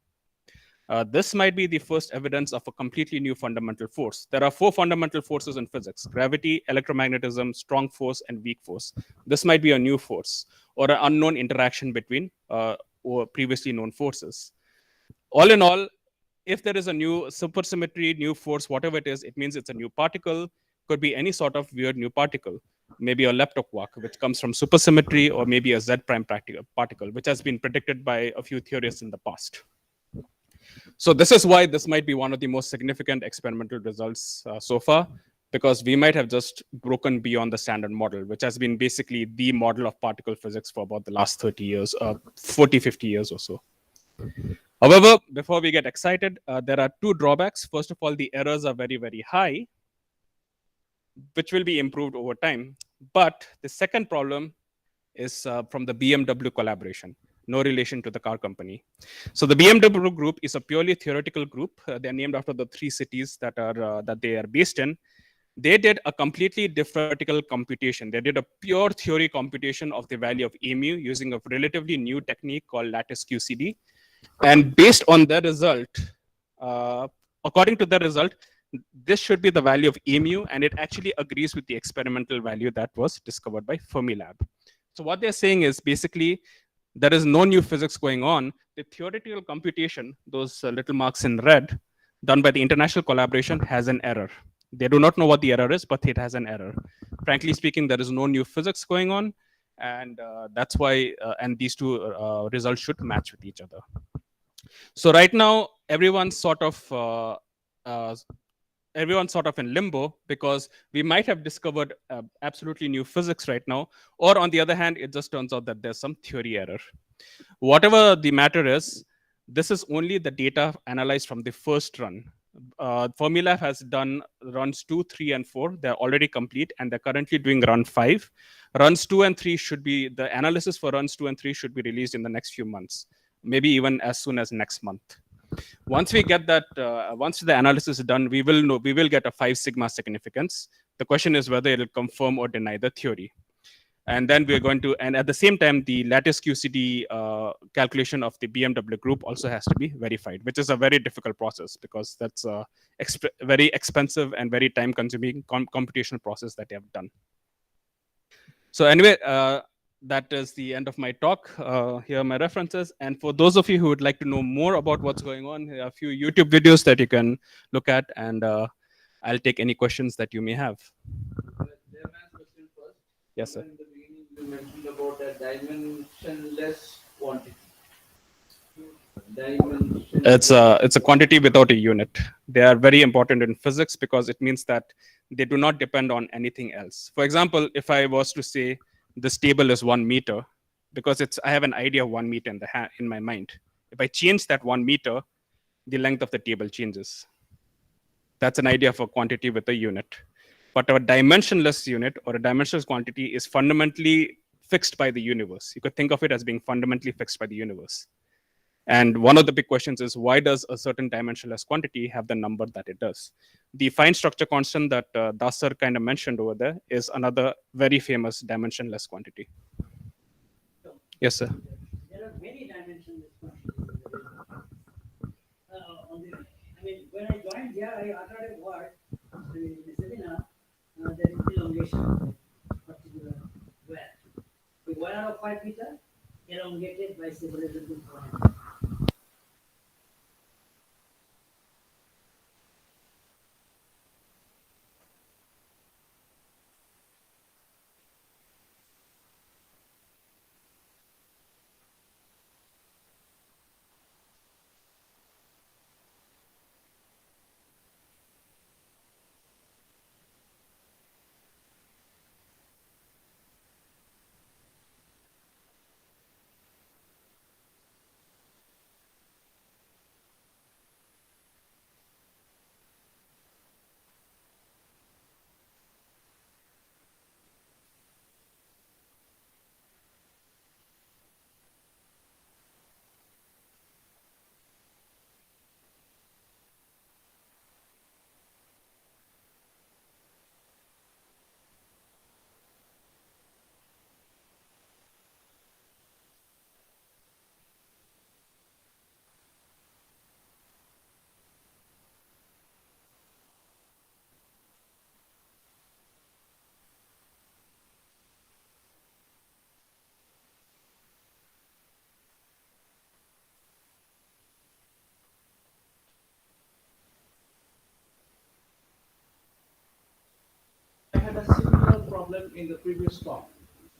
This might be the first evidence of a completely new fundamental force. There are 4 fundamental forces in physics: gravity, electromagnetism, strong force, and weak force. This might be a new force or an unknown interaction between or previously known forces. All in all, if there is a new supersymmetry, new force, whatever it is, it means it's a new particle. Could be any sort of weird new particle, maybe a leptoquark, which comes from supersymmetry, or maybe a Z prime particle, which has been predicted by a few theorists in the past. So this is why this might be one of the most significant experimental results so far, because we might have just broken beyond the standard model, which has been basically the model of particle physics for about the last 30 years, 40, 50 years or so. However, before we get excited, there are 2 drawbacks. First of all, the errors are very, very high, which will be improved over time. But the second problem is from the BMW collaboration. No relation to the car company. So the BMW group is a purely theoretical group. They're named after the 3 cities that they are based in. They did a completely theoretical computation. They did a pure theory computation of the value of A mu using a relatively new technique called lattice QCD. And based on their result, according to the result, this should be the value of A mu, and it actually agrees with the experimental value that was discovered by Fermilab. So what they're saying is basically, there is no new physics going on. The theoretical computation, those little marks in red, done by the international collaboration, has an error. They do not know what the error is, but it has an error. Frankly speaking, there is no new physics going on, and that's why, and these 2 results should match with each other. So right now, everyone's sort of uh, everyone's sort of in limbo because we might have discovered absolutely new physics right now, or on the other hand, it just turns out that there's some theory error. Whatever the matter is, this is only the data analyzed from the first run. Fermilab has done runs 2, 3, and 4. They're already complete, and they're currently doing run 5. Runs 2 and 3 should be, the analysis for runs 2 and 3 should be released in the next few months, maybe even as soon as next month. Once we get that, once the analysis is done, we will know, we will get a 5 sigma significance. The question is whether it will confirm or deny the theory. And then we're going to, and at the same time, the lattice QCD calculation of the BMW group also has to be verified, which is a very difficult process because that's a very expensive and very time consuming computational process that they have done. So anyway, that is the end of my talk. Here are my references. And for those of you who would like to know more about what's going on, here are a few YouTube videos that you can look at, and I'll take any questions that you may have. Yes, sir. You mentioned about a dimensionless quantity. It's a quantity without a unit. They are very important in physics because it means that they do not depend on anything else. For example, if I was to say this table is 1 meter, because I have an idea of 1 meter in my mind. If I change that 1 meter, the length of the table changes. That's an idea of a quantity with a unit. But a dimensionless unit or a dimensionless quantity is fundamentally fixed by the universe. You could think of it as being fundamentally fixed by the universe. And one of the big questions is, why does a certain dimensionless quantity have the number that it does? The fine structure constant that Das sir kind of mentioned over there is another very famous dimensionless quantity. Yes, sir. There are many dimensionless quantities. When I joined here, I uttered a word in the seminar, that is elongation, particular where. The wire of 5 meter elongated by several points. I had a similar problem in the previous talk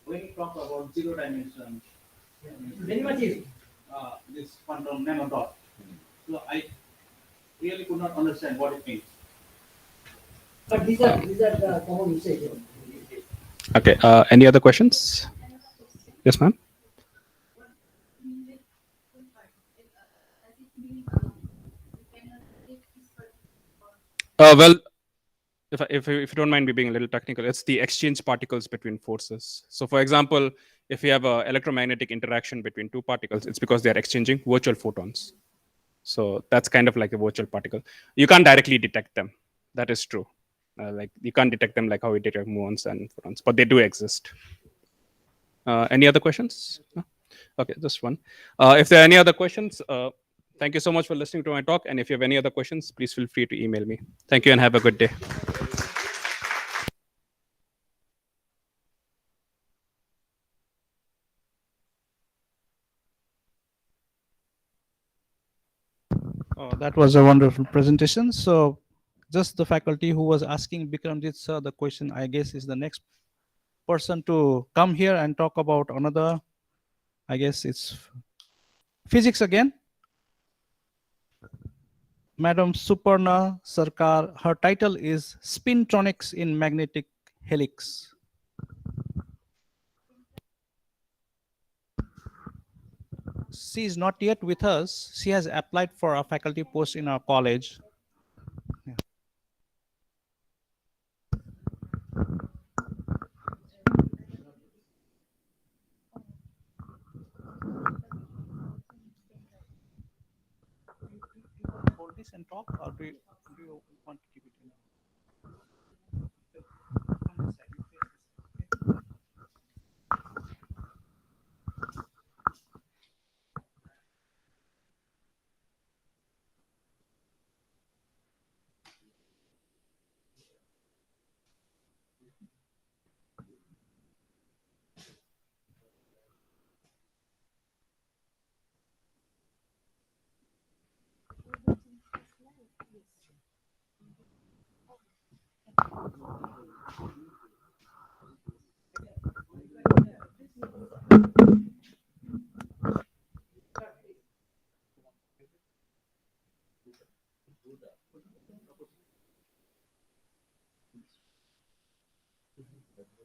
when you talk about zero dimension. Very much easy. This quantum nanodot. So I really could not understand what it means. But these are the common usage. Okay. Any other questions? Yes, ma'am. Well, if you don't mind me being a little technical, it's the exchange particles between forces. So, for example, if you have an electromagnetic interaction between two particles, it's because they are exchanging virtual photons. So that's kind of like a virtual particle. You can't directly detect them. That is true. Like you can't detect them like how we detect muons and photons, but they do exist. Any other questions? No? Okay, just one. If there are any other questions, thank you so much for listening to my talk. And if you have any other questions, please feel free to email me. Thank you and have a good day. That was a wonderful presentation. So just the faculty who was asking Bikramjit sir the question, I guess, is the next person to come here and talk about another, I guess it's physics again. Madam Suparna Sarkar, her title is Spintronics in Magnetic Helix. She is not yet with us. She has applied for a faculty post in our college. Yeah. Hold this and talk, or do you want to keep it in?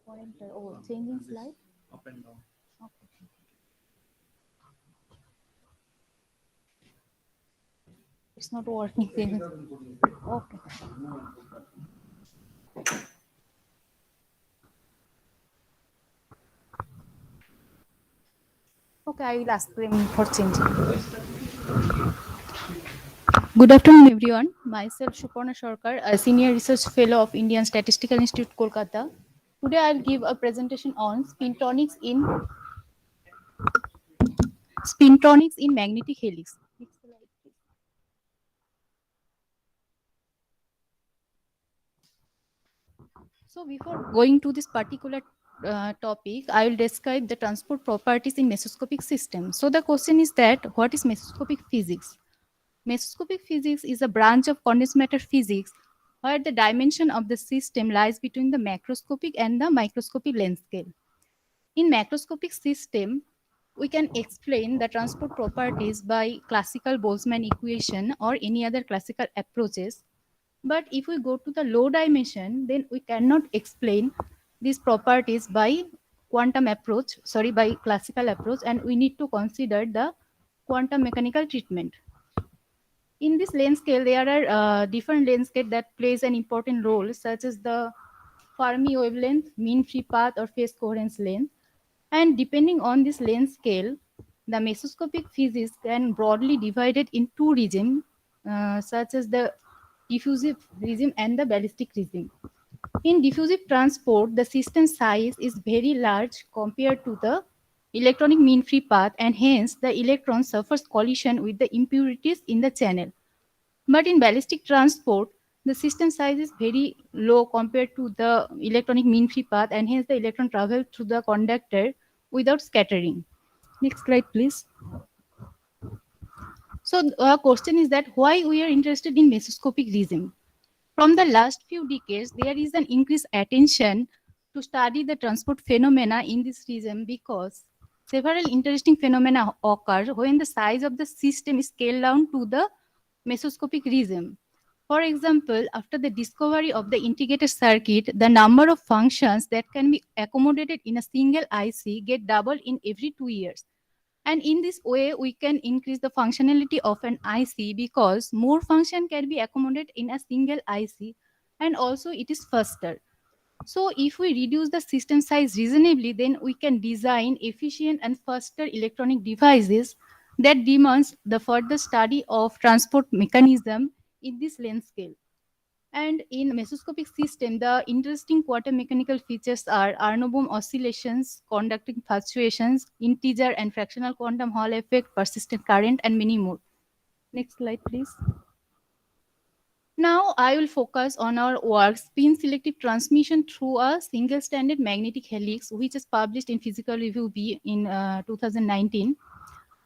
Pointer. Oh, changing slide. Up and down. Okay. It's not working. Okay. Okay, I will ask them for changing. Good afternoon, everyone. Myself, Suparna Sarkar, a Senior Research Fellow of Indian Statistical Institute, Kolkata. Today, I'll give a presentation on spintronics in magnetic helix. Next slide, please. So before going to this particular topic, I will describe the transport properties in mesoscopic system. So the question is that what is mesoscopic physics? Mesoscopic physics is a branch of condensed matter physics where the dimension of the system lies between the macroscopic and the microscopic length scale. In macroscopic system, we can explain the transport properties by classical Boltzmann equation or any other classical approaches. But if we go to the low dimension, then we cannot explain these properties by by classical approach, and we need to consider the quantum mechanical treatment. In this length scale, there are different length scale that plays an important role, such as the Fermi wavelength, mean free path, or phase coherence length. And depending on this length scale, the mesoscopic physics can broadly divided in two regimes, such as the diffusive regime and the ballistic regime. In diffusive transport, the system size is very large compared to the electronic mean free path, and hence the electron suffers collision with the impurities in the channel. But in ballistic transport, the system size is very low compared to the electronic mean free path, and hence the electron travel through the conductor without scattering. Next slide, please. So our question is that why we are interested in mesoscopic regime? From the last few decades, there is an increased attention to study the transport phenomena in this region because several interesting phenomena occur when the size of the system is scaled down to the mesoscopic region. For example, after the discovery of the integrated circuit, the number of functions that can be accommodated in a single IC get doubled in every 2 years. And in this way, we can increase the functionality of an IC because more function can be accommodated in a single IC, and also it is faster. So if we reduce the system size reasonably, then we can design efficient and faster electronic devices that demands the further study of transport mechanism in this length scale. And in mesoscopic system, the interesting quantum mechanical features are Arnold-Bohm oscillations, conducting fluctuations, integer and fractional quantum Hall effect, persistent current, and many more. Next slide, please. Now I will focus on our work, spin selective transmission through a single stranded magnetic helix, which is published in Physical Review B in 2019.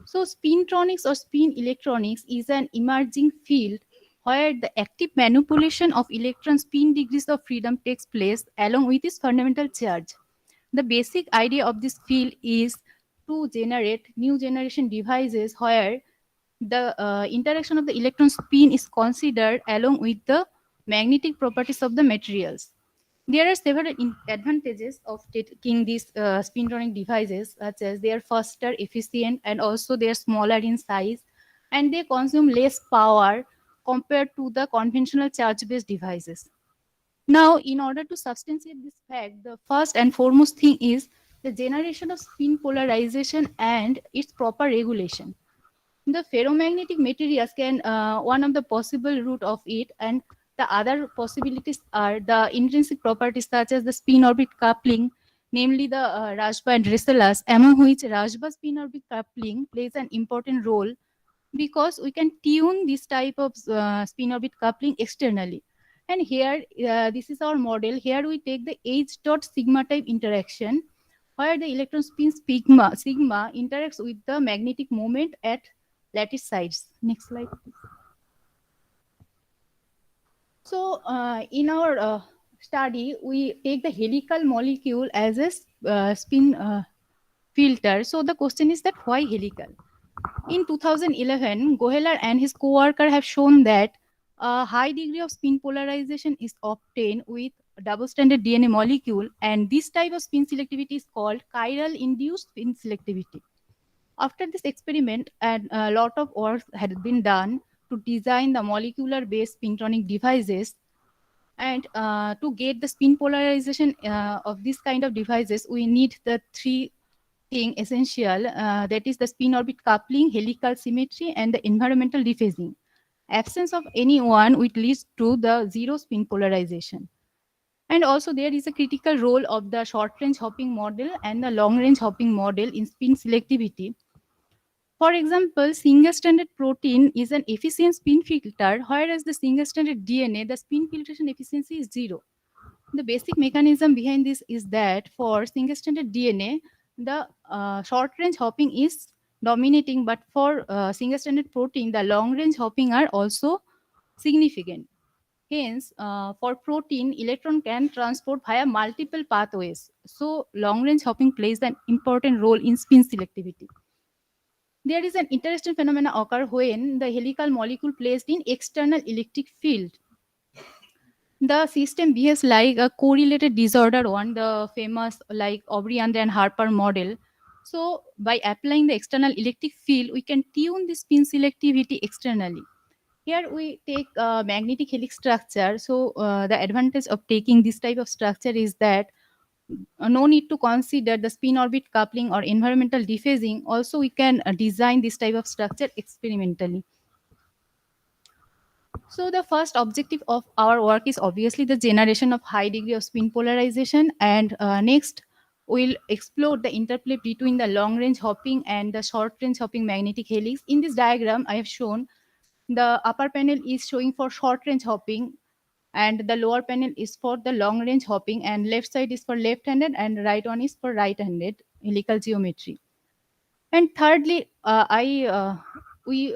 So spintronics or spin electronics is an emerging field where the active manipulation of electron spin degrees of freedom takes place along with its fundamental charge. The basic idea of this field is to generate new generation devices where the interaction of the electron spin is considered along with the magnetic properties of the materials. There are several advantages of taking these spintronic devices, such as they are faster, efficient, and also they are smaller in size, and they consume less power compared to the conventional charge-based devices. Now, in order to substantiate this fact, the first and foremost thing is the generation of spin polarization and its proper regulation. The ferromagnetic materials can one of the possible root of it, and the other possibilities are the intrinsic properties such as the spin orbit coupling, namely the Rashba and Resellus, among which Rashba spin orbit coupling plays an important role because we can tune this type of spin orbit coupling externally. And here, this is our model. Here we take the H dot sigma type interaction, where the electron spin sigma interacts with the magnetic moment at lattice sites. Next slide, please. So, in our study, we take the helical molecule as a spin filter. So, the question is that why helical? In 2011, Goheller and his co-worker have shown that a high degree of spin polarization is obtained with double-stranded DNA molecule, and this type of spin selectivity is called chiral induced spin selectivity. After this experiment, and a lot of work had been done to design the molecular-based spintronic devices, and to get the spin polarization of this kind of devices, we need the three thing essential, that is the spin orbit coupling, helical symmetry, and the environmental dephasing. Absence of any one which leads to the zero spin polarization. And also there is a critical role of the short range hopping model and the long range hopping model in spin selectivity. For example, single stranded protein is an efficient spin filter, whereas the single stranded DNA, the spin filtration efficiency is zero. The basic mechanism behind this is that for single stranded DNA, the short range hopping is dominating, but for single stranded protein, the long range hopping are also significant. Hence, for protein, electron can transport via multiple pathways. So, long range hopping plays an important role in spin selectivity. There is an interesting phenomenon occur when the helical molecule placed in external electric field. The system behaves like a correlated disorder one, the famous like Aubrey-Andre and Harper model. So by applying the external electric field, we can tune the spin selectivity externally. Here we take a magnetic helix structure. So the advantage of taking this type of structure is that no need to consider the spin orbit coupling or environmental dephasing. Also, we can design this type of structure experimentally. So the first objective of our work is obviously the generation of high degree of spin polarization, and next we'll explore the interplay between the long range hopping and the short range hopping magnetic helix. In this diagram, I have shown the upper panel is showing for short range hopping, and the lower panel is for the long range hopping, and left side is for left handed and right one is for right handed helical geometry. And thirdly, we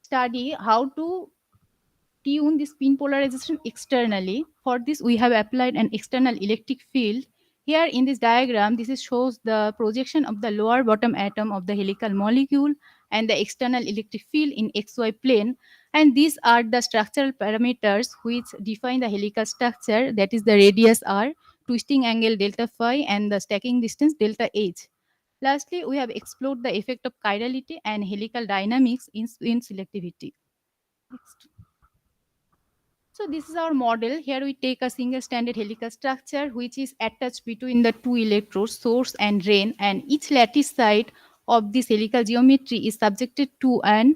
study how to tune the spin polarization externally. For this, we have applied an external electric field. Here in this diagram, shows the projection of the lower bottom atom of the helical molecule and the external electric field in XY plane. And these are the structural parameters which define the helical structure, that is the radius r, twisting angle delta phi, and the stacking distance delta h. Lastly, we have explored the effect of chirality and helical dynamics in spin selectivity. Next. So this is our model. Here we take a single standard helical structure which is attached between the two electrodes, source and drain, and each lattice site of this helical geometry is subjected to an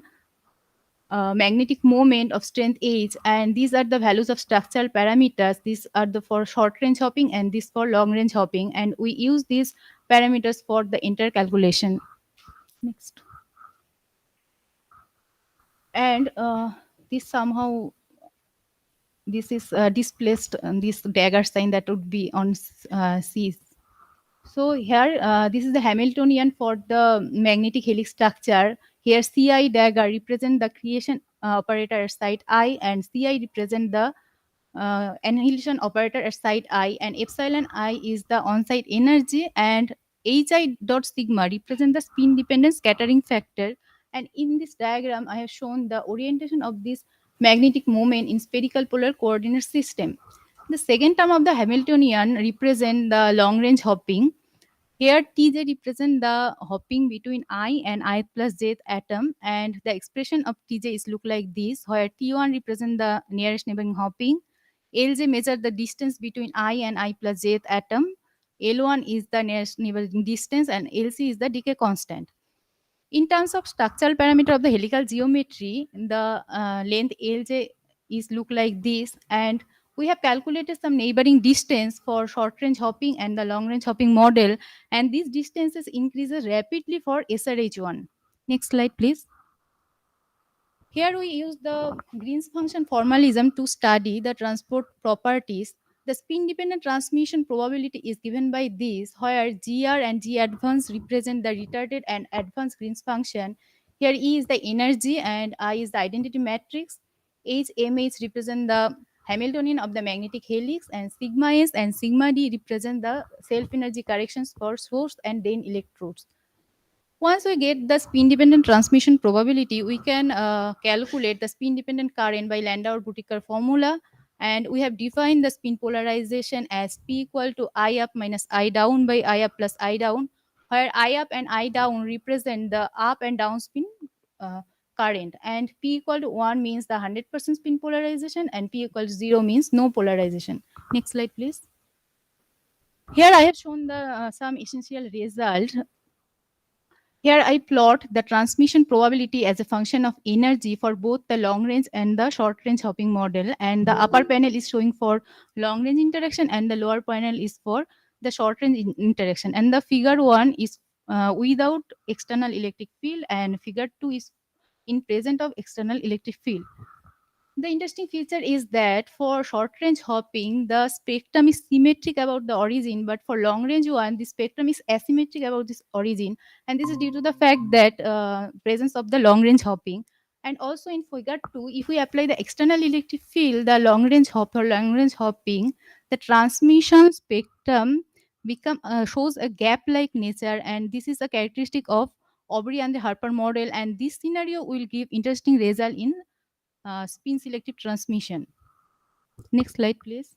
magnetic moment of strength H, and these are the values of structural parameters. These are the for short range hopping and this for long range hopping, and we use these parameters for the intercalculation. Next. And this somehow this is displaced, this dagger sign that would be on C. So here, this is the Hamiltonian for the magnetic helix structure. Here, Ci dagger represent the creation operator at site I, and Ci represent the annihilation operator at site I, and epsilon I is the on-site energy, and Hi dot sigma represent the spin dependent scattering factor, And in this diagram, I have shown the orientation of this magnetic moment in spherical polar coordinate system. The second term of the Hamiltonian represent the long range hopping. Here Tj represent the hopping between I and I plus j atom, and the expression of Tj is look like this, where T1 represent the nearest neighboring hopping, Lj measure the distance between I and I plus j atom, L1 is the nearest neighboring distance, and Lc is the decay constant. In terms of structural parameter of the helical geometry, the length Lj is look like this, and we have calculated some neighboring distance for short range hopping and the long range hopping model, and these distances increases rapidly for SRH1. Next slide, please. Here we use the Green's function formalism to study the transport properties. The spin-dependent transmission probability is given by this, where GR and G advance represent the retarded and advanced Green's function. Here E is the energy and I is the identity matrix. H, M, H represent the Hamiltonian of the magnetic helix, and sigma S and sigma D represent the self-energy corrections for source and then electrodes. Once we get the spin-dependent transmission probability, we can calculate the spin-dependent current by Landau-Brutiker formula, and we have defined the spin polarization as P equal to I up minus I down by I up plus I down, where I up and I down represent the up and down spin current, and P equal to 1 means the 100% spin polarization, and P equal to 0 means no polarization. Next slide, please. Here I have shown the some essential result. Here I plot the transmission probability as a function of energy for both the long range and the short range hopping model, and the upper panel is showing for long range interaction and the lower panel is for the short range interaction, and the figure 1 is without external electric field, and figure 2 is in present of external electric field. The interesting feature is that for short range hopping, the spectrum is symmetric about the origin, but for long range one, the spectrum is asymmetric about this origin. And this is due to the fact that presence of the long range hopping. And also in figure 2, if we apply the external electric field, the long range hopping, the transmission spectrum shows a gap-like nature, and this is a characteristic of Aubrey and the Harper model, and this scenario will give interesting result in spin selective transmission. Next slide, please.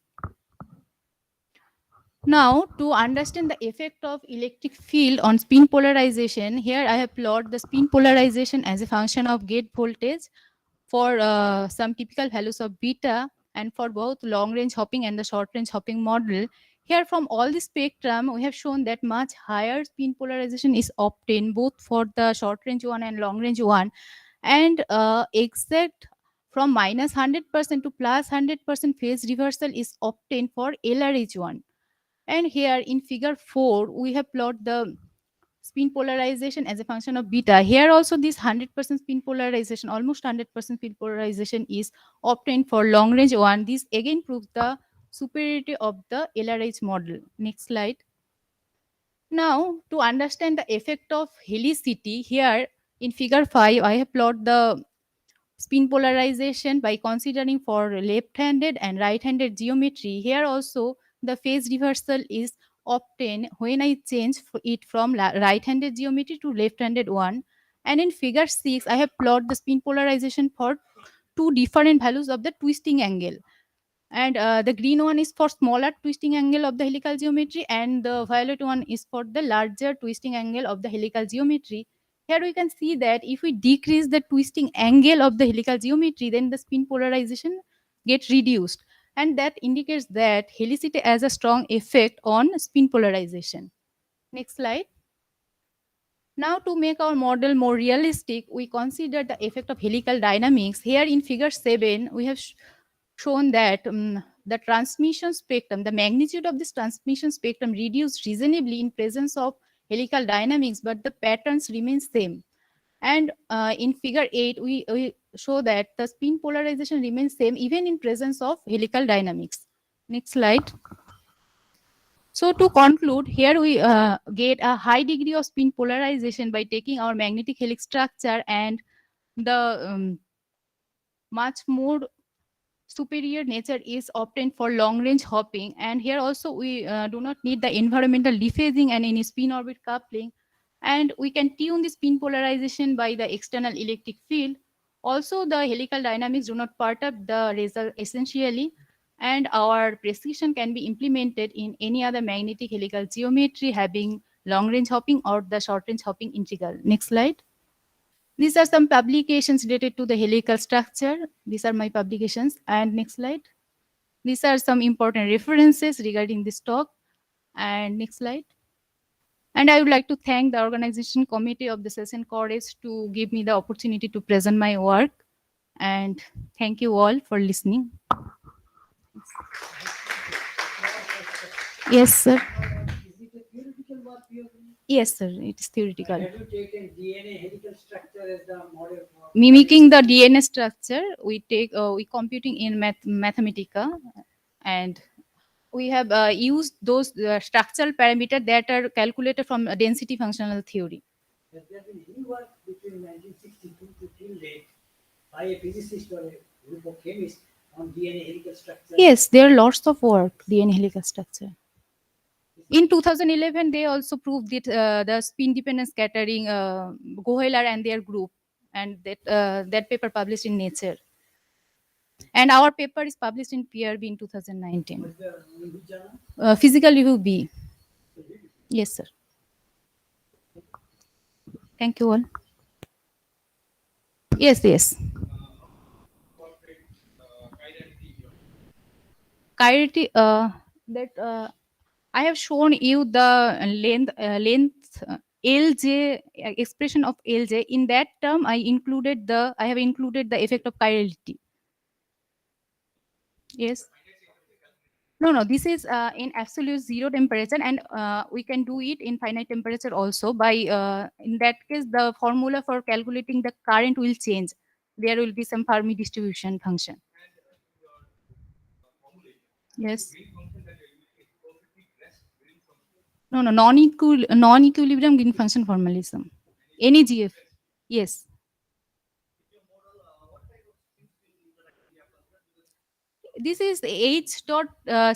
Now, to understand the effect of electric field on spin polarization, here I have plotted the spin polarization as a function of gate voltage for some typical values of beta, and for both long range hopping and the short range hopping model. Here from all the spectrum, we have shown that much higher spin polarization is obtained both for the short range one and long range one, and exact from minus 100% to plus 100% phase reversal is obtained for LRH1. And here in figure 4, we have plotted the spin polarization as a function of beta. Here also this 100% spin polarization, almost 100% spin polarization is obtained for long range one. This again proves the superiority of the LRH model. Next slide. Now, to understand the effect of helicity, here in figure 5, I have plotted the spin polarization by considering for left-handed and right-handed geometry. Here also the phase reversal is obtained when I change it from right-handed geometry to left-handed one. And in figure 6, I have plotted the spin polarization for two different values of the twisting angle. And the green one is for smaller twisting angle of the helical geometry, and the violet one is for the larger twisting angle of the helical geometry. Here we can see that if we decrease the twisting angle of the helical geometry, then the spin polarization gets reduced, and that indicates that helicity has a strong effect on spin polarization. Next slide. Now, to make our model more realistic, we consider the effect of helical dynamics. Here in figure 7, we have shown that the transmission spectrum, the magnitude of this transmission spectrum reduced reasonably in presence of helical dynamics, but the patterns remain same. And in figure 8, we show that the spin polarization remains same even in presence of helical dynamics. Next slide. So to conclude, here we get a high degree of spin polarization by taking our magnetic helix structure, and the much more superior nature is obtained for long range hopping. And here also we do not need the environmental dephasing and any spin orbit coupling. And we can tune the spin polarization by the external electric field. Also, the helical dynamics do not perturb the result essentially, and our precision can be implemented in any other magnetic helical geometry having long range hopping or the short range hopping integral. Next slide. These are some publications related to the helical structure. These are my publications. And next slide. These are some important references regarding this talk. And next slide. And I would like to thank the organization committee of the session Courage to give me the opportunity to present my work. And thank you all for listening. Yes, sir. Yes, sir. It is theoretical. Have you taken DNA helical structure as the model for Mimicking the DNA structure, we computing in Mathematica, and we have used those structural parameters that are calculated from density functional theory. Has there been any work between 1962 to till date by a physicist or a group of chemists on DNA helical structure? Yes, there are lots of work DNA helical structure. In 2011, they also proved that the spin-dependent scattering, Goheler and their group, and that paper published in Nature. And our paper is published in PRB in 2019. Physical Review B. Yes, sir. Thank you all. Yes, yes. Chirality, that I have shown you the length LJ expression of LJ. In that term, I have included the effect of chirality. Yes. No, no. This is in absolute zero temperature, and we can do it in finite temperature also. By in that case, the formula for calculating the current will change. There will be some Fermi distribution function. Yes. No, no, non-equilibrium green function formalism. Any GF. Yes. This is H dot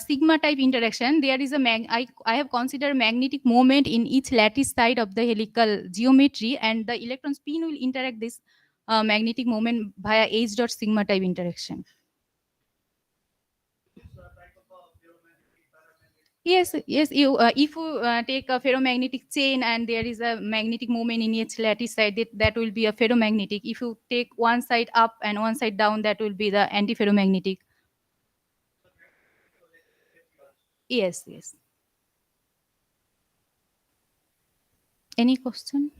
sigma type interaction. There is a I have considered magnetic moment in each lattice side of the helical geometry, and the electron spin will interact this magnetic moment via H dot sigma type interaction. Yes, yes. If you take a ferromagnetic chain and there is a magnetic moment in each lattice side, that will be a ferromagnetic. If you take one side up and one side down, that will be the antiferromagnetic. Yes, yes. Any question?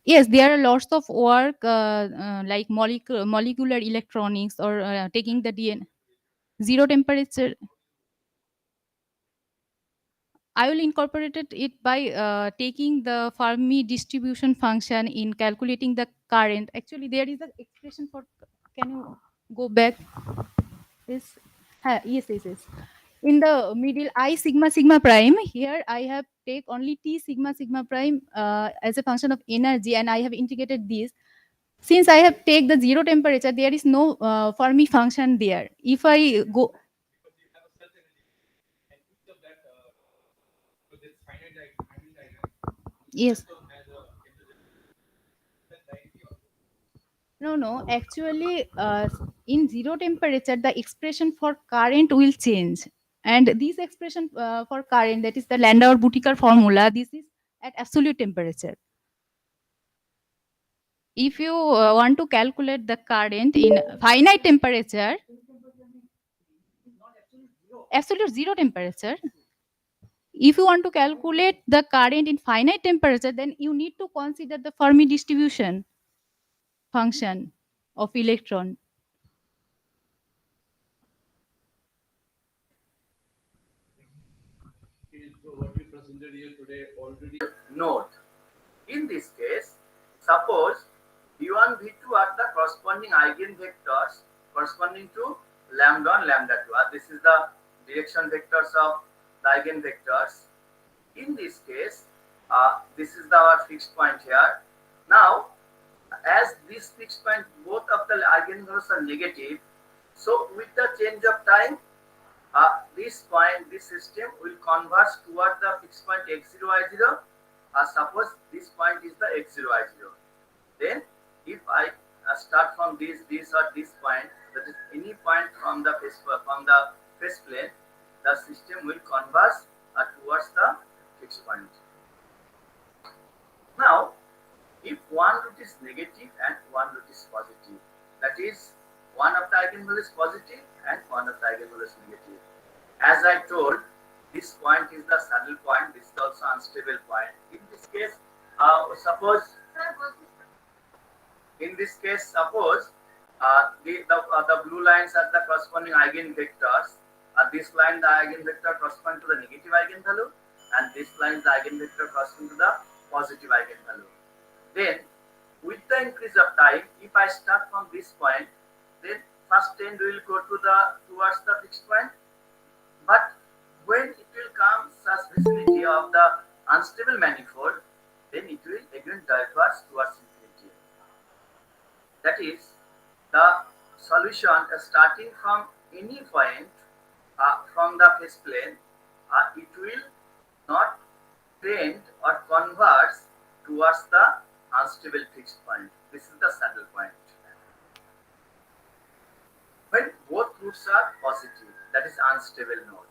Yes, there are lots of work like molecular electronics or taking the DNA. Zero temperature. I will incorporate it by taking the Fermi distribution function in calculating the current. Actually, there is an expression for. Can you go back? Yes, yes, yes, yes. In the middle, I sigma sigma prime. Here, I have take only T sigma sigma prime as a function of energy, and I have integrated this. Since I have take the zero temperature, there is no Fermi function there. If I go, yes. No, no. Actually, in zero temperature, the expression for current will change. And this expression for current, that is the Landauer-Buttiker formula, this is at absolute temperature. If you want to calculate the current in finite temperature, absolute zero temperature, if you want to calculate the current in finite temperature, then you need to consider the Fermi distribution function of electron. Note, in this case, suppose V1, V2 are the corresponding eigenvectors corresponding to lambda and lambda 2. This is the direction vectors of the eigenvectors. In this case, this is our fixed point here. Now, as this fixed point, both of the eigenvalues are negative, so with the change of time, This point, this system will converge toward the fixed point x0, y0. Suppose this point is the x0, y0. Then, if I start from this or this point, that is any point from the face plane, the system will converge towards the fixed point. Now, if one root is negative and one root is positive, that is one of the eigenvalue is positive and one of the eigenvalue is negative. As I told, this point is the saddle point, this is also unstable point. In this case, suppose the blue lines are the corresponding eigenvectors. This line, the eigenvector corresponding to the negative eigenvalue, and this line is the eigenvector corresponding to the positive eigenvalue. Then, with the increase of time, if I start from this point, then first end will go to towards the fixed point. But when it will come such vicinity of the unstable manifold, then it will again diverge towards infinity. That is, the solution starting from any point from the phase plane, it will not tend or converge towards the unstable fixed point. This is the saddle point. When both roots are positive, that is unstable node.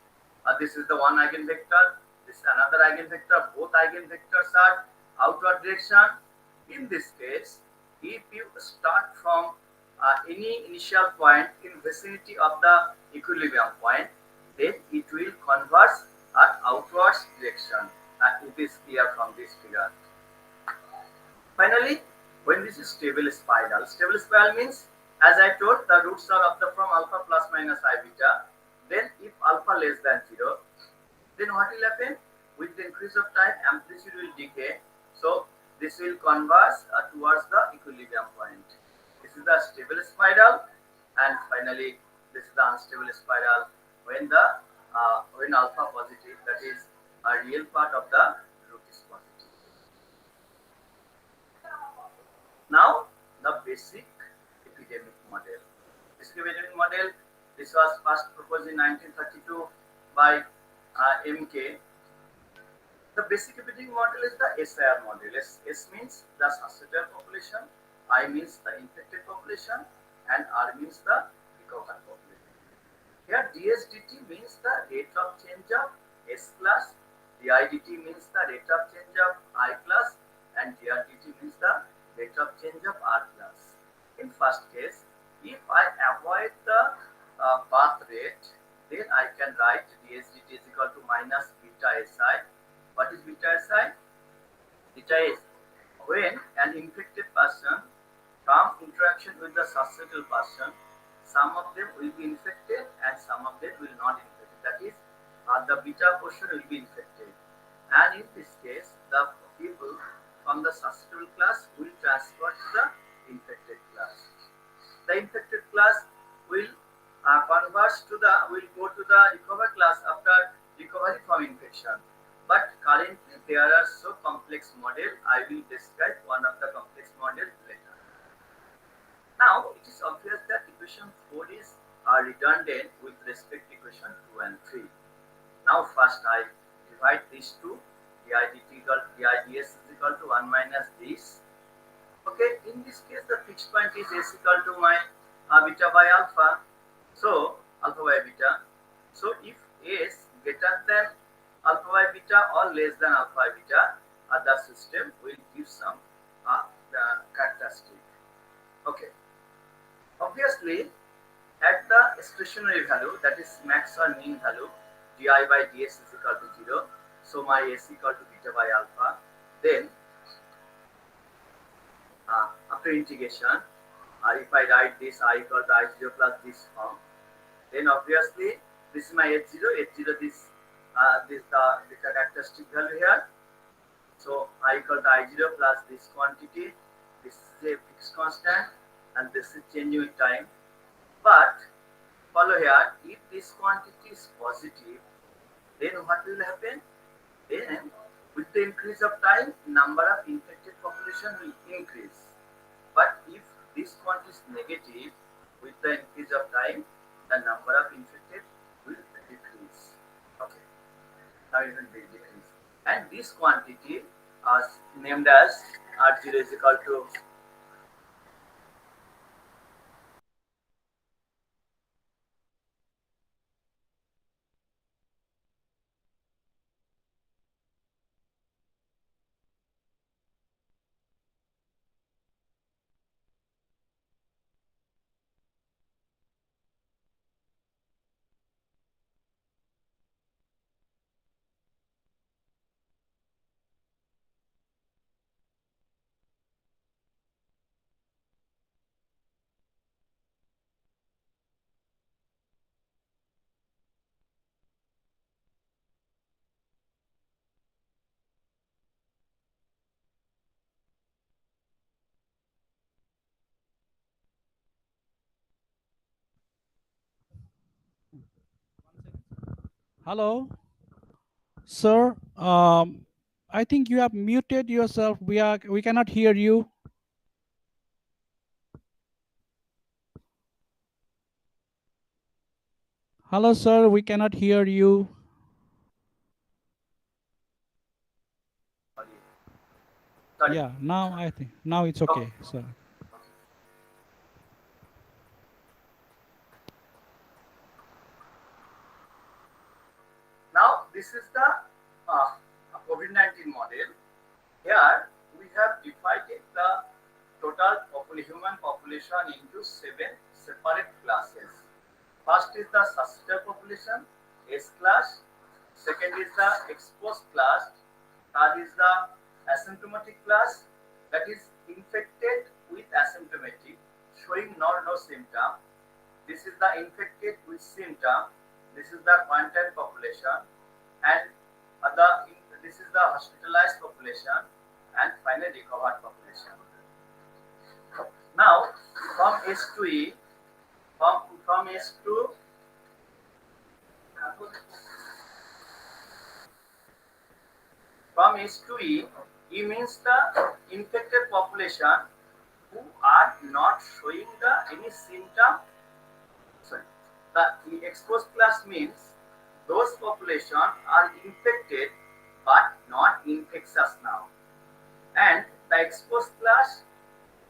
This is the one eigenvector, this is another eigenvector, both eigenvectors are outward direction. In this case, if you start from any initial point in vicinity of the equilibrium point, then it will converge at outwards direction. It is clear from this figure. Finally, when this is stable spiral means, as I told, the roots are of the from alpha plus minus I beta. Then if alpha less than 0, then what will happen? With the increase of time, amplitude will decay. So this will converge towards the equilibrium point. This is the stable spiral, and finally this is the unstable spiral when when alpha positive, that is a real part of the root is positive. Now the basic epidemic model. This epidemic model, this was first proposed in 1932 by MK. The basic epidemic model is the SIR model. S means the susceptible population, I means the infected population, and R means the recovered population. Here DSDT means the rate of change of S class, DIDT means the rate of change of I class, and DRDT means the rate of change of R class. In first case, if I avoid the birth rate, then I can write DSDT is equal to minus beta SI. What is beta SI? Beta is when an infected person come interaction with the susceptible person, some of them will be infected and some of them will not infected. That is, the beta portion will be infected. And in this case, the people from the susceptible class will transfer to the infected class. The infected class will will go to the recovered class after recovery from infection. But currently there are so complex model. I will describe one of the complex model later. Now it is obvious that equation 4 is redundant with respect to equation 2 and 3. Now first I divide these two. Dids is equal to 1 minus this. Okay, in this case the fixed point is s equal to my beta by alpha. So alpha by beta. So if s greater than alpha by beta or less than alpha by beta, the system will give some the characteristic. Okay. Obviously, at the stationary value, that is max or mean value, di by ds is equal to 0. So my s equal to beta by alpha. Then after integration, if I write this I equal to I0 plus this form, then obviously this is my H0, this the characteristic value here. So I equal to I0 plus this quantity, this is a fixed constant, and this is changing with time. But follow here, if this quantity is positive, then what will happen? Then with the increase of time, number of infected population will increase. But if this quantity is negative, with the increase of time, the number of infected will even will decrease. And this quantity is named as R0 is equal to Hello, sir. I think you have muted yourself. We cannot hear you. Hello, sir. We cannot hear you. sorry. Yeah, now I think now it's okay, sir. Now this is the COVID-19 model. Here we have divided the total human population into 7 separate classes. First is the susceptible population, S class. Second is the exposed class. Third is the asymptomatic class, that is infected with asymptomatic, showing no symptom. This is the infected with symptom. This is the quarantine population, and this is the hospitalized population, and finally recovered population. Now from S to E, from S to from S to E, E means the infected population who are not showing the any symptom. Sorry, the exposed class means those population are infected but not infectious now. And the exposed class,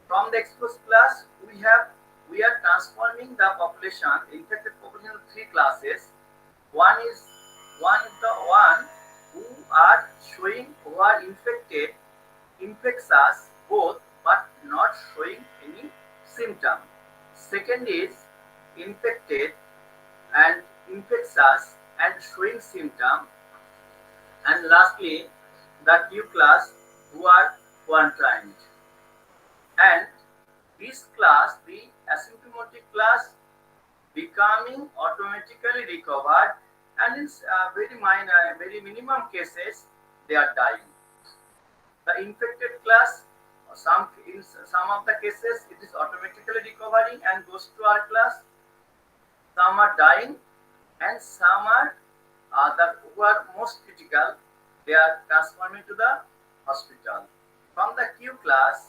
from the exposed class we are transforming the population, infected population into 3 classes. One is the one who are showing, who are infected, infectious both but not showing any symptom. Second is infected and infectious and showing symptom. And lastly, the Q class who are quarantined. And this class, the asymptomatic class, becoming automatically recovered, and in very minor, very minimum cases, they are dying. The infected class, in some of the cases, it is automatically recovering and goes to our class. Some are dying, and some are who are most critical. They are transforming to the hospital. From the Q class,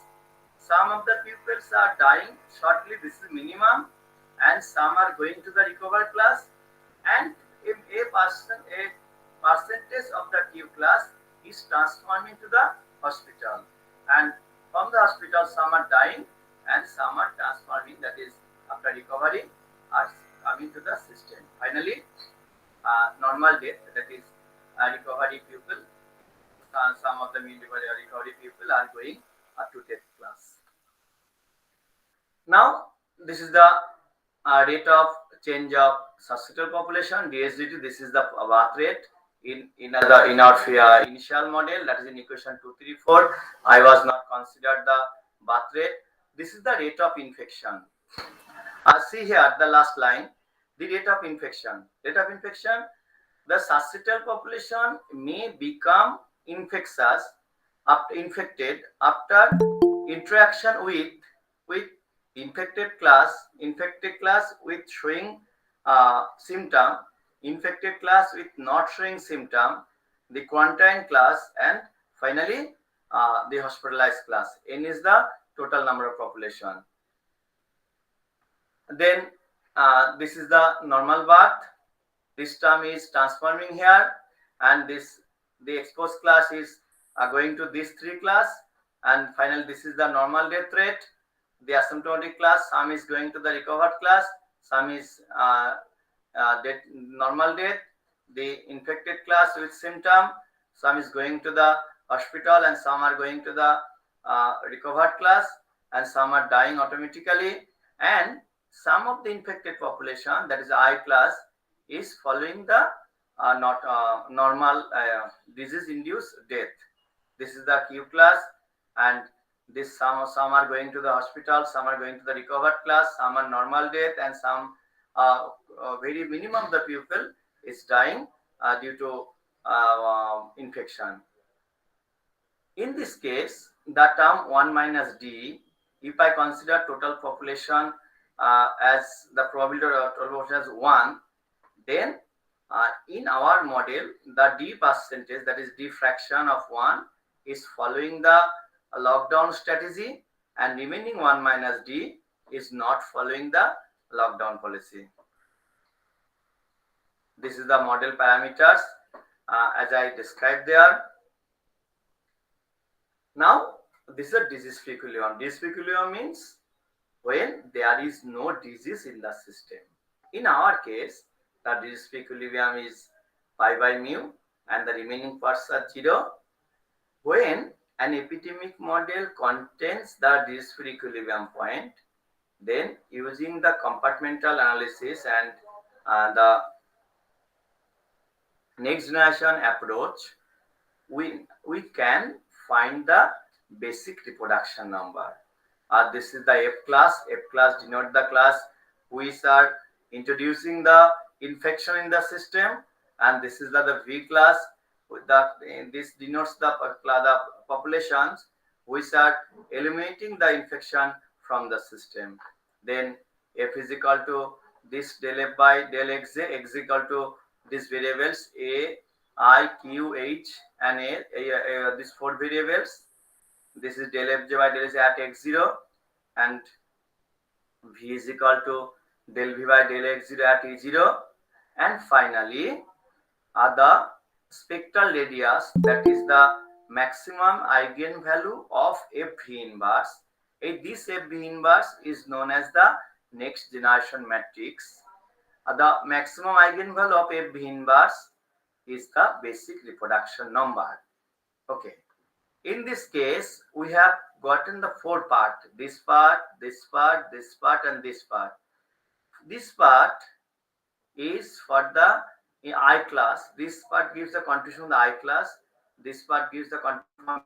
some of the pupils are dying shortly. This is minimum, and some are going to the recovered class, and a percentage of the Q class is transforming to the hospital. And from the hospital, some are dying, and some are transforming. That is, after recovery, are coming to the system. Finally, normal death. That is, recovery people. Some of the recovery people are going to death class. Now, this is the rate of change of susceptible population, DSDT. This is the birth rate in our initial model, that is in equation 234. I was not considered the birth rate. This is the rate of infection. See here the last line, the rate of infection. Rate of infection, the susceptible population may become infectious, infected after interaction with infected class with showing symptom, infected class with not showing symptom, the quarantine class, and finally the hospitalized class. N is the total number of population. Then this is the normal birth. This term is transforming here. and the exposed class is going to these three class, and finally this is the normal death rate. The asymptomatic class, some is going to the recovered class, some is normal death. The infected class with symptom, some is going to the hospital and some are going to the recovered class, and some are dying automatically, and some of the infected population, that is I class, is following the not normal disease induced death. This is the Q class, and this some are going to the hospital, some are going to the recovered class, some are normal death, and some very minimum of the people is dying due to infection. In this case, the term 1 minus D, if I consider total population as the probability of total population as 1, then in our model, the D percentage, that is D fraction of 1, is following the lockdown strategy, and remaining 1 minus D is not following the lockdown policy. This is the model parameters as I described there. Now, this is a disease-free equilibrium. Disease-free equilibrium means when there is no disease in the system. In our case, the disease-free equilibrium is pi by mu, and the remaining parts are 0. When an epidemic model contains the disease-free equilibrium point, then using the compartmental analysis and the next generation approach, we can find the basic reproduction number. This is the F class. F class denote the class which are introducing the infection in the system, and this is the V class. With the this denotes the populations which are eliminating the infection from the system. Then F is equal to this del F by del X, X is equal to these variables A, I, Q, H, and these four variables. This is del Fj by del Z at x0, and V is equal to del V by del x0 at e0, and finally the spectral radius, that is the maximum eigenvalue of Fv inverse. This Fv inverse is known as the next generation matrix. The maximum eigenvalue of Fv inverse is the basic reproduction number. Okay. In this case, we have gotten the four part: this part, this part, this part, and this part. This part is for the I class. This part gives the contribution of the I class. This part gives the contribution.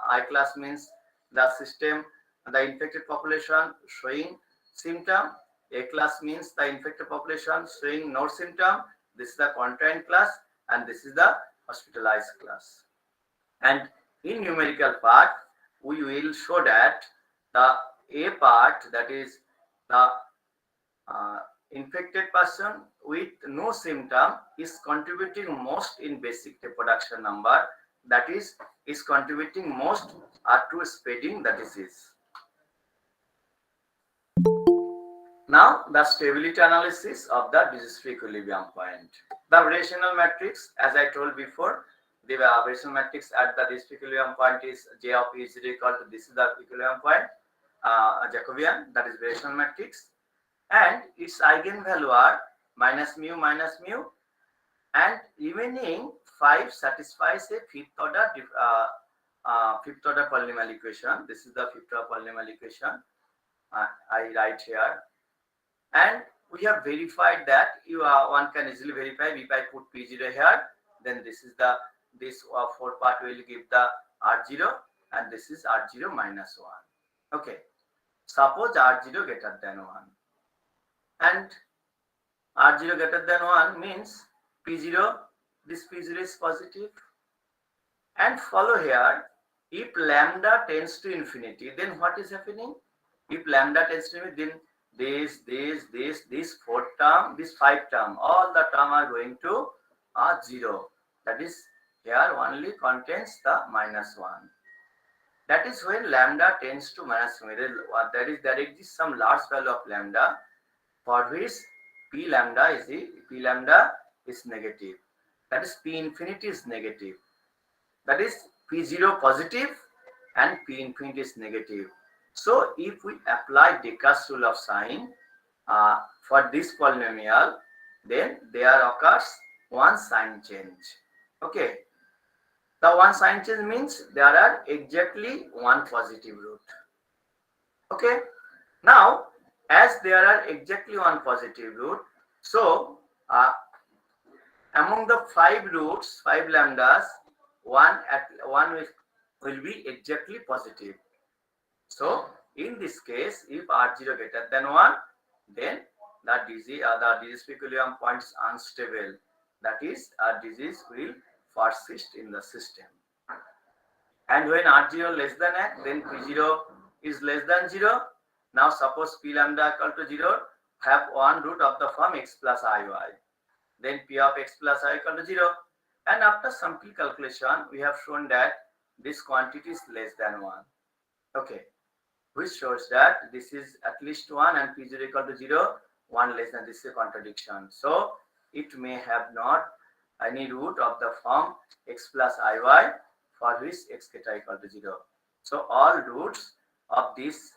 I class means the system, the infected population showing symptom. A class means the infected population showing no symptom. This is the contained class, and this is the hospitalized class. And in numerical part, we will show that the A part, that is the infected person with no symptom, is contributing most in basic reproduction number, that is contributing most to spreading the disease. Now, the stability analysis of the disease-free equilibrium point. The variational matrix, as I told before, the variational matrix at the disease-free equilibrium point is J of E is equal to, this is the equilibrium point, Jacobian, that is variational matrix, and its eigenvalue are minus mu, and remaining 5 satisfies a fifth order polynomial equation. This is the fifth order polynomial equation. I write here. And we have verified that one can easily verify if I put P0 here, then this is the four part will give the R0, and this is R0 minus 1. Okay, suppose R0 greater than 1, and R0 greater than 1 means P0, this P0 is positive, and follow here, if lambda tends to infinity, then what is happening? If lambda tends to infinity, then this fourth term, this 5 term, all the term are going to 0. That is, here only contains the minus 1. That is when lambda tends to minus 1. There exists some large value of lambda for which p lambda is negative. that is P infinity is negative. That is P0 positive and P infinity is negative. So if we apply Descartes' rule of sign for this polynomial, then there occurs one sign change. Okay. The one sign change means there are exactly one positive root. Okay. Now, as there are exactly one positive root, so among the 5 lambdas, one will be exactly positive. So in this case, if R0 greater than 1, then the disease equilibrium point is unstable. That is, a disease will persist in the system. And when R0 less than x, then P0 is less than 0. Now suppose P lambda equal to 0, have one root of the form x plus iy. Then P of x plus I equal to 0. And after simple calculation, we have shown that this quantity is less than 1. Okay. Which shows that this is at least 1 and P0 equal to 0, 1 less than, this is a contradiction. So it may have not any root of the form x plus iy for which x theta equal to 0. So all roots of these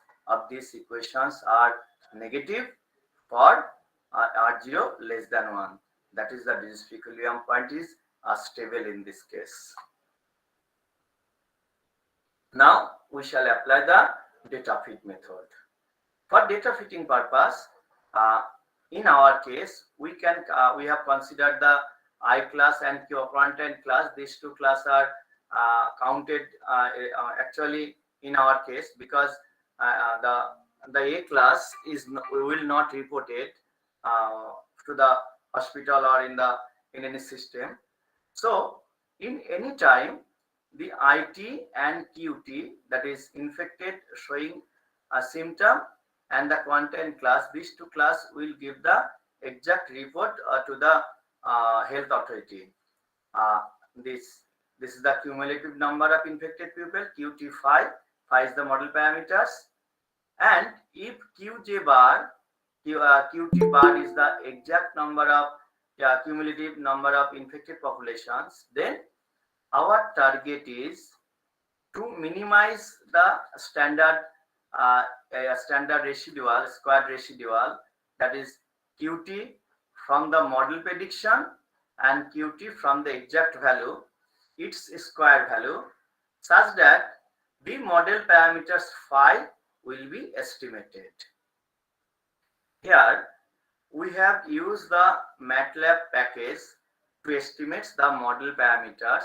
equations are negative for R0 less than 1. That is, the disease equilibrium point is stable in this case. Now we shall apply the data fit method. For data fitting purpose, in our case, we have considered the I class and Q content class. These two classes are counted actually in our case, because the A class we will not report it to the hospital or in any system. So in any time, the IT and QT, that is infected showing a symptom, and the content class, these two class will give the exact report to the health authority. This is the cumulative number of infected people, QT5. 5 is the model parameters. And if QJ bar, QT bar is the exact number of cumulative number of infected populations, then our target is to minimize the standard residual, squared residual, that is QT from the model prediction and QT from the exact value, its square value, such that the model parameters phi will be estimated. Here we have used the MATLAB package to estimate the model parameters.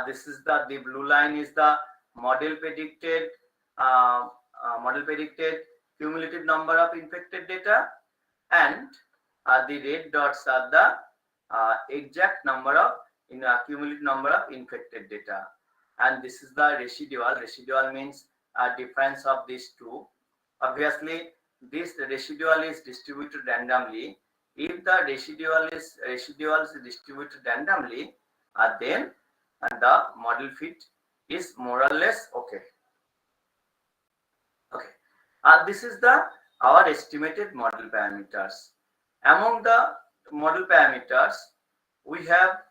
This is the blue line is the model predicted cumulative number of infected data, and the red dots are the exact number of cumulative number of infected data. And this is the residual. Residual means a difference of these two. Obviously, this residual is distributed randomly. If the residual is distributed randomly, then the model fit is more or less okay. Okay. This is our estimated model parameters. Among the model parameters, we have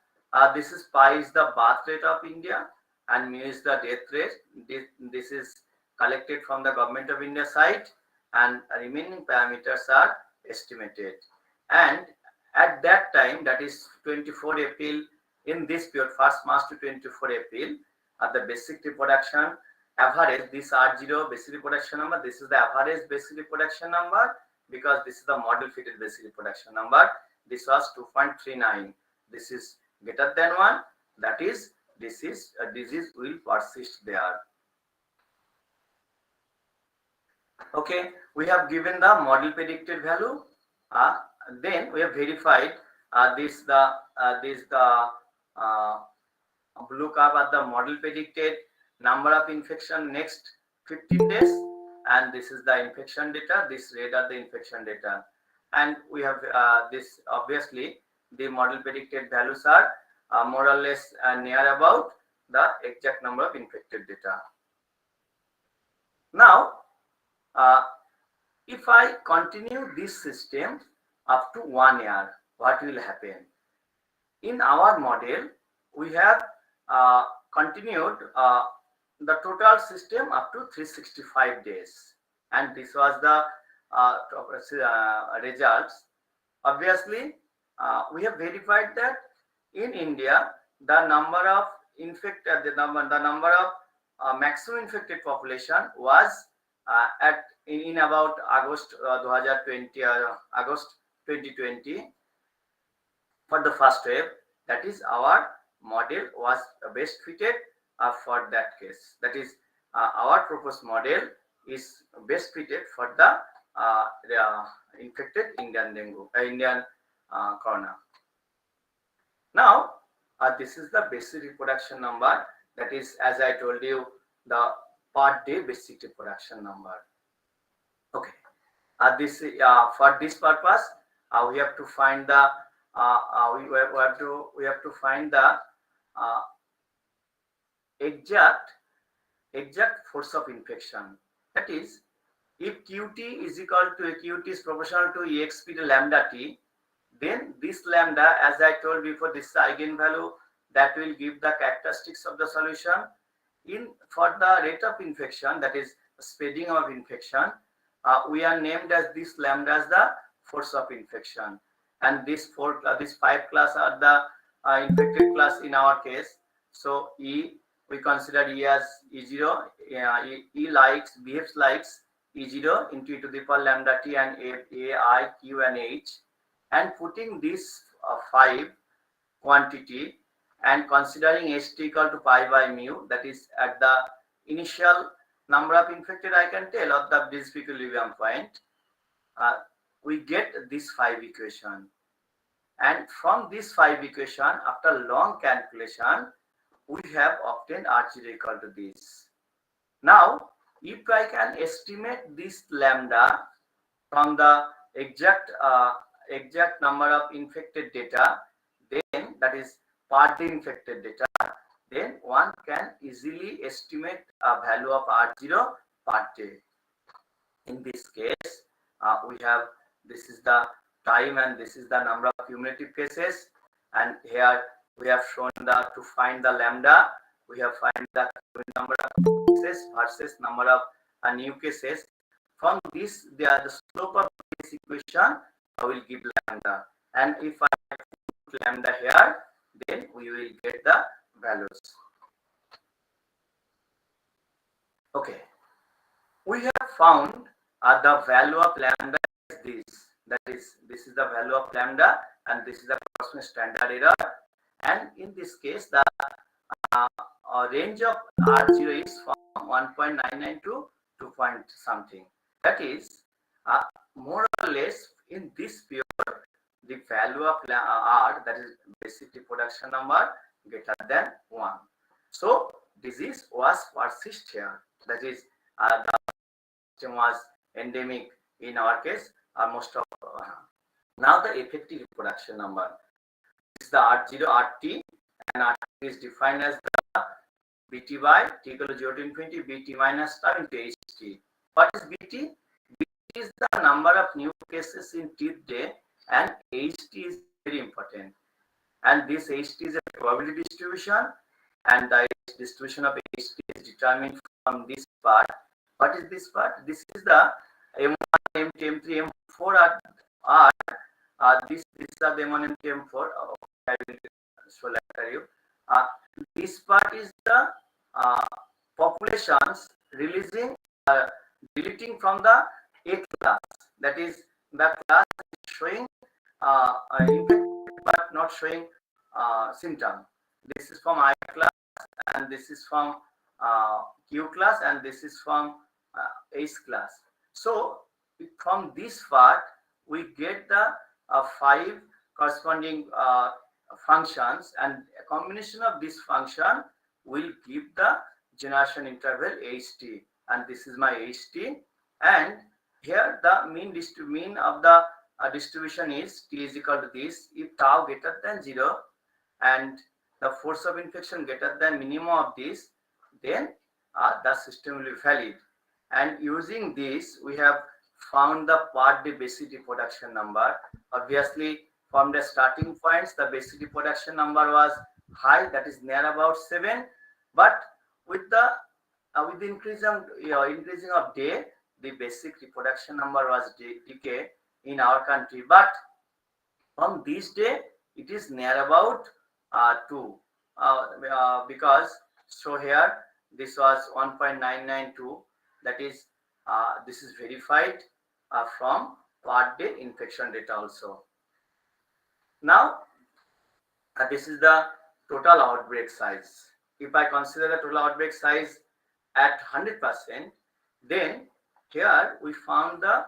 this is pi is the birth rate of India and mu is the death rate. This is collected from the Government of India site, and remaining parameters are estimated. And at that time, that is 24 April, in this period, 1st March to 24 April, at the basic reproduction average, this R0 basic reproduction number, this is the average basic reproduction number, because this is the model fitted basic reproduction number. This was 2.39. This is greater than 1. That is, this is a disease will persist there. Okay, we have given the model predicted value. Then we have verified this blue curve at the model predicted number of infection next 15 days, and this is the infection data. This red are the infection data, and we have this, obviously the model predicted values are more or less near about the exact number of infected data. Now if I continue this system up to 1 year, what will happen? In our model, we have continued the total system up to 365 days, and this was the results. Obviously, we have verified that in India, the number of the number of maximum infected population was in about August 2020, August 2020 for the first wave. That is, our model was best fitted for that case. That is, our proposed model is best fitted for the infected Indian dengue, Indian corona. Now, this is the basic reproduction number. That is, as I told you, the per day basic reproduction number. Okay. This for this purpose, we have to find the we have to find the exact force of infection. That is, if Qt is equal to Qt is proportional to exp to lambda t, then this lambda, as I told before, this is the eigenvalue that will give the characteristics of the solution. For the rate of infection, that is spreading of infection, we are named as this lambda as the force of infection, and these five class are the infected class in our case. So E, we consider E as E0, E likes, behaves likes E0 into e to the power lambda t, and A, I, Q, and H, and putting this 5 quantity and considering Ht equal to pi by mu, that is at the initial number of infected I can tell of the this equilibrium point, we get this 5 equation, and from this 5 equation, after long calculation, we have obtained R0 equal to this. Now, if I can estimate this lambda from the exact number of infected data, then that is per day infected data, then one can easily estimate a value of R0 per day. In this case, we have, this is the time and this is the number of cumulative cases, and here we have shown to find the lambda, we have find the number of cases versus number of new cases. From this, the slope of this equation will give lambda, and if I put lambda here, then we will get the values. Okay, we have found the value of lambda is this. That is, this is the value of lambda, and this is the approximate standard error. And in this case, the range of R0 is from 1.99 to 2 point something. That is, more or less in this period, the value of R, that is basic reproduction number, greater than 1. So disease was persist here. That is, the system was endemic in our case, most of. Now the effective reproduction number is the R0, RT, and RT is defined as the BT by T equal to 0 to infinity, BT minus tau into HT. What is BT? BT is the number of new cases in Tth day, and HT is very important. And this HT is a probability distribution, and the distribution of HT is determined from this part. What is this part? This is the M1, M2, M3, M4 are these are the M1, M2, M4. I will show later you. This part is the populations releasing, deleting from the A class. That is, the class is showing infected but not showing symptom. This is from I class, and this is from Q class, and this is from H class. So from this part, we get the 5 corresponding functions, and a combination of this function will give the generation interval HT, and this is my HT. And here the mean of the distribution is T is equal to this. If tau greater than 0 and the force of infection greater than minimum of this, then the system will be valid. And using this, we have found the per day basic reproduction number. Obviously, from the starting points, the basic reproduction number was high, that is near about 7. But with the increasing of day, the basic reproduction number was decay in our country. But from this day, it is near about 2, because so here this was 1.992. That is, this is verified from per day infection rate also. Now, this is the total outbreak size. If I consider the total outbreak size at 100%, then here we found the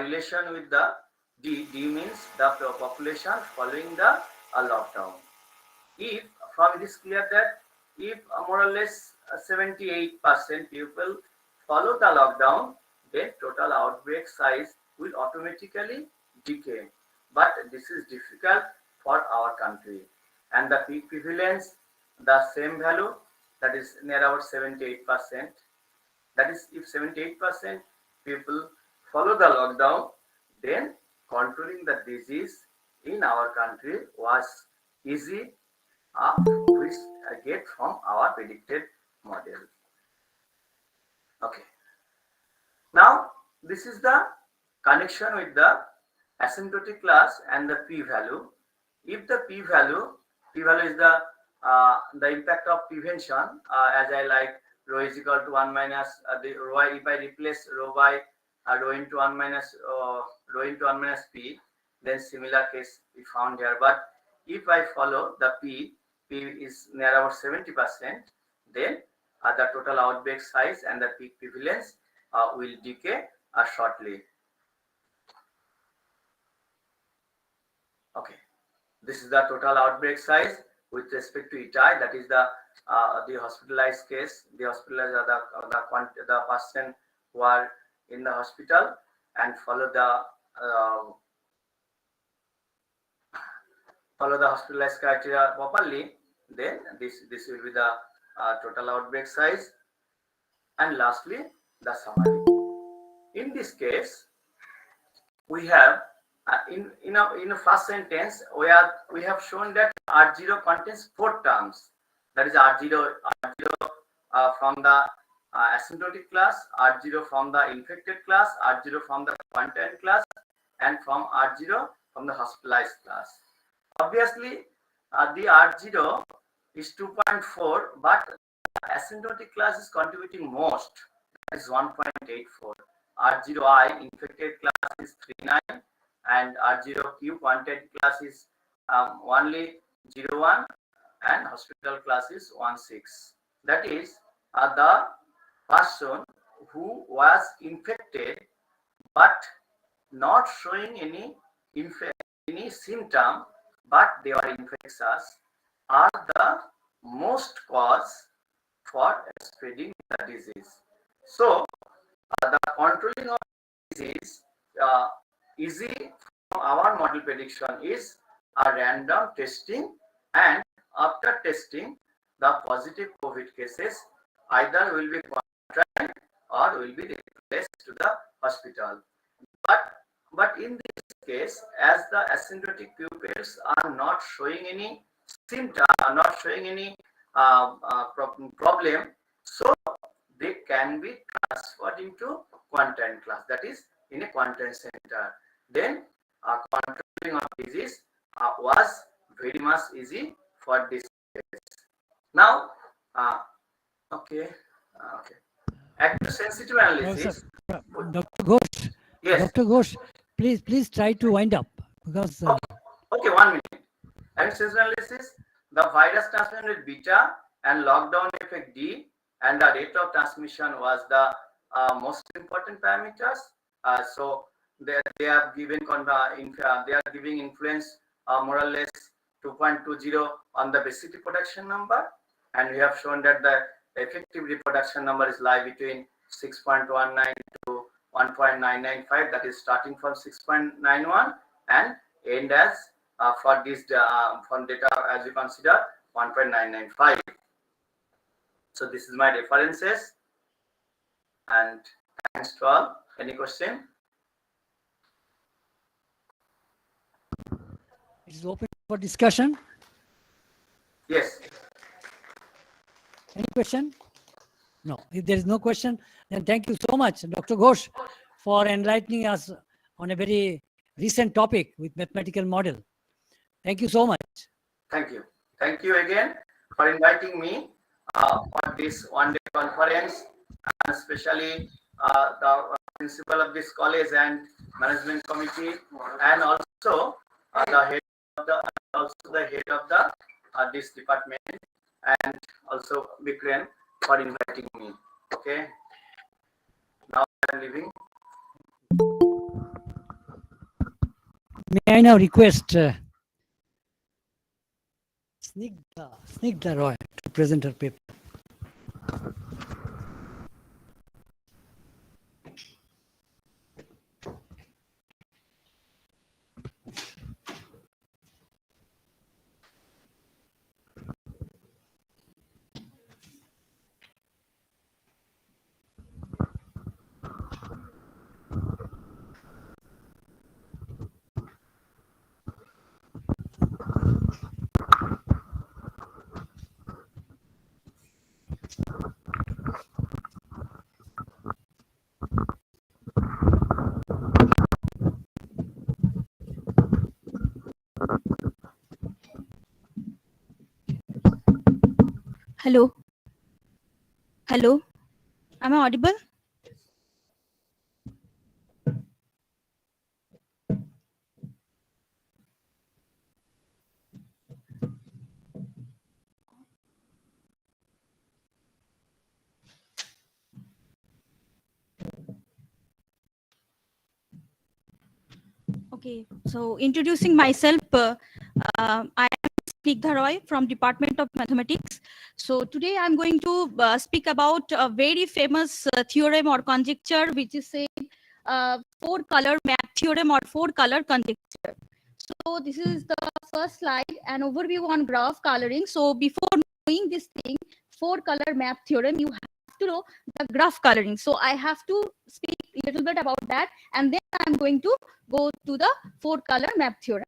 relation with the D. D means the population following the lockdown. If from it is clear that if more or less 78% people follow the lockdown, then total outbreak size will automatically decay. But this is difficult for our country. And the peak prevalence, the same value, that is near about 78%. That is, if 78% people follow the lockdown, then controlling the disease in our country was easy, which I get from our predicted model. Okay. Now, this is the connection with the asymptotic class and the p-value. If the p-value is the impact of prevention, as I like rho is equal to 1 minus the rho. If I replace rho by rho into 1 minus p, then similar case we found here. But if I follow the p is near about 70%, then the total outbreak size and the peak prevalence will decay shortly. Okay, this is the total outbreak size with respect to ETI. That is the hospitalized case. The hospitalized are the person who are in the hospital and follow the hospitalized criteria properly. Then this will be the total outbreak size. And lastly, the summary. In this case, we have in a first sentence we have shown that R0 contains 4 terms. That is R0 from the asymptotic class, R0 from the infected class, R0 from the quarantine class, and from R0 from the hospitalized class. Obviously, the R0 is 2.4, but the asymptotic class is contributing most. That is 1.84. R0I infected class is 39, and R0Q quarantine class is only 0.1, and hospital class is 1.6. That is, the person who was infected but not showing any symptom, but they are infectious, are the most cause for spreading the disease. So, the controlling of disease easy from our model prediction is a random testing, and after testing, the positive COVID cases either will be quarantined or will be replaced to the hospital. But in this case, as the asymptotic pupils are not showing any symptom, not showing any problem, so they can be transferred into quarantine class. That is, in a quarantine center. Then controlling of disease was very much easy for this case. Now, okay. Active sensitive analysis. Dr. Ghosh. Yes. Dr. Ghosh, please try to wind up because. Okay, 1 minute. Active sensitive analysis. The virus transmission with beta and lockdown effect D, and the rate of transmission was the most important parameters. So they are giving influence more or less 2.20 on the basic reproduction number, and we have shown that the effective reproduction number is lie between 6.19 to 1.995. That is starting from 6.91 and end as for this from data as you consider 1.995. So this is my references, and thanks to all. Any question? It is open for discussion. Yes. Any question? No. If there is no question, then thank you so much, Dr. Ghosh, for enlightening us on a very recent topic with mathematical model. Thank you so much. Thank you. Thank you again for inviting me for this one-day conference, and especially the principal of this college and management committee, and also the head of the this department, and also Vikram for inviting me. Okay. Now I'm leaving. May I now request Snigdha Roy to present her paper. Hello. Hello. Am I audible? Okay, so introducing myself, I am Snigdha Roy from Department of Mathematics. So today I'm going to speak about a very famous theorem or conjecture, which is saying four-color map theorem or four-color conjecture. So this is the first slide, an overview on graph coloring. So before knowing this thing, four-color map theorem, you have to know the graph coloring. So I have to speak a little bit about that, and then I'm going to go to the four-color map theorem.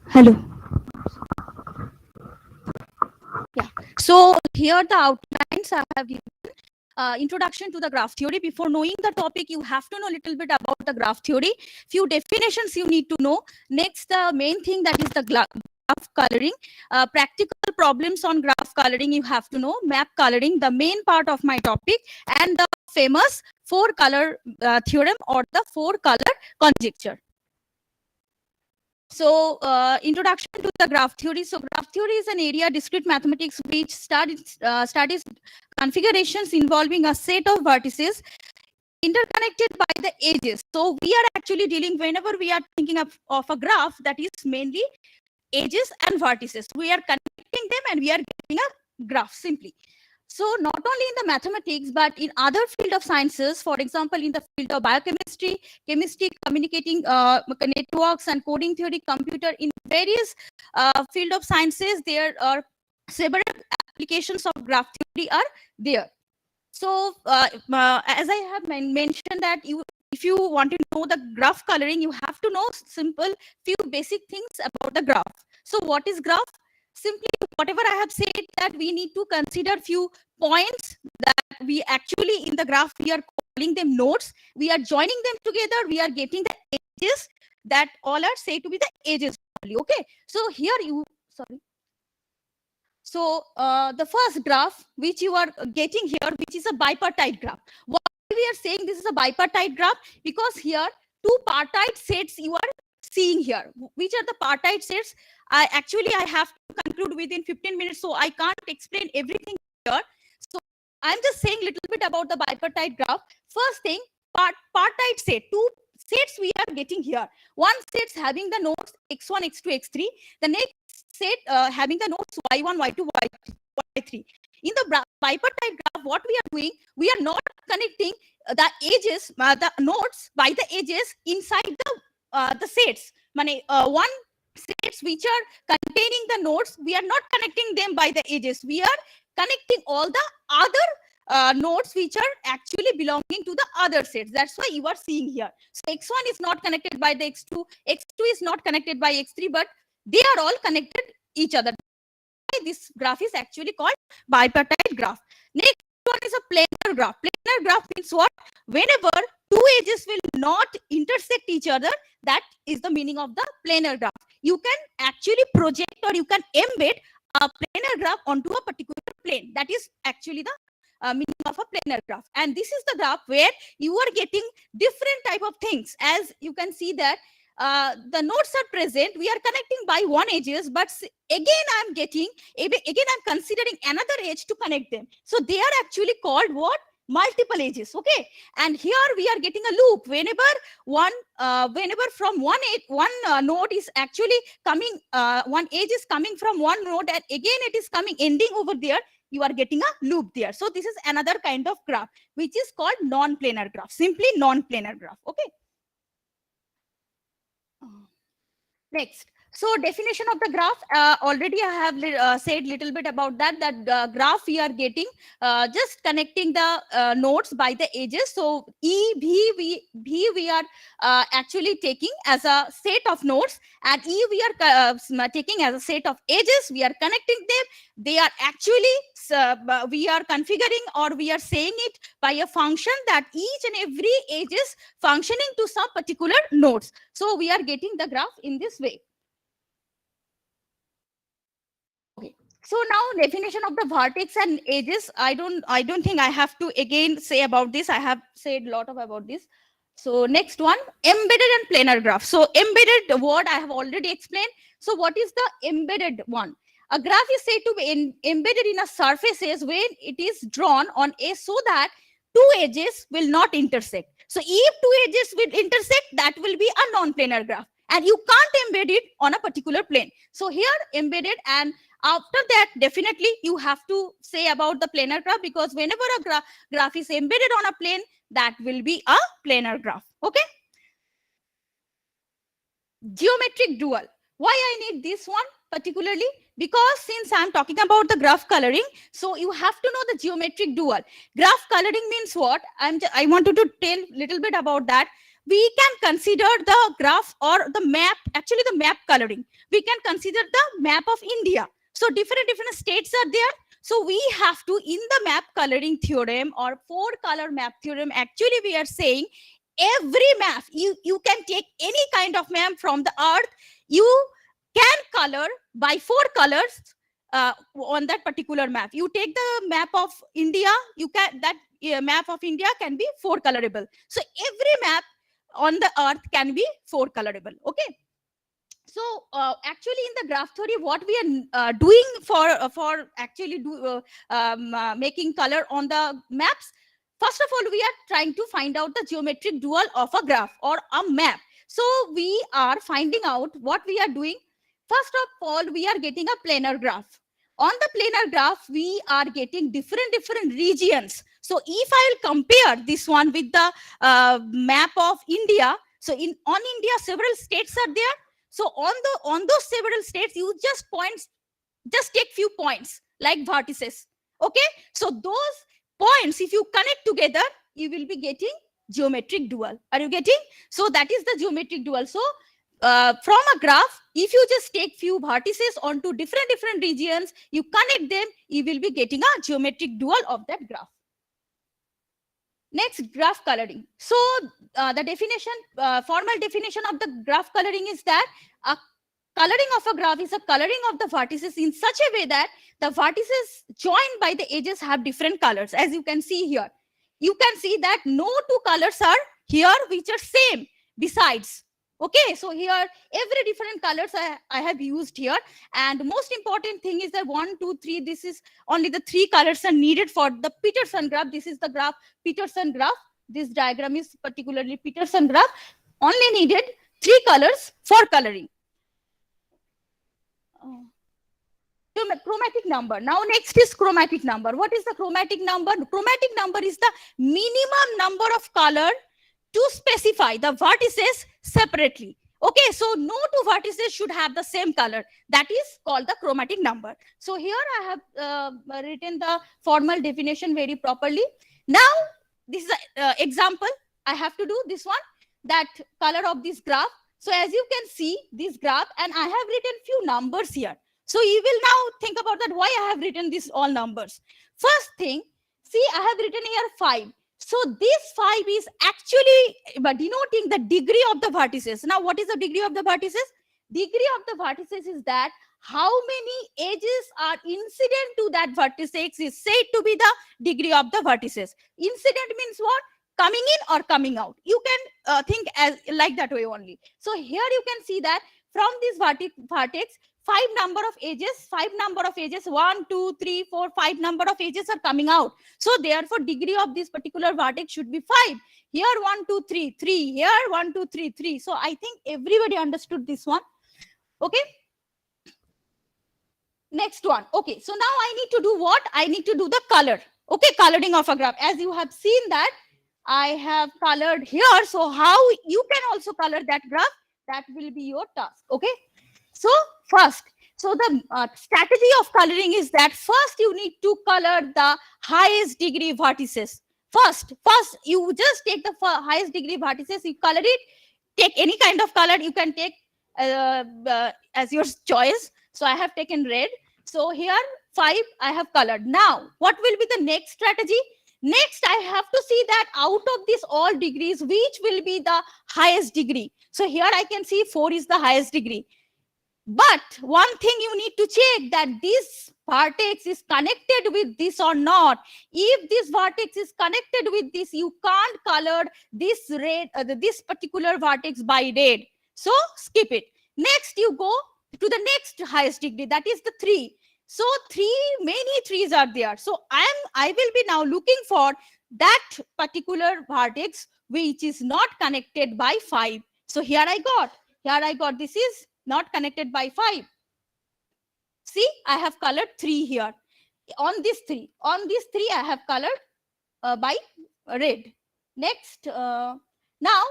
Hello. Yeah. So here are the outlines I have given. Introduction to the graph theory. Before knowing the topic, you have to know a little bit about the graph theory. Few definitions you need to know. Next, the main thing, that is the graph coloring. Practical problems on graph coloring you have to know. Map coloring, the main part of my topic, and the famous four-color theorem or the four-color conjecture. So introduction to the graph theory. So graph theory is an area discrete mathematics which studies configurations involving a set of vertices interconnected by the edges. So we are actually dealing, whenever we are thinking of a graph, that is mainly edges and vertices. We are connecting them and we are getting a graph simply. So not only in the mathematics, but in other field of sciences, for example, in the field of biochemistry, chemistry, communicating networks and coding theory, computer, in various field of sciences, there are several applications of graph theory are there. So as I have mentioned that if you want to know the graph coloring, you have to know simple few basic things about the graph. So what is graph? Simply whatever I have said, that we need to consider few points that we actually in the graph, we are calling them nodes. We are joining them together. We are getting the edges that all are said to be the edges only. Okay. So here sorry. So the first graph which you are getting here, which is a bipartite graph. Why we are saying this is a bipartite graph? Because here two partite sets you are seeing here. Which are the partite sets? I have to conclude within 15 minutes, so I can't explain everything here. So I'm just saying a little bit about the bipartite graph. First thing, partite set, two sets we are getting here. One set having the nodes x1, x2, x3. The next set having the nodes y1, y2, y3. In the bipartite graph, what we are doing, we are not connecting the edges, the nodes by the edges inside the sets. one sets which are containing the nodes, we are not connecting them by the edges. We are connecting all the other nodes which are actually belonging to the other sets. That's why you are seeing here. So x1 is not connected by the x2, x2 is not connected by x3, but they are all connected each other. This graph is actually called bipartite graph. Next one is a planar graph. Planar graph means what? Whenever two edges will not intersect each other, that is the meaning of the planar graph. You can actually project or you can embed a planar graph onto a particular plane. That is actually the meaning of a planar graph. And this is the graph where you are getting different type of things. As you can see that the nodes are present, we are connecting by one edges, but again I'm considering another edge to connect them. So they are actually called what? Multiple edges. Okay, and here we are getting a loop. Whenever from one node is actually coming, one edge is coming from one node, and again it is coming ending over there, you are getting a loop there. So this is another kind of graph which is called non-planar graph, simply non-planar graph. Okay. Next, so definition of the graph, already I have said little bit about that, graph we are getting just connecting the nodes by the edges. So V we are actually taking as a set of nodes, and E we are taking as a set of edges. We are connecting them. They are actually, we are configuring or we are saying it by a function that each and every edge is functioning to some particular nodes. So we are getting the graph in this way. Okay. So now definition of the vertex and edges. I don't think I have to again say about this. I have said a lot about this. So next one, embedded and planar graph. So embedded word I have already explained. So what is the embedded one? A graph is said to be embedded in a surfaces when it is drawn on a so that two edges will not intersect. So if two edges will intersect, that will be a non-planar graph, and you can't embed it on a particular plane. So here embedded, and after that definitely you have to say about the planar graph, because whenever a graph is embedded on a plane, that will be a planar graph. Okay. Geometric dual. Why I need this one particularly? Because since I'm talking about the graph coloring, so you have to know the geometric dual. Graph coloring means what? I wanted to tell little bit about that. We can consider the graph or the map, actually the map coloring. We can consider the map of India. So different states are there. So we have to, in the map coloring theorem or four color map theorem, actually we are saying every map, you can take any kind of map from the earth, you can color by four colors on that particular map. You take the map of India, you can, that map of India can be four colorable. So every map on the earth can be four colorable. Okay. So actually in the graph theory, what we are doing for actually making color on the maps, first of all, we are trying to find out the geometric dual of a graph or a map. So we are finding out what we are doing. First of all, we are getting a planar graph. On the planar graph, we are getting different regions. So if I will compare this one with the map of India, so on India, several states are there. So on those several states, you just take few points like vertices. Okay, so those points, if you connect together, you will be getting geometric dual. Are you getting? So that is the geometric dual. So from a graph, if you just take few vertices onto different regions, you connect them, you will be getting a geometric dual of that graph. Next, graph coloring. So the definition, formal definition of the graph coloring is that a coloring of a graph is a coloring of the vertices in such a way that the vertices joined by the edges have different colors. As you can see here, you can see that no two colors are here which are same besides. Okay, so here every different colors I have used here, and most important thing is that 1, 2, 3. This is only the 3 colors are needed for the Peterson graph. This is the graph Peterson graph. This diagram is particularly Peterson graph. Only needed 3 colors for coloring. Chromatic number. Now next is chromatic number. What is the chromatic number? Chromatic number is the minimum number of color to specify the vertices separately. Okay, so no two vertices should have the same color. That is called the chromatic number. So here I have written the formal definition very properly. Now, this is an example. I have to do this one, that color of this graph. So as you can see this graph, and I have written few numbers here. So you will now think about that why I have written these all numbers. First thing, see, I have written here 5. So this 5 is actually denoting the degree of the vertices. Now, what is the degree of the vertices? Degree of the vertices is that how many edges are incident to that vertex is said to be the degree of the vertices. Incident means what? Coming in or coming out. You can think as like that way only. So here you can see that from this vertex, 5 number of edges, 1, 2, 3, 4, 5 number of edges are coming out. So therefore, degree of this particular vertex should be 5. Here 1, 2, 3, 3. Here 1, 2, 3, 3. So I think everybody understood this one. Okay. Next one. Okay. So now I need to do what? I need to do the color. Okay. Coloring of a graph. As you have seen that I have colored here. So how you can also color that graph? That will be your task. Okay. So first, so the strategy of coloring is that first you need to color the highest degree vertices. First you just take the highest degree vertices, you color it. Take any kind of color you can take as your choice. So I have taken red. So here 5 I have colored. Now what will be the next strategy? Next, I have to see that out of these all degrees, which will be the highest degree. So here I can see 4 is the highest degree. But one thing you need to check that this vertex is connected with this or not. If this vertex is connected with this, you can't color this red, this particular vertex by red. So skip it. Next, you go to the next highest degree, that is the 3. So many 3s are there. So I will be now looking for that particular vertex which is not connected by 5. So here I got this is not connected by 5. See, I have colored 3 here. On this 3 I have colored by red. Next, now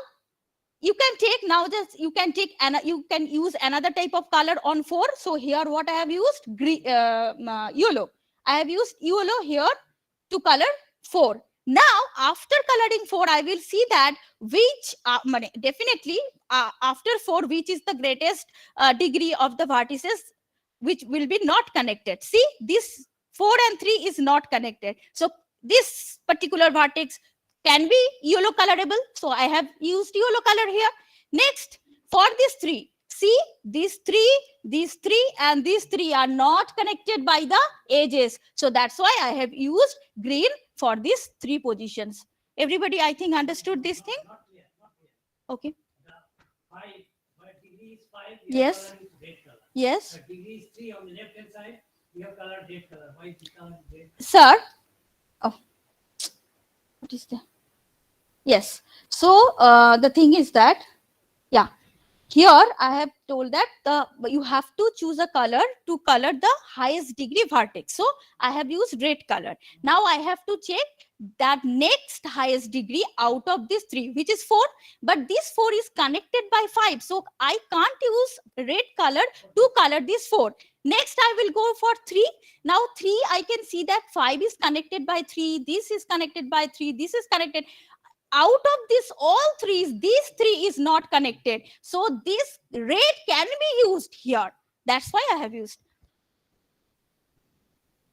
you can take you can use another type of color on 4. So here what I have used yellow. I have used yellow here to color 4. Now after coloring 4, I will see that which definitely after 4 which is the greatest degree of the vertices which will be not connected. See, this 4 and 3 is not connected. So this particular vertex can be yellow colorable. So I have used yellow color here. Next, for this 3, see, these 3 and these 3 are not connected by the edges. So that's why I have used green for these 3 positions. Everybody, I think, understood this thing? Okay. Yes. Yes. Degree is 3 on the left hand side. You have colored red color. Why is it colored red? Sir. Oh. What is that? Yes. So the thing is that, yeah, here I have told that you have to choose a color to color the highest degree vertex. So I have used red color. Now I have to check that next highest degree out of this 3, which is 4. But this 4 is connected by 5. So I can't use red color to color this 4. Next, I will go for 3. Now 3, I can see that 5 is connected by 3. This is connected by 3. This is connected. Out of this all 3s, these 3 is not connected. So this red can be used here. That's why I have used.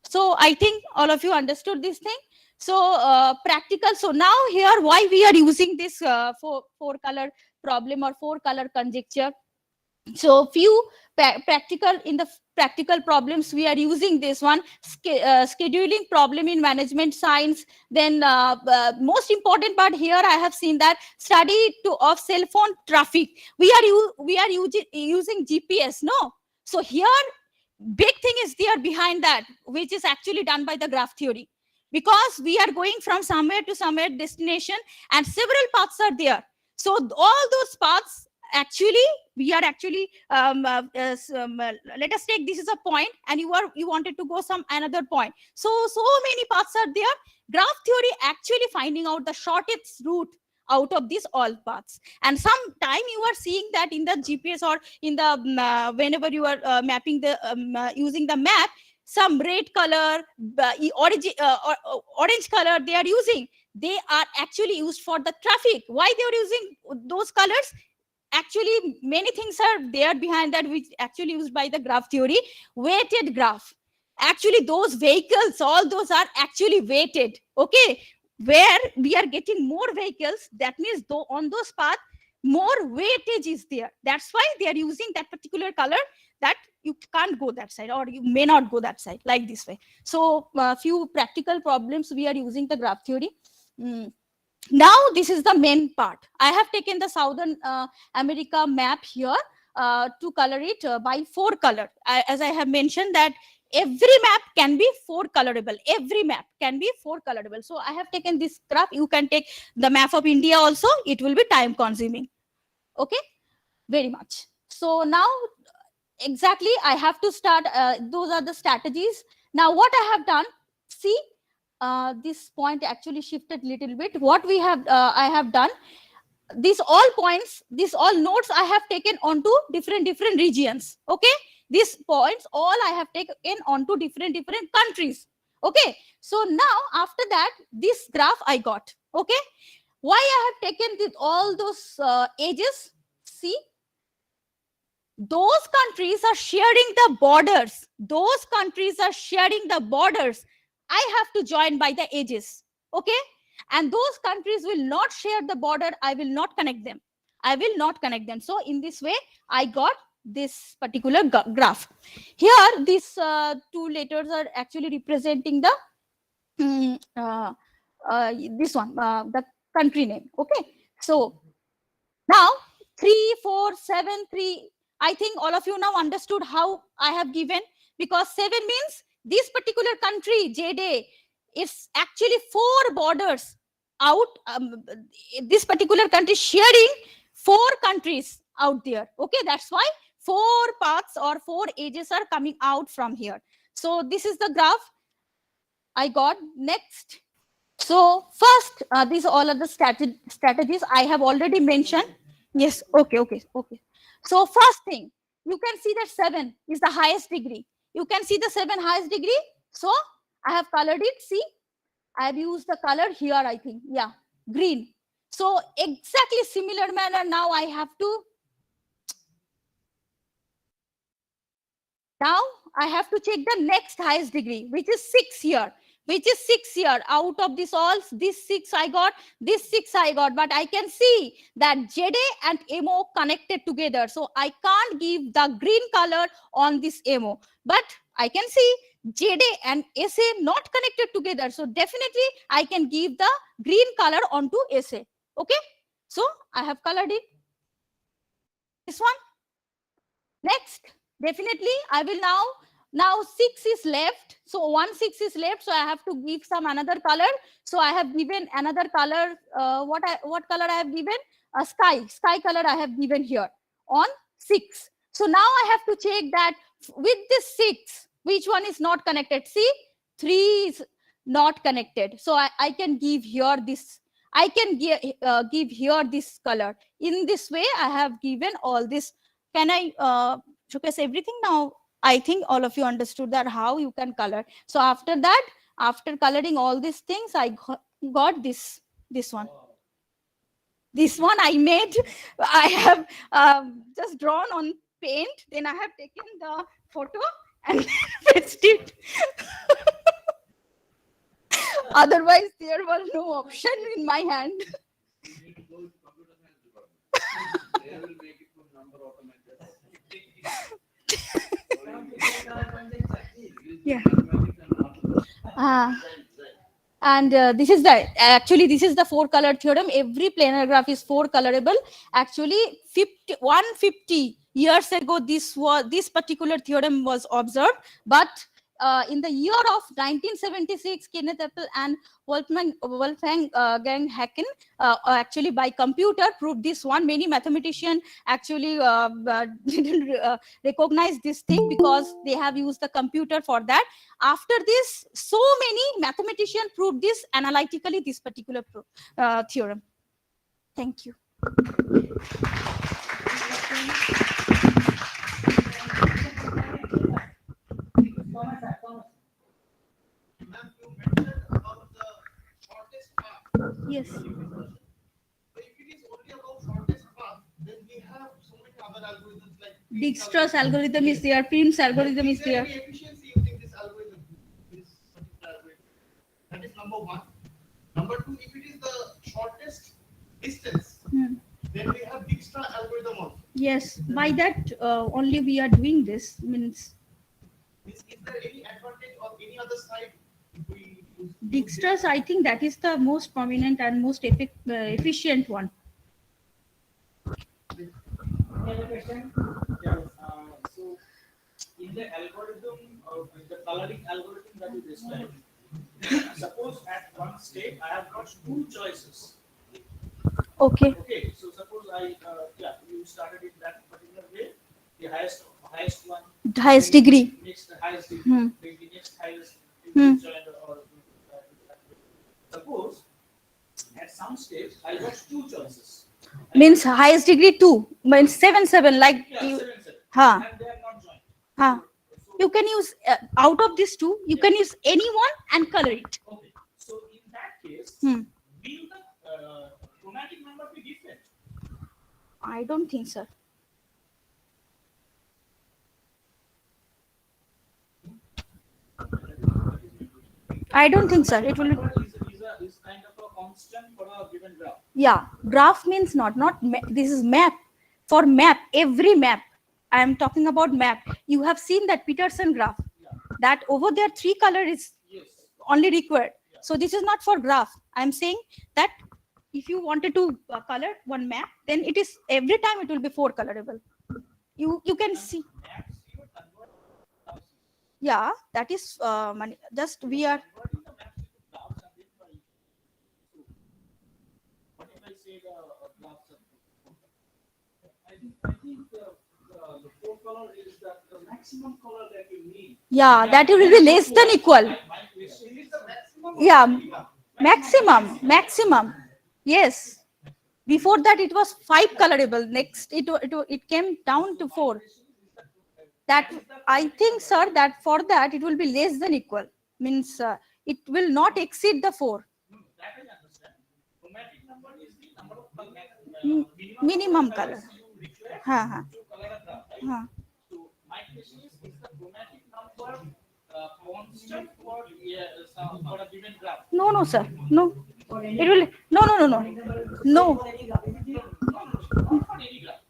So I think all of you understood this thing. So practical. So now here why we are using this four color problem or 4 color conjecture. So few practical problems we are using this one. Scheduling problem in management science. Then most important part here I have seen that study of cell phone traffic. We are using GPS, no? So here big thing is there behind that, which is actually done by the graph theory, because we are going from somewhere to somewhere destination and several paths are there. So all those paths actually we are actually let us take this is a point and you wanted to go some another point. So many paths are there. Graph theory actually finding out the shortest route out of these all paths. And sometime you are seeing that in the GPS or in the whenever you are mapping the using the map, some red color, orange color they are using. They are actually used for the traffic. Why they are using those colors? Actually, many things are there behind that, which actually used by the graph theory. Weighted graph. Actually, those vehicles, all those are actually weighted. Okay, where we are getting more vehicles, that means though on those paths more weightage is there. That's why they are using that particular color, that you can't go that side or you may not go that side, like this way. So few practical problems we are using the graph theory. Now this is the main part. I have taken the Southern America map here to color it by 4 color. As I have mentioned that every map can be 4 colorable. Every map can be 4 colorable. So I have taken this graph. You can take the map of India also. It will be time consuming. Okay, very much. So now exactly I have to start. Those are the strategies. Now what I have done, see, this point actually shifted little bit. What we have, I have done, these all points, these all nodes I have taken onto different regions. Okay, these points all I have taken onto different countries. Okay, so now after that this graph I got. Okay, why I have taken all those edges? See, those countries are sharing the borders. Those countries are sharing the borders. I have to join by the edges. Okay, and those countries will not share the border. I will not connect them. I will not connect them. So in this way I got this particular graph. Here these 2 letters are actually representing the this one, the country name. Okay, so now 3 4 7 3, I think all of you now understood how I have given, because 7 means this particular country JD is actually 4 borders out. This particular country sharing 4 countries out there. Okay, that's why 4 paths or 4 edges are coming out from here. So this is the graph I got. Next, so first, these all are the strategies I have already mentioned. Yes, okay. So first thing, you can see that 7 is the highest degree. You can see the 7 highest degree. So I have colored it. See, I have used the color here, I think. Yeah, green. So exactly similar manner now I have to. Now I have to check the next highest degree, which is 6 here. Which is 6 here. Out of this all, this 6 I got, this 6 I got. But I can see that JD and MO connected together. So I can't give the green color on this MO. But I can see JD and SA not connected together. So definitely I can give the green color onto SA. Okay. So I have colored it. This one. Next, definitely I will now 6 is left. So 1 6 is left. So I have to give some another color. So I have given another color. What color I have given? Sky color I have given here on 6. So now I have to check that with this 6, which one is not connected? See, 3 is not connected. So I can give here this. I can give here this color. In this way, I have given all this. Can I showcase everything now? I think all of you understood that how you can color. So after that, after coloring all these things, I got this one. This one I made. I have just drawn on paint. Then I have taken the photo and fetched it. Otherwise, there was no option in my hand. Yeah. And this is the 4 color theorem. Every planar graph is 4 colorable. Actually 150 years ago this particular theorem was observed, but in the year of 1976, Kenneth Appel and Wolfgang Haken actually by computer proved this one. Many mathematicians actually didn't recognize this thing because they have used the computer for that. After this, so many mathematicians proved this analytically, this particular theorem. Thank you. Yes. Dijkstra's algorithm is there, Prim's algorithm is there. Efficiency using this algorithm, this particular algorithm. That is number one. Number two, if it is the shortest distance, then we have Dijkstra algorithm also. Yes, by that only we are doing this. Means Is there any advantage of any other side? If we use Dijkstra's, I think that is the most prominent and most efficient one. Any other question? Yeah. So, in the algorithm, in the coloring algorithm that you described, suppose at one step I have got two choices. Okay. Okay. So suppose you started in that particular way, the highest one. The highest degree. Next highest degree. The next highest Hmm. degree or suppose at some stage I got two choices. Means highest degree 2 means 7 like Yeah, you. 7 7. Ha. And they are not joined. Ha. You can use out of these two. You can use any one and color it. Okay. So in that case, Hmm. will the chromatic number be different? I don't think so. I don't think so. It will. Is kind of a constant for a given graph. Yeah, graph means not this is map. For map, every map. I am talking about map. You have seen that Peterson graph. That over there 3 color is only required. So this is not for graph. I am saying that if you wanted to color one map, then it is every time it will be 4 colorable. You can see. Yeah, that is just we are. What if I say the graphs are I think the 4 color is the maximum color that you need. Yeah, that will be less than equal. Yeah, maximum. Yes. Before that it was 5 colorable. Next it came down to 4. That I think, sir, that for that it will be less than equal. Means it will not exceed the 4. That I understand. Chromatic number is the number of Minimum color. Ha. To color a graph, right? Ha. So my question is the chromatic number constant for a given graph? No, sir. No. It will no. Not for any graph.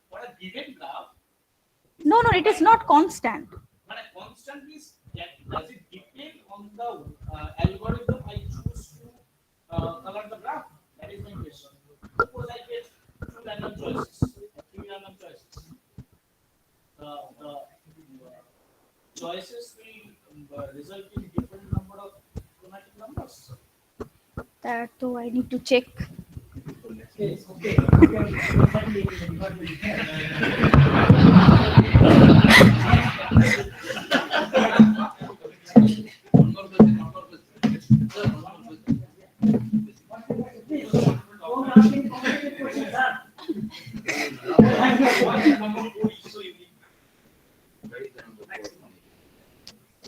For a given graph. No, it is not constant. But a constant is does it depend on the algorithm I choose to color the graph? That is my question. Suppose I get 2 random choices, 3 random choices. The choices will result in different number of chromatic numbers. That though I need to check. Yes, okay.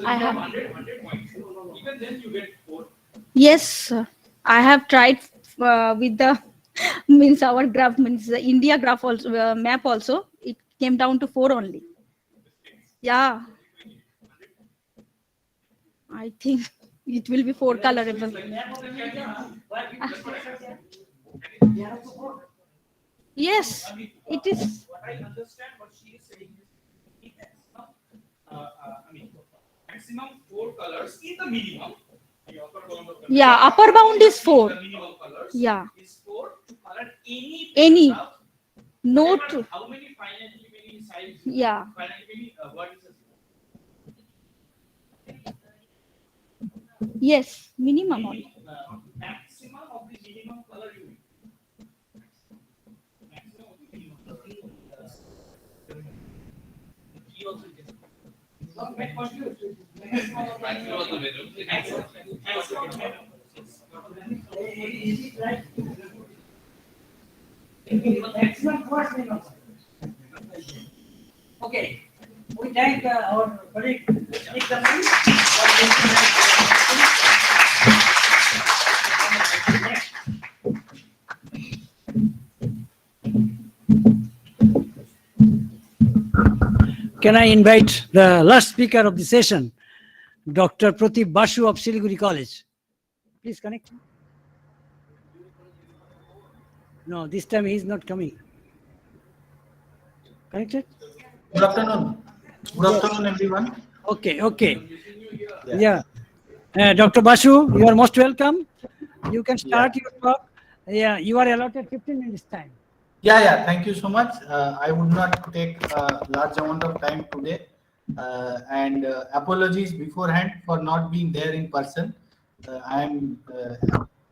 I have 100 points. Even then you get 4. Yes, sir. I have tried with the means our graph means the India graph also map also. It came down to 4 only. Yeah. I think it will be 4 colorable. Yes, it is. What I understand what she is saying is maximum 4 colors is the minimum. Yeah, upper bound is 4. The minimum colors Yeah. is 4 to color Any. graph. No Whatever, to. how many finitely many size? Yeah. Finitely many vertices. Yes, minimum only. Maximum of the minimum color you need. Maximum of the minimum color. He also gets. Okay, we thank our colleague. Can I invite the last speaker of the session, Dr. Pratip Basu of Siliguri College? Please connect. No, this time he is not coming. Connected? Good afternoon. Good afternoon, everyone. Okay, okay. Yeah. Dr. Basu, you are most welcome. You can start your talk. Yeah, you are allotted 15 minutes time. Yeah. Thank you so much. I would not take a large amount of time today. And apologies beforehand for not being there in person. I am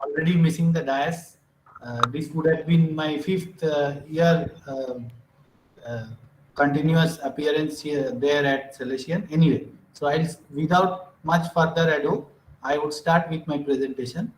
already missing the dais. This would have been my fifth year uh, continuous appearance here there at Salesian. Anyway, so without much further ado, I would start with my presentation.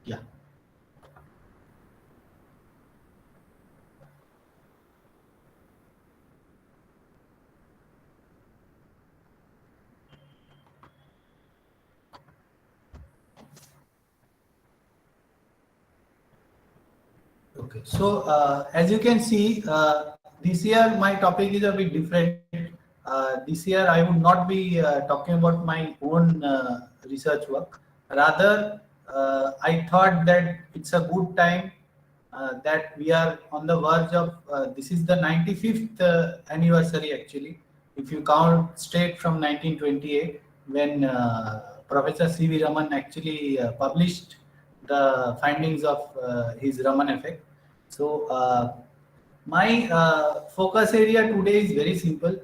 Yeah. Okay, so as you can see, this year my topic is a bit different. This year I would not be talking about my own research work. Rather, I thought that it's a good time that we are on the verge of this is the 95th anniversary actually, if you count straight from 1928 when Professor C.V. Raman actually published the findings of his Raman effect. So my focus area today is very simple.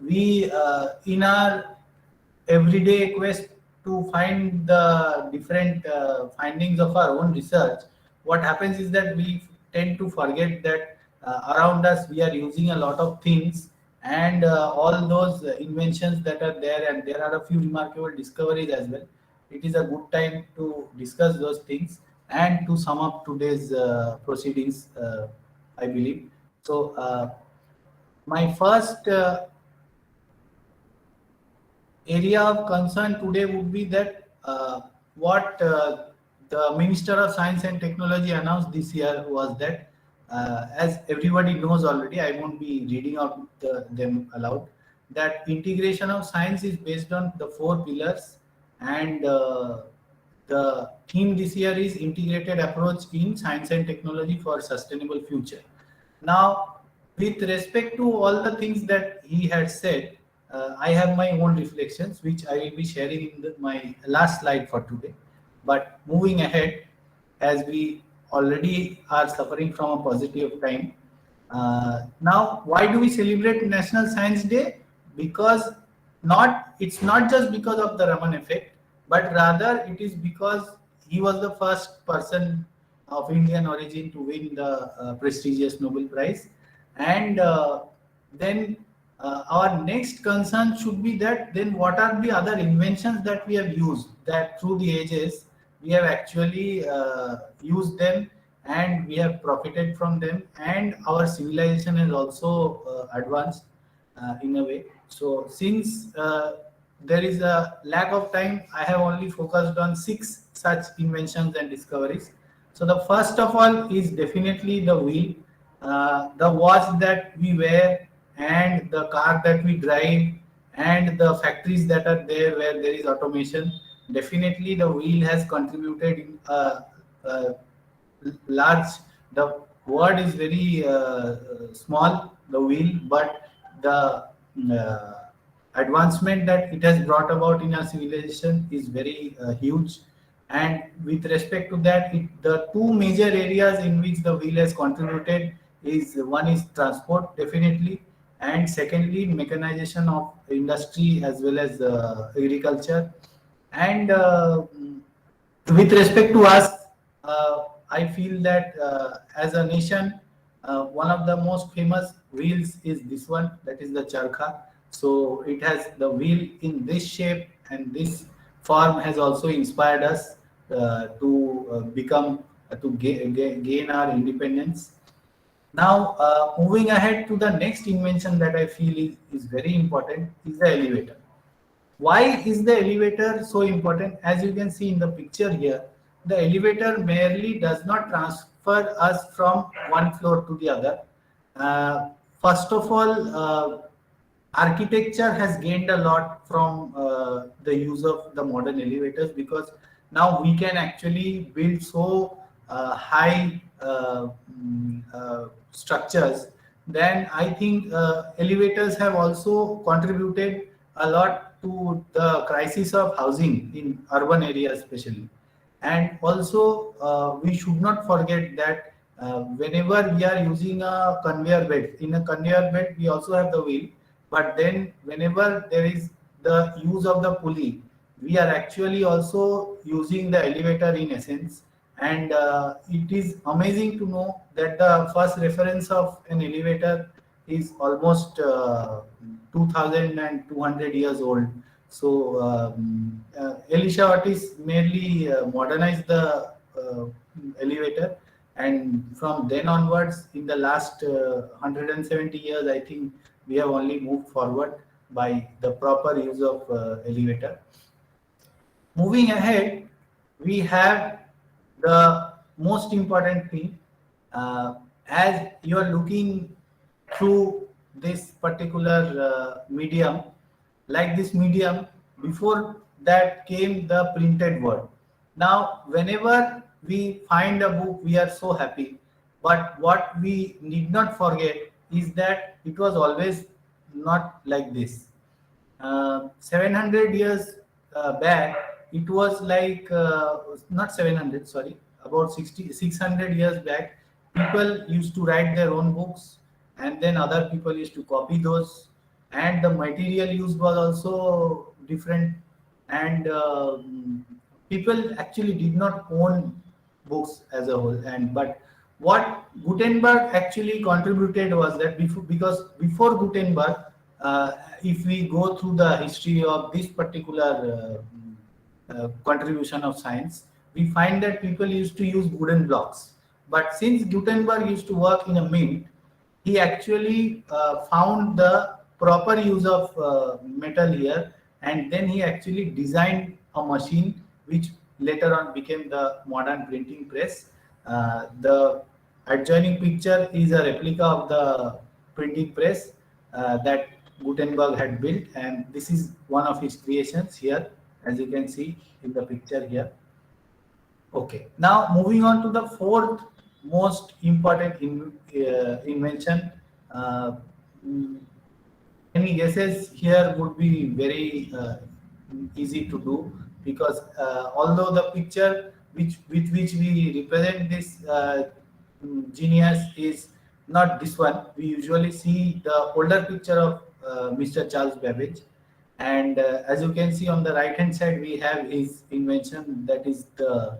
We in our everyday quest to find the different findings of our own research, what happens is that we tend to forget that around us we are using a lot of things, and all those inventions that are there, and there are a few remarkable discoveries as well. It is a good time to discuss those things and to sum up today's proceedings, I believe. So my first area of concern today would be that what the Minister of Science and Technology announced this year was that, as everybody knows already, I won't be reading out them aloud, that integration of science is based on the four pillars, and the theme this year is integrated approach in science and technology for sustainable future. Now, with respect to all the things that he had said, I have my own reflections, which I will be sharing in my last slide for today. But moving ahead, as we already are suffering from a positive time, now why do we celebrate National Science Day? Because it's not just because of the Raman effect, but rather it is because he was the first person of Indian origin to win the prestigious Nobel Prize. And then our next concern should be that then what are the other inventions that we have used, that through the ages we have actually used them, and we have profited from them, and our civilization has also advanced in a way. So since there is a lack of time, I have only focused on 6 such inventions and discoveries. So the first of all is definitely the wheel, the watch that we wear, and the car that we drive, and the factories that are there where there is automation. Definitely the wheel has contributed in a large, the word is very small, the wheel, but the uh, advancement that it has brought about in our civilization is very huge. And with respect to that, the two major areas in which the wheel has contributed is, one is transport definitely, and secondly mechanization of industry as well as agriculture. And With respect to us, I feel that as a nation, one of the most famous wheels is this one, that is the charkha. So it has the wheel in this shape, and this form has also inspired us to become gain our independence. Now, moving ahead to the next invention that I feel is very important is the elevator. Why is the elevator so important? As you can see in the picture here, the elevator merely does not transfer us from one floor to the other. First of all, architecture has gained a lot from the use of the modern elevators, because now we can actually build so high structures. Then I think elevators have also contributed a lot to the crisis of housing in urban areas especially. And also we should not forget that whenever we are using a conveyor belt, in a conveyor belt we also have the wheel, but then whenever there is the use of the pulley, we are actually also using the elevator in essence. And it is amazing to know that the first reference of an elevator is almost 2200 years old. So Elisha Otis merely modernized the elevator, and from then onwards, in the last 170 years, I think we have only moved forward by the proper use of elevator. Moving ahead, we have the most important thing. As you are looking through this particular medium, like this medium, before that came the printed word. Now, whenever we find a book, we are so happy. But what we need not forget is that it was always not like this. 700 years back, it was like not 700, sorry, about 600 years back, people used to write their own books, and then other people used to copy those, and the material used was also different. And people actually did not own books as a whole. And but what Gutenberg actually contributed was that because before Gutenberg, if we go through the history of this particular contribution of science, we find that people used to use wooden blocks. But since Gutenberg used to work in a mint, he actually found the proper use of metal here, and then he actually designed a machine which later on became the modern printing press. The adjoining picture is a replica of the printing press that Gutenberg had built, and this is one of his creations here, as you can see in the picture here. Okay, now moving on to the fourth most important invention. Uh, mm, any guesses here would be very easy to do, because although the picture with which we represent this genius is not this one, we usually see the older picture of Mr. Charles Babbage. And as you can see on the right hand side, we have his invention, that is the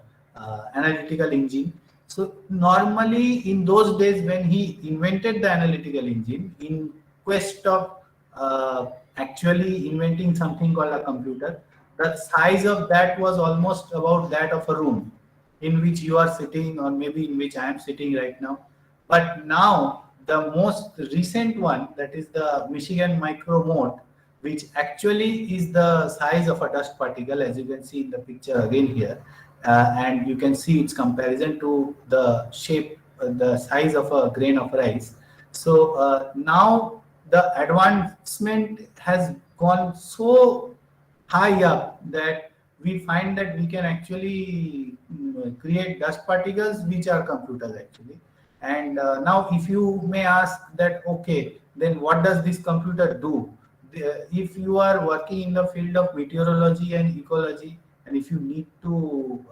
analytical engine. So normally in those days when he invented the analytical engine, in quest of actually inventing something called a computer, the size of that was almost about that of a room in which you are sitting, or maybe in which I am sitting right now. But now the most recent one, that is the Michigan Micro Mote, which actually is the size of a dust particle, as you can see in the picture again here. And you can see its comparison to the shape, the size of a grain of rice. So now the advancement has gone so high up that we find that we can actually create dust particles which are computers actually. And now if you may ask that, okay, then what does this computer do? If you are working in the field of meteorology and ecology, and if you need to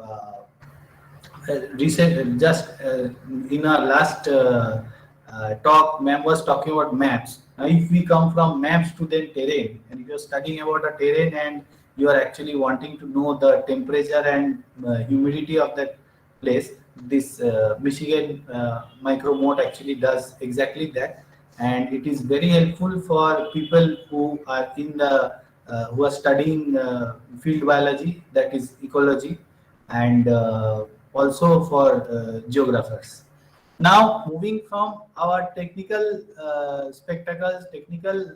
recent just in our last talk, ma'am was talking about maps. Now if we come from maps to then terrain, and if you're studying about a terrain and you are actually wanting to know the temperature and humidity of that place, this Michigan micro mode actually does exactly that, and it is very helpful for people who are in the who are studying field biology, that is ecology, and also for geographers. Now, moving from our technical spectacles, technical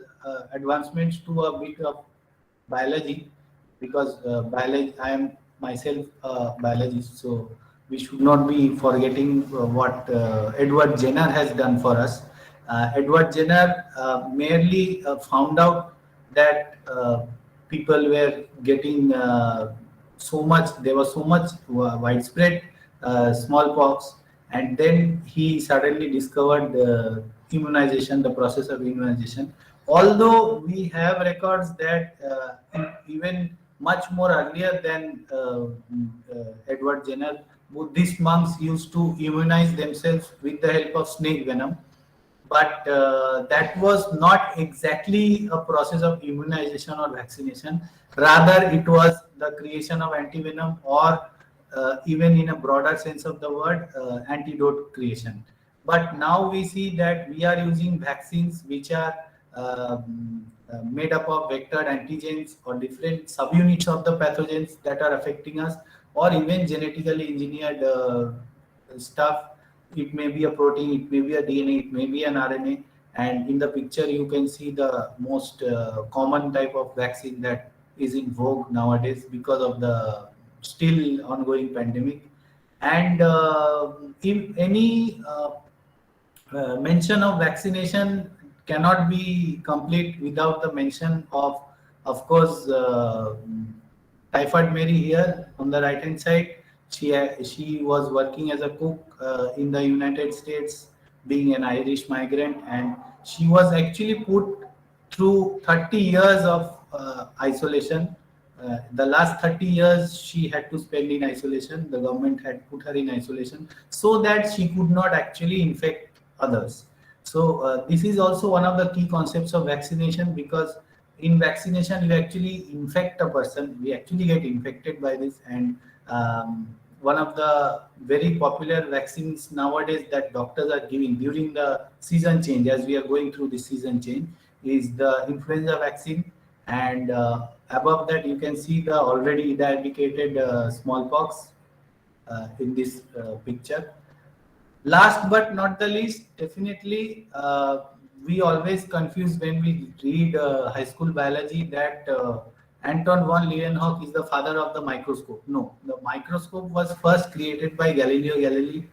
advancements to a bit of biology, because biology, I am myself a biologist, so we should not be forgetting what Edward Jenner has done for us. Edward Jenner merely found out that people were getting so much, there was so much widespread smallpox, and then he suddenly discovered the immunization, the process of immunization. Although we have records that even much more earlier than Edward Jenner, Buddhist monks used to immunize themselves with the help of snake venom, but that was not exactly a process of immunization or vaccination. Rather, it was the creation of antivenom, or even in a broader sense of the word, antidote creation. But now we see that we are using vaccines which are made up of vectored antigens or different subunits of the pathogens that are affecting us, or even genetically engineered stuff. It may be a protein, it may be a DNA, it may be an RNA. And in the picture, you can see the most common type of vaccine that is in vogue nowadays because of the still ongoing pandemic. And if any mention of vaccination cannot be complete without the mention of course, Typhoid Mary here on the right hand side. She was working as a cook in the United States, being an Irish migrant, and she was actually put through 30 years of isolation. The last 30 years she had to spend in isolation. The government had put her in isolation so that she could not actually infect others. So this is also one of the key concepts of vaccination, because in vaccination you actually infect a person, we actually get infected by this. And one of the very popular vaccines nowadays that doctors are giving during the season change, as we are going through the season change, is the influenza vaccine. And above that you can see the already eradicated smallpox in this picture. Last but not the least, definitely, we always confuse when we read high school biology that Anton von Leeuwenhoek is the father of the microscope. No, the microscope was first created by Galileo Galilei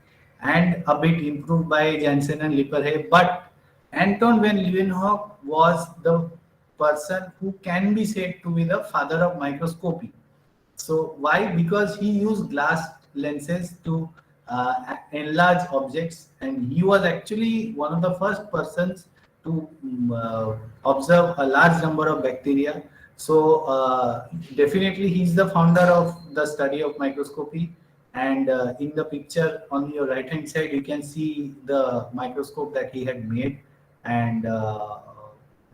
and a bit improved by Janssen and Lippershey. But Anton van Leeuwenhoek was the person who can be said to be the father of microscopy. So why? Because he used glass lenses to enlarge objects, and he was actually one of the first persons to observe a large number of bacteria. So definitely, he's the founder of the study of microscopy. And in the picture on your right hand side, you can see the microscope that he had made. And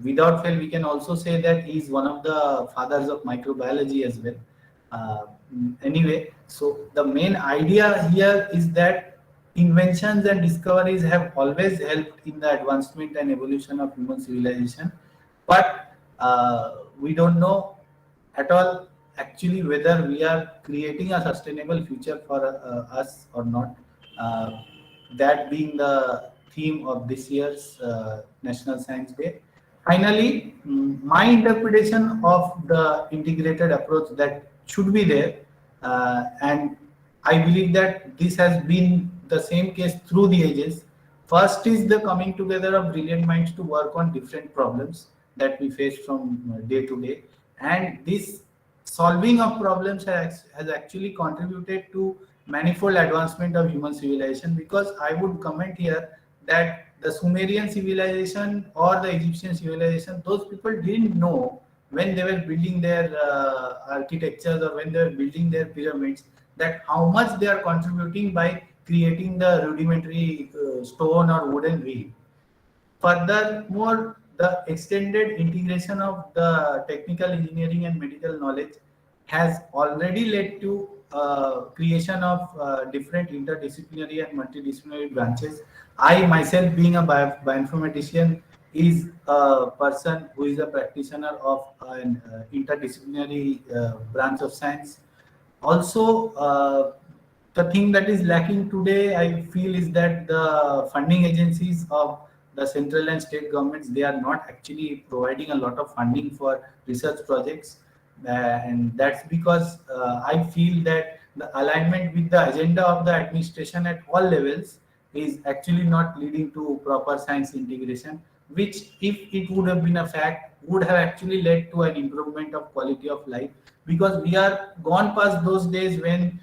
without fail, we can also say that he's one of the fathers of microbiology as well. Anyway, so the main idea here is that inventions and discoveries have always helped in the advancement and evolution of human civilization, but we don't know at all actually whether we are creating a sustainable future for us or not. Uh, that being the theme of this year's National Science Day. Finally, my interpretation of the integrated approach that should be there, and I believe that this has been the same case through the ages. First is the coming together of brilliant minds to work on different problems that we face from day to day, and this solving of problems has actually contributed to manifold advancement of human civilization. Because I would comment here that the Sumerian civilization or the Egyptian civilization, those people didn't know when they were building their architectures or when they were building their pyramids, that how much they are contributing by creating the rudimentary stone or wooden wheel. Furthermore, the extended integration of the technical engineering and medical knowledge has already led to creation of different interdisciplinary and multidisciplinary branches. I myself, being a bioinformatician, is a person who is a practitioner of an interdisciplinary branch of science. Also, the thing that is lacking today, I feel, is that the funding agencies of the central and state governments, they are not actually providing a lot of funding for research projects, and that's because I feel that the alignment with the agenda of the administration at all levels is actually not leading to proper science integration, which, if it would have been a fact, would have actually led to an improvement of quality of life, because we are gone past those days when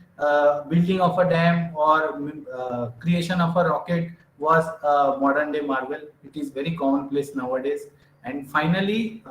building of a dam or creation of a rocket was a modern day marvel. It is very commonplace nowadays. And finally,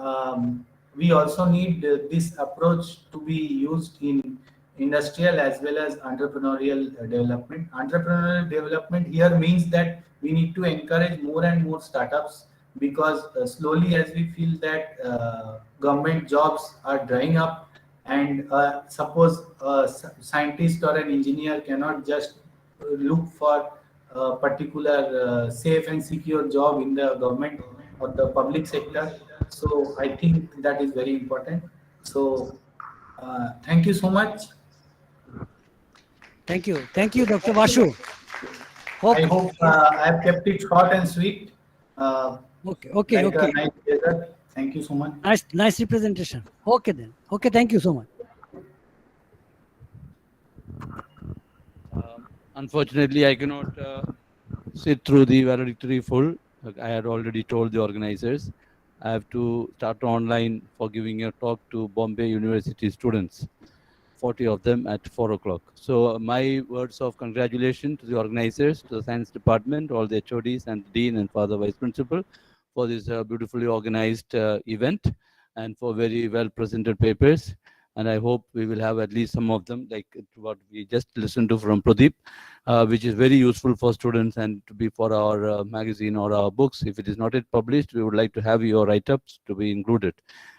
we also need this approach to be used in industrial as well as entrepreneurial development. Entrepreneurial development here means that we need to encourage more and more startups, because slowly, as we feel that government jobs are drying up, and suppose a scientist or an engineer cannot just look for a particular safe and secure job in the government or the public sector. So I think that is very important. So thank you so much. Thank you, Dr. Vasu. Hope, I hope I have kept it short and sweet, like a okay. nice desert. Thank you so much. Nice representation. Okay then. Okay, thank you so much. Unfortunately, I cannot sit through the valedictory full. I had already told the organizers I have to start online for giving a talk to Bombay University students, 40 of them at 4 o'clock. So my words of congratulations to the organizers, to the science department, all the HODs and the dean and father vice principal for this beautifully organized event and for very well presented papers. And I hope we will have at least some of them, like what we just listened to from Pradeep, which is very useful for students and to be for our magazine or our books. If it is not yet published, we would like to have your write-ups to be included.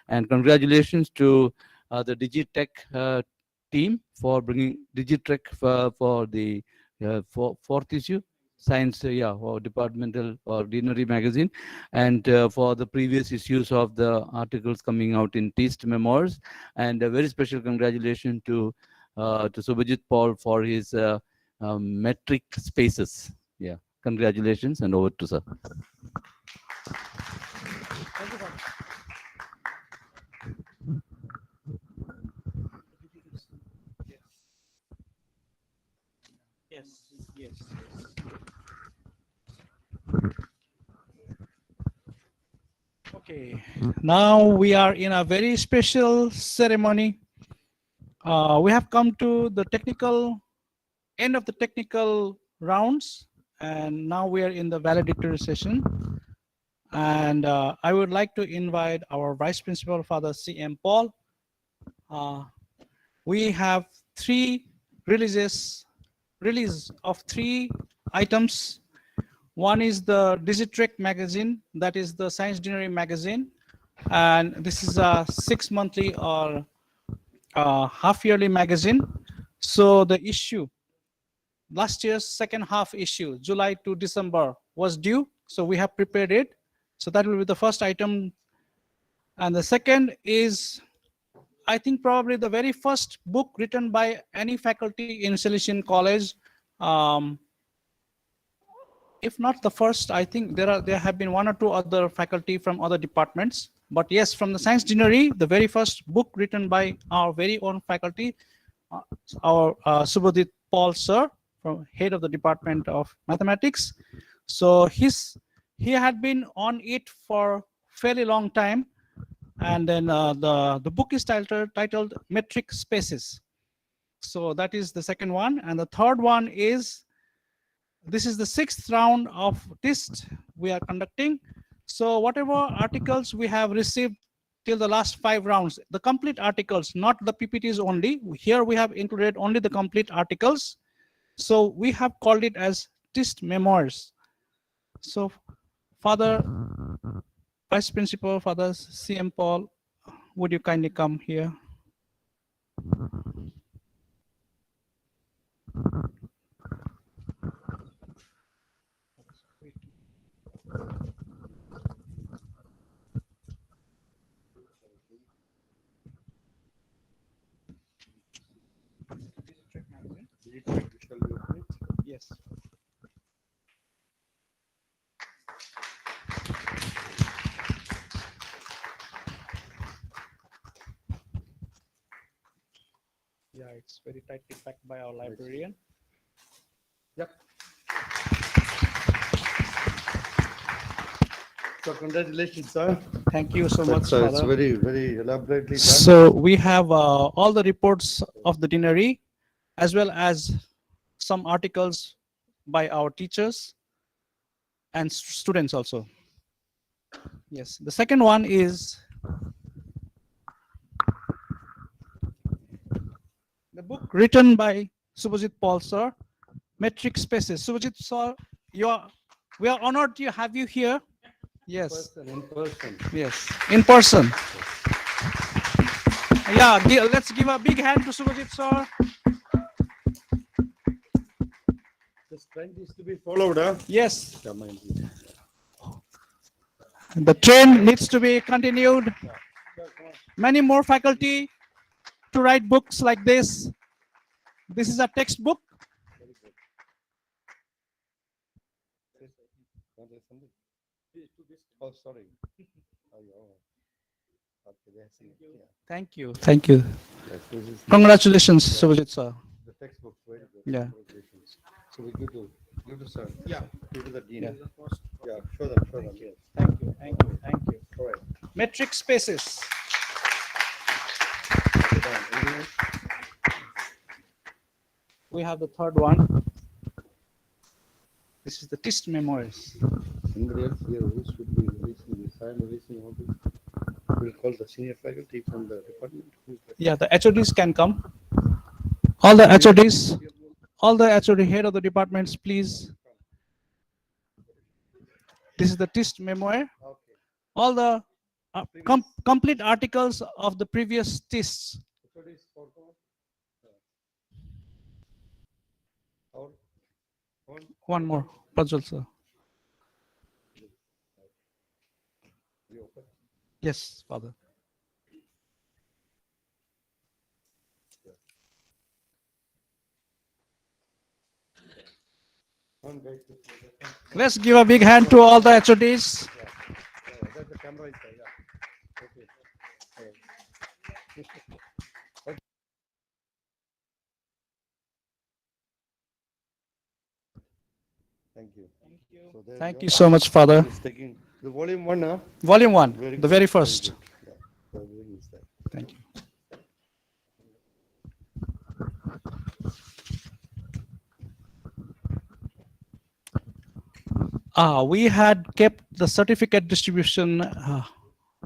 And congratulations to the Digitech team for bringing Digitech for the fourth issue, science, or departmental or ordinary magazine, and for the previous issues of the articles coming out in Tist memoirs. And a very special congratulations to Subhajit Paul for his metric spaces. Yeah, congratulations, and over to sir. Yes. Okay, now we are in a very special ceremony. We have come to the technical end of the technical rounds, and now we are in the valedictory session. And I would like to invite our Vice Principal, Father C.M. Paul. We have release of 3 items. One is the Digitrek magazine, that is the science engineering magazine, and this is a 6 monthly or half yearly magazine. So the issue, last year's second half issue, July to December, was due, so we have prepared it. So that will be the first item. And the second is, I think, probably the very first book written by any faculty in Salesian College. If not the first, I think there have been 1 or 2 other faculty from other departments. But yes, from the science engineering, the very first book written by our very own faculty, our Subhadip Paul sir, from head of the Department of Mathematics. So he had been on it for fairly long time. And then the book is titled Metric Spaces. So that is the second one. And the third one is, this is the 6th round of Tist we are conducting. So whatever articles we have received till the last 5 rounds, the complete articles, not the PPTs only. Here we have included only the complete articles. So we have called it as Tist memoirs. So Father Vice Principal, Father CM Paul, would you kindly come here? Yes. Yeah, it's very tightly packed by our librarian. Yep. So congratulations, sir. Thank you so much, It's Father. very, very elaborately done. So we have all the reports of the deanery, as well as some articles by our teachers and students also. Yes, the second one is the book written by Subhajit Paul, sir, Metric Spaces. Subhajit, sir, we are honored to have you here. Yes. In person. Yes, in person. Yeah, let's give a big hand to Subhajit, sir. This trend is to be followed, huh? Yes. The trend needs to be continued. Many more faculty to write books like this. This is a textbook. Oh, sorry. Thank you. Thank you. Yes, this is Congratulations, yeah. Subhajit, sir. The textbook, very good. Yeah. Congratulations. So we give to sir. Yeah. Give to the dean. Yeah. Yeah, show them, show them. Yes. Thank you. Thank you. Thank you. All right. Metric spaces. We have the third one. This is the Tist memoirs. Somebody else here who should be releasing this. I am releasing all this. We'll call the senior faculty from the department. Yeah, the HODs can come. All the HODs, all the HOD head of the departments, please. This is the Tist memoir. All the complete articles of the previous Tists. One more, Prajwal sir. Yes, Father. Let's give a big hand to all the HODs. That's the camera inside. Yeah. Okay. Thank you. So Thank you so much, Father. It's taking the volume 1, huh? Volume 1, Very the good. very first. Very good. Yeah. So everything is there. Thank you. We had kept the certificate distribution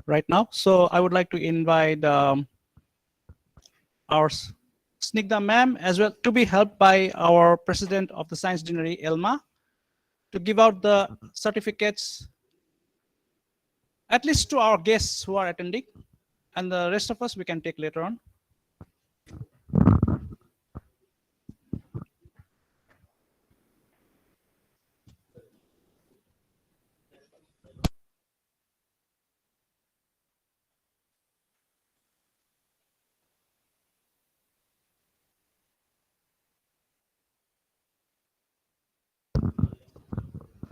right now. So I would like to invite our Snigdha ma'am as well to be helped by our president of the Science Deanery, Elma, to give out the certificates, at least to our guests who are attending, and the rest of us we can take later on.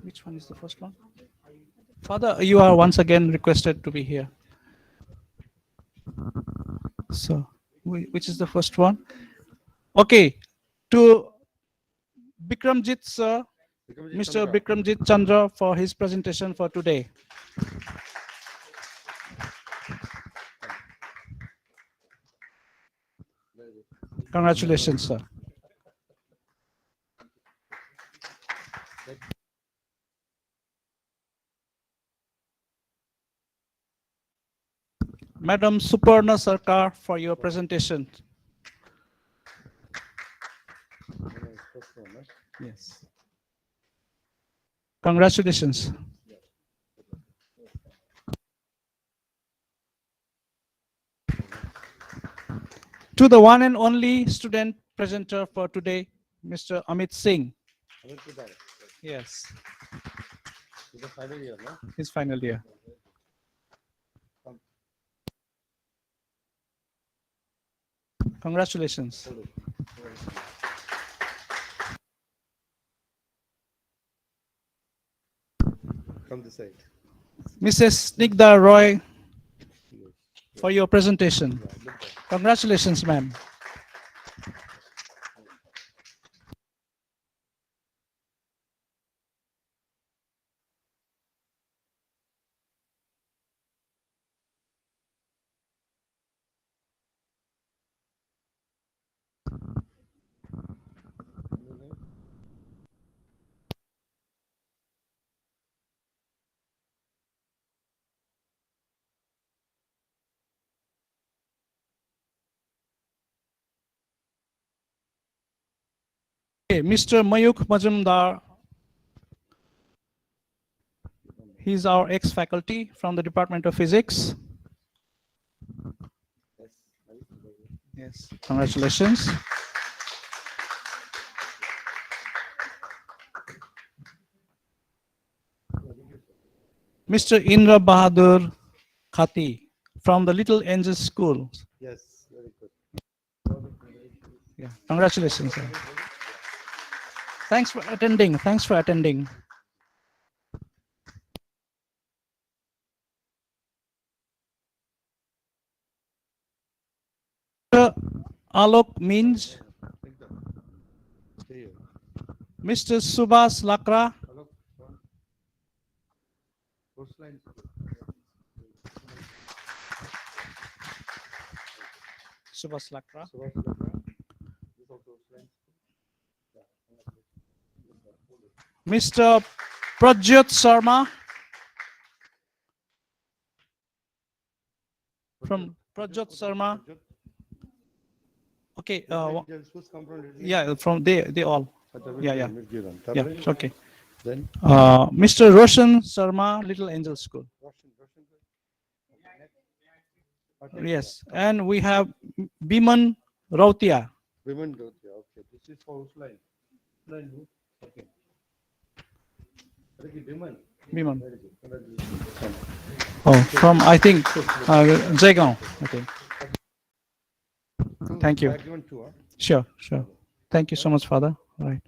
Which one is the first one? Father, you are once again requested to be here. So, which is the first one? Okay, to Bikramjit sir, Mr. Bikramjit Chandra for his presentation for today. Congratulations, sir. Madam Suparna Sarkar for your presentation. Yes. Congratulations. To the one and only student presenter for today, Mr. Amit Singh. Yes, his final year. Congratulations. From the side. Mrs. Snigdha Roy, for your presentation. Congratulations, ma'am. Okay, Mr. Mayuk Majumdar, he's our ex-faculty from the Department of Physics. Yes, congratulations. Mr. Indra Bahadur Khati from the Little Angels School. Yes, very good. Yeah, congratulations, sir. Thanks for attending. Thanks for attending. Alok means Mr. Subhas Lakra. Subhas Lakra. Mr. Prajyot Sharma from Prajyot Sharma. Okay. Yeah, from they all. Yeah. Okay. Then Mr. Roshan Sharma, Little Angel School. Yes, and we have Biman Rautia. women do. Okay, this is for whose line? Okay. Biman. Biman. Very good. Congratulations. Oh, from I think Jaigaon. Okay. Thank you. Argument too, huh? Sure. Thank you so much, Father. All right.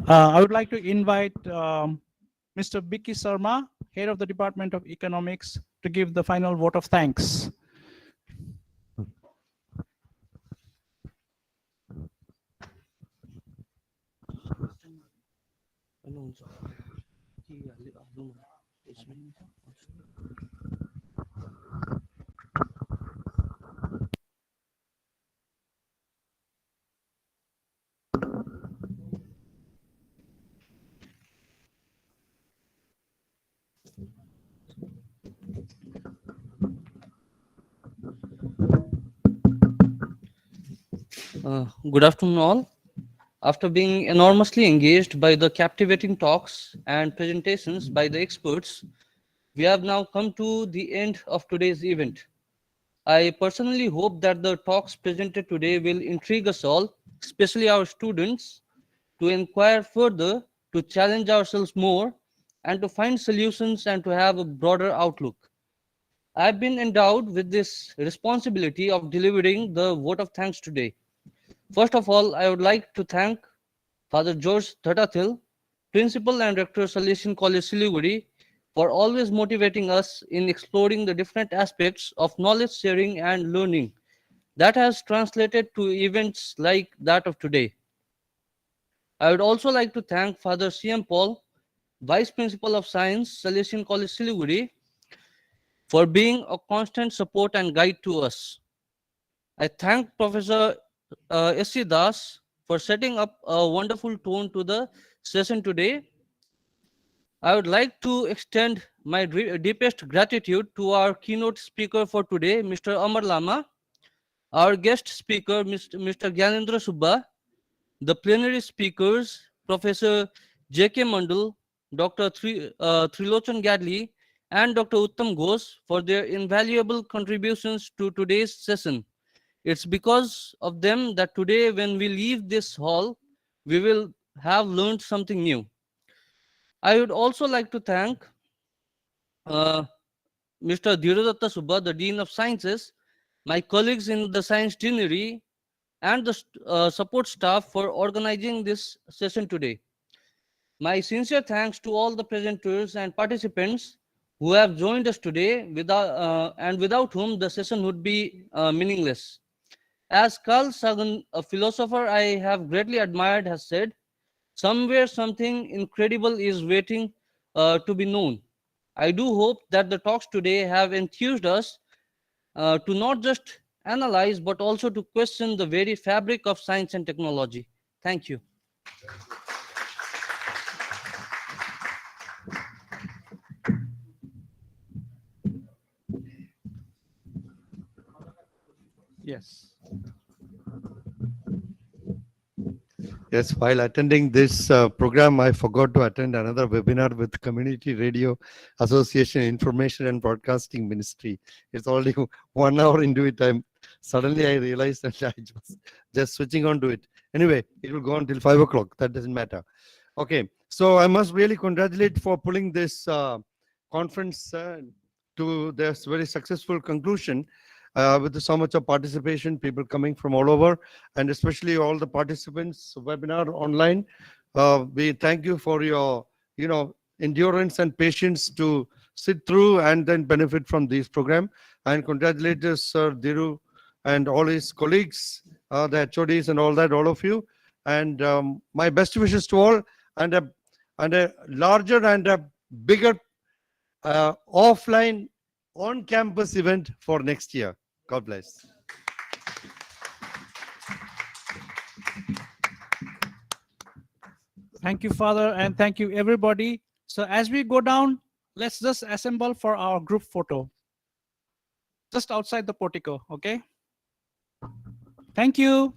I would like to invite Mr. Biki Sharma, Head of the Department of Economics, to give the final vote of thanks. Good afternoon, all. After being enormously engaged by the captivating talks and presentations by the experts, we have now come to the end of today's event. I personally hope that the talks presented today will intrigue us all, especially our students, to inquire further, to challenge ourselves more, and to find solutions and to have a broader outlook. I've been endowed with this responsibility of delivering the vote of thanks today. First of all, I would like to thank Father George Thatathil, Principal and Rector Salesian College Siliguri, for always motivating us in exploring the different aspects of knowledge sharing and learning that has translated to events like that of today. I would also like to thank Father C.M. Paul, Vice Principal of Science, Salesian College Siliguri, for being a constant support and guide to us. I thank Professor S.C. Das for setting up a wonderful tone to the session today. I would like to extend my deepest gratitude to our keynote speaker for today, Mr. Amar Lama, our guest speaker, Mr. Gyanendra Subba, the plenary speakers, Professor J.K. Mandal, Dr. Trilochan Gadli, and Dr. Uttam Ghosh for their invaluable contributions to today's session. It's because of them that today, when we leave this hall, we will have learned something new. I would also like to thank uh, Mr. Dhiradatta Subba, the Dean of Sciences, my colleagues in the Science Deanery, and the support staff for organizing this session today. My sincere thanks to all the presenters and participants who have joined us today and without whom the session would be meaningless. As Carl Sagan, a philosopher I have greatly admired, has said, somewhere something incredible is waiting to be known. I do hope that the talks today have enthused us to not just analyze but also to question the very fabric of science and technology. Thank you. Yes. Yes, while attending this program, I forgot to attend another webinar with Community Radio Association Information and Broadcasting Ministry. It's already 1 hour into it. Suddenly I realized that I was just switching on to it. Anyway, it will go on till 5 o'clock. That doesn't matter. Okay, so I must really congratulate for pulling this conference to this very successful conclusion. With so much of participation, people coming from all over, and especially all the participants webinar online. We thank you for your, endurance and patience to sit through and then benefit from this program. And congratulate us, Sir Dhiru and all his colleagues, the HODs and all that, all of you. And my best wishes to all, and a larger and a bigger offline on-campus event for next year. God bless. Thank you, Father, and thank you, everybody. So as we go down, let's just assemble for our group photo. Just outside the portico, okay? Thank you.